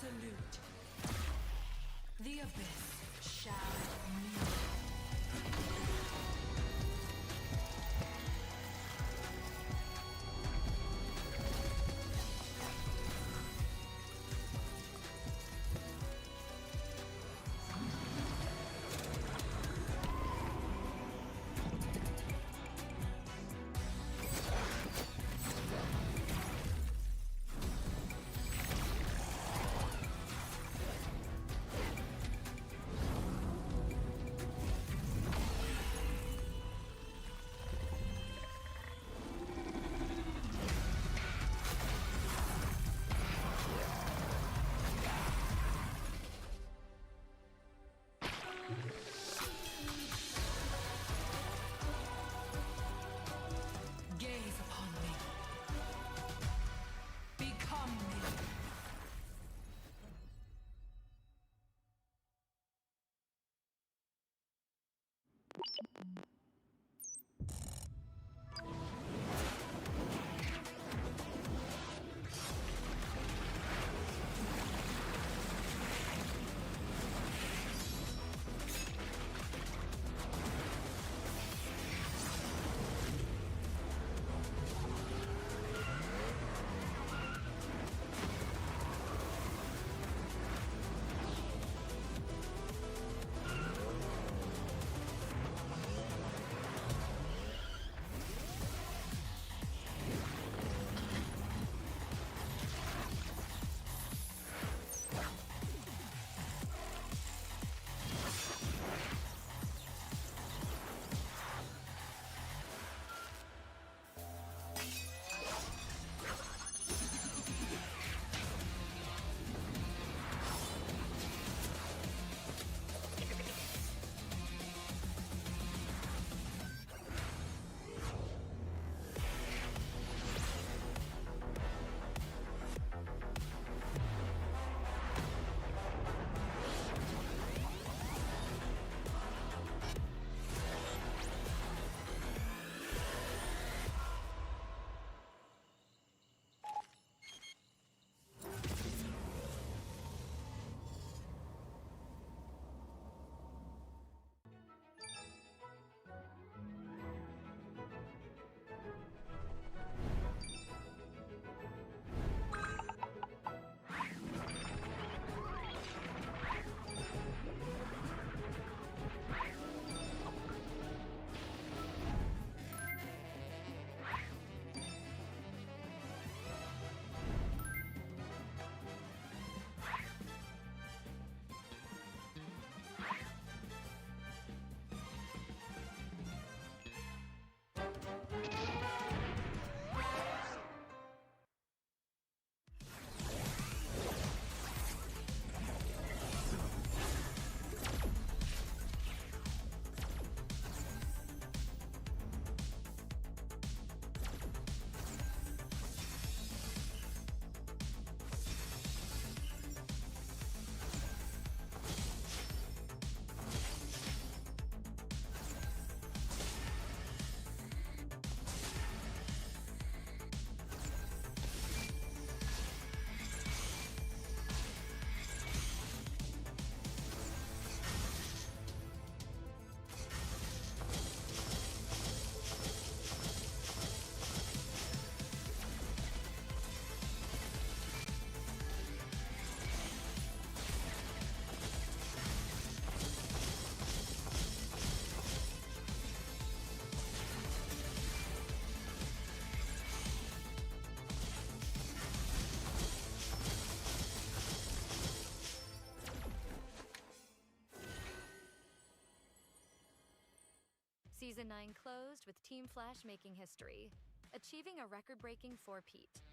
Season 9 closed with Team Flash making history, achieving a record-breaking 4-peat.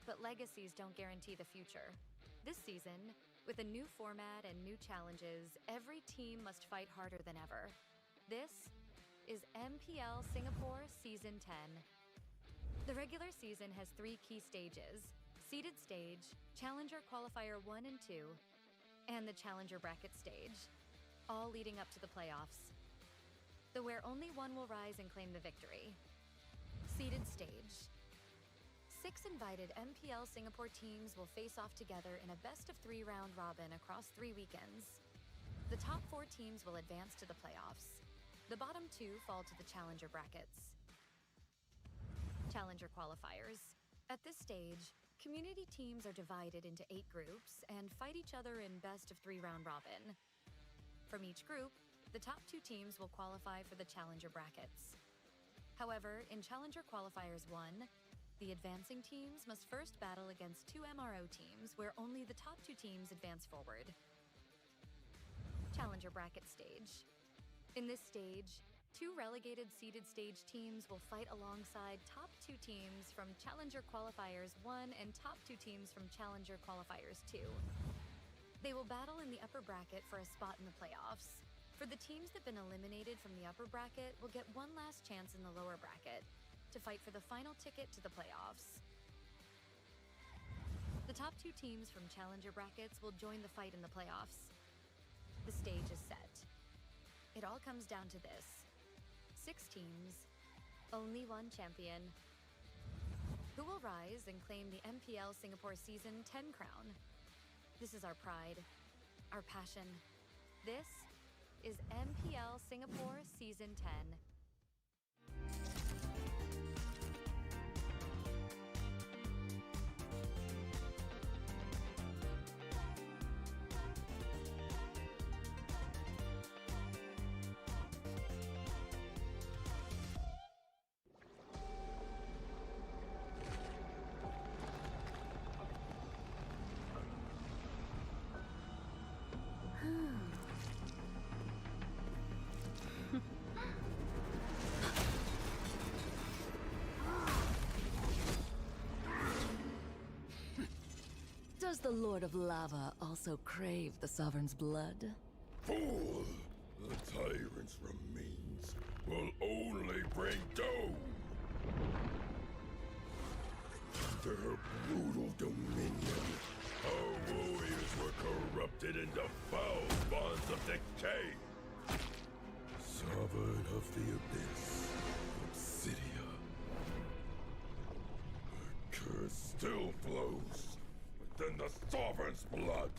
But legacies don't guarantee the future. This season, with a new format and new challenges, every team must fight harder than ever. This is MPL Singapore Season 10. The regular season has 3 key stages: seeded stage, Challenger Qualifier 1 and 2, and the Challenger Bracket stage, all leading up to the playoffs, though where only one will rise and claim the victory. Seeded stage. 6 invited MPL Singapore teams will face off together in a best-of-3 round robin across 3 weekends. The top 4 teams will advance to the playoffs. The bottom 2 fall to the Challenger brackets. Challenger qualifiers. At this stage, community teams are divided into 8 groups and fight each other in best-of-3 round robin. From each group, the top 2 teams will qualify for the Challenger brackets. However, in Challenger Qualifiers 1, the advancing teams must first battle against 2 MRO teams where only the top 2 teams advance forward. Challenger Bracket Stage. In this stage, 2 relegated seeded stage teams will fight alongside top 2 teams from Challenger Qualifiers 1 and top 2 teams from Challenger Qualifiers 2. They will battle in the upper bracket for a spot in the playoffs. For the teams that have been eliminated from the upper bracket will get one last chance in the lower bracket to fight for the final ticket to the playoffs. The top 2 teams from Challenger brackets will join the fight in the playoffs. The stage is set. It all comes down to this: 6 teams, only one champion. Who will rise and claim the MPL Singapore Season 10 crown? This is our pride, our passion. This is MPL Singapore Season 10. Does the Lord of Lava also crave the Sovereign's blood? Fool! The tyrant's remains will only bring doom! Under her brutal dominion, our warriors were corrupted into foul bonds of decay. Sovereign of the Abyss, Obsidia. Her curse still flows within the Sovereign's blood.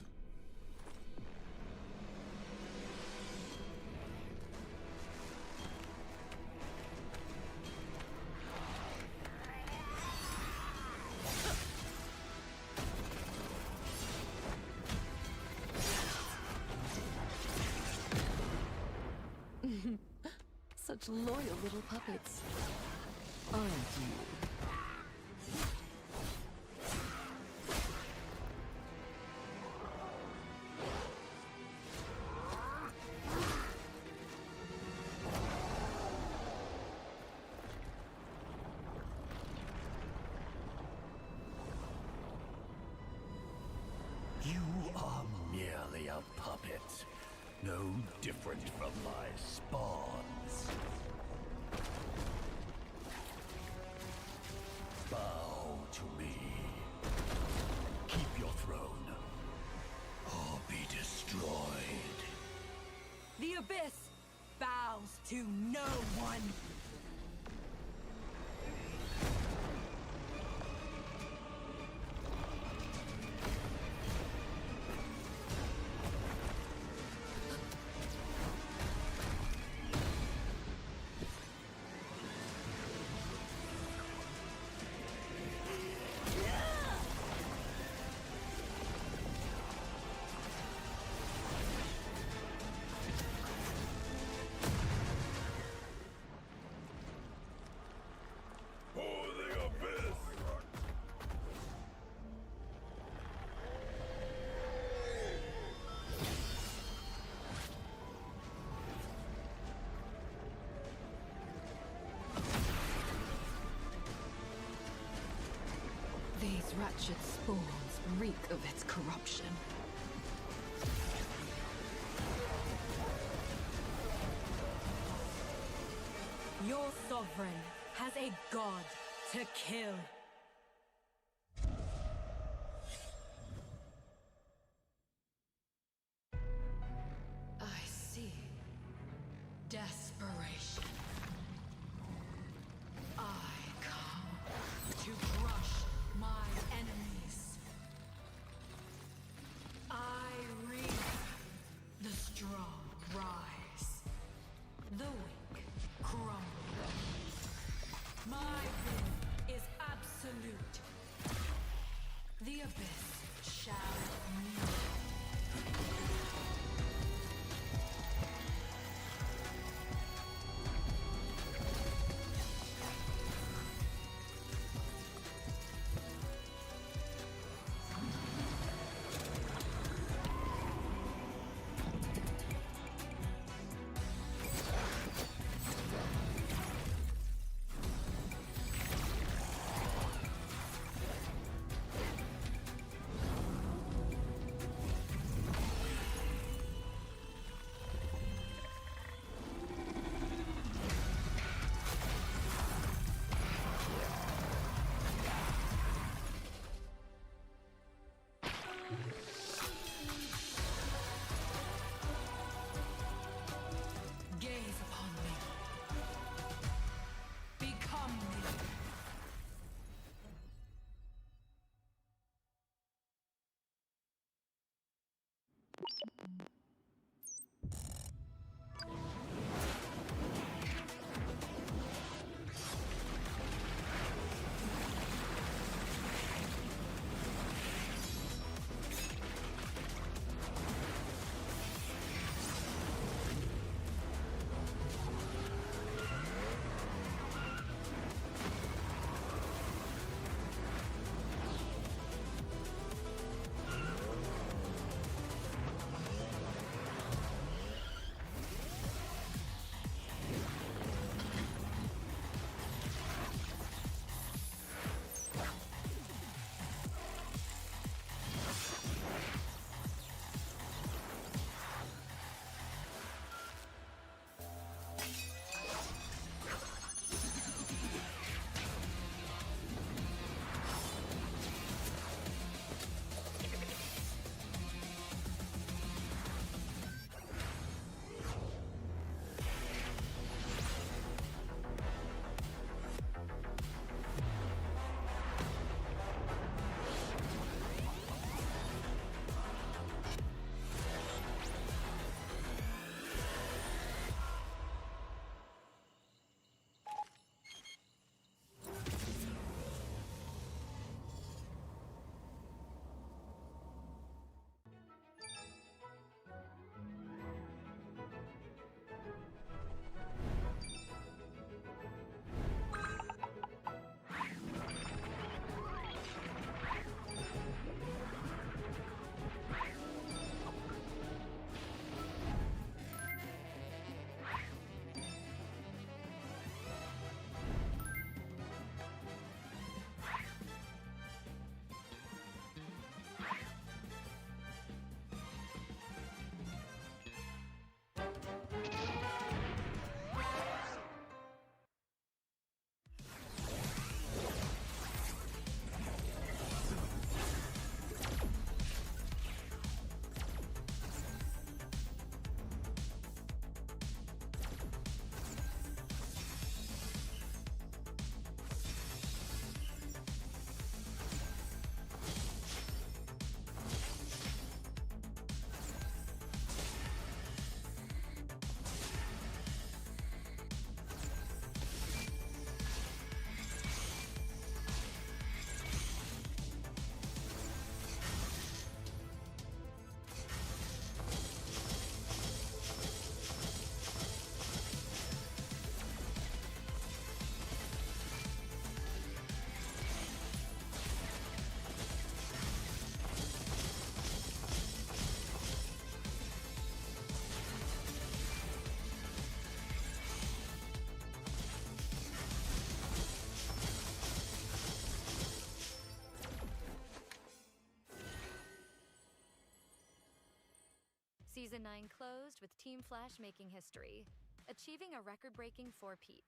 Such loyal little puppets, aren't you? You are merely a puppet, no different from my spawns. Bow to me. Keep your throne, or be destroyed. The Abyss bows to no one. For the Abyss! These wretched spawns reek of its corruption. Your sovereign has a god to kill. I see. Desperation. I come to crush my enemies. I reap. The strong rise. The weak crumble. My will is absolute. The abyss shall kneel. Season 9 closed with Team Flash making history, achieving a record-breaking four-peat.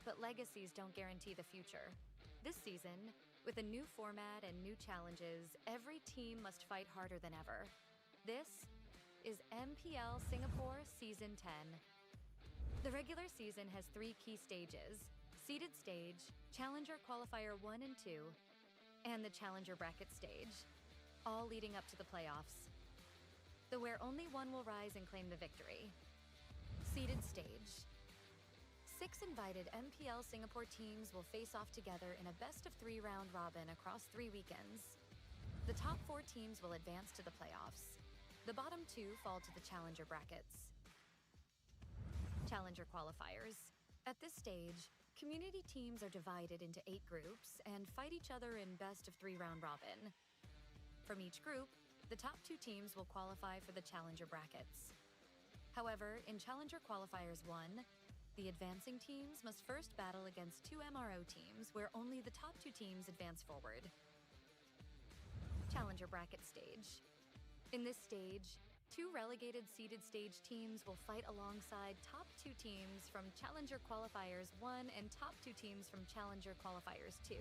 But legacies don't guarantee the future. This season, with a new format and new challenges, every team must fight harder than ever. This is MPL Singapore Season 10. The regular season has 3 key stages: seeded stage, Challenger Qualifier 1 and 2, and the Challenger Bracket stage, all leading up to the playoffs, where only one will rise and claim the victory. Seeded stage. 6 invited MPL Singapore teams will face off together in a best-of-3 round robin across 3 weekends. The top 4 teams will advance to the playoffs. The bottom 2 fall to the Challenger brackets. Challenger qualifiers. At this stage, community teams are divided into 8 groups and fight each other in best-of-3 round robin. From each group, the top 2 teams will qualify for the Challenger brackets. However, in Challenger Qualifiers 1, the advancing teams must first battle against 2 MRO teams where only the top 2 teams advance forward. Challenger Bracket Stage. In this stage, 2 relegated seeded stage teams will fight alongside top 2 teams from Challenger Qualifiers 1 and top 2 teams from Challenger Qualifiers 2.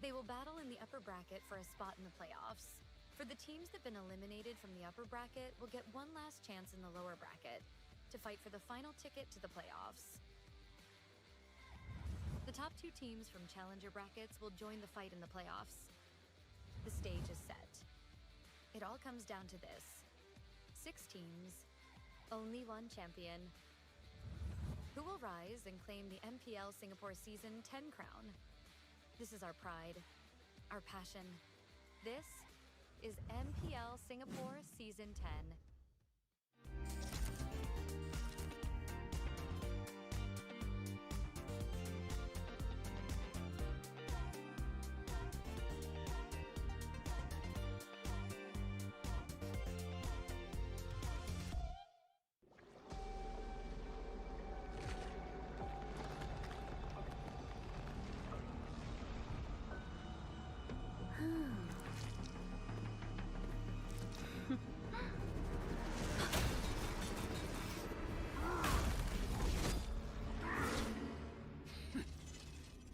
They will battle in the upper bracket for a spot in the playoffs. For the teams that have been eliminated from the upper bracket will get one last chance in the lower bracket to fight for the final ticket to the playoffs. The top 2 teams from Challenger brackets will join the fight in the playoffs. The stage is set. It all comes down to this: 6 teams, only one champion. Who will rise and claim the MPL Singapore Season 10 crown? This is our pride, our passion. This is MPL Singapore Season 10.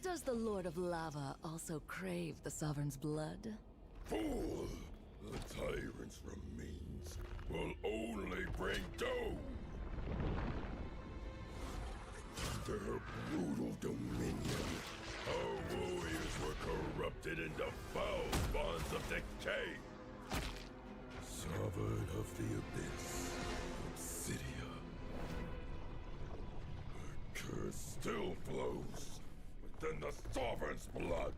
Does the Lord of Lava also crave the Sovereign's blood? Fool! The tyrant's remains will only bring doom! Under her brutal dominion, our warriors were corrupted into foul bonds of decay. Sovereign of the Abyss, Obsidia. Her curse still flows within the Sovereign's blood.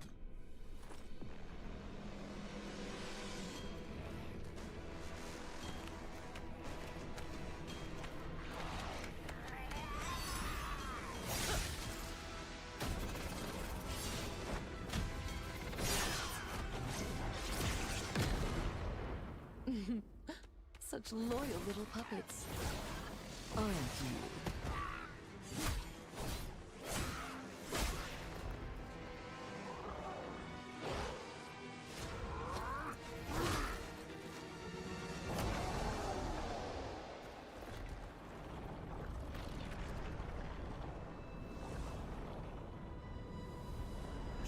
Such loyal little puppets, aren't you?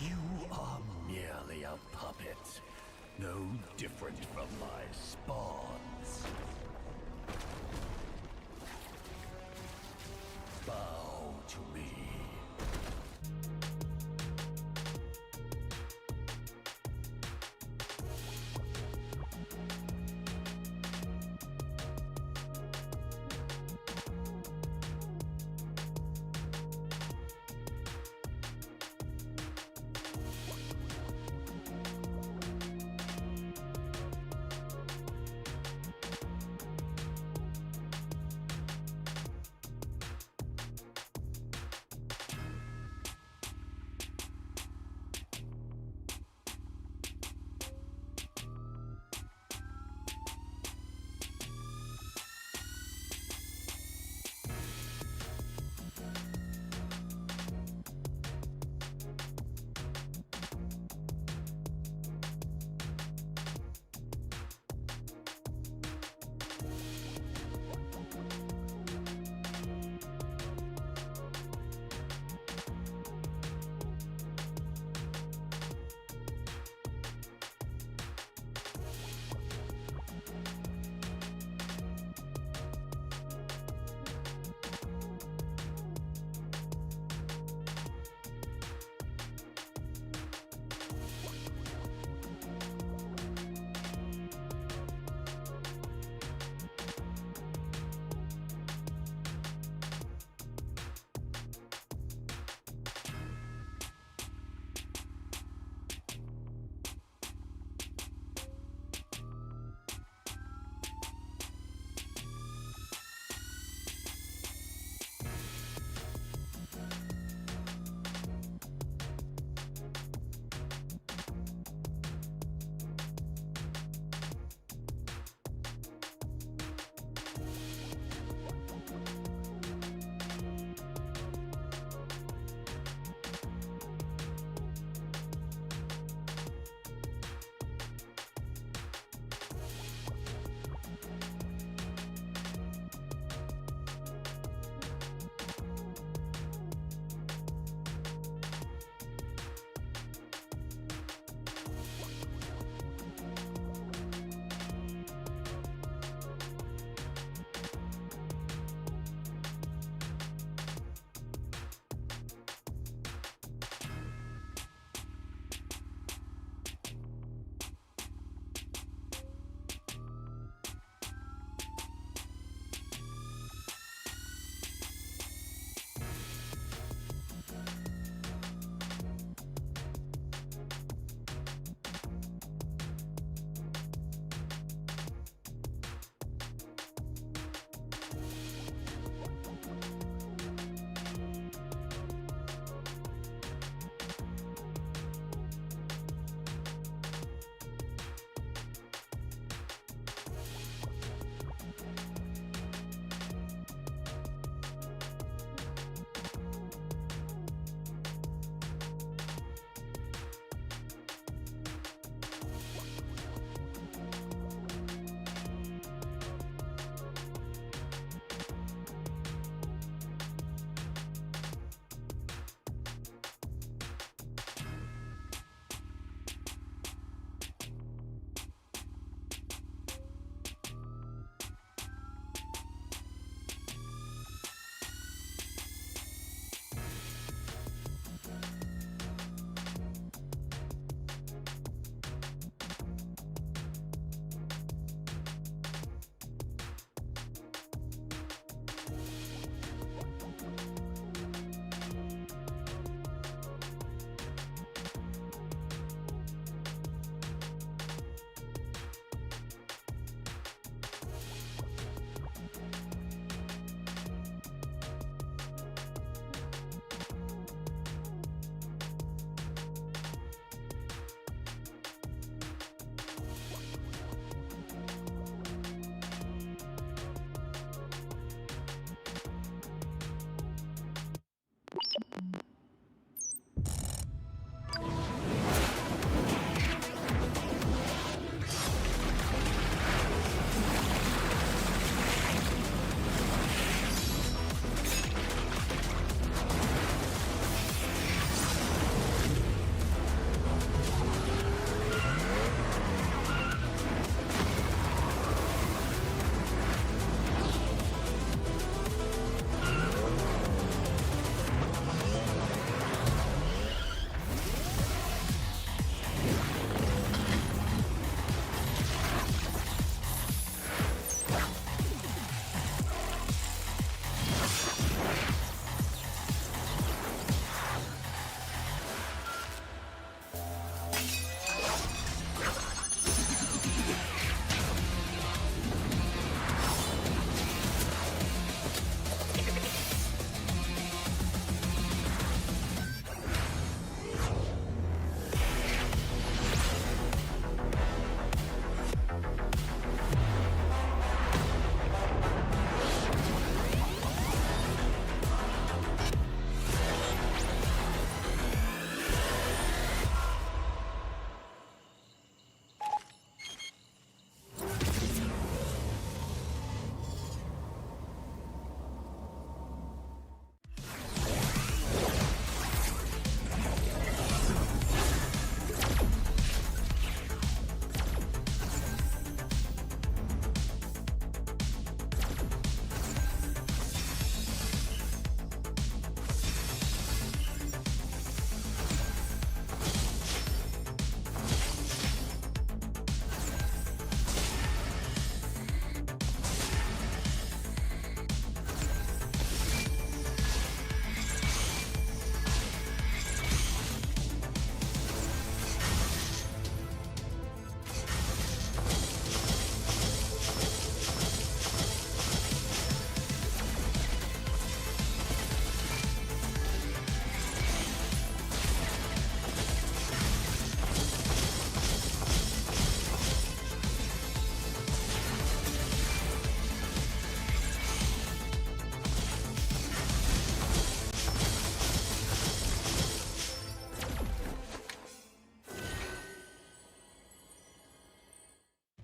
You are merely a puppet, no different from my spawns. Bow to me.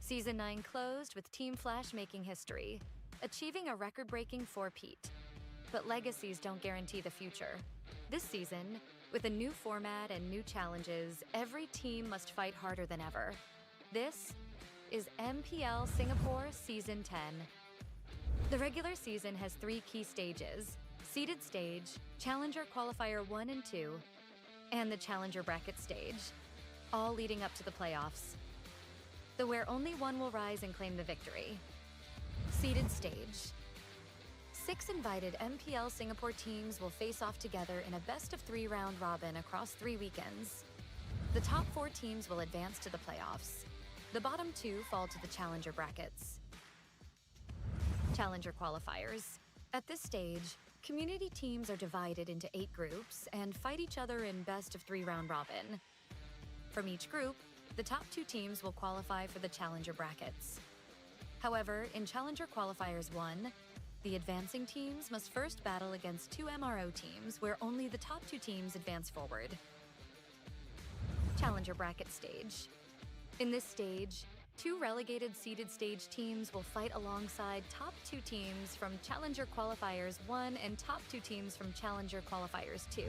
Season 9 closed with Team Flash making history, achieving a record-breaking 4-peat. But legacies don't guarantee the future. This season, with a new format and new challenges, every team must fight harder than ever. This is MPL Singapore Season 10. The regular season has 3 key stages: seeded stage, Challenger Qualifier 1 and 2, and the Challenger Bracket stage, all leading up to the playoffs. Where only one will rise and claim the victory. Seeded stage. 6 invited MPL Singapore teams will face off together in a best-of-3 round robin across 3 weekends. The top 4 teams will advance to the playoffs. The bottom 2 fall to the Challenger brackets. Challenger qualifiers. At this stage, community teams are divided into 8 groups and fight each other in best-of-3 round robin. From each group, the top 2 teams will qualify for the Challenger brackets. However, in Challenger Qualifiers 1, the advancing teams must first battle against 2 MRO teams where only the top 2 teams advance forward. Challenger Bracket Stage. In this stage, 2 relegated seeded stage teams will fight alongside top 2 teams from Challenger Qualifiers 1 and top 2 teams from Challenger Qualifiers 2.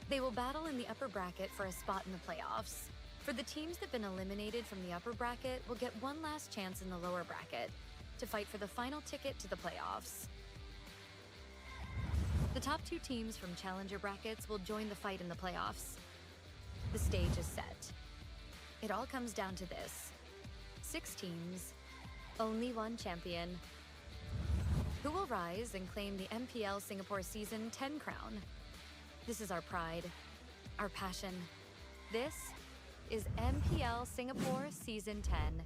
They will battle in the upper bracket for a spot in the playoffs. For the teams that have been eliminated from the upper bracket will get one last chance in the lower bracket to fight for the final ticket to the playoffs. The top 2 teams from Challenger brackets will join the fight in the playoffs. The stage is set. It all comes down to this: 6 teams, only one champion. Who will rise and claim the MPL Singapore Season 10 crown? This is our pride, our passion. This is MPL Singapore Season 10.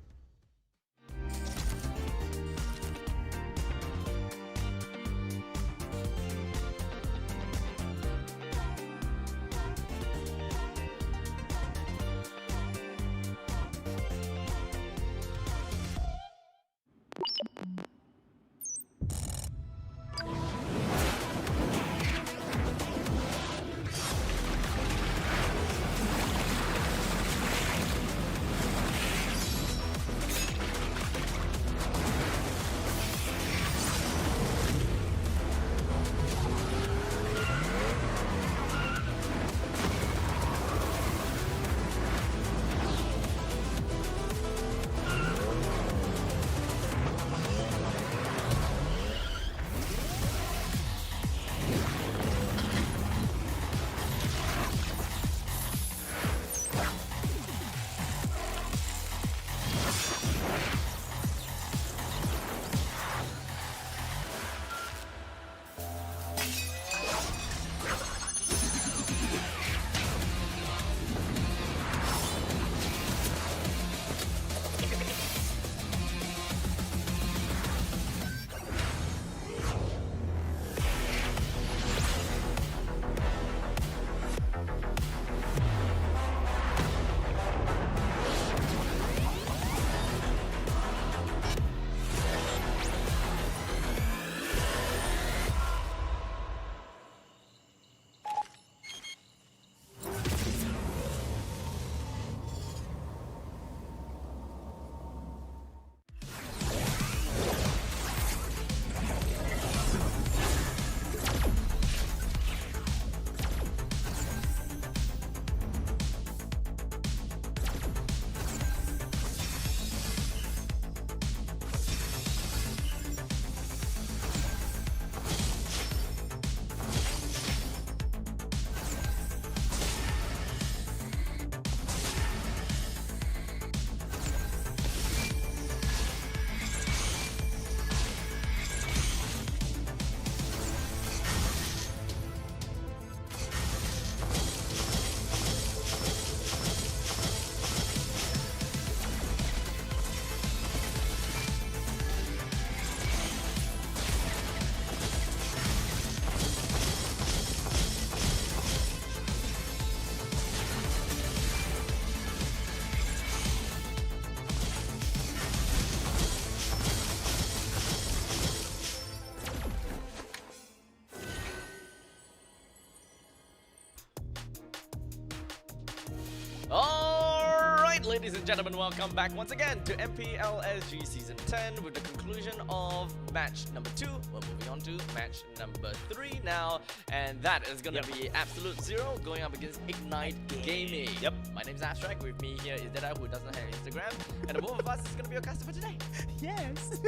Alright, ladies and gentlemen, welcome back once again to MPL SG Season 10 with the conclusion of match number 2. We're moving on to match number 3 now, and that is going to be Absolute Zero going up against Ignite Gaming. Yep. My name's Abstract. With me here is Deda, who doesn't have Instagram, and the both of us is going to be your caster for today. Yes.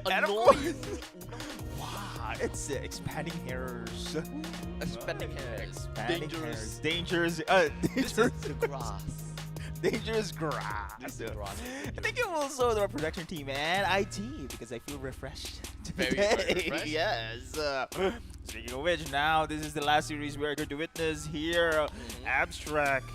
Annoying. Wow, it's expanding hairs. Expanding hairs. Dangerous. Dangerous. This is the grass. Dangerous grass. This is grass. Thank you also to our production team and IT because I feel refreshed Very today. refreshed. Yes. Speaking of which, now this is the last series we are going to witness here. Abstract.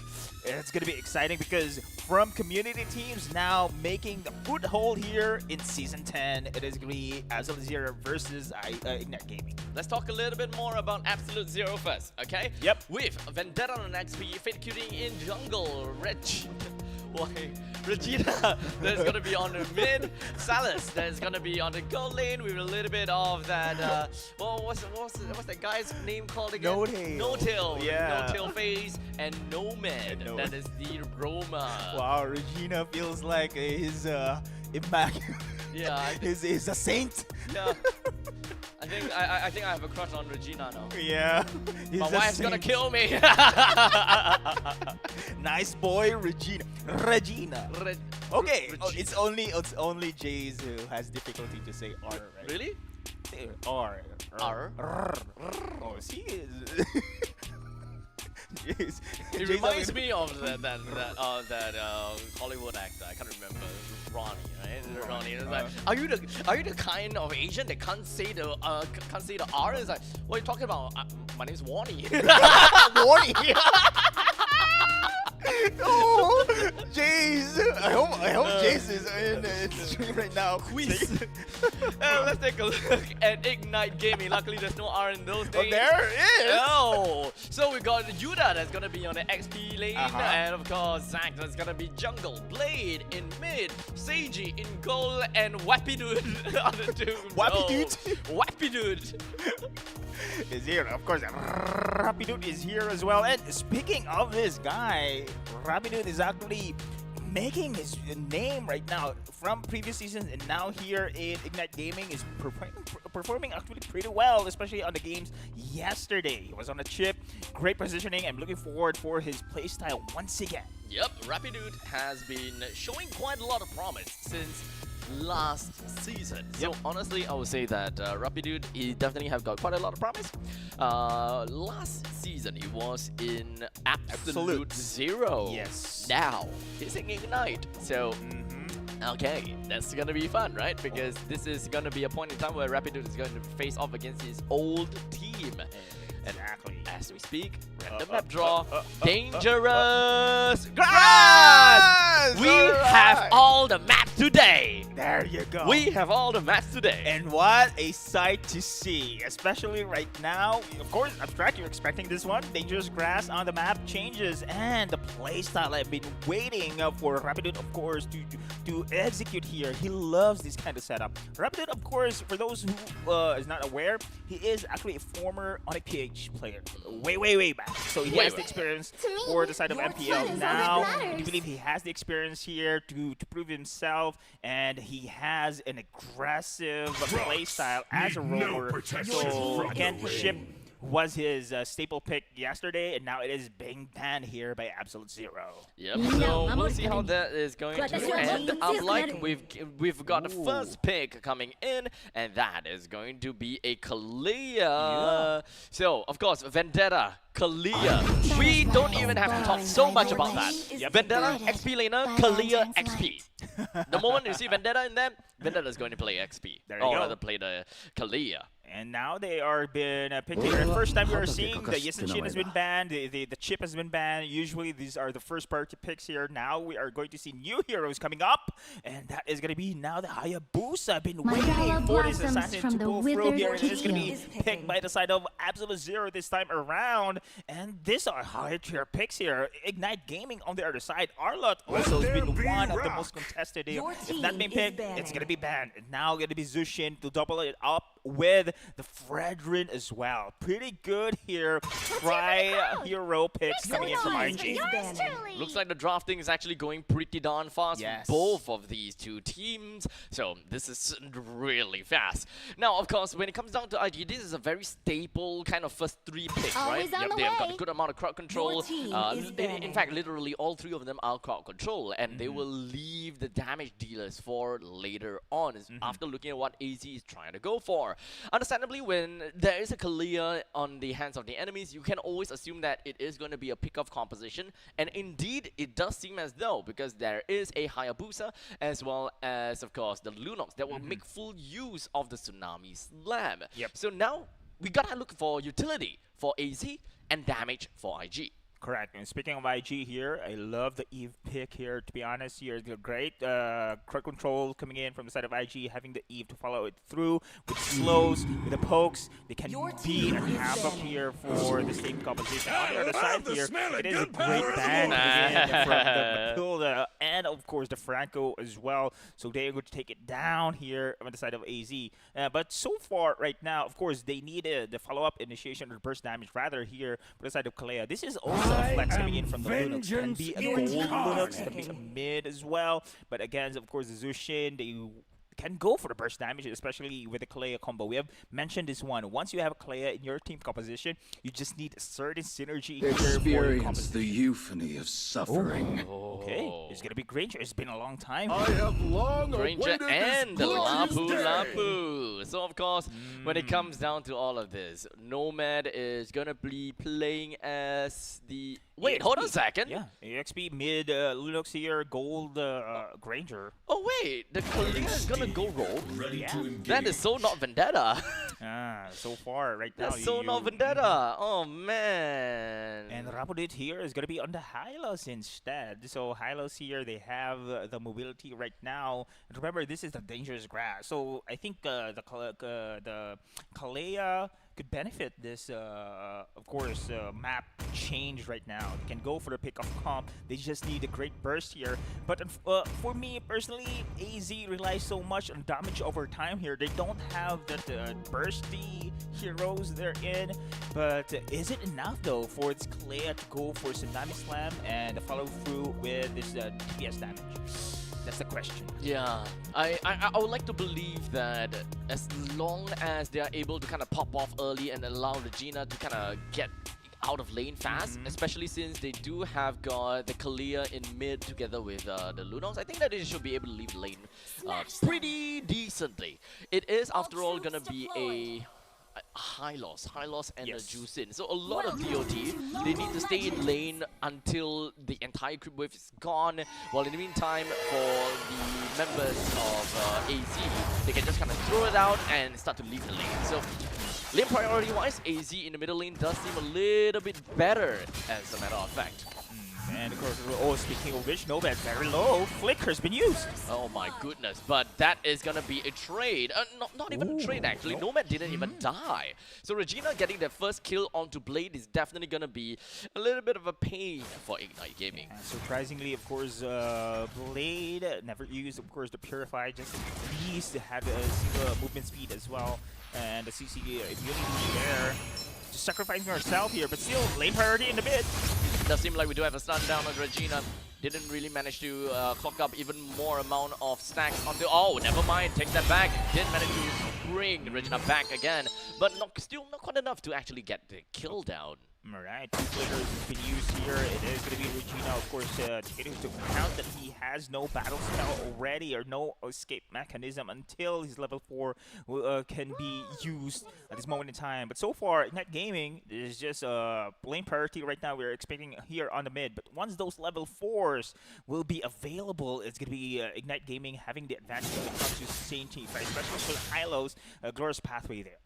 It's going to be exciting because from community teams now making the foothold here in Season 10, it is going to be Absolute Zero versus Ignite Gaming. Let's talk a little bit more about Absolute Zero first, okay? Yep. With Vendetta on XP, Fate Cutie in jungle, Regina, that's gonna be on the mid, Salas, that's gonna be on the gold lane with a little bit of that, what's that guy's name called again? No-tail. No-tail. Yeah. No-tail phase and Nomad, No. that is the Roma. Wow, Regina feels like he's immaculate. Yeah, He's a saint. yeah. I think I have a crush on Regina now. Yeah. My wife's gonna kill me. Nice boy, Regina. Okay, Regina. it's only Jays who has difficulty to say R, right? Really? R. R. Oh, see. Jeez. It reminds me of that Hollywood actor. I can't remember. Ronnie, right? Ronnie. It's like, are you the kind of Asian that can't say the R? It's like, what are you talking about? My name's Warnie. Warning. Oh, Jays. I hope Jays is in the stream right now. Quiz. Let's take a look at Ignite Gaming. Luckily, there's no R in those Oh, names. there it is. Oh, so we got Yuda that's gonna be on the XP lane, and of course Zack that's gonna be jungle, Blade in mid, Seiji in gold, and Wappy Dude on the two. Wappy Dude? Wappy Dude is here. Of course, Rapidude is here as well. And speaking of this guy, Rapidude is actually making his name right now from previous seasons, and now here in Ignite Gaming is performing actually pretty well, especially on the games yesterday. He was on a chip, great positioning. I'm looking forward for his playstyle once again. Yep, Rapidude has been showing quite a lot of promise since last season. So honestly, I would say that Rapidude, he definitely have got quite a lot of promise. Last season, he was in Absolute Zero. Yes. Now, he's in Ignite. So, okay, that's gonna be fun, right? Because this is gonna be a point in time where Rapidude is going to face off against his old team. Exactly. And as we speak, random map draw, dangerous grass! We have all the maps today. There you go. We have all the maps today. And what a sight to see, especially right now. Of course, Abstract, you're expecting this one. Dangerous grass on the map changes, and the playstyle I've been waiting for Rapidude, of course, to execute here. He loves this kind of setup. Rapidude, of course, for those who is not aware, he is actually a former Onyx PH player. Way back. So he has the experience for the side of MPL. Now, I do believe he has the experience here to prove himself, and he has an aggressive playstyle as a roller. So again, Ship was his staple pick yesterday, and now it is being banned here by Absolute Zero. Yep, so we'll see how that is going to end up like. We've got the first pick coming in, and that is going to be a Kalia. So, of course, Vendetta, Kalia. We don't even have to talk so much about that. Vendetta, XP laner, Kalia, XP. The moment you see Vendetta in them, Vendetta is going to play XP. There you or go. rather play the Kalia. And now they are been picking. The first time we are seeing the Yesenshin has been banned, the chip has been banned. Usually these are the first party picks here. Now we are going to see new heroes coming up, and that is going to be now the Hayabusa. Been waiting for this assassin to pull through here, and it's going to be picked by the side of Absolute Zero this time around. And these are higher tier picks here. Ignite Gaming on the other side. Arlott also has been one of the most contested here. If not being picked, it's going to be banned. And now going to be Zushin to double it up. with the Fredrin as well. Pretty good here. Try hero picks coming in from RSG. Looks like the drafting is actually going pretty darn fast Yes. for both of these two teams. So this is really fast. Now, of course, when it comes down to IG, this is a very staple kind of first 3 picks, right? Always on the They have got a way. good amount of crowd control. Your team is In banning. fact, literally all 3 of them are crowd control, and they will leave the damage dealers for later on after looking at what AZ is trying to go for. Understandably, when there is a Kalia on the hands of the enemies, you can always assume that it is going to be a pick-off composition, and indeed it does seem as though, because there is a Hayabusa as well as, of course, the Lunox that will make full use of the Tsunami Slam. Yep. So now we gotta look for utility for AZ and damage for IG. Correct. And speaking of IG here, I love the Eve pick here, to be honest. Here, they're great. Crowd control coming in from the side of IG, having the Eve to follow it through with slows, with the pokes. They can be a havoc here for the same composition. On the other side here, it is a great band coming in from the Matilda and, of course, the Franco as well. So they are going to take it down here on the side of AZ. But so far, right now, of course, they need the follow-up initiation or burst damage rather here on the side of Kalea. This is also a flex coming in from the Lunox. Can be a gold Lunox, can be a mid as well. But again, of course, the Zushin, they can go for the burst damage, especially with the Kalea combo. We have mentioned this one. Once you have a Kalea in your team composition, you just need a certain synergy here for the Experience the euphony of suffering. Okay, it's gonna be Granger. It's been a long time. I have long Granger awaited and the this Lapu glorious day. Lapu. So of course, when it comes down to all of this, Nomad is gonna be playing as the. Wait, hold on a second. Yeah, EXP mid Lunox here, gold Granger. Oh wait, the Kalia is gonna go rogue. Ready Yeah. to engage. That is so not Vendetta. So far right now. That's so not Vendetta. Oh man. And Rapodit here is going to be on the Hylos instead. So Hylos here, they have the mobility right now. And remember, this is the dangerous grass. So I think the Kalea could benefit this, of course, map change right now. They can go for the pick-off comp. They just need a great burst here. But for me personally, AZ relies so much on damage over time here. They don't have that bursty heroes they're in. But is it enough though for this Kalea to go for Tsunami Slam and follow through with this DPS damage? That's the question. Yeah, I would like to believe that as long as they are able to kind of pop off early and allow Regina to kind of get out of lane fast, especially since they do have got the Kalia in mid together with the Lunox, I think that they should be able to leave lane pretty decently. It is, after all, gonna be a high loss and a juice in. So a lot of DOT, they need to stay in lane until the entire creep wave is gone. While in the meantime, for the members of AZ, they can just kind of throw it out and start to leave the lane. So lane priority wise, AZ in the middle lane does seem a little bit better, as a matter of fact. And of course, speaking of which, Nomad very low. Flicker's been used. Oh my goodness, but that is gonna be a trade. Not even a trade actually. Nomad didn't even die. So Regina getting their first kill onto Blade is definitely gonna be a little bit of a pain for Ignite Gaming. And surprisingly, of course, Blade never used, of course, the Purify, just at least had a single movement speed as well. And the CC immunity there. Just sacrificing herself here, but still lane priority in the mid. Does seem like we do have a stun down on Regina. Didn't really manage to clock up even more amount of stacks onto. Oh, never mind. Takes that back. Didn't manage to bring Regina back again, but still not quite enough to actually get the kill down. Alright, two flickers has been used here. It is going to be Regina, of course, taking into account that he has no battle spell already or no escape mechanism until his level 4 can be used at this moment in time. But so far, Ignite Gaming is just lane priority right now. We're expecting here on the mid. But once those level 4s will be available, it's going to be Ignite Gaming having the advantage when it comes to sustained team fight, especially for the Hylos, Glorious Pathway there.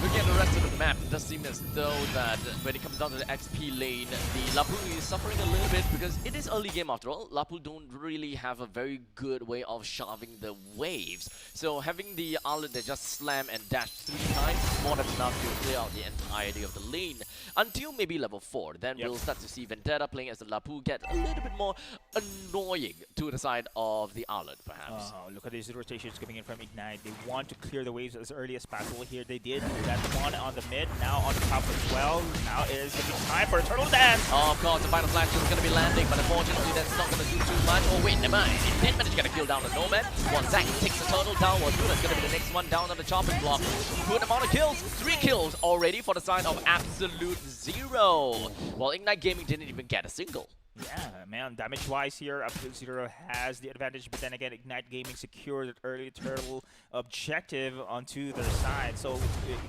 Looking at the rest of the map, it does seem as though that when it comes down to the XP lane, the Lapu is suffering a little bit because it is early game after all. Lapu don't really have a very good way of shoving the waves. So having the outlet that just slam and dash 3 times is more than enough to clear out the entirety of the lane. Until maybe level 4, then we'll start to see Vendetta playing as the Lapu get a little bit more annoying to the side of the outlet, perhaps. Look at these rotations coming in from Ignite. They want to clear the waves as early as possible here. They did that one on the mid, now on the top as well. Now is going to be time for a turtle dance. Oh, of course, the final flash is going to be landing, but unfortunately that's not going to do too much. Oh wait, never mind. It did manage to get a kill down the Nomad. While Zack takes the turtle down, well, Yuna's going to be the next one down on the chopping block. Good amount of kills. 3 kills already for the side of Absolute Zero. Well, Ignite Gaming didn't even get a single. Yeah, man, damage-wise here, Absolute Zero has the advantage, but then again, Ignite Gaming secured an early turtle objective onto their side. So,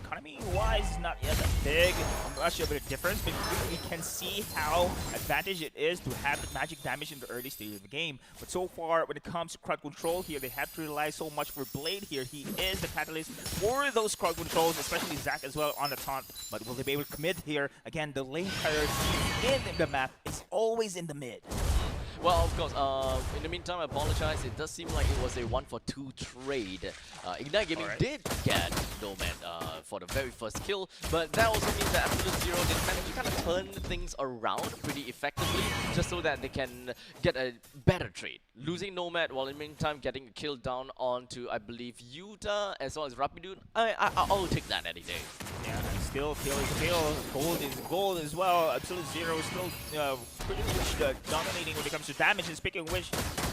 economy-wise, it's not yet that big, much of a difference, but we can see how advantage it is to have the magic damage in the early stage of the game. But so far, when it comes to crowd control here, they have to rely so much for Blade here. He is the catalyst for those crowd controls, especially Zack as well on the taunt. But will they be able to commit here? Again, the lane priority in the map is always in the mid. Well, of course, in the meantime, I apologize. It does seem like it was a 1-for-2 trade. Ignite Gaming did get Nomad for the very first kill, but that also means that Absolute Zero did manage to kind of turn things around pretty effectively, just so that they can get a better trade. Losing Nomad while in the meantime getting a kill down onto, I believe, Yuta as well as Rapidun. I'll take that any day. Yeah, still kill is kill. Gold is gold as well. Absolute Zero is still pretty much dominating when it comes to damage. And speaking of which,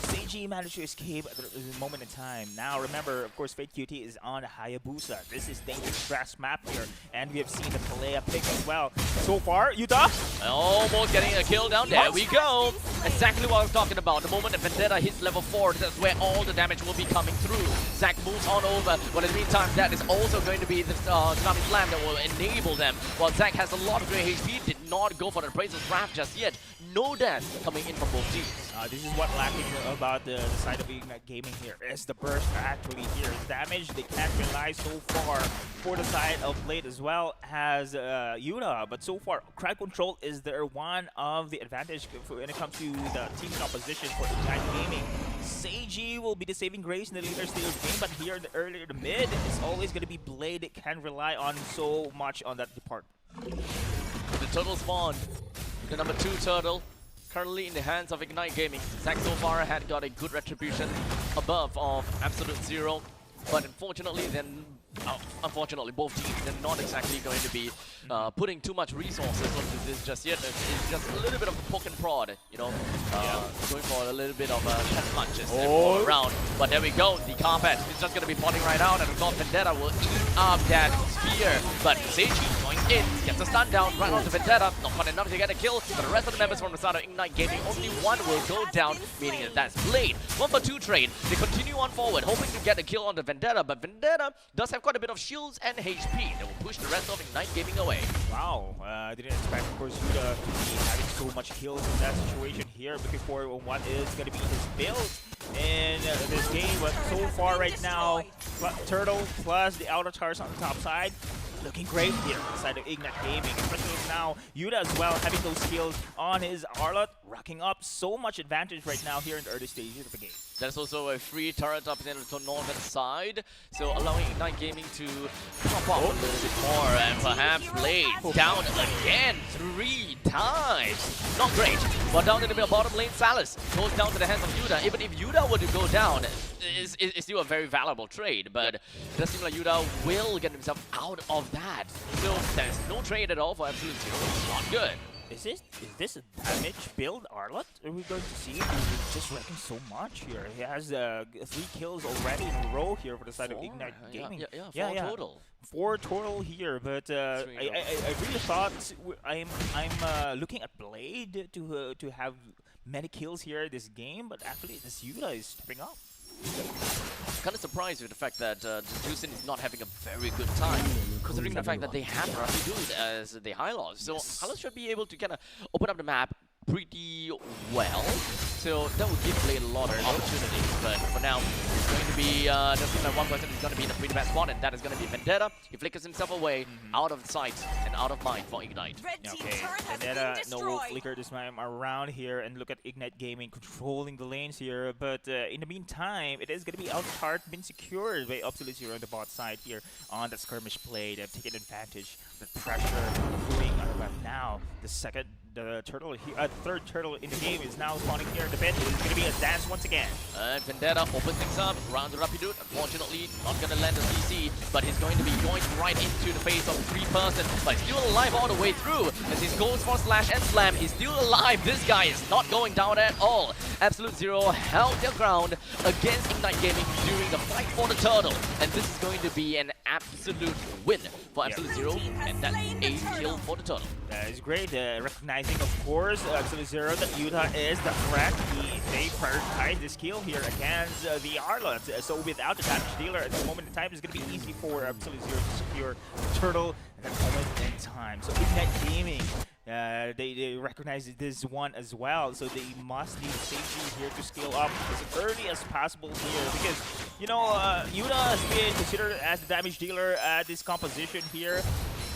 Seiji managed to escape at the moment in time. Now remember, of course, Fate QT is on Hayabusa. This is dangerous grass map here, and we have seen the Palea pick as well. So far, Yuta almost getting a kill down. There we go. Exactly what I was talking about. The moment that Vendetta hits level 4, that's where all the damage will be coming through. Zack moves on over, but in the meantime, that is also going to be the Tsunami Slam that will enable them. While Zack has a lot of great HP, did not go for the Appraiser's Wrath just yet. No dash coming in from both teams. This is what lacking about the side of Ignite Gaming here is the burst actually here. Damage, they can't rely so far for the side of Blade as well as Yuta. But so far, crowd control is their one of the advantage when it comes to the team composition for Ignite Gaming. Seiji will be the saving grace in the later stage of the game, but here in the earlier to mid, it's always going to be Blade. It can rely on so much on that department. The turtle spawned. The number 2 turtle currently in the hands of Ignite Gaming. Zack so far had got a good retribution above of Absolute Zero, but unfortunately unfortunately both teams are not exactly going to be putting too much resources onto this just yet. It's just a little bit of a poke and prod, you know, going for a little bit of cat punches all around. But there we go, the carpet is just going to be popping right out, and of course Vendetta will eat up that spear. But Seiji going in, gets a stun down right onto Vendetta, not quite enough to get a kill. But the rest of the members from the side of Ignite Gaming, only one will go down, meaning that that's Blade. 1-for-2 trade. They continue on forward, hoping to get a kill on the Vendetta, but Vendetta does have quite a bit of shields and HP that will push the rest of Ignite Gaming away. Wow, I didn't expect, of course, Yuta to be having so much kills in that situation here. Looking for what is going to be his build in this game, but so far right now, Turtle plus the outer tars on the top side, looking great here inside of Ignite Gaming, especially now Yuta as well having those skills on his Arlot, racking up so much advantage right now here in the early stages of the game. There's also a free turret up in the northern side, so allowing Ignite Gaming to pop up a little bit more, and perhaps Blade down again 3 times. Not great, but down in the middle bottom lane, Salas goes down to the hands of Yuta. Even if Yuta were to go down, it's still a very valuable trade, but it does seem like Yuta will get himself out of that. So there's no trade at all for Absolute Zero. It's not good. Is this a damage build Arlot? Are we going to see? He's just wrecking so much here. He has 3 kills already in a row here for the side of Ignite Gaming. Yeah, 4 total. 4 total here, but I really thought I'm looking at Blade to have many kills here this game, but actually this Yuta is stepping up. Kind of surprised with the fact that Juicin is not having a very good time, considering the fact that they have Rapidun as the High Loss. So High Loss should be able to kind of open up the map, pretty well. So that would give Blade a lot of opportunities. But for now, it's going to be, doesn't seem like one person is going to be in the pretty bad spot, and that is going to be Vendetta. He flickers himself away, out of sight and out of mind for Ignite. Okay, Vendetta, no flicker this time around here, and look at Ignite Gaming controlling the lanes here. But in the meantime, it is going to be Outcard being secured by Absolute Zero on the bot side here on that skirmish play. They've taken advantage of the pressure going on the map now. The third turtle in the game is now spawning here in the pit. It's going to be a dance once again. And Vendetta opens things up, round the Rapidude. Unfortunately, not going to land the CC, but he's going to be going right into the face of 3-person. But he's still alive all the way through. As he goes for Slash and Slam, he's still alive. This guy is not going down at all. Absolute Zero held their ground against Ignite Gaming during the fight for the turtle. And this is going to be an absolute win for Absolute Zero, and that's a kill for the turtle. That is great. Recognizing, of course, Absolute Zero that Utah is the threat. They prioritize this kill here against the Arlot. So without the damage dealer at this moment in time, it's going to be easy for Absolute Zero to secure the turtle at that moment in time. So Ignite Gaming, they recognize this one as well, so they must need Seiji here to scale up as early as possible here, because you know Yuta has been considered as the damage dealer at this composition here.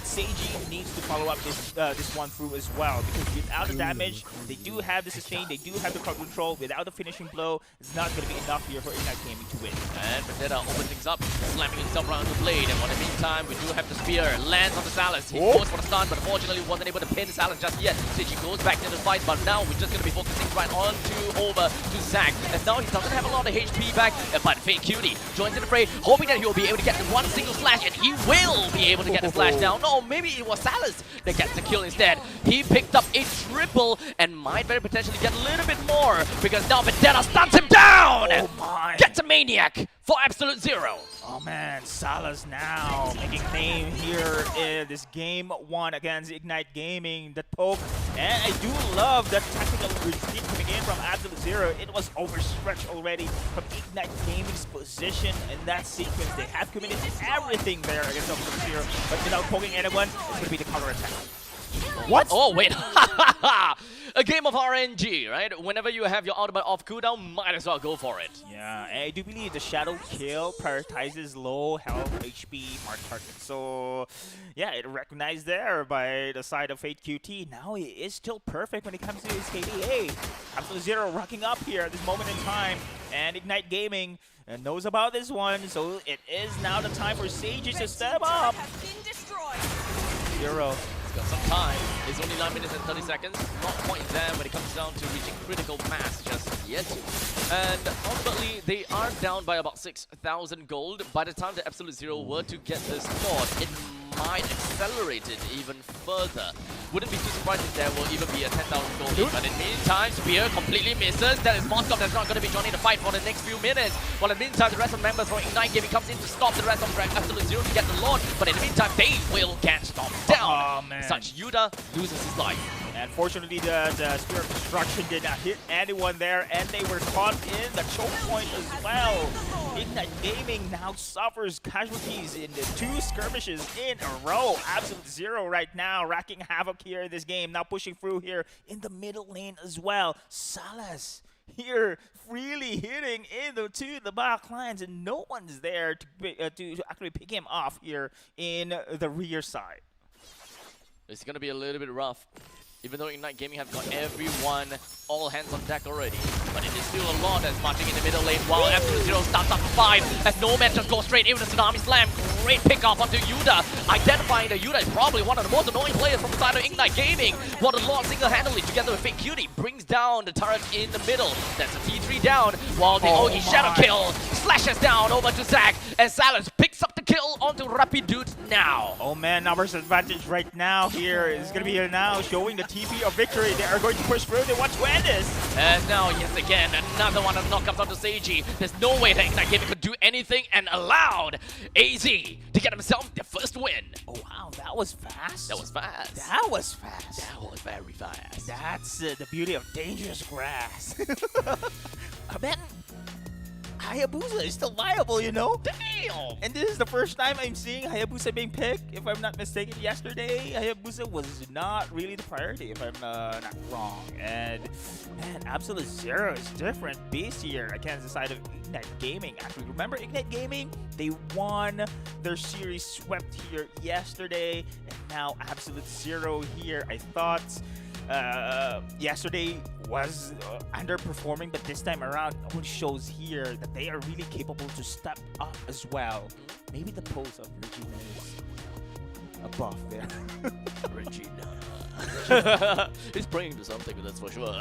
Seiji needs to follow up this one through as well, because without the damage, they do have the sustain, they do have the crowd control. Without the finishing blow, it's not going to be enough here for Ignite Gaming to win. And Vendetta opens things up, slamming himself around the blade. And in the meantime, we do have the spear. Lands on the Salas. He goes for the stun, but unfortunately wasn't able to pin Salas just yet. Seiji goes back to the fight, but now we're just going to be focusing right on over to Zac. As now he doesn't have a lot of HP back, but Fake Cutie joins in the fray, hoping that he'll be able to get the one single slash, and he will be able to get the slash down. No, maybe it was Salas that gets the kill instead. He picked up a triple and might very potentially get a little bit more, because now Vendetta stuns him down! Oh my! Gets a Maniac for Absolute Zero. Oh man, Salas now making name here in this game 1 against Ignite Gaming. That poke, and I do love that tactical retreat coming in from Absolute Zero. It was overstretched already from Ignite Gaming's position in that sequence. They have committed everything there against Absolute Zero, but without poking anyone, it's going to be the counter attack. What? Oh, wait. A game of RNG, right? Whenever you have your ultimate off cooldown, might as well go for it. Yeah, and I do believe the Shadow Kill prioritizes low health HP mark targets. So, yeah, it recognized there by the side of Fate QT. Now he is still perfect when it comes to his KDA. Absolute Zero rocking up here at this moment in time. And Ignite Gaming knows about this one. So it is now the time for Seiji to step up. Zero. Got some time. It's only 9 minutes and 30 seconds. Not quite there when it comes down to reaching critical mass just yet. And ultimately, they are down by about 6,000 gold. By the time the Absolute Zero were to get this spot, it might accelerate it even further. Wouldn't be too surprised if there will even be a 10,000 gold lead. But in the meantime, Spear completely misses. That is Moskov that's not going to be joining the fight for the next few minutes. While in the meantime, the rest of the members from Ignite Gaming comes in to stop the rest of Absolute Zero to get the Lord. But in the meantime, they will get stomped down. Oh, man. Such Yuta loses his life. And fortunately, the Spear of Destruction did not hit anyone there, and they were caught in the choke point as well. Ignite Gaming now suffers casualties in the 2 skirmishes in a row. Absolute Zero right now racking havoc here in this game. Now pushing through here in the middle lane as well. Salas here freely hitting into the back lines, and no one's there to actually pick him off here in the rear side. It's going to be a little bit rough. Even though Ignite Gaming have got everyone all hands on deck already. But it is still a lot that's marching in the middle lane while Absolute Zero starts up 5 as Nomad just goes straight in with the Tsunami Slam. Great pick off onto Yuta. Identifying that Yuta is probably one of the most annoying players from the side of Ignite Gaming. While the Lord single-handedly together with Fake Cutie brings down the turret in the middle. That's a T3 down while the Ogi Shadow Kill slashes down over to Zac and Salas picks up the kill onto Rapidude now. Oh man, numbers advantage right now here is going to be here now showing the TP of victory. They are going to push through. They want to end this. And now, yes again, another one of the knockups onto Seiji. There's no way that Ignite Gaming could do anything and allowed AZ to get himself the first win. Oh wow, that was fast. That was fast. That was fast. That was very fast. That's the beauty of dangerous grass. Man, Hayabusa is still viable, you know? Damn! And this is the first time I'm seeing Hayabusa being picked. If I'm not mistaken, yesterday Hayabusa was not really the priority, if I'm not wrong. And man, Absolute Zero is different beast here against the side of Ignite Gaming. Actually, remember Ignite Gaming? They won their series, swept here yesterday, and now Absolute Zero here. I thought yesterday was underperforming, but this time around it only shows here that they are really capable to step up as well. Maybe the pose of Regina is above there. Regina. He's praying to something, that's for sure.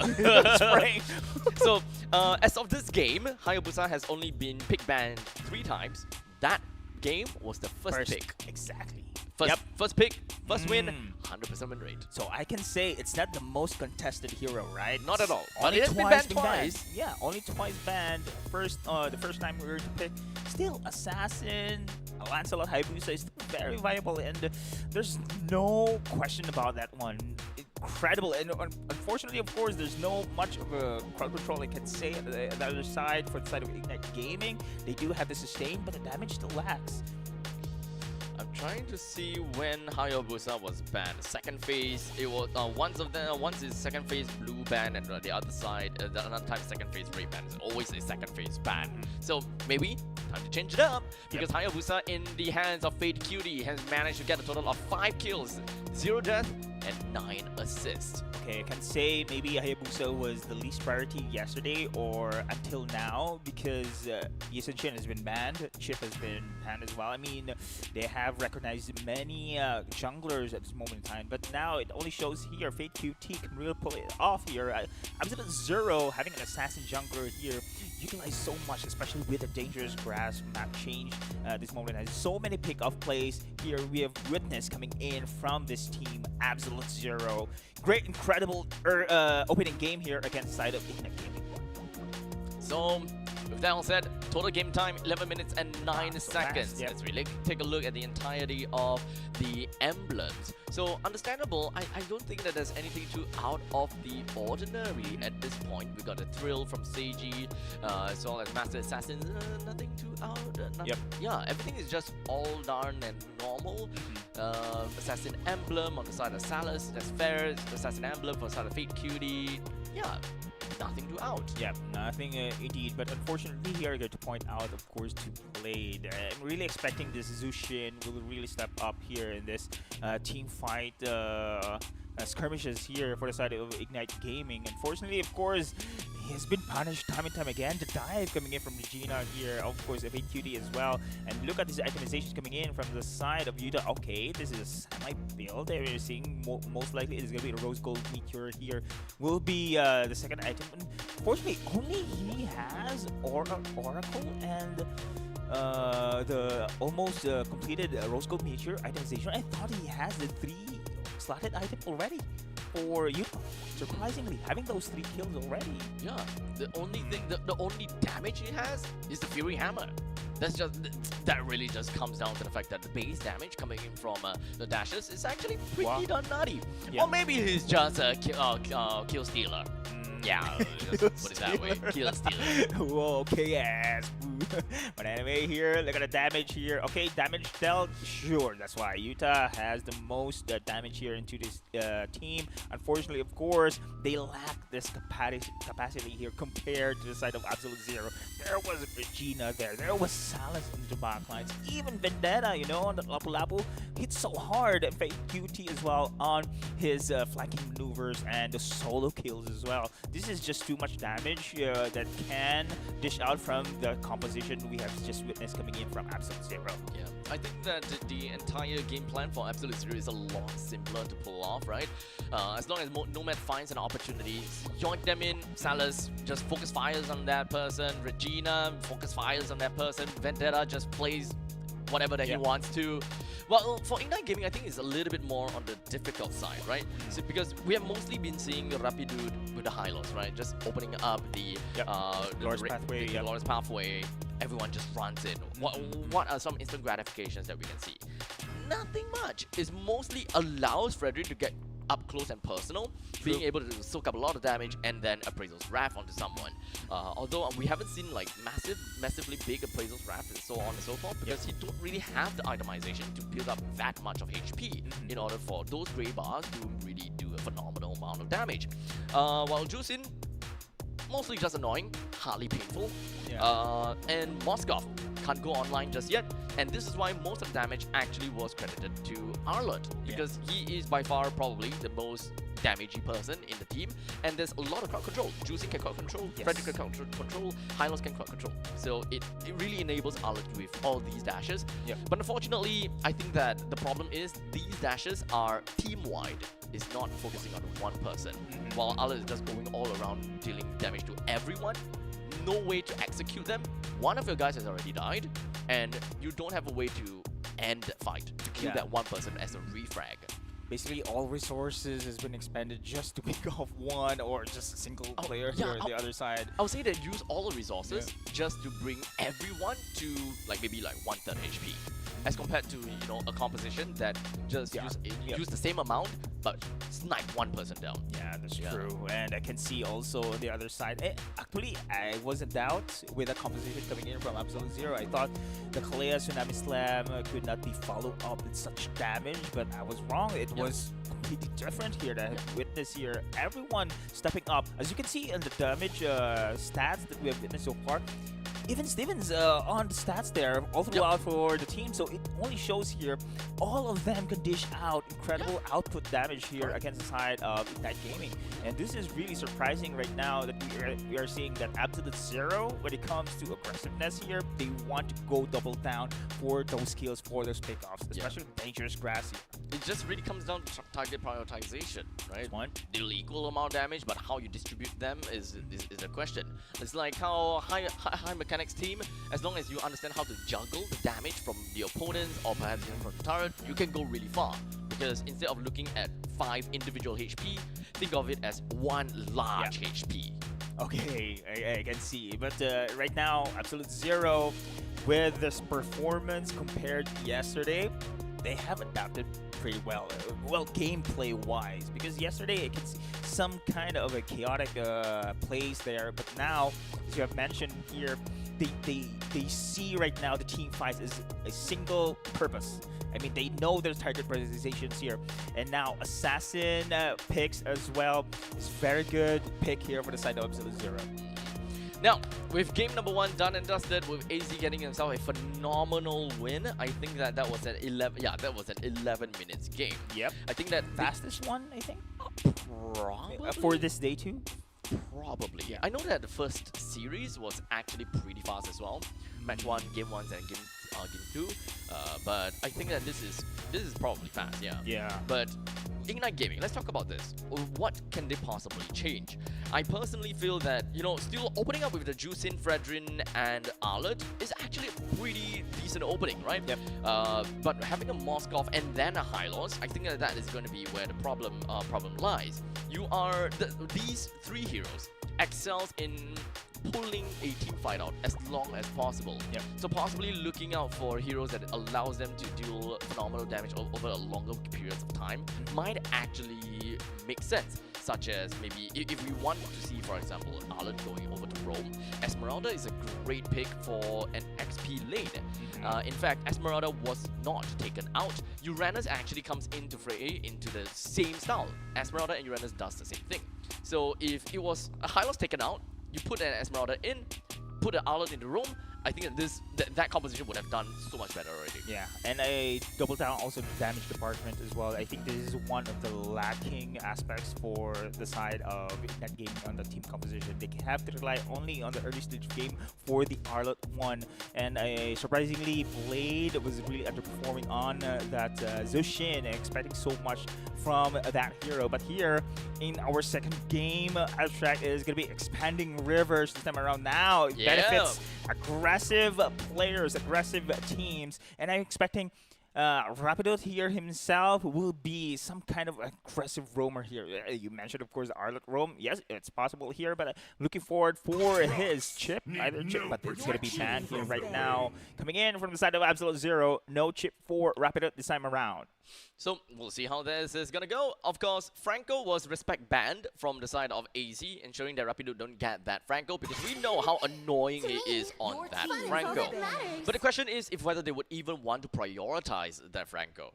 Praying. So, as of this game, Hayabusa has only been pick banned 3 times. That game was the first pick. Exactly. First pick, first win, 100% win rate. So I can say it's not the most contested hero, right? Not at all. Only But it has been banned twice. Yeah, only twice banned. First, the first time we were to pick, still Assassin, Lancelot Hayabusa is very viable, and there's no question about that one. Incredible, and unfortunately, of course, there's no much of a crowd control I can say on the other side. For the side of Ignite Gaming, they do have the sustain, but the damage still lacks. I'm trying to see when Hayabusa was banned. Second phase, it was once is second phase blue ban, and the other side, the another time second phase red ban. It's always a second phase ban. So maybe time to change it up, because Hayabusa in the hands of Fate Cutie has managed to get a total of 5 kills, 0 death, and 9 assists. Okay, I can say maybe Hayabusa was the least priority yesterday or until now, because Yesen has been banned, Chip has been banned as well. I mean, they have recognized many junglers at this moment in time, but now it only shows here Fate QT can really pull it off here. Absolute Zero having an assassin jungler here utilized so much, especially with the dangerous grass map change this moment. Has so many pick-off plays here we have witnessed coming in from this team, Absolute Zero. Great, incredible opening game here against the side of Ignite Gaming. So, with that all said, total game time 11 minutes and 9 seconds. Let's really take a look at the entirety of the emblems. So, understandable, I don't think that there's anything too out of the ordinary at this point. We got a thrill from Seiji, as well as Master Assassin, nothing too out. Yeah, everything is just all darn and normal. Assassin emblem on the side of Salus, that's fair. Assassin emblem for the side of Fate Cutie. Yeah, nothing too out. Yeah, nothing indeed. But unfortunately, here I got to point out, of course, to Blade. I'm really expecting this Zushin will really step up here in this team fight skirmishes here for the side of Ignite Gaming. Unfortunately, of course, he has been punished time and time again. The dive coming in from Regina here, of course, Fate Cutie as well. And look at these itemizations coming in from the side of Yuta. Okay, this is a semi-build. We're seeing most likely it is going to be a Rose Gold Meteor here. Will be the second item. Unfortunately, only he has Oracle and the almost completed Rose Gold Meteor itemization. I thought he has the 3 slotted item already for Yuta. Surprisingly, having those 3 kills already. Yeah, the only thing, the only damage he has is the Fury Hammer. That really just comes down to the fact that the base damage coming in from the dashes is actually pretty darn nutty. Yeah. Or maybe he's just a kill stealer. Yeah, just put it that way. Kill stealer. Whoa, okay, yes. But anyway, here, look at the damage here. Okay, damage dealt, sure. That's why Yuta has the most damage here into this team. Unfortunately, of course, they lack this capacity here compared to the side of Absolute Zero. There was Regina there. There was Salus in the backlines. Even Vendetta, you know, on the Lapu Lapu, hit so hard. And Fate QT as well on his flanking maneuvers and the solo kills as well. This is just too much damage that can dish out from the composition we have just witnessed coming in from Absolute Zero. Yeah, I think that the entire game plan for Absolute Zero is a lot simpler to pull off, right? As long as Nomad finds an opportunity, join them in. Salus just focus fires on that person. Regina focus fires on that person. Vendetta just plays whatever that he wants to. Well, for Ignite Gaming, I think it's a little bit more on the difficult side, right? So because we have mostly been seeing Rapidude with the high loss, right? Just opening up the Lore's pathway. Everyone just runs in. What are some instant gratifications that we can see? Nothing much. It mostly allows Frederick to get up close and personal, being able to soak up a lot of damage, and then Appraisal's Wrath onto someone. Although we haven't seen like massively big Appraisal's Wrath and so on and so forth, because he don't really have the itemization to build up that much of HP in order for those grey bars to really do a phenomenal amount of damage. While Jusin, mostly just annoying, hardly painful. And Moskov can't go online just yet, and this is why most of the damage actually was credited to Arlott, because he is by far probably the most damagey person in the team, and there's a lot of crowd control. Juicing can crowd control, Frederick can crowd control, Hylos can crowd control. So it really enables Arlott with all these dashes. But unfortunately, I think that the problem is these dashes are team-wide. It's not focusing on one person. While Arlott is just going all around dealing damage to everyone, no way to execute them. One of your guys has already died, and you don't have a way to end the fight, to kill that one person as a refrag. Basically, all resources has been expended just to pick off one or just a single player here on the other side. I would say that use all the resources just to bring everyone to maybe 1/3 HP. As compared to, you know, a composition that just use the same amount but snipe one person down. Yeah, that's true. And I can see also on the other side. Actually, I was in doubt with a composition coming in from Absolute Zero. I thought the Kalea Tsunami Slam could not be followed up with such damage, but I was wrong. It was completely different here that I witnessed here. Everyone stepping up. As you can see in the damage stats that we have witnessed so far, even Stevens on the stats there all throughout for the team, so it only shows here all of them can dish out incredible output damage here against the side of Ignite Gaming. And this is really surprising right now that we are seeing that Absolute Zero, when it comes to aggressiveness here, they want to go double down for those kills, for those pickoffs, especially dangerous grass here. It just really comes down to target prioritization, right? They'll equal amount of damage, but how you distribute them is the question. It's like how high mechanics team, as long as you understand how to juggle the damage from the opponents or perhaps even from the turret, you can go really far. Because instead of looking at 5 individual HP, think of it as one large HP. Okay, I can see. But right now, Absolute Zero, with this performance compared to yesterday, they have adapted pretty well. Well, gameplay-wise, because yesterday I can see some kind of a chaotic plays there, but now, as you have mentioned here, they see right now the team fights as a single purpose. I mean, they know there's target prioritizations here, and now Assassin picks as well is very good pick here for the side of Absolute Zero. Now, with game number 1 done and dusted, with AZ getting himself a phenomenal win, I think that was an 11. Yeah, that was an 11 minutes game. Yep. I think that fastest one, I think. Probably for this day too. Probably. Yeah. I know that the first series was actually pretty fast as well. Match 1, game 1, and game 2. But I think that this is probably fast. Yeah. But Ignite Gaming, let's talk about this. What can they possibly change? I personally feel that, you know, still opening up with the Juicin, Fredrin, and Arlott is actually a pretty decent opening, right? Yep. But having a Moskov and then a Hylos, I think that is going to be where the problem lies. You are these 3 heroes excels in pulling a team fight out as long as possible. So possibly looking out for heroes that allows them to deal phenomenal damage over a longer periods of time might actually make sense. Such as maybe if we want to see, for example, Arlott going over to Rome, Esmeralda is a great pick for an XP lane. In fact, Esmeralda was not taken out. Uranus actually comes into fray into the same style. Esmeralda and Uranus does the same thing. So if it was a Hylos taken out, you put an Esmeralda in, put an Arlott in the room, I think that that composition would have done so much better already. Yeah, and I double down also the damage department as well. I think this is one of the lacking aspects for the side of Ignite Gaming on the team composition. They have to rely only on the early stage of game for the Arlott one, and surprisingly, Blade was really underperforming on that Zushin, expecting so much from that hero. But here in our second game, Abstract is going to be expanding rivers this time around. Now it benefits aggressive players, aggressive teams, and I'm expecting Rapidot here himself will be some kind of aggressive roamer here. You mentioned, of course, the Arlet roam. Yes, it's possible here, but looking forward for his chip, either chip, but it's going to be banned here right now. Coming in from the side of Absolute Zero, no chip for Rapidot this time around. So we'll see how this is gonna go. Of course, Franco was respect banned from the side of AZ, ensuring that Rapido don't get that Franco because we know how annoying he is on that Franco. But the question is if whether they would even want to prioritize that Franco.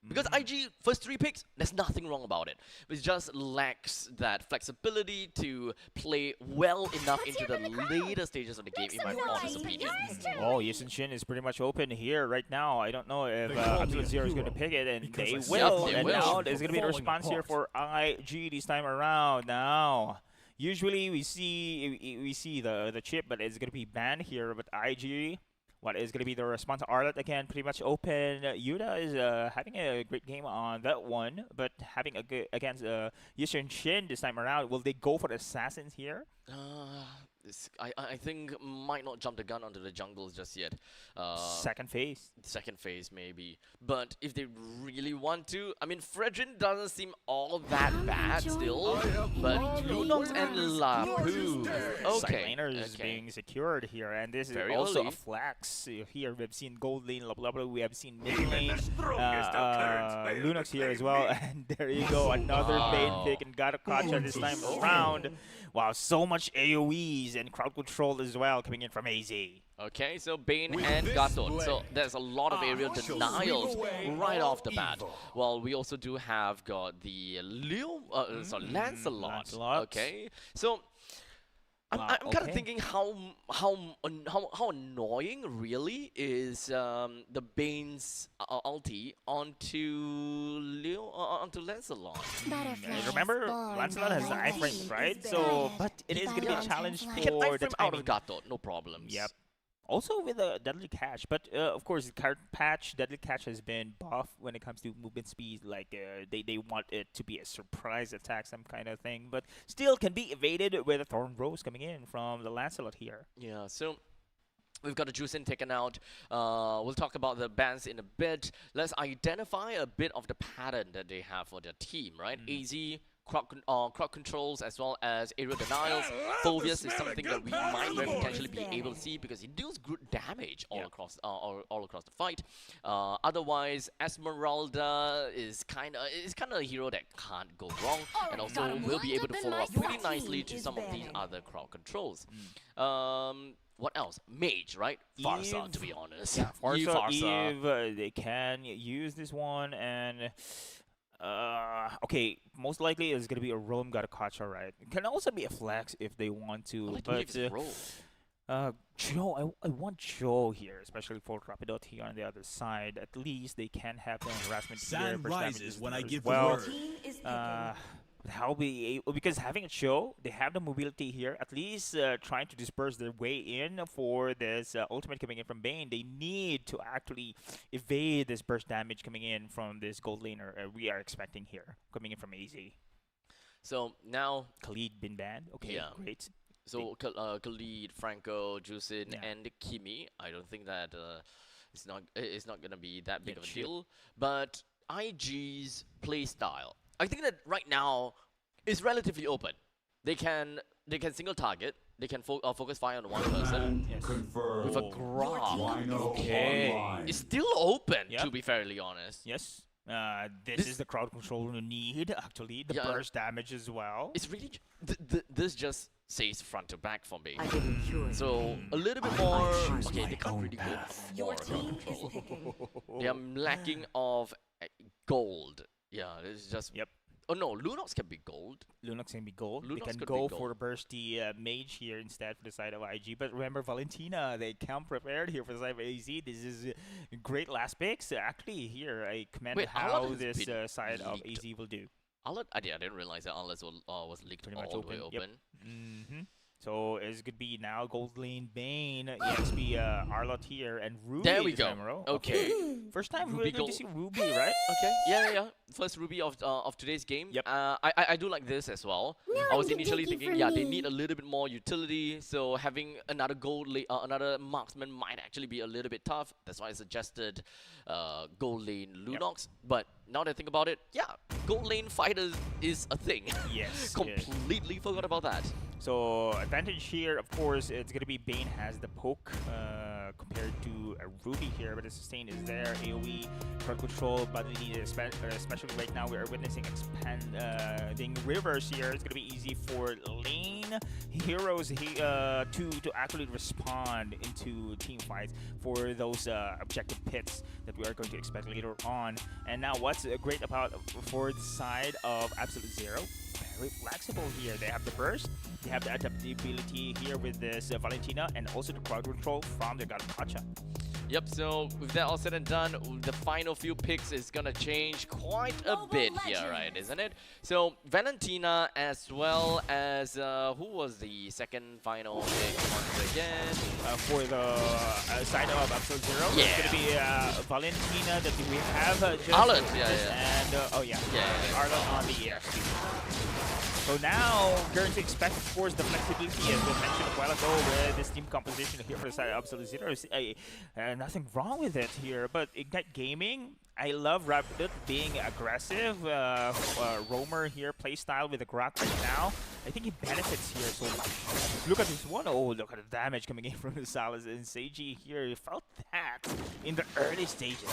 Because IG, first 3 picks, there's nothing wrong about it. It just lacks that flexibility to play well enough into the later stages of the game, in my honest opinion. Oh, Yisen Shin is pretty much open here right now. I don't know if Absolute Zero is going to pick it, and they will. And now there's going to be a response here for IG this time around. Now, usually we see the chip, but it's going to be banned here. But IG, what is going to be the response? Arlet again, pretty much open. Yuda is having a great game on that one, but having a good against Yishin Shin this time around. Will they go for the assassins here? I think might not jump the gun onto the jungles just yet. Second phase. Second phase maybe. But if they really want to, I mean, Fredrin doesn't seem all that bad still. But Lunox and Lapu. Okay. Laner is being secured here, and this is Very also early. a flex. Here we've seen gold lane, blah, blah, we have seen mid lane, Lunox here as well, and there you go, another main pick and got a gotcha this time around. Wow, so much AoEs and crowd control as well coming in from AZ. Okay, so Bane and Gatot. So there's a lot of area denials right off the bat. Well, we also do have got the Lancelot. Okay, so I'm kind of thinking how annoying really is the Bane's ulti onto Lancelot. Remember, Lancelot has the iframe, right? So, but it is going to be a challenge He can for the iframe out of timing. Gatot, no problems. Yep. Also with a Deadly Catch, but of course, card patch, Deadly Catch has been buffed when it comes to movement speed. Like they want it to be a surprise attack, some kind of thing, but still can be evaded with a Thorn Rose coming in from the Lancelot here. Yeah, so we've got a Juicin taken out. We'll talk about the bans in a bit. Let's identify a bit of the pattern that they have for their team, right? AZ, crowd controls, as well as aerial denials. Phobius is something that we might very potentially be able to see because it deals good damage all across the fight. Otherwise, Esmeralda is kind of a hero that can't go wrong, and also will be able to follow up pretty nicely to some of these other crowd controls. What else? Mage, right? Farsa, to be honest. Yeah, Farsa, they can use this one, and okay, most likely it's gonna be a roam Gatakacha, right? It can also be a flex if they want to, but Joe, I want Joe here, especially for Rapidot here on the other side. At least they can have some harassment here. Sun rises when I give the well. word. How be able, because having a show, they have the mobility here. At least trying to disperse their way in for this ultimate coming in from Bane. They need to actually evade this burst damage coming in from this gold laner. We are expecting here coming in from AZ. So now Khalid been banned. Okay, yeah. Great. So Khalid, Franco, Juicin, and Kimi. I don't think that it's not gonna be that big of a deal. But IG's playstyle, I think that right now is relatively open. They can single target. They can focus fire on one person with a grab. Okay, it's still open, to be fairly honest. Yes. This is the crowd control you need, actually. The burst damage as well. It's really this just says front to back for me. So a little bit more. Okay, they can't really go for crowd control. They are lacking of gold. Yeah, it's just. Yep. Oh no, Lunox can be gold. Lunox can be gold. Lunox they can could go be for the bursty mage here instead for the side of IG. But remember, Valentina, they come prepared here for the side of AZ. This is great last picks. Actually, here, I commend how this side of AZ will do. I didn't realize that Atlas was leaked all the way open. Yep. So it's gonna be now Gold Lane Bane, EXP Arlott here, and Ruby. There we this go. time around. Okay. First time Ruby we're going Gold. to see Ruby, right? Okay. Yeah. First Ruby of today's game. Yep. I do like this as well. I was initially thinking, yeah, they need a little bit more utility, so having another another marksman might actually be a little bit tough. That's why I suggested Gold Lane Lunox. But now that I think about it, yeah, Gold Lane fighters is a thing. Yes. Completely forgot about that. So advantage here, of course, it's gonna be Bane has the poke compared to Ruby here, but the sustain is there. AOE, crowd control, badly needed, especially right now we are witnessing expanding rivers here. It's gonna be easy for lane heroes to actually respond into team fights for those objective pits that we are going to expect later on. And now what's great about for the side of Absolute Zero? Very flexible here. They have the burst, they have the adaptability here with this Valentina, and also the crowd control from the Gacha. Yep, so with that all said and done, the final few picks is gonna change quite a bit here, right, isn't it? So Valentina as well as who was the second final pick once again? For the side of Absolute Zero, it's gonna be Valentina that we have Arlott, and Arlott on the EXP. So now, going to expect, of course, the flexibility, as we mentioned a while ago, with this team composition here for the side of Absolute Zero. Nothing wrong with it here, but Ignite Gaming, I love Rapid being aggressive. Roamer here, playstyle with the Grok right now. I think he benefits here so much. Look at this one. Oh, look at the damage coming in from the Salas. And Seiji here felt that in the early stages.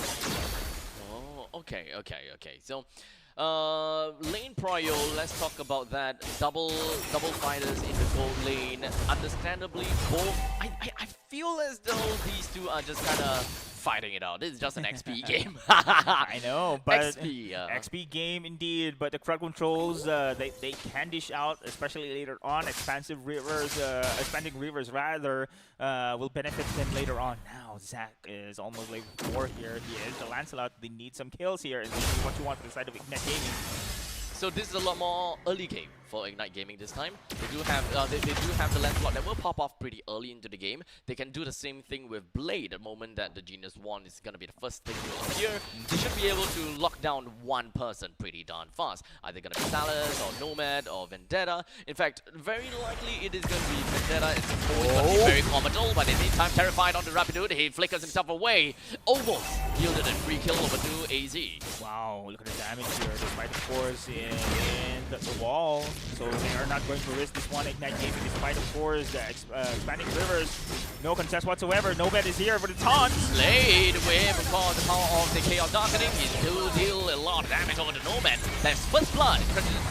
Oh, okay. So, lane prio, let's talk about that. Double fighters in the gold lane. Understandably, both. I feel as though these two are just kind of fighting it out. This is just an XP game. I know, but XP game indeed. But the crowd controls, they can dish out, especially later on. Expanding rivers rather, will benefit them later on. Now Zach is almost like 4 here. He is the Lancelot. They need some kills here, and this is what you want for the side of Ignite Gaming. So this is a lot more early game for Ignite Gaming this time. They do have they do have the Lancelot that will pop off pretty early into the game. They can do the same thing with Blade the moment that the Genius Wand is gonna be the first thing to appear. They should be able to lock down one person pretty darn fast. Either gonna be Salas or Nomad or Vendetta. In fact, very likely it is gonna be Vendetta. It's always gonna be very comical, but in the meantime, terrified on the Rapidude, he flickers himself away. Almost yielded a free kill over to AZ. Wow, look at the damage here. Despite, of course, in the wall. So they are not going to risk this one. Ignite Gaming, despite, of course, the expanding rivers. No contest whatsoever. Nomad is here for the taunt. Blade with, of course, the power of the Chaos Darkening. He do deal a lot of damage over the Nomad. That's first blood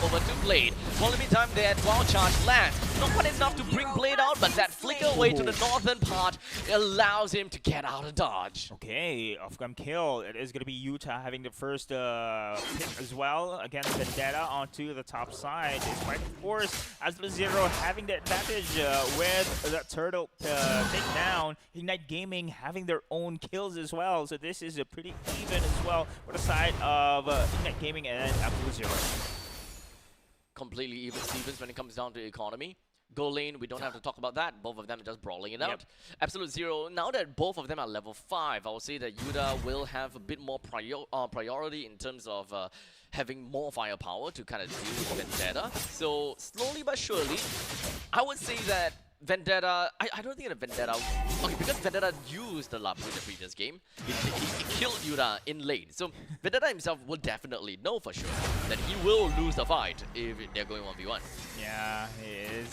over to Blade. Well, in the meantime, that wild charge lands. Not quite enough to bring Blade out, but that flicker away to the northern part allows him to get out of dodge. Okay, off-gun kill. It is going to be Utah having the first pick as well against Vendetta onto the top side. Despite, of course, Absolute Zero having the advantage with the turtle takedown. Ignite Gaming having their own kills as well. So this is a pretty even as well for the side of Ignite Gaming and Absolute Zero. Completely even Stevens when it comes down to economy. Gold lane, we don't have to talk about that. Both of them are just brawling it out. Absolute Zero, now that both of them are level 5, I would say that Yuda will have a bit more priority in terms of having more firepower to kind of deal with Vendetta. So, slowly but surely, I would say that Vendetta, I don't think that Vendetta, okay, because Vendetta used the Lapu in the previous game, he killed Yuda in lane. So Vendetta himself will definitely know for sure that he will lose the fight if they're going 1v1. Yeah, he is,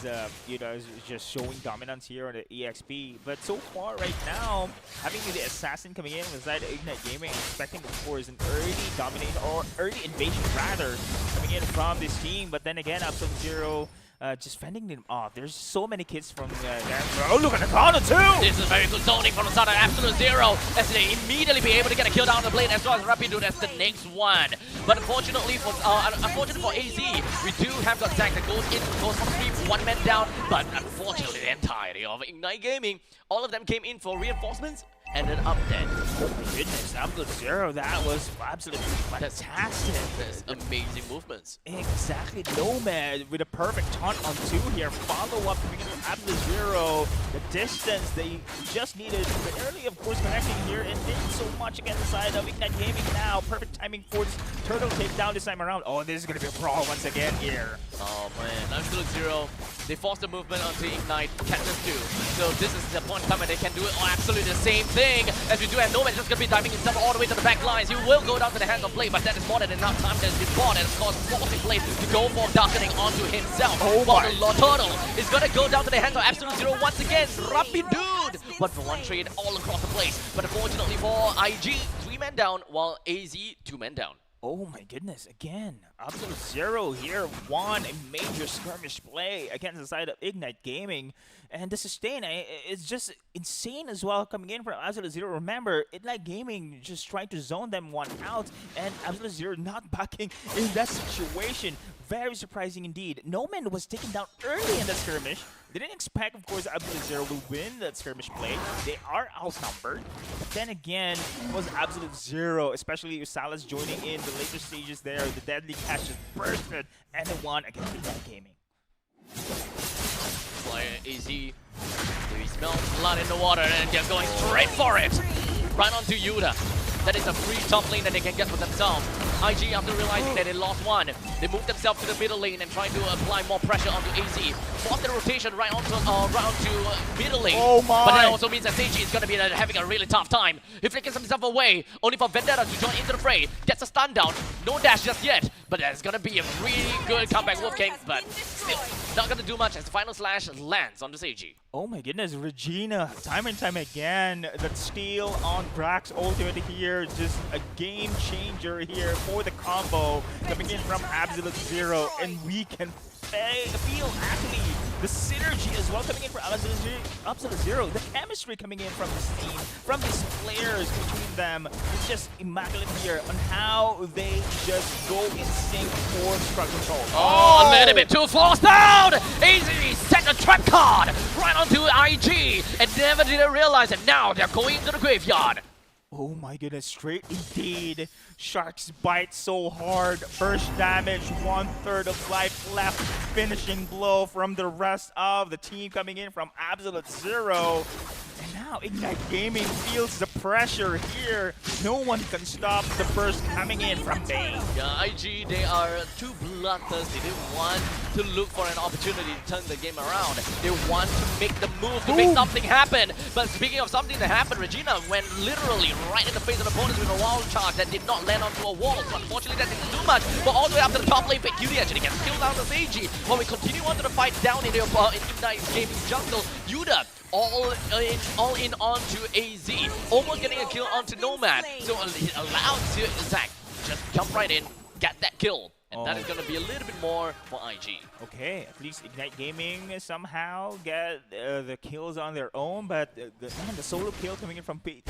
Yuda is just showing dominance here on the EXP. But so far right now, having the Assassin coming in inside Ignite Gaming, expecting, of course, an early domination, or early invasion rather, coming in from this team. But then again, Absolute Zero just fending them off. There's so many kids from there. Oh, look at the corner too! This is very good zoning from the side of Absolute Zero, as they immediately be able to get a kill down the Blade as well as Rapidude as the next one. But unfortunately for AZ, we do have got Zach that goes on stream, one man down. But unfortunately, the entirety of Ignite Gaming, all of them came in for reinforcements. ended up dead. Oh my goodness, Absolute Zero, that was absolutely fantastic. There's amazing movements. Exactly, Nomad with a perfect taunt on 2 here. Follow up coming in from Absolute Zero. The distance they just needed, barely of course connecting here, and didn't so much against the side of Ignite Gaming now. Perfect timing for this turtle takedown this time around. Oh, this is gonna be a brawl once again here. Oh man, Absolute Zero, they forced the movement onto Ignite, catches 2. So this is the point in time where they can do it absolutely the same thing as we do, and Nomad is just going to be diving himself all the way to the back lines. He will go down to the hands of Blade, but that is more than enough time that has been bought, and of course forcing Blade to go for darkening onto himself. Oh while my. the Turtle is going to go down to the hands of Absolute Zero once again. Rapidude! But for one trade all across the place. But unfortunately for IG, 3 men down, while AZ 2 men down. Oh my goodness, again, Absolute Zero here won a major skirmish play against the side of Ignite Gaming. And the sustain is just insane as well coming in from Absolute Zero. Remember, Ignite Gaming just trying to zone them 1 out, and Absolute Zero not backing in that situation. Very surprising indeed. Noman was taken down early in the skirmish. Didn't expect, of course, Absolute Zero will win that skirmish play. They are outnumbered. But then again, it was Absolute Zero, especially with Salas joining in the later stages there. The deadly catch just bursted, and they won against Ignite Gaming. Player AZ, he smells blood in the water, and they're going straight for it. Right onto Yuta. That is a free top lane that they can get for themselves. IG, after realizing that they lost 1, they moved themselves to the middle lane and trying to apply more pressure onto AZ. Force the rotation right onto middle lane. Oh my. But that also means that Seiji is going to be having a really tough time. He flickers himself away, only for Vendetta to join into the fray. Gets a stun down. No dash just yet, but there's going to be a really good comeback Wolfgang, but still not going to do much as the final slash lands on the Seiji. Oh my goodness, Regina, time and time again, that steal on Brax ultimate here, just a game changer here for the combo coming in from Absolute Zero, and we can feel actually the synergy as well coming in from Absolute Zero. The chemistry coming in from this team, from these players between them, is just immaculate here on how they just go in sync for structure control. Oh, a little bit too forced down! AZ set a trap card right onto IG, and never did I realize that now they're going to the graveyard. Oh my goodness, straight indeed. Sharks bite so hard. Burst damage, 1/3 of life left. Finishing blow from the rest of the team coming in from Absolute Zero. And now Ignite Gaming feels the pressure here. No one can stop the burst coming in from Bane. Yeah, IG, they are too bloodthirsty. They want to look for an opportunity to turn the game around. They want to make the move to make something happen. But speaking of something that happened, Regina went literally right in the face of the opponents with a wild charge that did not land onto a wall. So unfortunately, that didn't do much. But all the way up to the top lane, Fake Cutie actually gets killed down to Seiji. While we continue on to the fight down in the Ignite Gaming jungle, Yuta all in onto AZ, almost getting a kill onto Nomad. So it allows Zach just jump right in, get that kill. And that is going to be a little bit more for IG. Okay, at least Ignite Gaming somehow get the kills on their own, but the solo kill coming in from Fate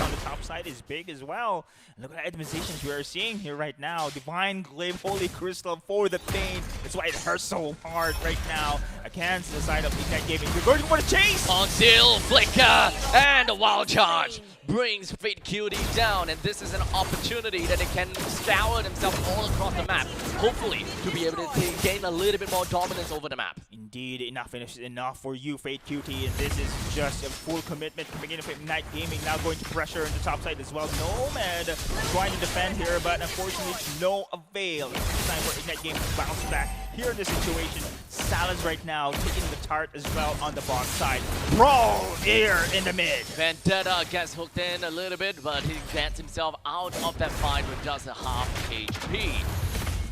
on the top side is big as well. And look at the itemizations we are seeing here right now. Divine Glaive, Holy Crystal for the Pain. That's why it hurts so hard right now against the side of Ignite Gaming. We're going for the chase! Until Flicker and a wild charge brings Fate Cutie down, and this is an opportunity that they can scour themselves all across the map, hopefully to be able to gain a little bit more dominance over the map. Indeed, enough is enough for you, Fate Cutie, and this is just a full commitment coming in from Ignite Gaming, now going to pressure on the top side as well. Nomad trying to defend here, but unfortunately no avail. It's time for Ignite Gaming to bounce back here in this situation. Salas right now taking the tart as well on the bot side. Brawl here in the mid. Vendetta gets hooked in a little bit, but he gets himself out of that fight with just a half HP.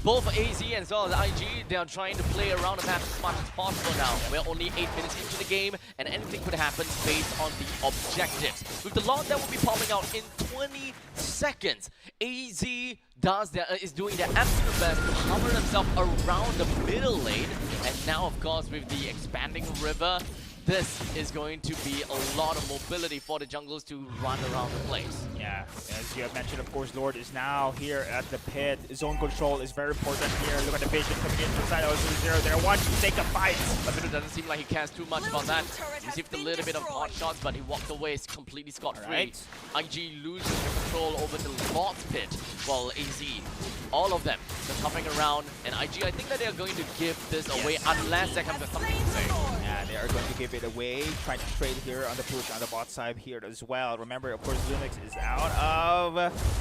Both AZ as well as IG, they are trying to play around the map as much as possible now. We're only 8 minutes into the game, and anything could happen based on the objectives. With the lock that will be popping out in 20 seconds, AZ is doing their absolute best to hover themselves around the middle lane. And now, of course, with the expanding river, this is going to be a lot of mobility for the junglers to run around the place. Yeah, as you have mentioned, of course, Lord is now here at the pit. Zone control is very important here. Look at the vision coming in from side of 0. They're wanting to take a fight. But it doesn't seem like he cares too much about that. Received a little bit of hot shots, but he walked away completely scot-free. IG loses the control over the Lord's pit, while AZ, all of them, just hopping around. And IG, I think that they are going to give this away unless they have something to say. Yeah, they are going to give it away. Trying to trade here on the push on the bot side here as well. Remember, of course, Lumix is out of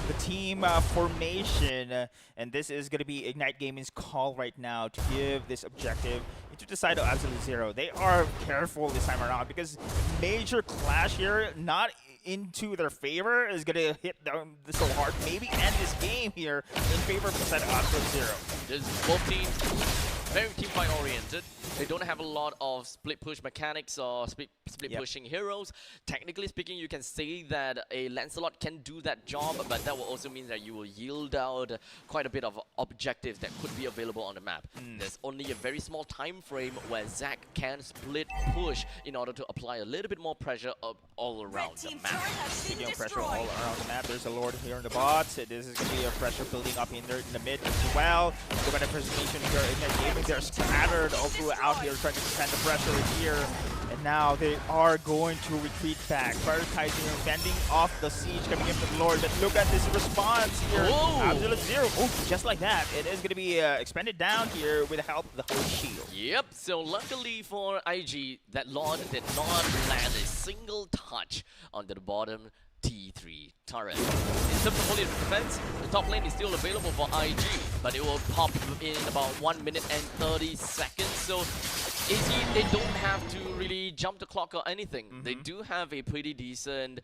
the team formation. And this is going to be Ignite Gaming's call right now to give this objective into the side of Absolute Zero. They are careful this time around because major clash here, not into their favor, is going to hit them so hard. Maybe end this game here in favor of the side of Absolute Zero. There's both teams very team fight oriented. They don't have a lot of split push mechanics or split pushing heroes. Technically speaking, you can say that a Lancelot can do that job, but that will also mean that you will yield out quite a bit of objectives that could be available on the map. There's only a very small time frame where Zac can split push in order to apply a little bit more pressure all around the map. Speaking of pressure all around the map, there's a Lord here in the bots. This is going to be a pressure building up in there in the mid as well. Look at the presentation here in the gaming. They're scattered all throughout here, trying to defend the pressure here. And now they are going to retreat back, prioritizing and fending off the siege coming in from the Lord. But look at this response here. Absolute Zero. Oh, just like that. It is going to be expanded down here with the help of the Holy Shield. Yep, so luckily for IG, that Lord did not land a single touch onto the bottom T3 turret. In terms of holy defense, the top lane is still available for IG, but it will pop in about 1 minute and 30 seconds. So AZ, they don't have to really jump the clock or anything. They do have a pretty decent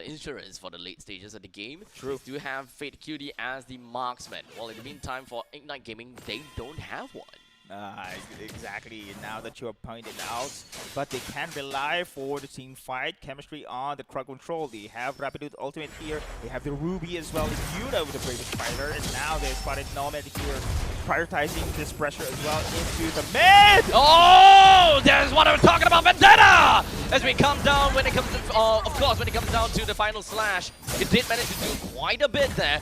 insurance for the late stages of the game. True. They do have Fate Cutie as the marksman. While in the meantime, for Ignite Gaming, they don't have one. Exactly, now that you have pointed out, but they can rely for the team fight chemistry on the crowd control. They have Rapidute ultimate here, they have the Ruby as well as Yuta with the Bravest Fighter, and now they spotted Nomad here, prioritizing this pressure as well into the mid! Oh, there's what I was talking about, Vendetta! As we come down, when it comes to, of course, when it comes down to the final slash, it did manage to do quite a bit there.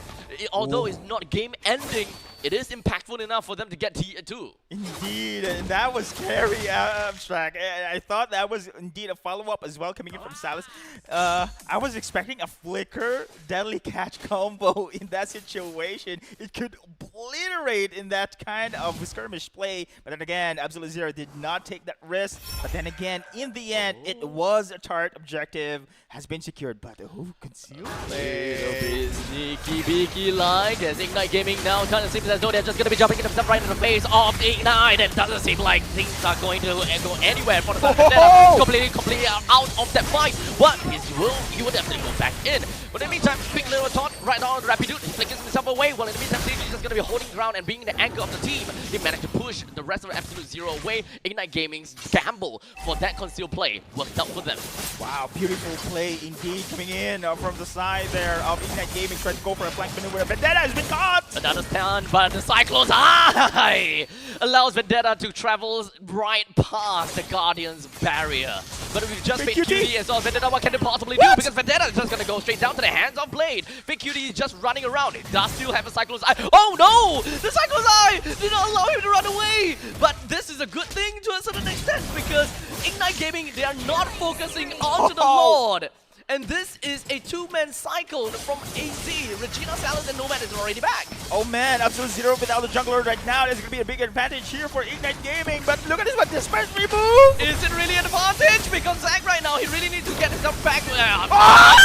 Although it's not game ending, it is impactful enough for them to get tier 2. Indeed, and that was very abstract. I thought that was indeed a follow-up as well coming in from Salas. I was expecting a flicker, deadly catch combo in that situation. It could obliterate in that kind of skirmish play, but then again, Absolute Zero did not take that risk. But then again, in the end, it was a turret objective has been secured, but concealed play. Sneaky beaky like as Ignite Gaming now kind of seems as though they're just going to be jumping themselves right in the face of Ignite. It doesn't seem like things are going to go anywhere for the Vendetta. Completely out of that fight, but he will definitely go back in. But in the meantime, quick little taunt right now on Rapidute. He flickers himself away, while in the meantime, Sage is just going to be holding ground and being the anchor of the team. They managed to push the rest of Absolute Zero away. Ignite Gaming's gamble for that concealed play worked out for them. Wow, beautiful play indeed coming in from the side there of Ignite Gaming, trying to go for a flank maneuver. Vendetta has been caught! Vendetta stand, but the Cyclone's eye allows Vendetta to travel right past the Guardian's barrier. But we've just Fake Cutie as well. Vendetta, what can it possibly do? Because Vendetta is just going to go straight down to the hands of Blade. Fake Cutie is just running around. It does still have a Cyclone's eye. Oh no! The Cyclone's eye did not allow him to run away! But this is a good thing to a certain extent because Ignite Gaming, they are not focusing onto the Lord. And this is a two-man cycle from AZ. Regina, Salas, and Nomad is already back. Oh man, Absolute Zero without the jungler right now. There's going to be a big advantage here for Ignite Gaming. But look at this one, disperse remove! Is it really an advantage? Because Zac right now, he really needs to get himself back.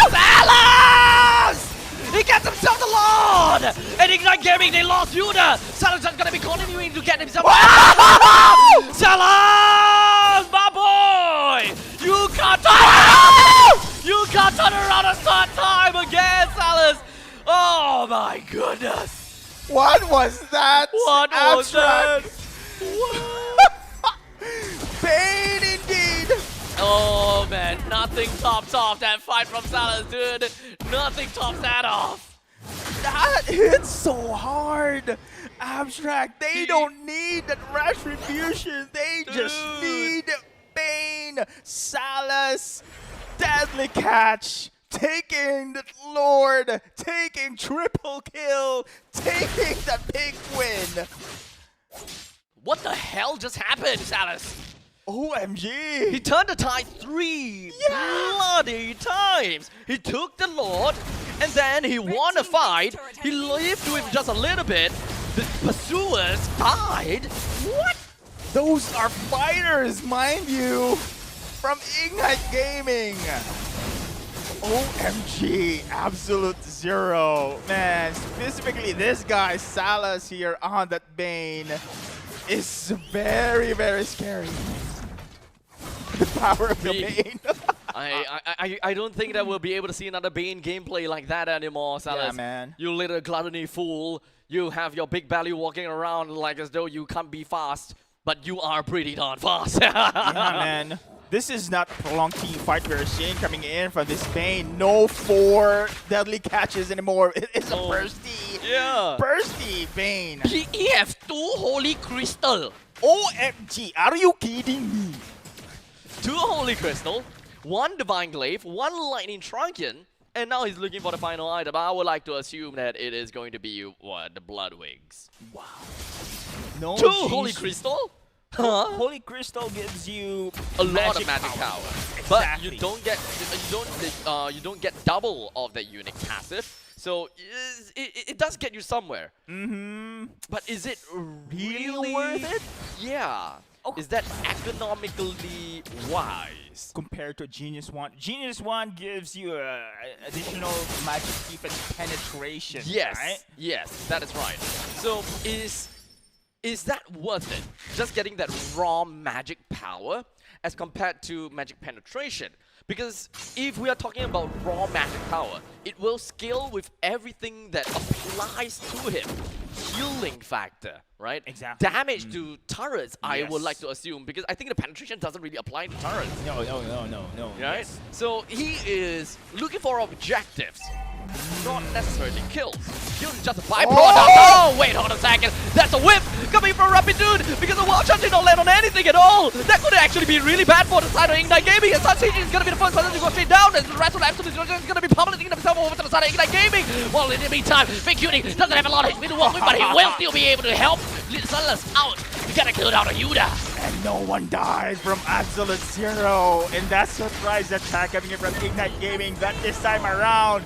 Salas! He gets himself the Lord! And Ignite Gaming, they lost Yuta. Salas is going to be continuing to get himself Salas! My boy! You can't You got turned around a third time again, Salas! Oh my goodness! What was that? What was that? Pain indeed! Oh man, nothing tops off that fight from Salas, dude. Nothing tops that off. That hits so hard. Abstract, they don't need that retribution. They just need Bane! Salas! Deadly catch! Taking the Lord! Taking triple kill! Taking the big win! What the hell just happened, Salas? OMG! He turned the tide 3 bloody times. He took the Lord, and then he won a fight. He lived with just a little bit. The pursuers died. What? Those are fighters, mind you, from Ignite Gaming. OMG, Absolute Zero. Man, specifically this guy, Salas here on that Bane, is very, very scary. The power of the Bane. I don't think that we'll be able to see another Bane gameplay like that anymore, Salas. Yeah, man. You little gluttony fool. You have your big belly walking around like as though you can't be fast, but you are pretty darn fast. Yeah, man. This is not prolonged team fight we're seeing coming in from this Bane. No 4 deadly catches anymore. It is a bursty. Yeah. Bursty Bane. He has 2 Holy Crystal. OMG, are you kidding me? 2 Holy Crystal, 1 Divine Glaive, 1 Lightning Truncheon, and now he's looking for the final item. I would like to assume that it is going to be, what, the Bloodwings. Wow. No 2 Holy Crystal? Huh? Holy Crystal gives you a lot of magic power. But Exactly. you don't get double of the unique passive. So it does get you somewhere. But is it really worth it? Yeah. Is that economically wise? Compared to Genius Wand. Genius Wand gives you additional magic defense penetration. Yes. Right? Yes, that is right. So is that worth it? Just getting that raw magic power as compared to magic penetration? Because if we are talking about raw magic power, it will scale with everything that applies to him. Healing factor, right? Exactly. Damage to turrets, I would like to assume, because I think the penetration doesn't really apply to turrets. No. Right? Yes. So he is looking for objectives, not necessarily kills. Kills is just a byproduct. Oh, wait, hold on a second. That's a whip coming from Rapidude because the wall charge did not land on anything at all. That could actually be really bad for the side of Ignite Gaming. And Sun Siege is going to be the first person to go straight down, and the rest of the Absolute Zero is going to be pummeling themselves over to the side of Ignite Gaming. Well, in the meantime, Fake Cutie doesn't have a lot of HP to work with, but he will still be able to help Sunless out. You gotta kill down a Yuda. And no one dies from Absolute Zero. And that surprise attack coming in from Ignite Gaming, that this time around,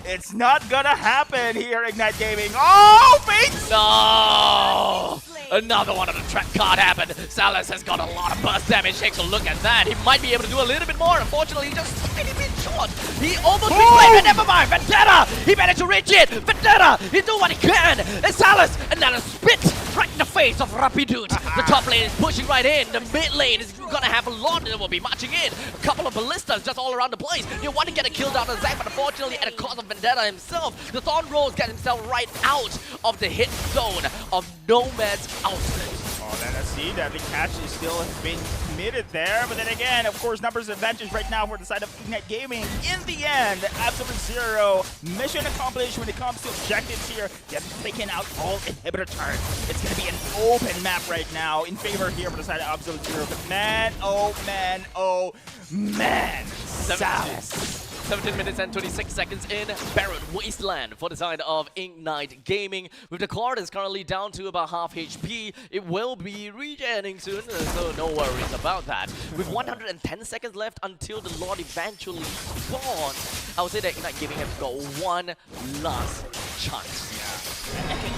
it's not gonna happen here, Ignite Gaming. Oh, Bates! No! Another one of the trap card happened. Salas has got a lot of burst damage. Takes a look at that. He might be able to do a little bit more. Unfortunately, he just tiny bit short. He almost reached it, but never mind. Vendetta! He managed to reach it. Vendetta! He do what he can. And Salas, another spit right in the face of Rapidude. The top lane is pushing right in. The mid lane is gonna have a lot that will be marching in. A couple of ballistas just all around the place. You want to get a kill down on Zac, but unfortunately, at the cost of Vendetta himself, the Thorn Rose gets himself right out of the hit zone of Nomad's outfit. Oh, then let's see that the catch is still been committed there, but then again, of course, numbers advantage right now for the side of Ignite Gaming. In the end, Absolute Zero, mission accomplished when it comes to objectives here. They've taken out all inhibitor turrets. It's going to be an open map right now in favor here for the side of Absolute Zero. But man, oh man, oh man, Salas. 17 minutes and 26 seconds in Barren Wasteland for the side of Ignite Gaming. With the core is currently down to about half HP. It will be regenerating soon, so no worries about that. With 110 seconds left until the Lord eventually spawns, I would say that Ignite Gaming has got one last chance.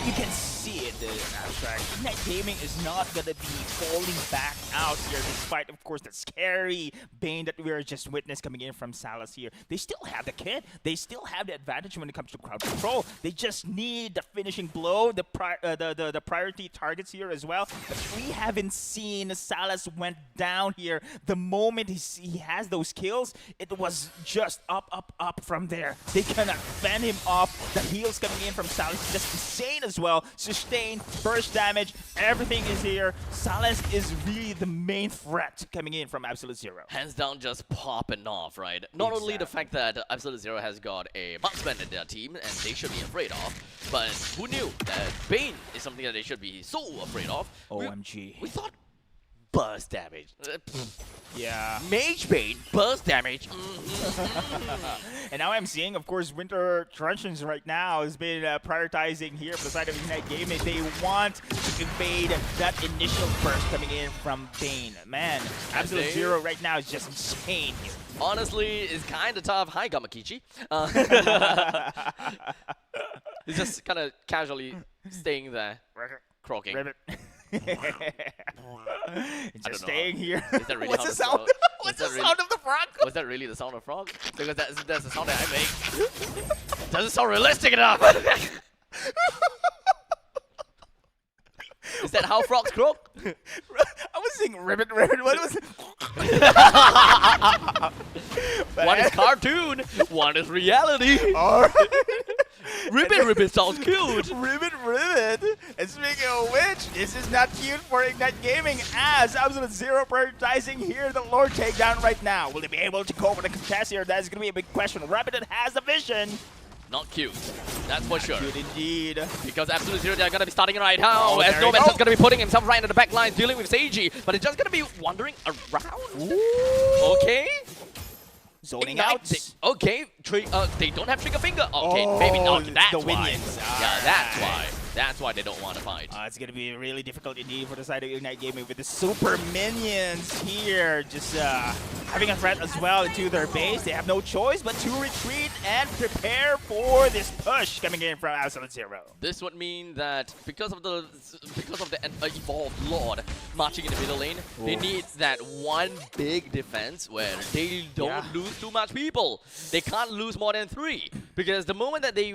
You can see it in abstract. Ignite Gaming is not going to be falling back out here despite, of course, the scary Bane that we are just witnessed coming in from Salas here. They still have the kit. They still have the advantage when it comes to crowd control. They just need the finishing blow, the priority targets here as well. But we haven't seen Salas went down here. The moment he has those kills, it was just up from there. They cannot fend him off. The heals coming in from Salas is just insane as well. Sustain, burst damage, everything is here. Salas is really the main threat coming in from Absolute Zero. Hands down, just popping off, right? Not only the fact that Absolute Zero has got a marksman in their team, and they should be afraid of, but who knew that Bane is something that they should be so afraid of? OMG. We thought burst damage. Yeah. Mage Bane, burst damage. And now I'm seeing, of course, Winter Truncheons right now has been prioritizing here for the side of Ignite Gaming. They want to evade that initial burst coming in from Bane. Man, Absolute Zero right now is just insane here. Honestly, it's kind of tough. Hi, Gamakichi. He's just kind of casually staying there, croaking. Ribbit. Just staying here. Is that really What's how the sound? What's the sound of the frog? Was that really the sound of frog? Because that's the sound that I make. Doesn't sound realistic enough. Is that how frogs croak? I was saying ribbit. What was it? One is cartoon, one is reality. Alright. Ribbit sounds cute. Ribbit. And speaking of which, this is not cute for Ignite Gaming as Absolute Zero prioritizing here the Lord takedown right now. Will they be able to go for the contest here? That's going to be a big question. Rabbit has the vision. Not cute. That's for sure. Cute indeed. Because Absolute Zero, they're going to be starting right now. Oh, as Nomad is going to be putting himself right into the back line, dealing with Seiji. But it's just going to be wandering around. Ooh. Okay. Zoning Ignite, out. They don't have trigger finger. Okay, maybe not. That's the why. Winions. Yeah, that's why. That's why they don't want to fight. It's going to be really difficult indeed for the side of Ignite Gaming with the super minions here. Just having a threat as well into their base. They have no choice but to retreat and prepare for this push coming in from Absolute Zero. This would mean that because of the evolved Lord marching in the middle lane, they need that one big defense where they don't lose too much people. They can't lose more than 3 because the moment that they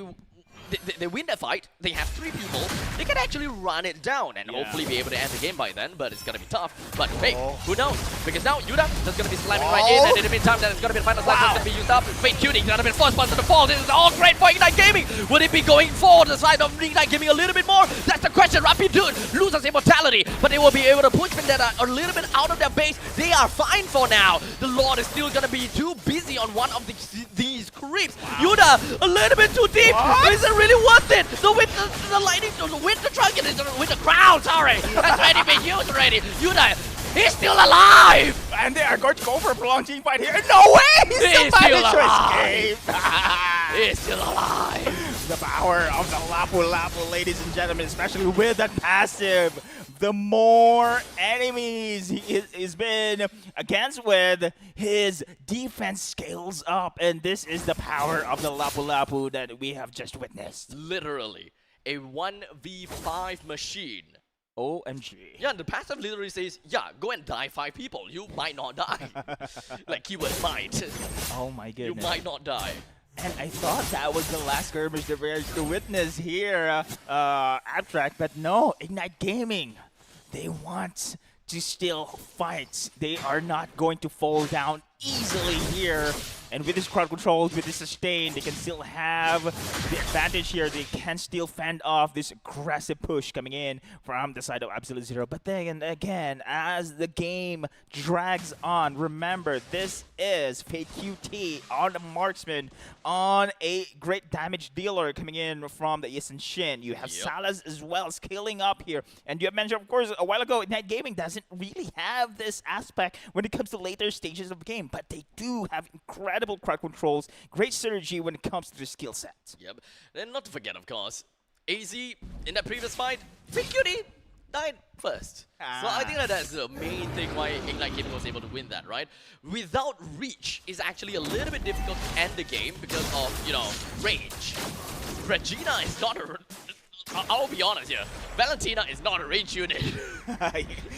win that fight, they have 3 people, they can actually run it down and hopefully be able to end the game by then, but it's gonna be tough. But hey, who knows? Because now Yuda is gonna be slamming right in, and in the meantime, then it's gonna be the final slice that's gonna be used up. Fate Cutie gonna be the first one to the fall. This is all great for Ignite Gaming. Would it be going for the side of Ignite Gaming a little bit more? That's the question. Rapid Dude loses immortality, but they will be able to push Vendetta a little bit out of their base. They are fine for now. The Lord is still gonna be too busy on one of these creeps. Yuda, a little bit too deep. Is it really worth it? The lightning, the winter trunket is with the crown, sorry. That's already been used already. Yuda, he's still alive! And they are going to go for a prolonged team fight here. No way! He's still alive! He's still alive! The power of the Lapu Lapu, ladies and gentlemen, especially with that passive. The more enemies he's been against with, his defense scales up. And this is the power of the Lapu Lapu that we have just witnessed. Literally, a 1v5 machine. OMG. Yeah, the passive literally says, yeah, go and die 5 people. You might not die. Like keyword might. Oh my goodness. You might not die. And I thought that was the last skirmish that we're to witness here, Abstract, but no, Ignite Gaming. They want to still fight. They are not going to fall down easily here. And with this crowd control, with this sustain, they can still have the advantage here. They can still fend off this aggressive push coming in from the side of Absolute Zero. But then again, as the game drags on, remember, this is Fate QT on the marksman, on a great damage dealer coming in from the Yisun Shin. You have Salas as well scaling up here. And you have mentioned, of course, a while ago, Ignite Gaming doesn't really have this aspect when it comes to later stages of the game. But they do have incredible crowd controls, great synergy when it comes to their skill set. Yep. And not to forget, of course, AZ in that previous fight, Fate Cutie died first. So I think that's the main thing why Ignite Gaming was able to win that, right? Without reach, it's actually a little bit difficult to end the game because of, you know, range. Regina is not a... I'll be honest here. Valentina is not a range unit.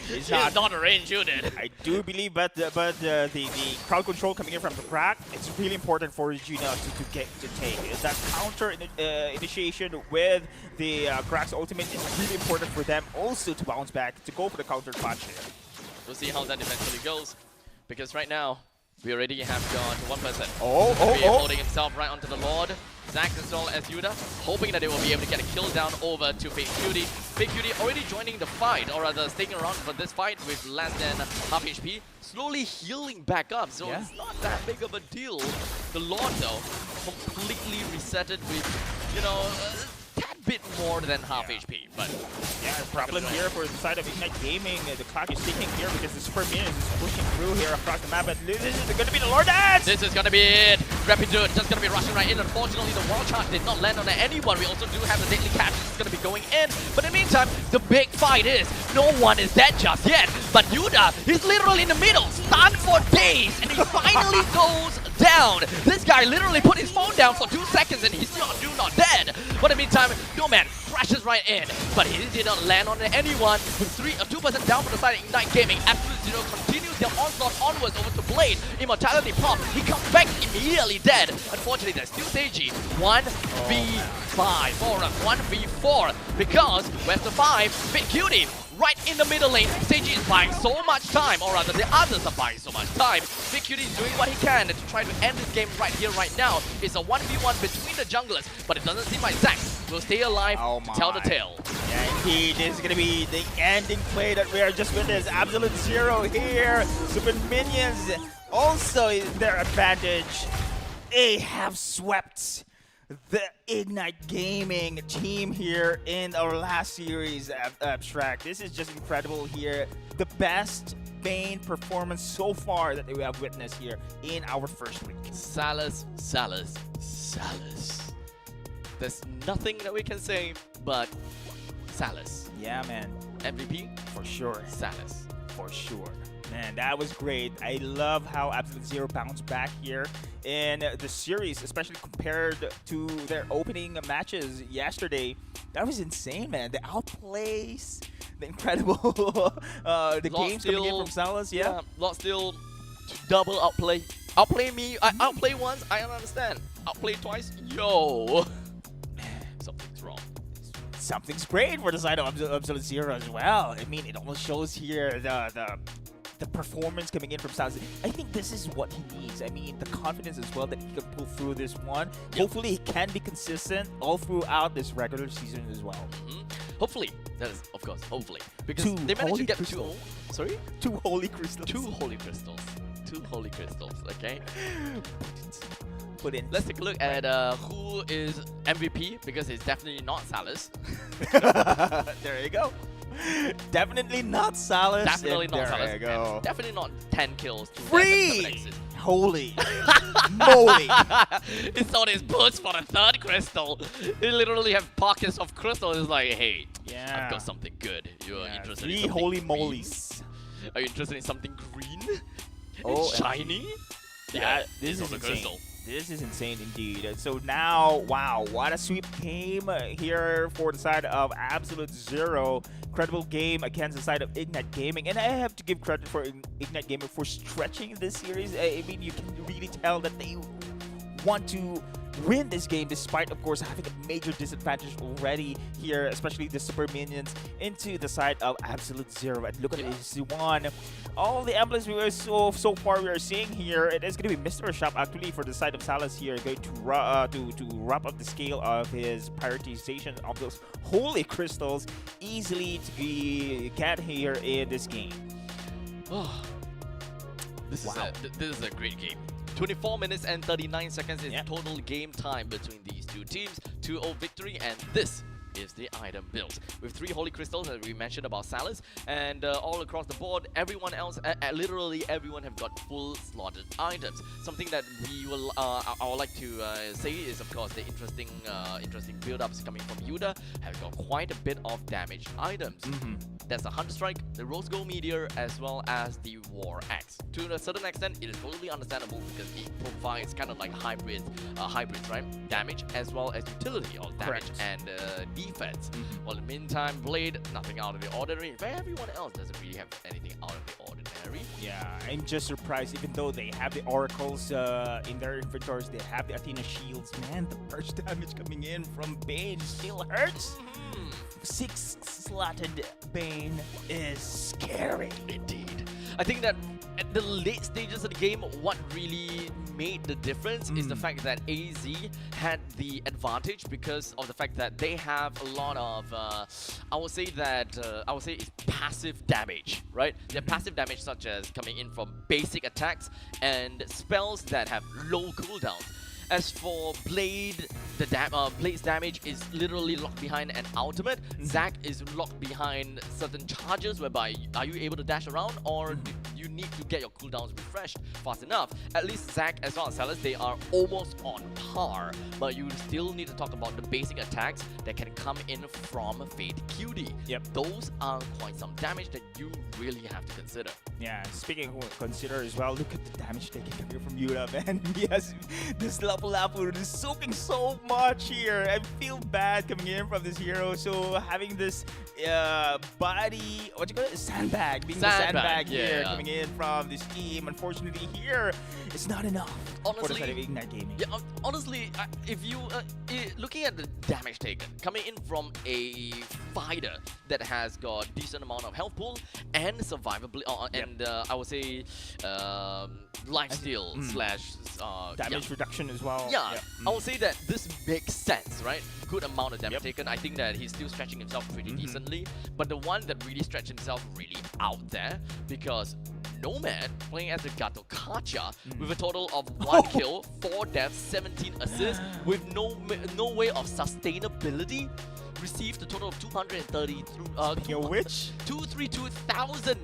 She's not a range unit. I do believe, but the crowd control coming in from the crack, it's really important for Regina to take. That counter initiation with the crack's ultimate is really important for them also to bounce back, to go for the counter punch here. We'll see how that eventually goes. Because right now, we already have got one person. Holding himself right onto the Lord. Zax as well as Yuda, hoping that they will be able to get a kill down over to Fate Cutie. Fate Cutie already joining the fight, or rather sticking around for this fight with less than half HP, slowly healing back up, so it's not that big of a deal. The Lord though, completely resetted with, you know, that bit more than half HP, but yeah, problem here for the side of Ignite Gaming. The clock is ticking here because the Super Minions is pushing through here across the map, and this is going to be the Lord Dance! This is gonna be it. Rapid Dude just gonna be rushing right in. Unfortunately, the wall charge did not land on anyone. We also do have the deadly catch that's gonna be going in. But in the meantime, the big fight is no one is dead just yet. But Yuda is literally in the middle, stunned for days, and he finally goes down. This guy literally put his phone down for 2 seconds and he's still not dead. But in the meantime, Nomad crashes right in, but he did not land on anyone. With 2% down for the side of Ignite Gaming, Absolute Zero continues their onslaught onwards over to Blade. Immortality pop, he comes back immediately dead. Unfortunately, there's still Seiji. 1v5 or 1v4 because where's the 5? Big Cutie right in the middle lane. Seiji is buying so much time, or rather the others are buying so much time. Big Cutie is doing what he can to try to end this game right here, right now. It's a 1v1 between the junglers, but it doesn't seem like Zac will stay alive to tell the tale. Yeah, indeed. This is going to be the ending play that we are just witnessed. Absolute Zero here. Super Minions also in their advantage. They have swept the Ignite Gaming team here in our last series, Abstract. This is just incredible here. The best Bane performance so far that we have witnessed here in our first week. Salas. There's nothing that we can say but Salas. Yeah, man. MVP? For sure. Salas. For sure. Man, that was great. I love how Absolute Zero bounced back here in the series, especially compared to their opening matches yesterday. That was insane, man. The outplays, the incredible the games coming in from Salas. Yeah, Lot still double outplay. Outplay me. I outplay once. I don't understand. Outplay twice. Yo, something's wrong. Something's great for the side of Absolute Zero as well. I mean, it almost shows here the performance coming in from Salas. I think this is what he needs. I mean, the confidence as well that he can pull through this one. Yep. Hopefully, he can be consistent all throughout this regular season as well. Hopefully. That is, of course, hopefully. Because they managed to get two... Sorry? 2 holy crystals. 2 holy crystals. 2 holy crystals, okay? Put in. Let's take a look at who is MVP, because it's definitely not Salas. There you go. Definitely not Salas. Definitely not Salas. There you go. Definitely not 10 kills. Free! Holy moly! He saw his boost for the 3rd crystal. He literally have pockets of crystal. It's like, hey, I've got something good. You're interested in 3 something holy green? molies. Are you interested in something green? Oh, shiny? Yeah, this is insane. Crystal. This is insane indeed. So now, wow, what a sweep game here for the side of Absolute Zero. Incredible game against the side of Ignite Gaming. And I have to give credit for Ignite Gaming for stretching this series. I mean, you can really tell that they want to win this game despite, of course, having a major disadvantage already here, especially the Super Minions into the side of Absolute Zero. And look at this one. All the emblems we were so far we are seeing here, it is going to be Mr. Shop actually for the side of Salas here, going to wrap up the scale of his prioritization of those holy crystals easily to get here in this game. Oh, this is a great game. 24 minutes and 39 seconds is total game time between these two teams. 2-0 victory, and this is the item build. With 3 holy crystals, as we mentioned about Salas, and all across the board, everyone else, literally everyone have got full slotted items. Something that we will, I would like to say is, of course, the interesting build-ups coming from Yuda have got quite a bit of damaged items. That's the Hunter Strike, the Rose Gold Meteor, as well as the War Axe. To a certain extent, it is totally understandable because it provides kind of like hybrids, right? Damage as well as utility or damage and defense. While in the meantime, Blade, nothing out of the ordinary. But everyone else doesn't really have anything out of the ordinary. Yeah, I'm just surprised, even though they have the oracles in their inventories, they have the Athena shields. Man, the burst damage coming in from Bane still hurts. 6 slotted Bane is scary. Indeed. I think that at the late stages of the game, what really made the difference is the fact that AZ had the advantage because of the fact that they have a lot of, I would say it's passive damage, right? Their passive damage such as coming in from basic attacks and spells that have low cooldowns. As for Blade, Blade's damage is literally locked behind an ultimate. Zac is locked behind certain charges, whereby are you able to dash around, or do you need to get your cooldowns refreshed fast enough? At least Zac as well as Salas, they are almost on par, but you still need to talk about the basic attacks that can come in from Fade QD. Yep. Those are quite some damage that you really have to consider. Yeah, speaking of consider as well, look at the damage taken here from Yura, man. Yes, this Lapu is soaking so much here. I feel bad coming in from this hero, so having this body, what you call it, sandbag, being the sandbag here, coming in from this team. Unfortunately here, it's not enough for the side of Ignite Gaming. Yeah, honestly, if you looking at the damage taken, coming in from a fighter that has got decent amount of health pool and survivability, and I would say lifesteal slash damage reduction as well. Yeah, I would say that this makes sense, right? Good amount of damage taken. I think that he's still stretching himself pretty decently, but the one that really stretched himself really out there, because Nomad playing as the Gato Kacha with a total of 1 kill, 4 deaths, 17 assists, with no way of sustainability, received a total of 232,000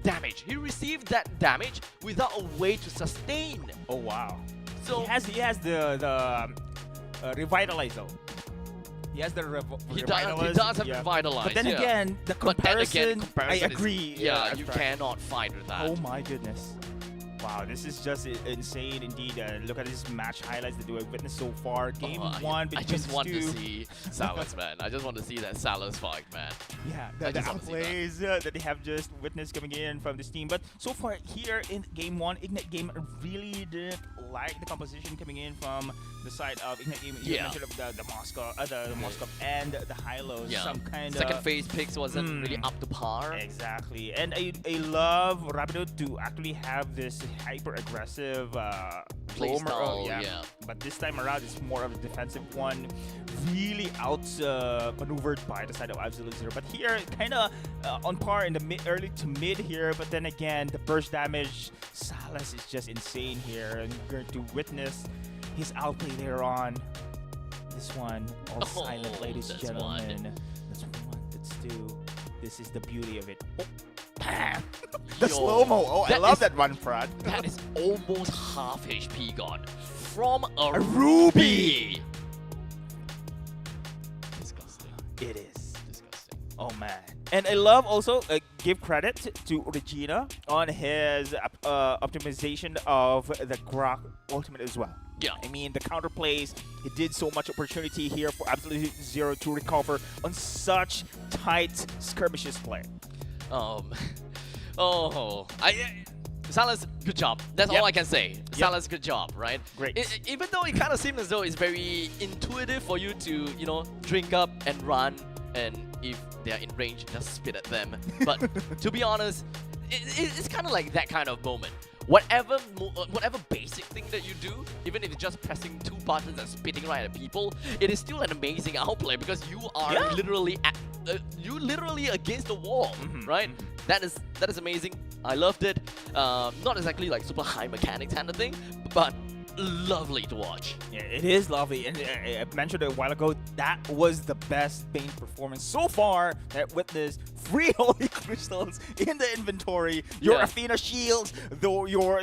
damage. He received that damage without a way to sustain. Oh wow! So he has the revitalize though. He has the he does have revitalize. But then again, the comparison, I agree. Yeah, you cannot fight with that. Oh my goodness. Wow, this is just insane indeed. Look at this match highlights that we have witnessed so far. Game 1 between I just want to two. see Salas, man. I just want to see that Salas fight, man. Yeah, the outplays that they have just witnessed coming in from this team. But so far here in Game 1, Ignite Game really didn't like the composition coming in from the side of Ignite Game. You mentioned the Moscow, the Moscow and the Hylos. Yeah. Some kind of second phase picks wasn't really up to par. Exactly, and I love Rapido to actually have this hyper aggressive play style. But this time around, it's more of a defensive one, really maneuvered by the side of Absolute Zero. But here, kind of on par in the early to mid here. But then again, the burst damage, Salas is just insane here, and you're going to witness his outplay later on. This one, all silent, ladies and gentlemen. That's one. That's two. This is the beauty of it. Oh. The slow-mo. Oh, I love that one, Prad. That is almost half HP gone from a ruby. Disgusting. It is. Disgusting. Oh, man. And I love also, give credit to Regina on his optimization of the Grok ultimate as well. Yeah. I mean, the counterplays, he did so much opportunity here for Absolute Zero to recover on such tight skirmishes play. Salas, good job. That's all I can say. Salas, good job, right? Great. Even though it kind of seems as though it's very intuitive for you to, drink up and run, and if they're in range, just spit at them. But to be honest, it's kind of like that kind of moment. Whatever basic thing that you do, even if it's just pressing 2 buttons and spitting right at people, it is still an amazing outplay, because you are literally against the wall, right? That is amazing. I loved it. Not exactly like super high mechanics kind of thing, but lovely to watch. Yeah, it is lovely, and I mentioned a while ago, that was the best Bane performance so far that witnessed 3 holy crystals in the inventory. Your Athena shields, though your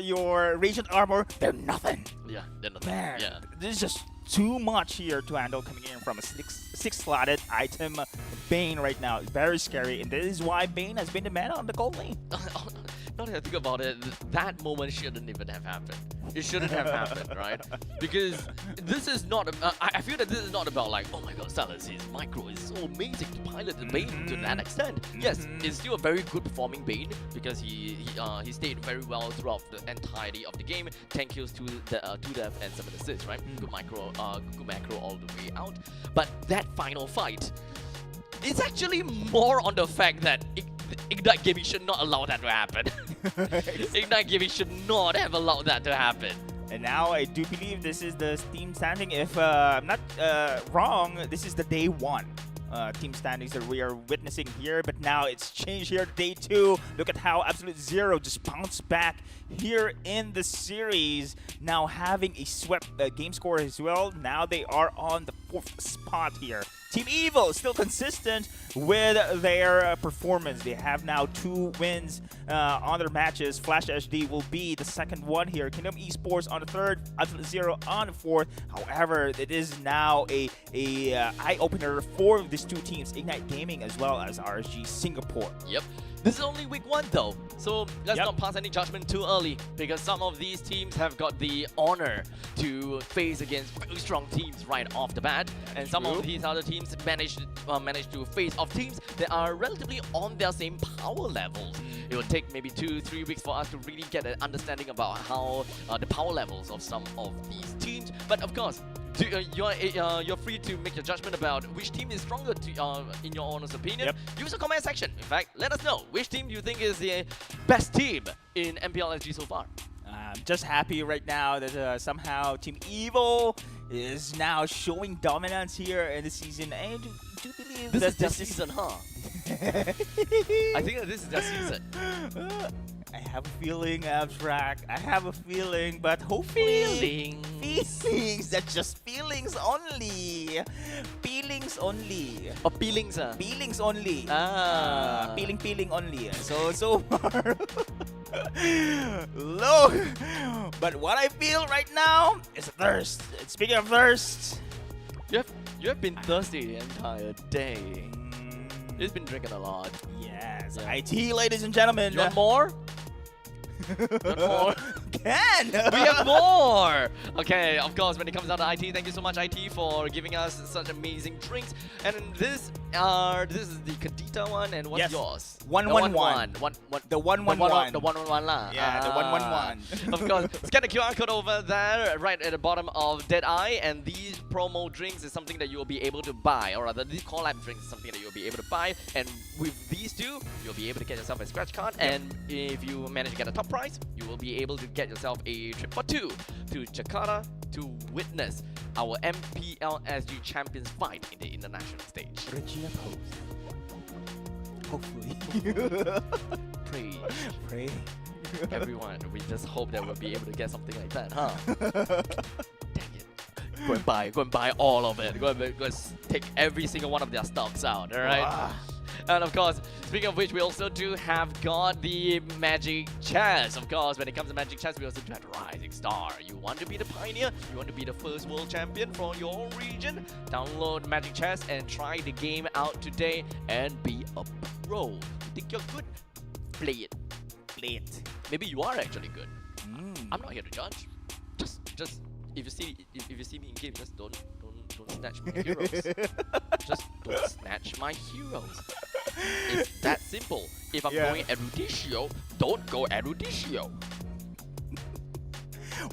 Radiant armor, they're nothing. Yeah, they're nothing. Man, yeah. This is just too much here to handle coming in from a 6-slotted item Bane right now. It's very scary, and this is why Bane has been the man on the gold lane. Now that I think about it, that moment shouldn't even have happened. It shouldn't have happened, right? Because this is not. I feel that this is not about like, oh my god, Salas, his micro is so amazing to pilot the Bane to that extent. Yes, it's still a very good performing Bane, because he stayed very well throughout the entirety of the game. 10 kills, 2 deaths, and 7 assists, right? Good macro all the way out. But that final fight, it's actually more on the fact that Ignite Gaming should not allow that to happen. Ignite Gaming should not have allowed that to happen. And now I do believe this is the Steam standing. If I'm not wrong, this is the day 1 team standings that we are witnessing here. But now it's changed here, day 2. Look at how Absolute Zero just bounced back here in the series. Now having a swept game score as well. Now they are on the 4th spot here. Team Evil still consistent with their performance. They have now 2 wins on their matches. Flash HD will be the second one here. Kingdom Esports on the 3rd, Absolute Zero on the 4th. However, it is now a eye-opener for these 2 teams, Ignite Gaming as well as RSG Singapore. Yep. This is only week 1 though, so let's not pass any judgment too early, because some of these teams have got the honor to face against very strong teams right off the bat, and some of these other teams manage to face off teams that are relatively on their same power levels. It will take maybe 2-3 weeks for us to really get an understanding about how the power levels of some of these teams. But of course, you're free to make your judgment about which team is stronger in your honest opinion. Use the comment section. In fact, let us know which team you think is the best team in MPL SG so far. I'm just happy right now that somehow Team Evil is now showing dominance here in the season. And I do believe this is their season, huh? I think that this is their season. I have a feeling, Abstract. I have a feeling, but hopefully... Feelings. That's just feelings only. Feelings only. Oh, feelings, Feelings only. Feeling only. So far... low. But what I feel right now is thirst. And speaking of thirst... You have been thirsty the entire day. You've been drinking a lot. Yes. IT, ladies and gentlemen. You want more? More? Can! We have more! Okay, of course, when it comes down to IT, thank you so much, IT, for giving us such amazing drinks. And this is the Kadita one, and what's yours? 111. The 111. The 111 lah. Yeah, the 111. Of course, scan the QR code over there, right at the bottom of Deadeye, and these promo drinks is something that you will be able to buy, or rather, these collab drinks is something that you'll be able to buy. And with these two, you'll be able to get yourself a scratch card, and if you manage to get a top prize, you will be able to get yourself a trip for 2 to Jakarta to witness our MPL SG champions fight in the international stage. Regina Post. Hopefully. Pray. Everyone, we just hope that we'll be able to get something like that, huh? Dang it. Go and buy all of it. Go and take every single one of their stocks out, alright? And of course, speaking of which, we also do have got the Magic Chess. Of course, when it comes to Magic Chess, we also do have the Rising Star. You want to be the pioneer? You want to be the first world champion for your region? Download Magic Chess and try the game out today and be a pro. You think you're good? Play it. Play it. Maybe you are actually good. I'm not here to judge. Just if you see me in game, just don't snatch my heroes. Just don't snatch my heroes. It's that simple. If I'm going Eruditio, don't go Eruditio.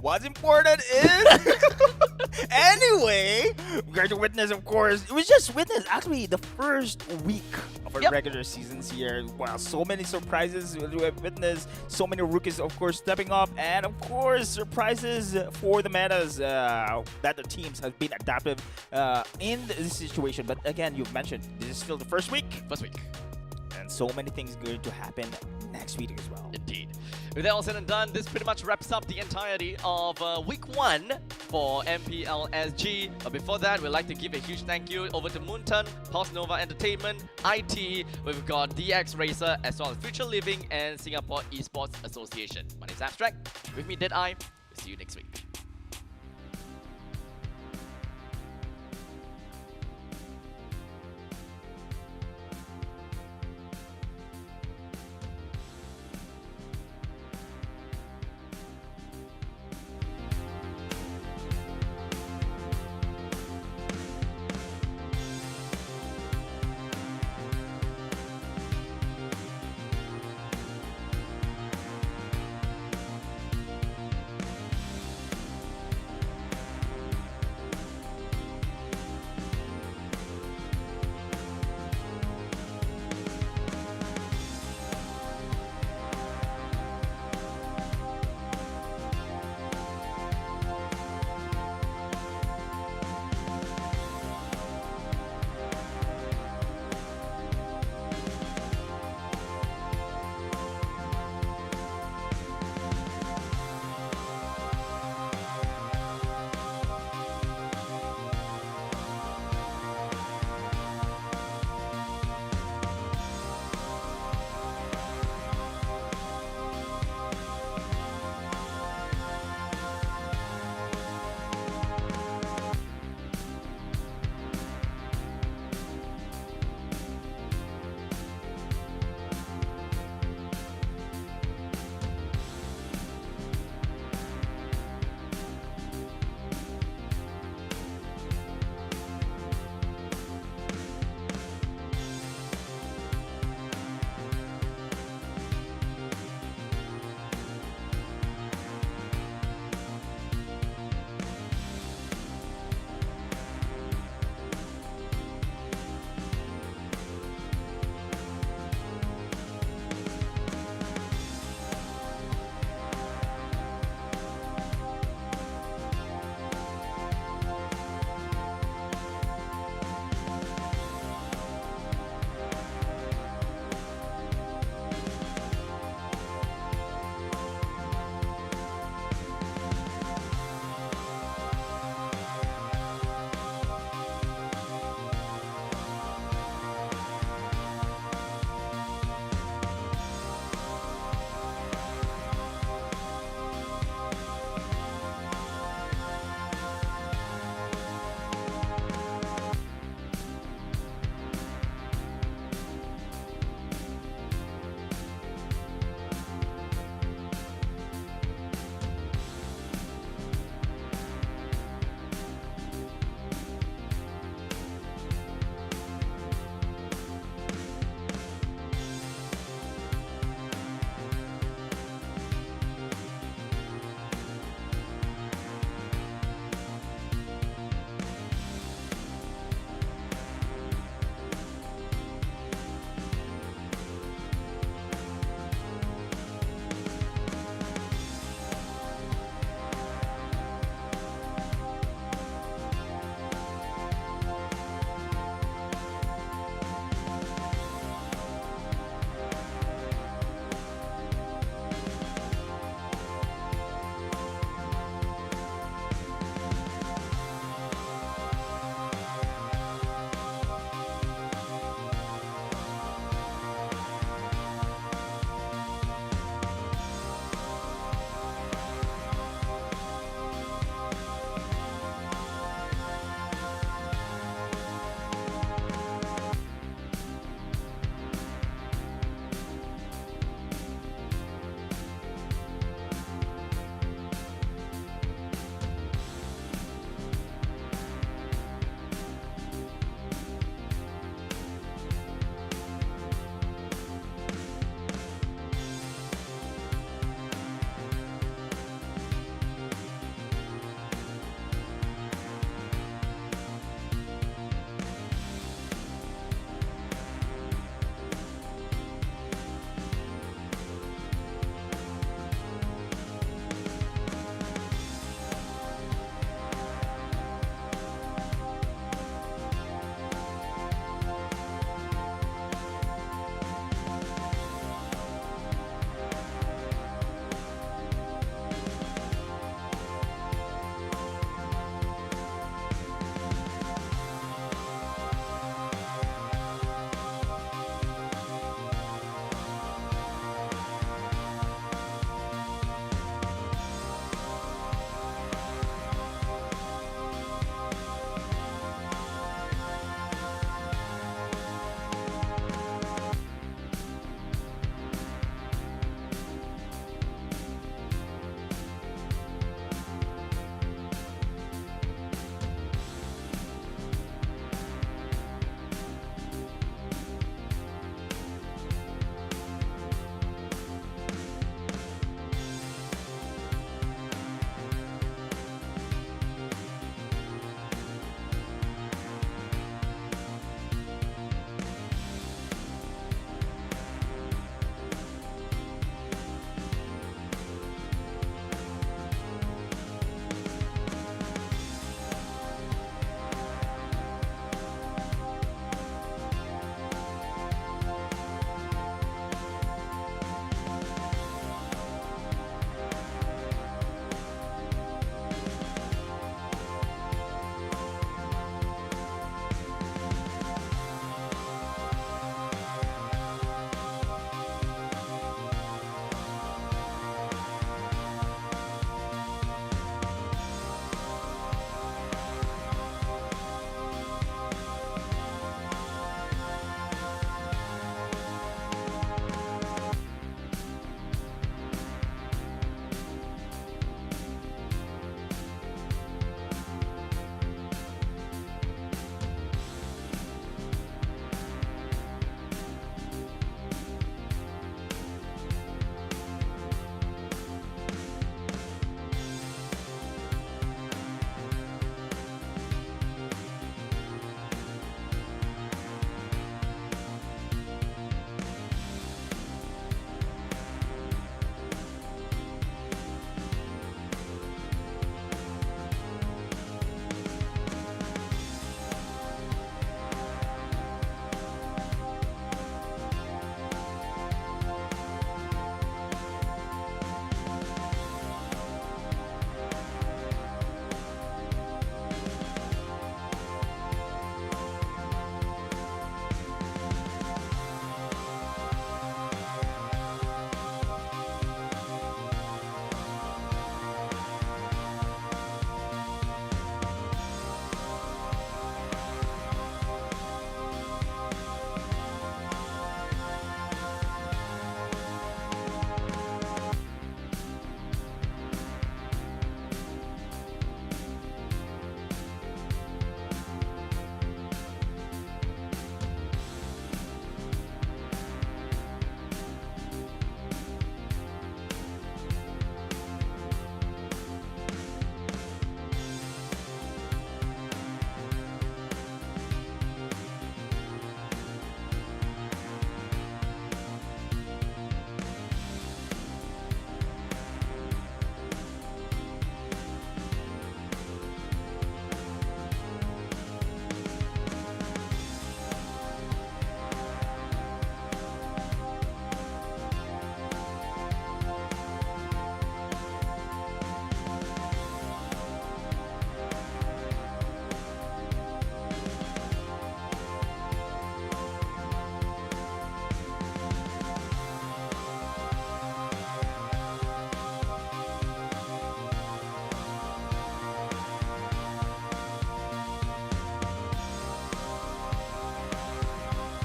What's important is... Anyway, we're going to witness, of course, we just witnessed actually the first week of our regular seasons here. Wow, so many surprises we have witnessed. So many rookies, of course, stepping up. And, of course, surprises for the metas that the teams have been adaptive in this situation. But again, you've mentioned this is still the first week. And so many things going to happen next week as well. Indeed. With that all said and done, this pretty much wraps up the entirety of week 1 for MPL SG. But before that, we'd like to give a huge thank you over to Moonton, Pulse Nova Entertainment, IT, we've got DX Racer, as well as Future Living and Singapore Esports Association. My name is Abstract. With me, Deadeye. We'll see you next week.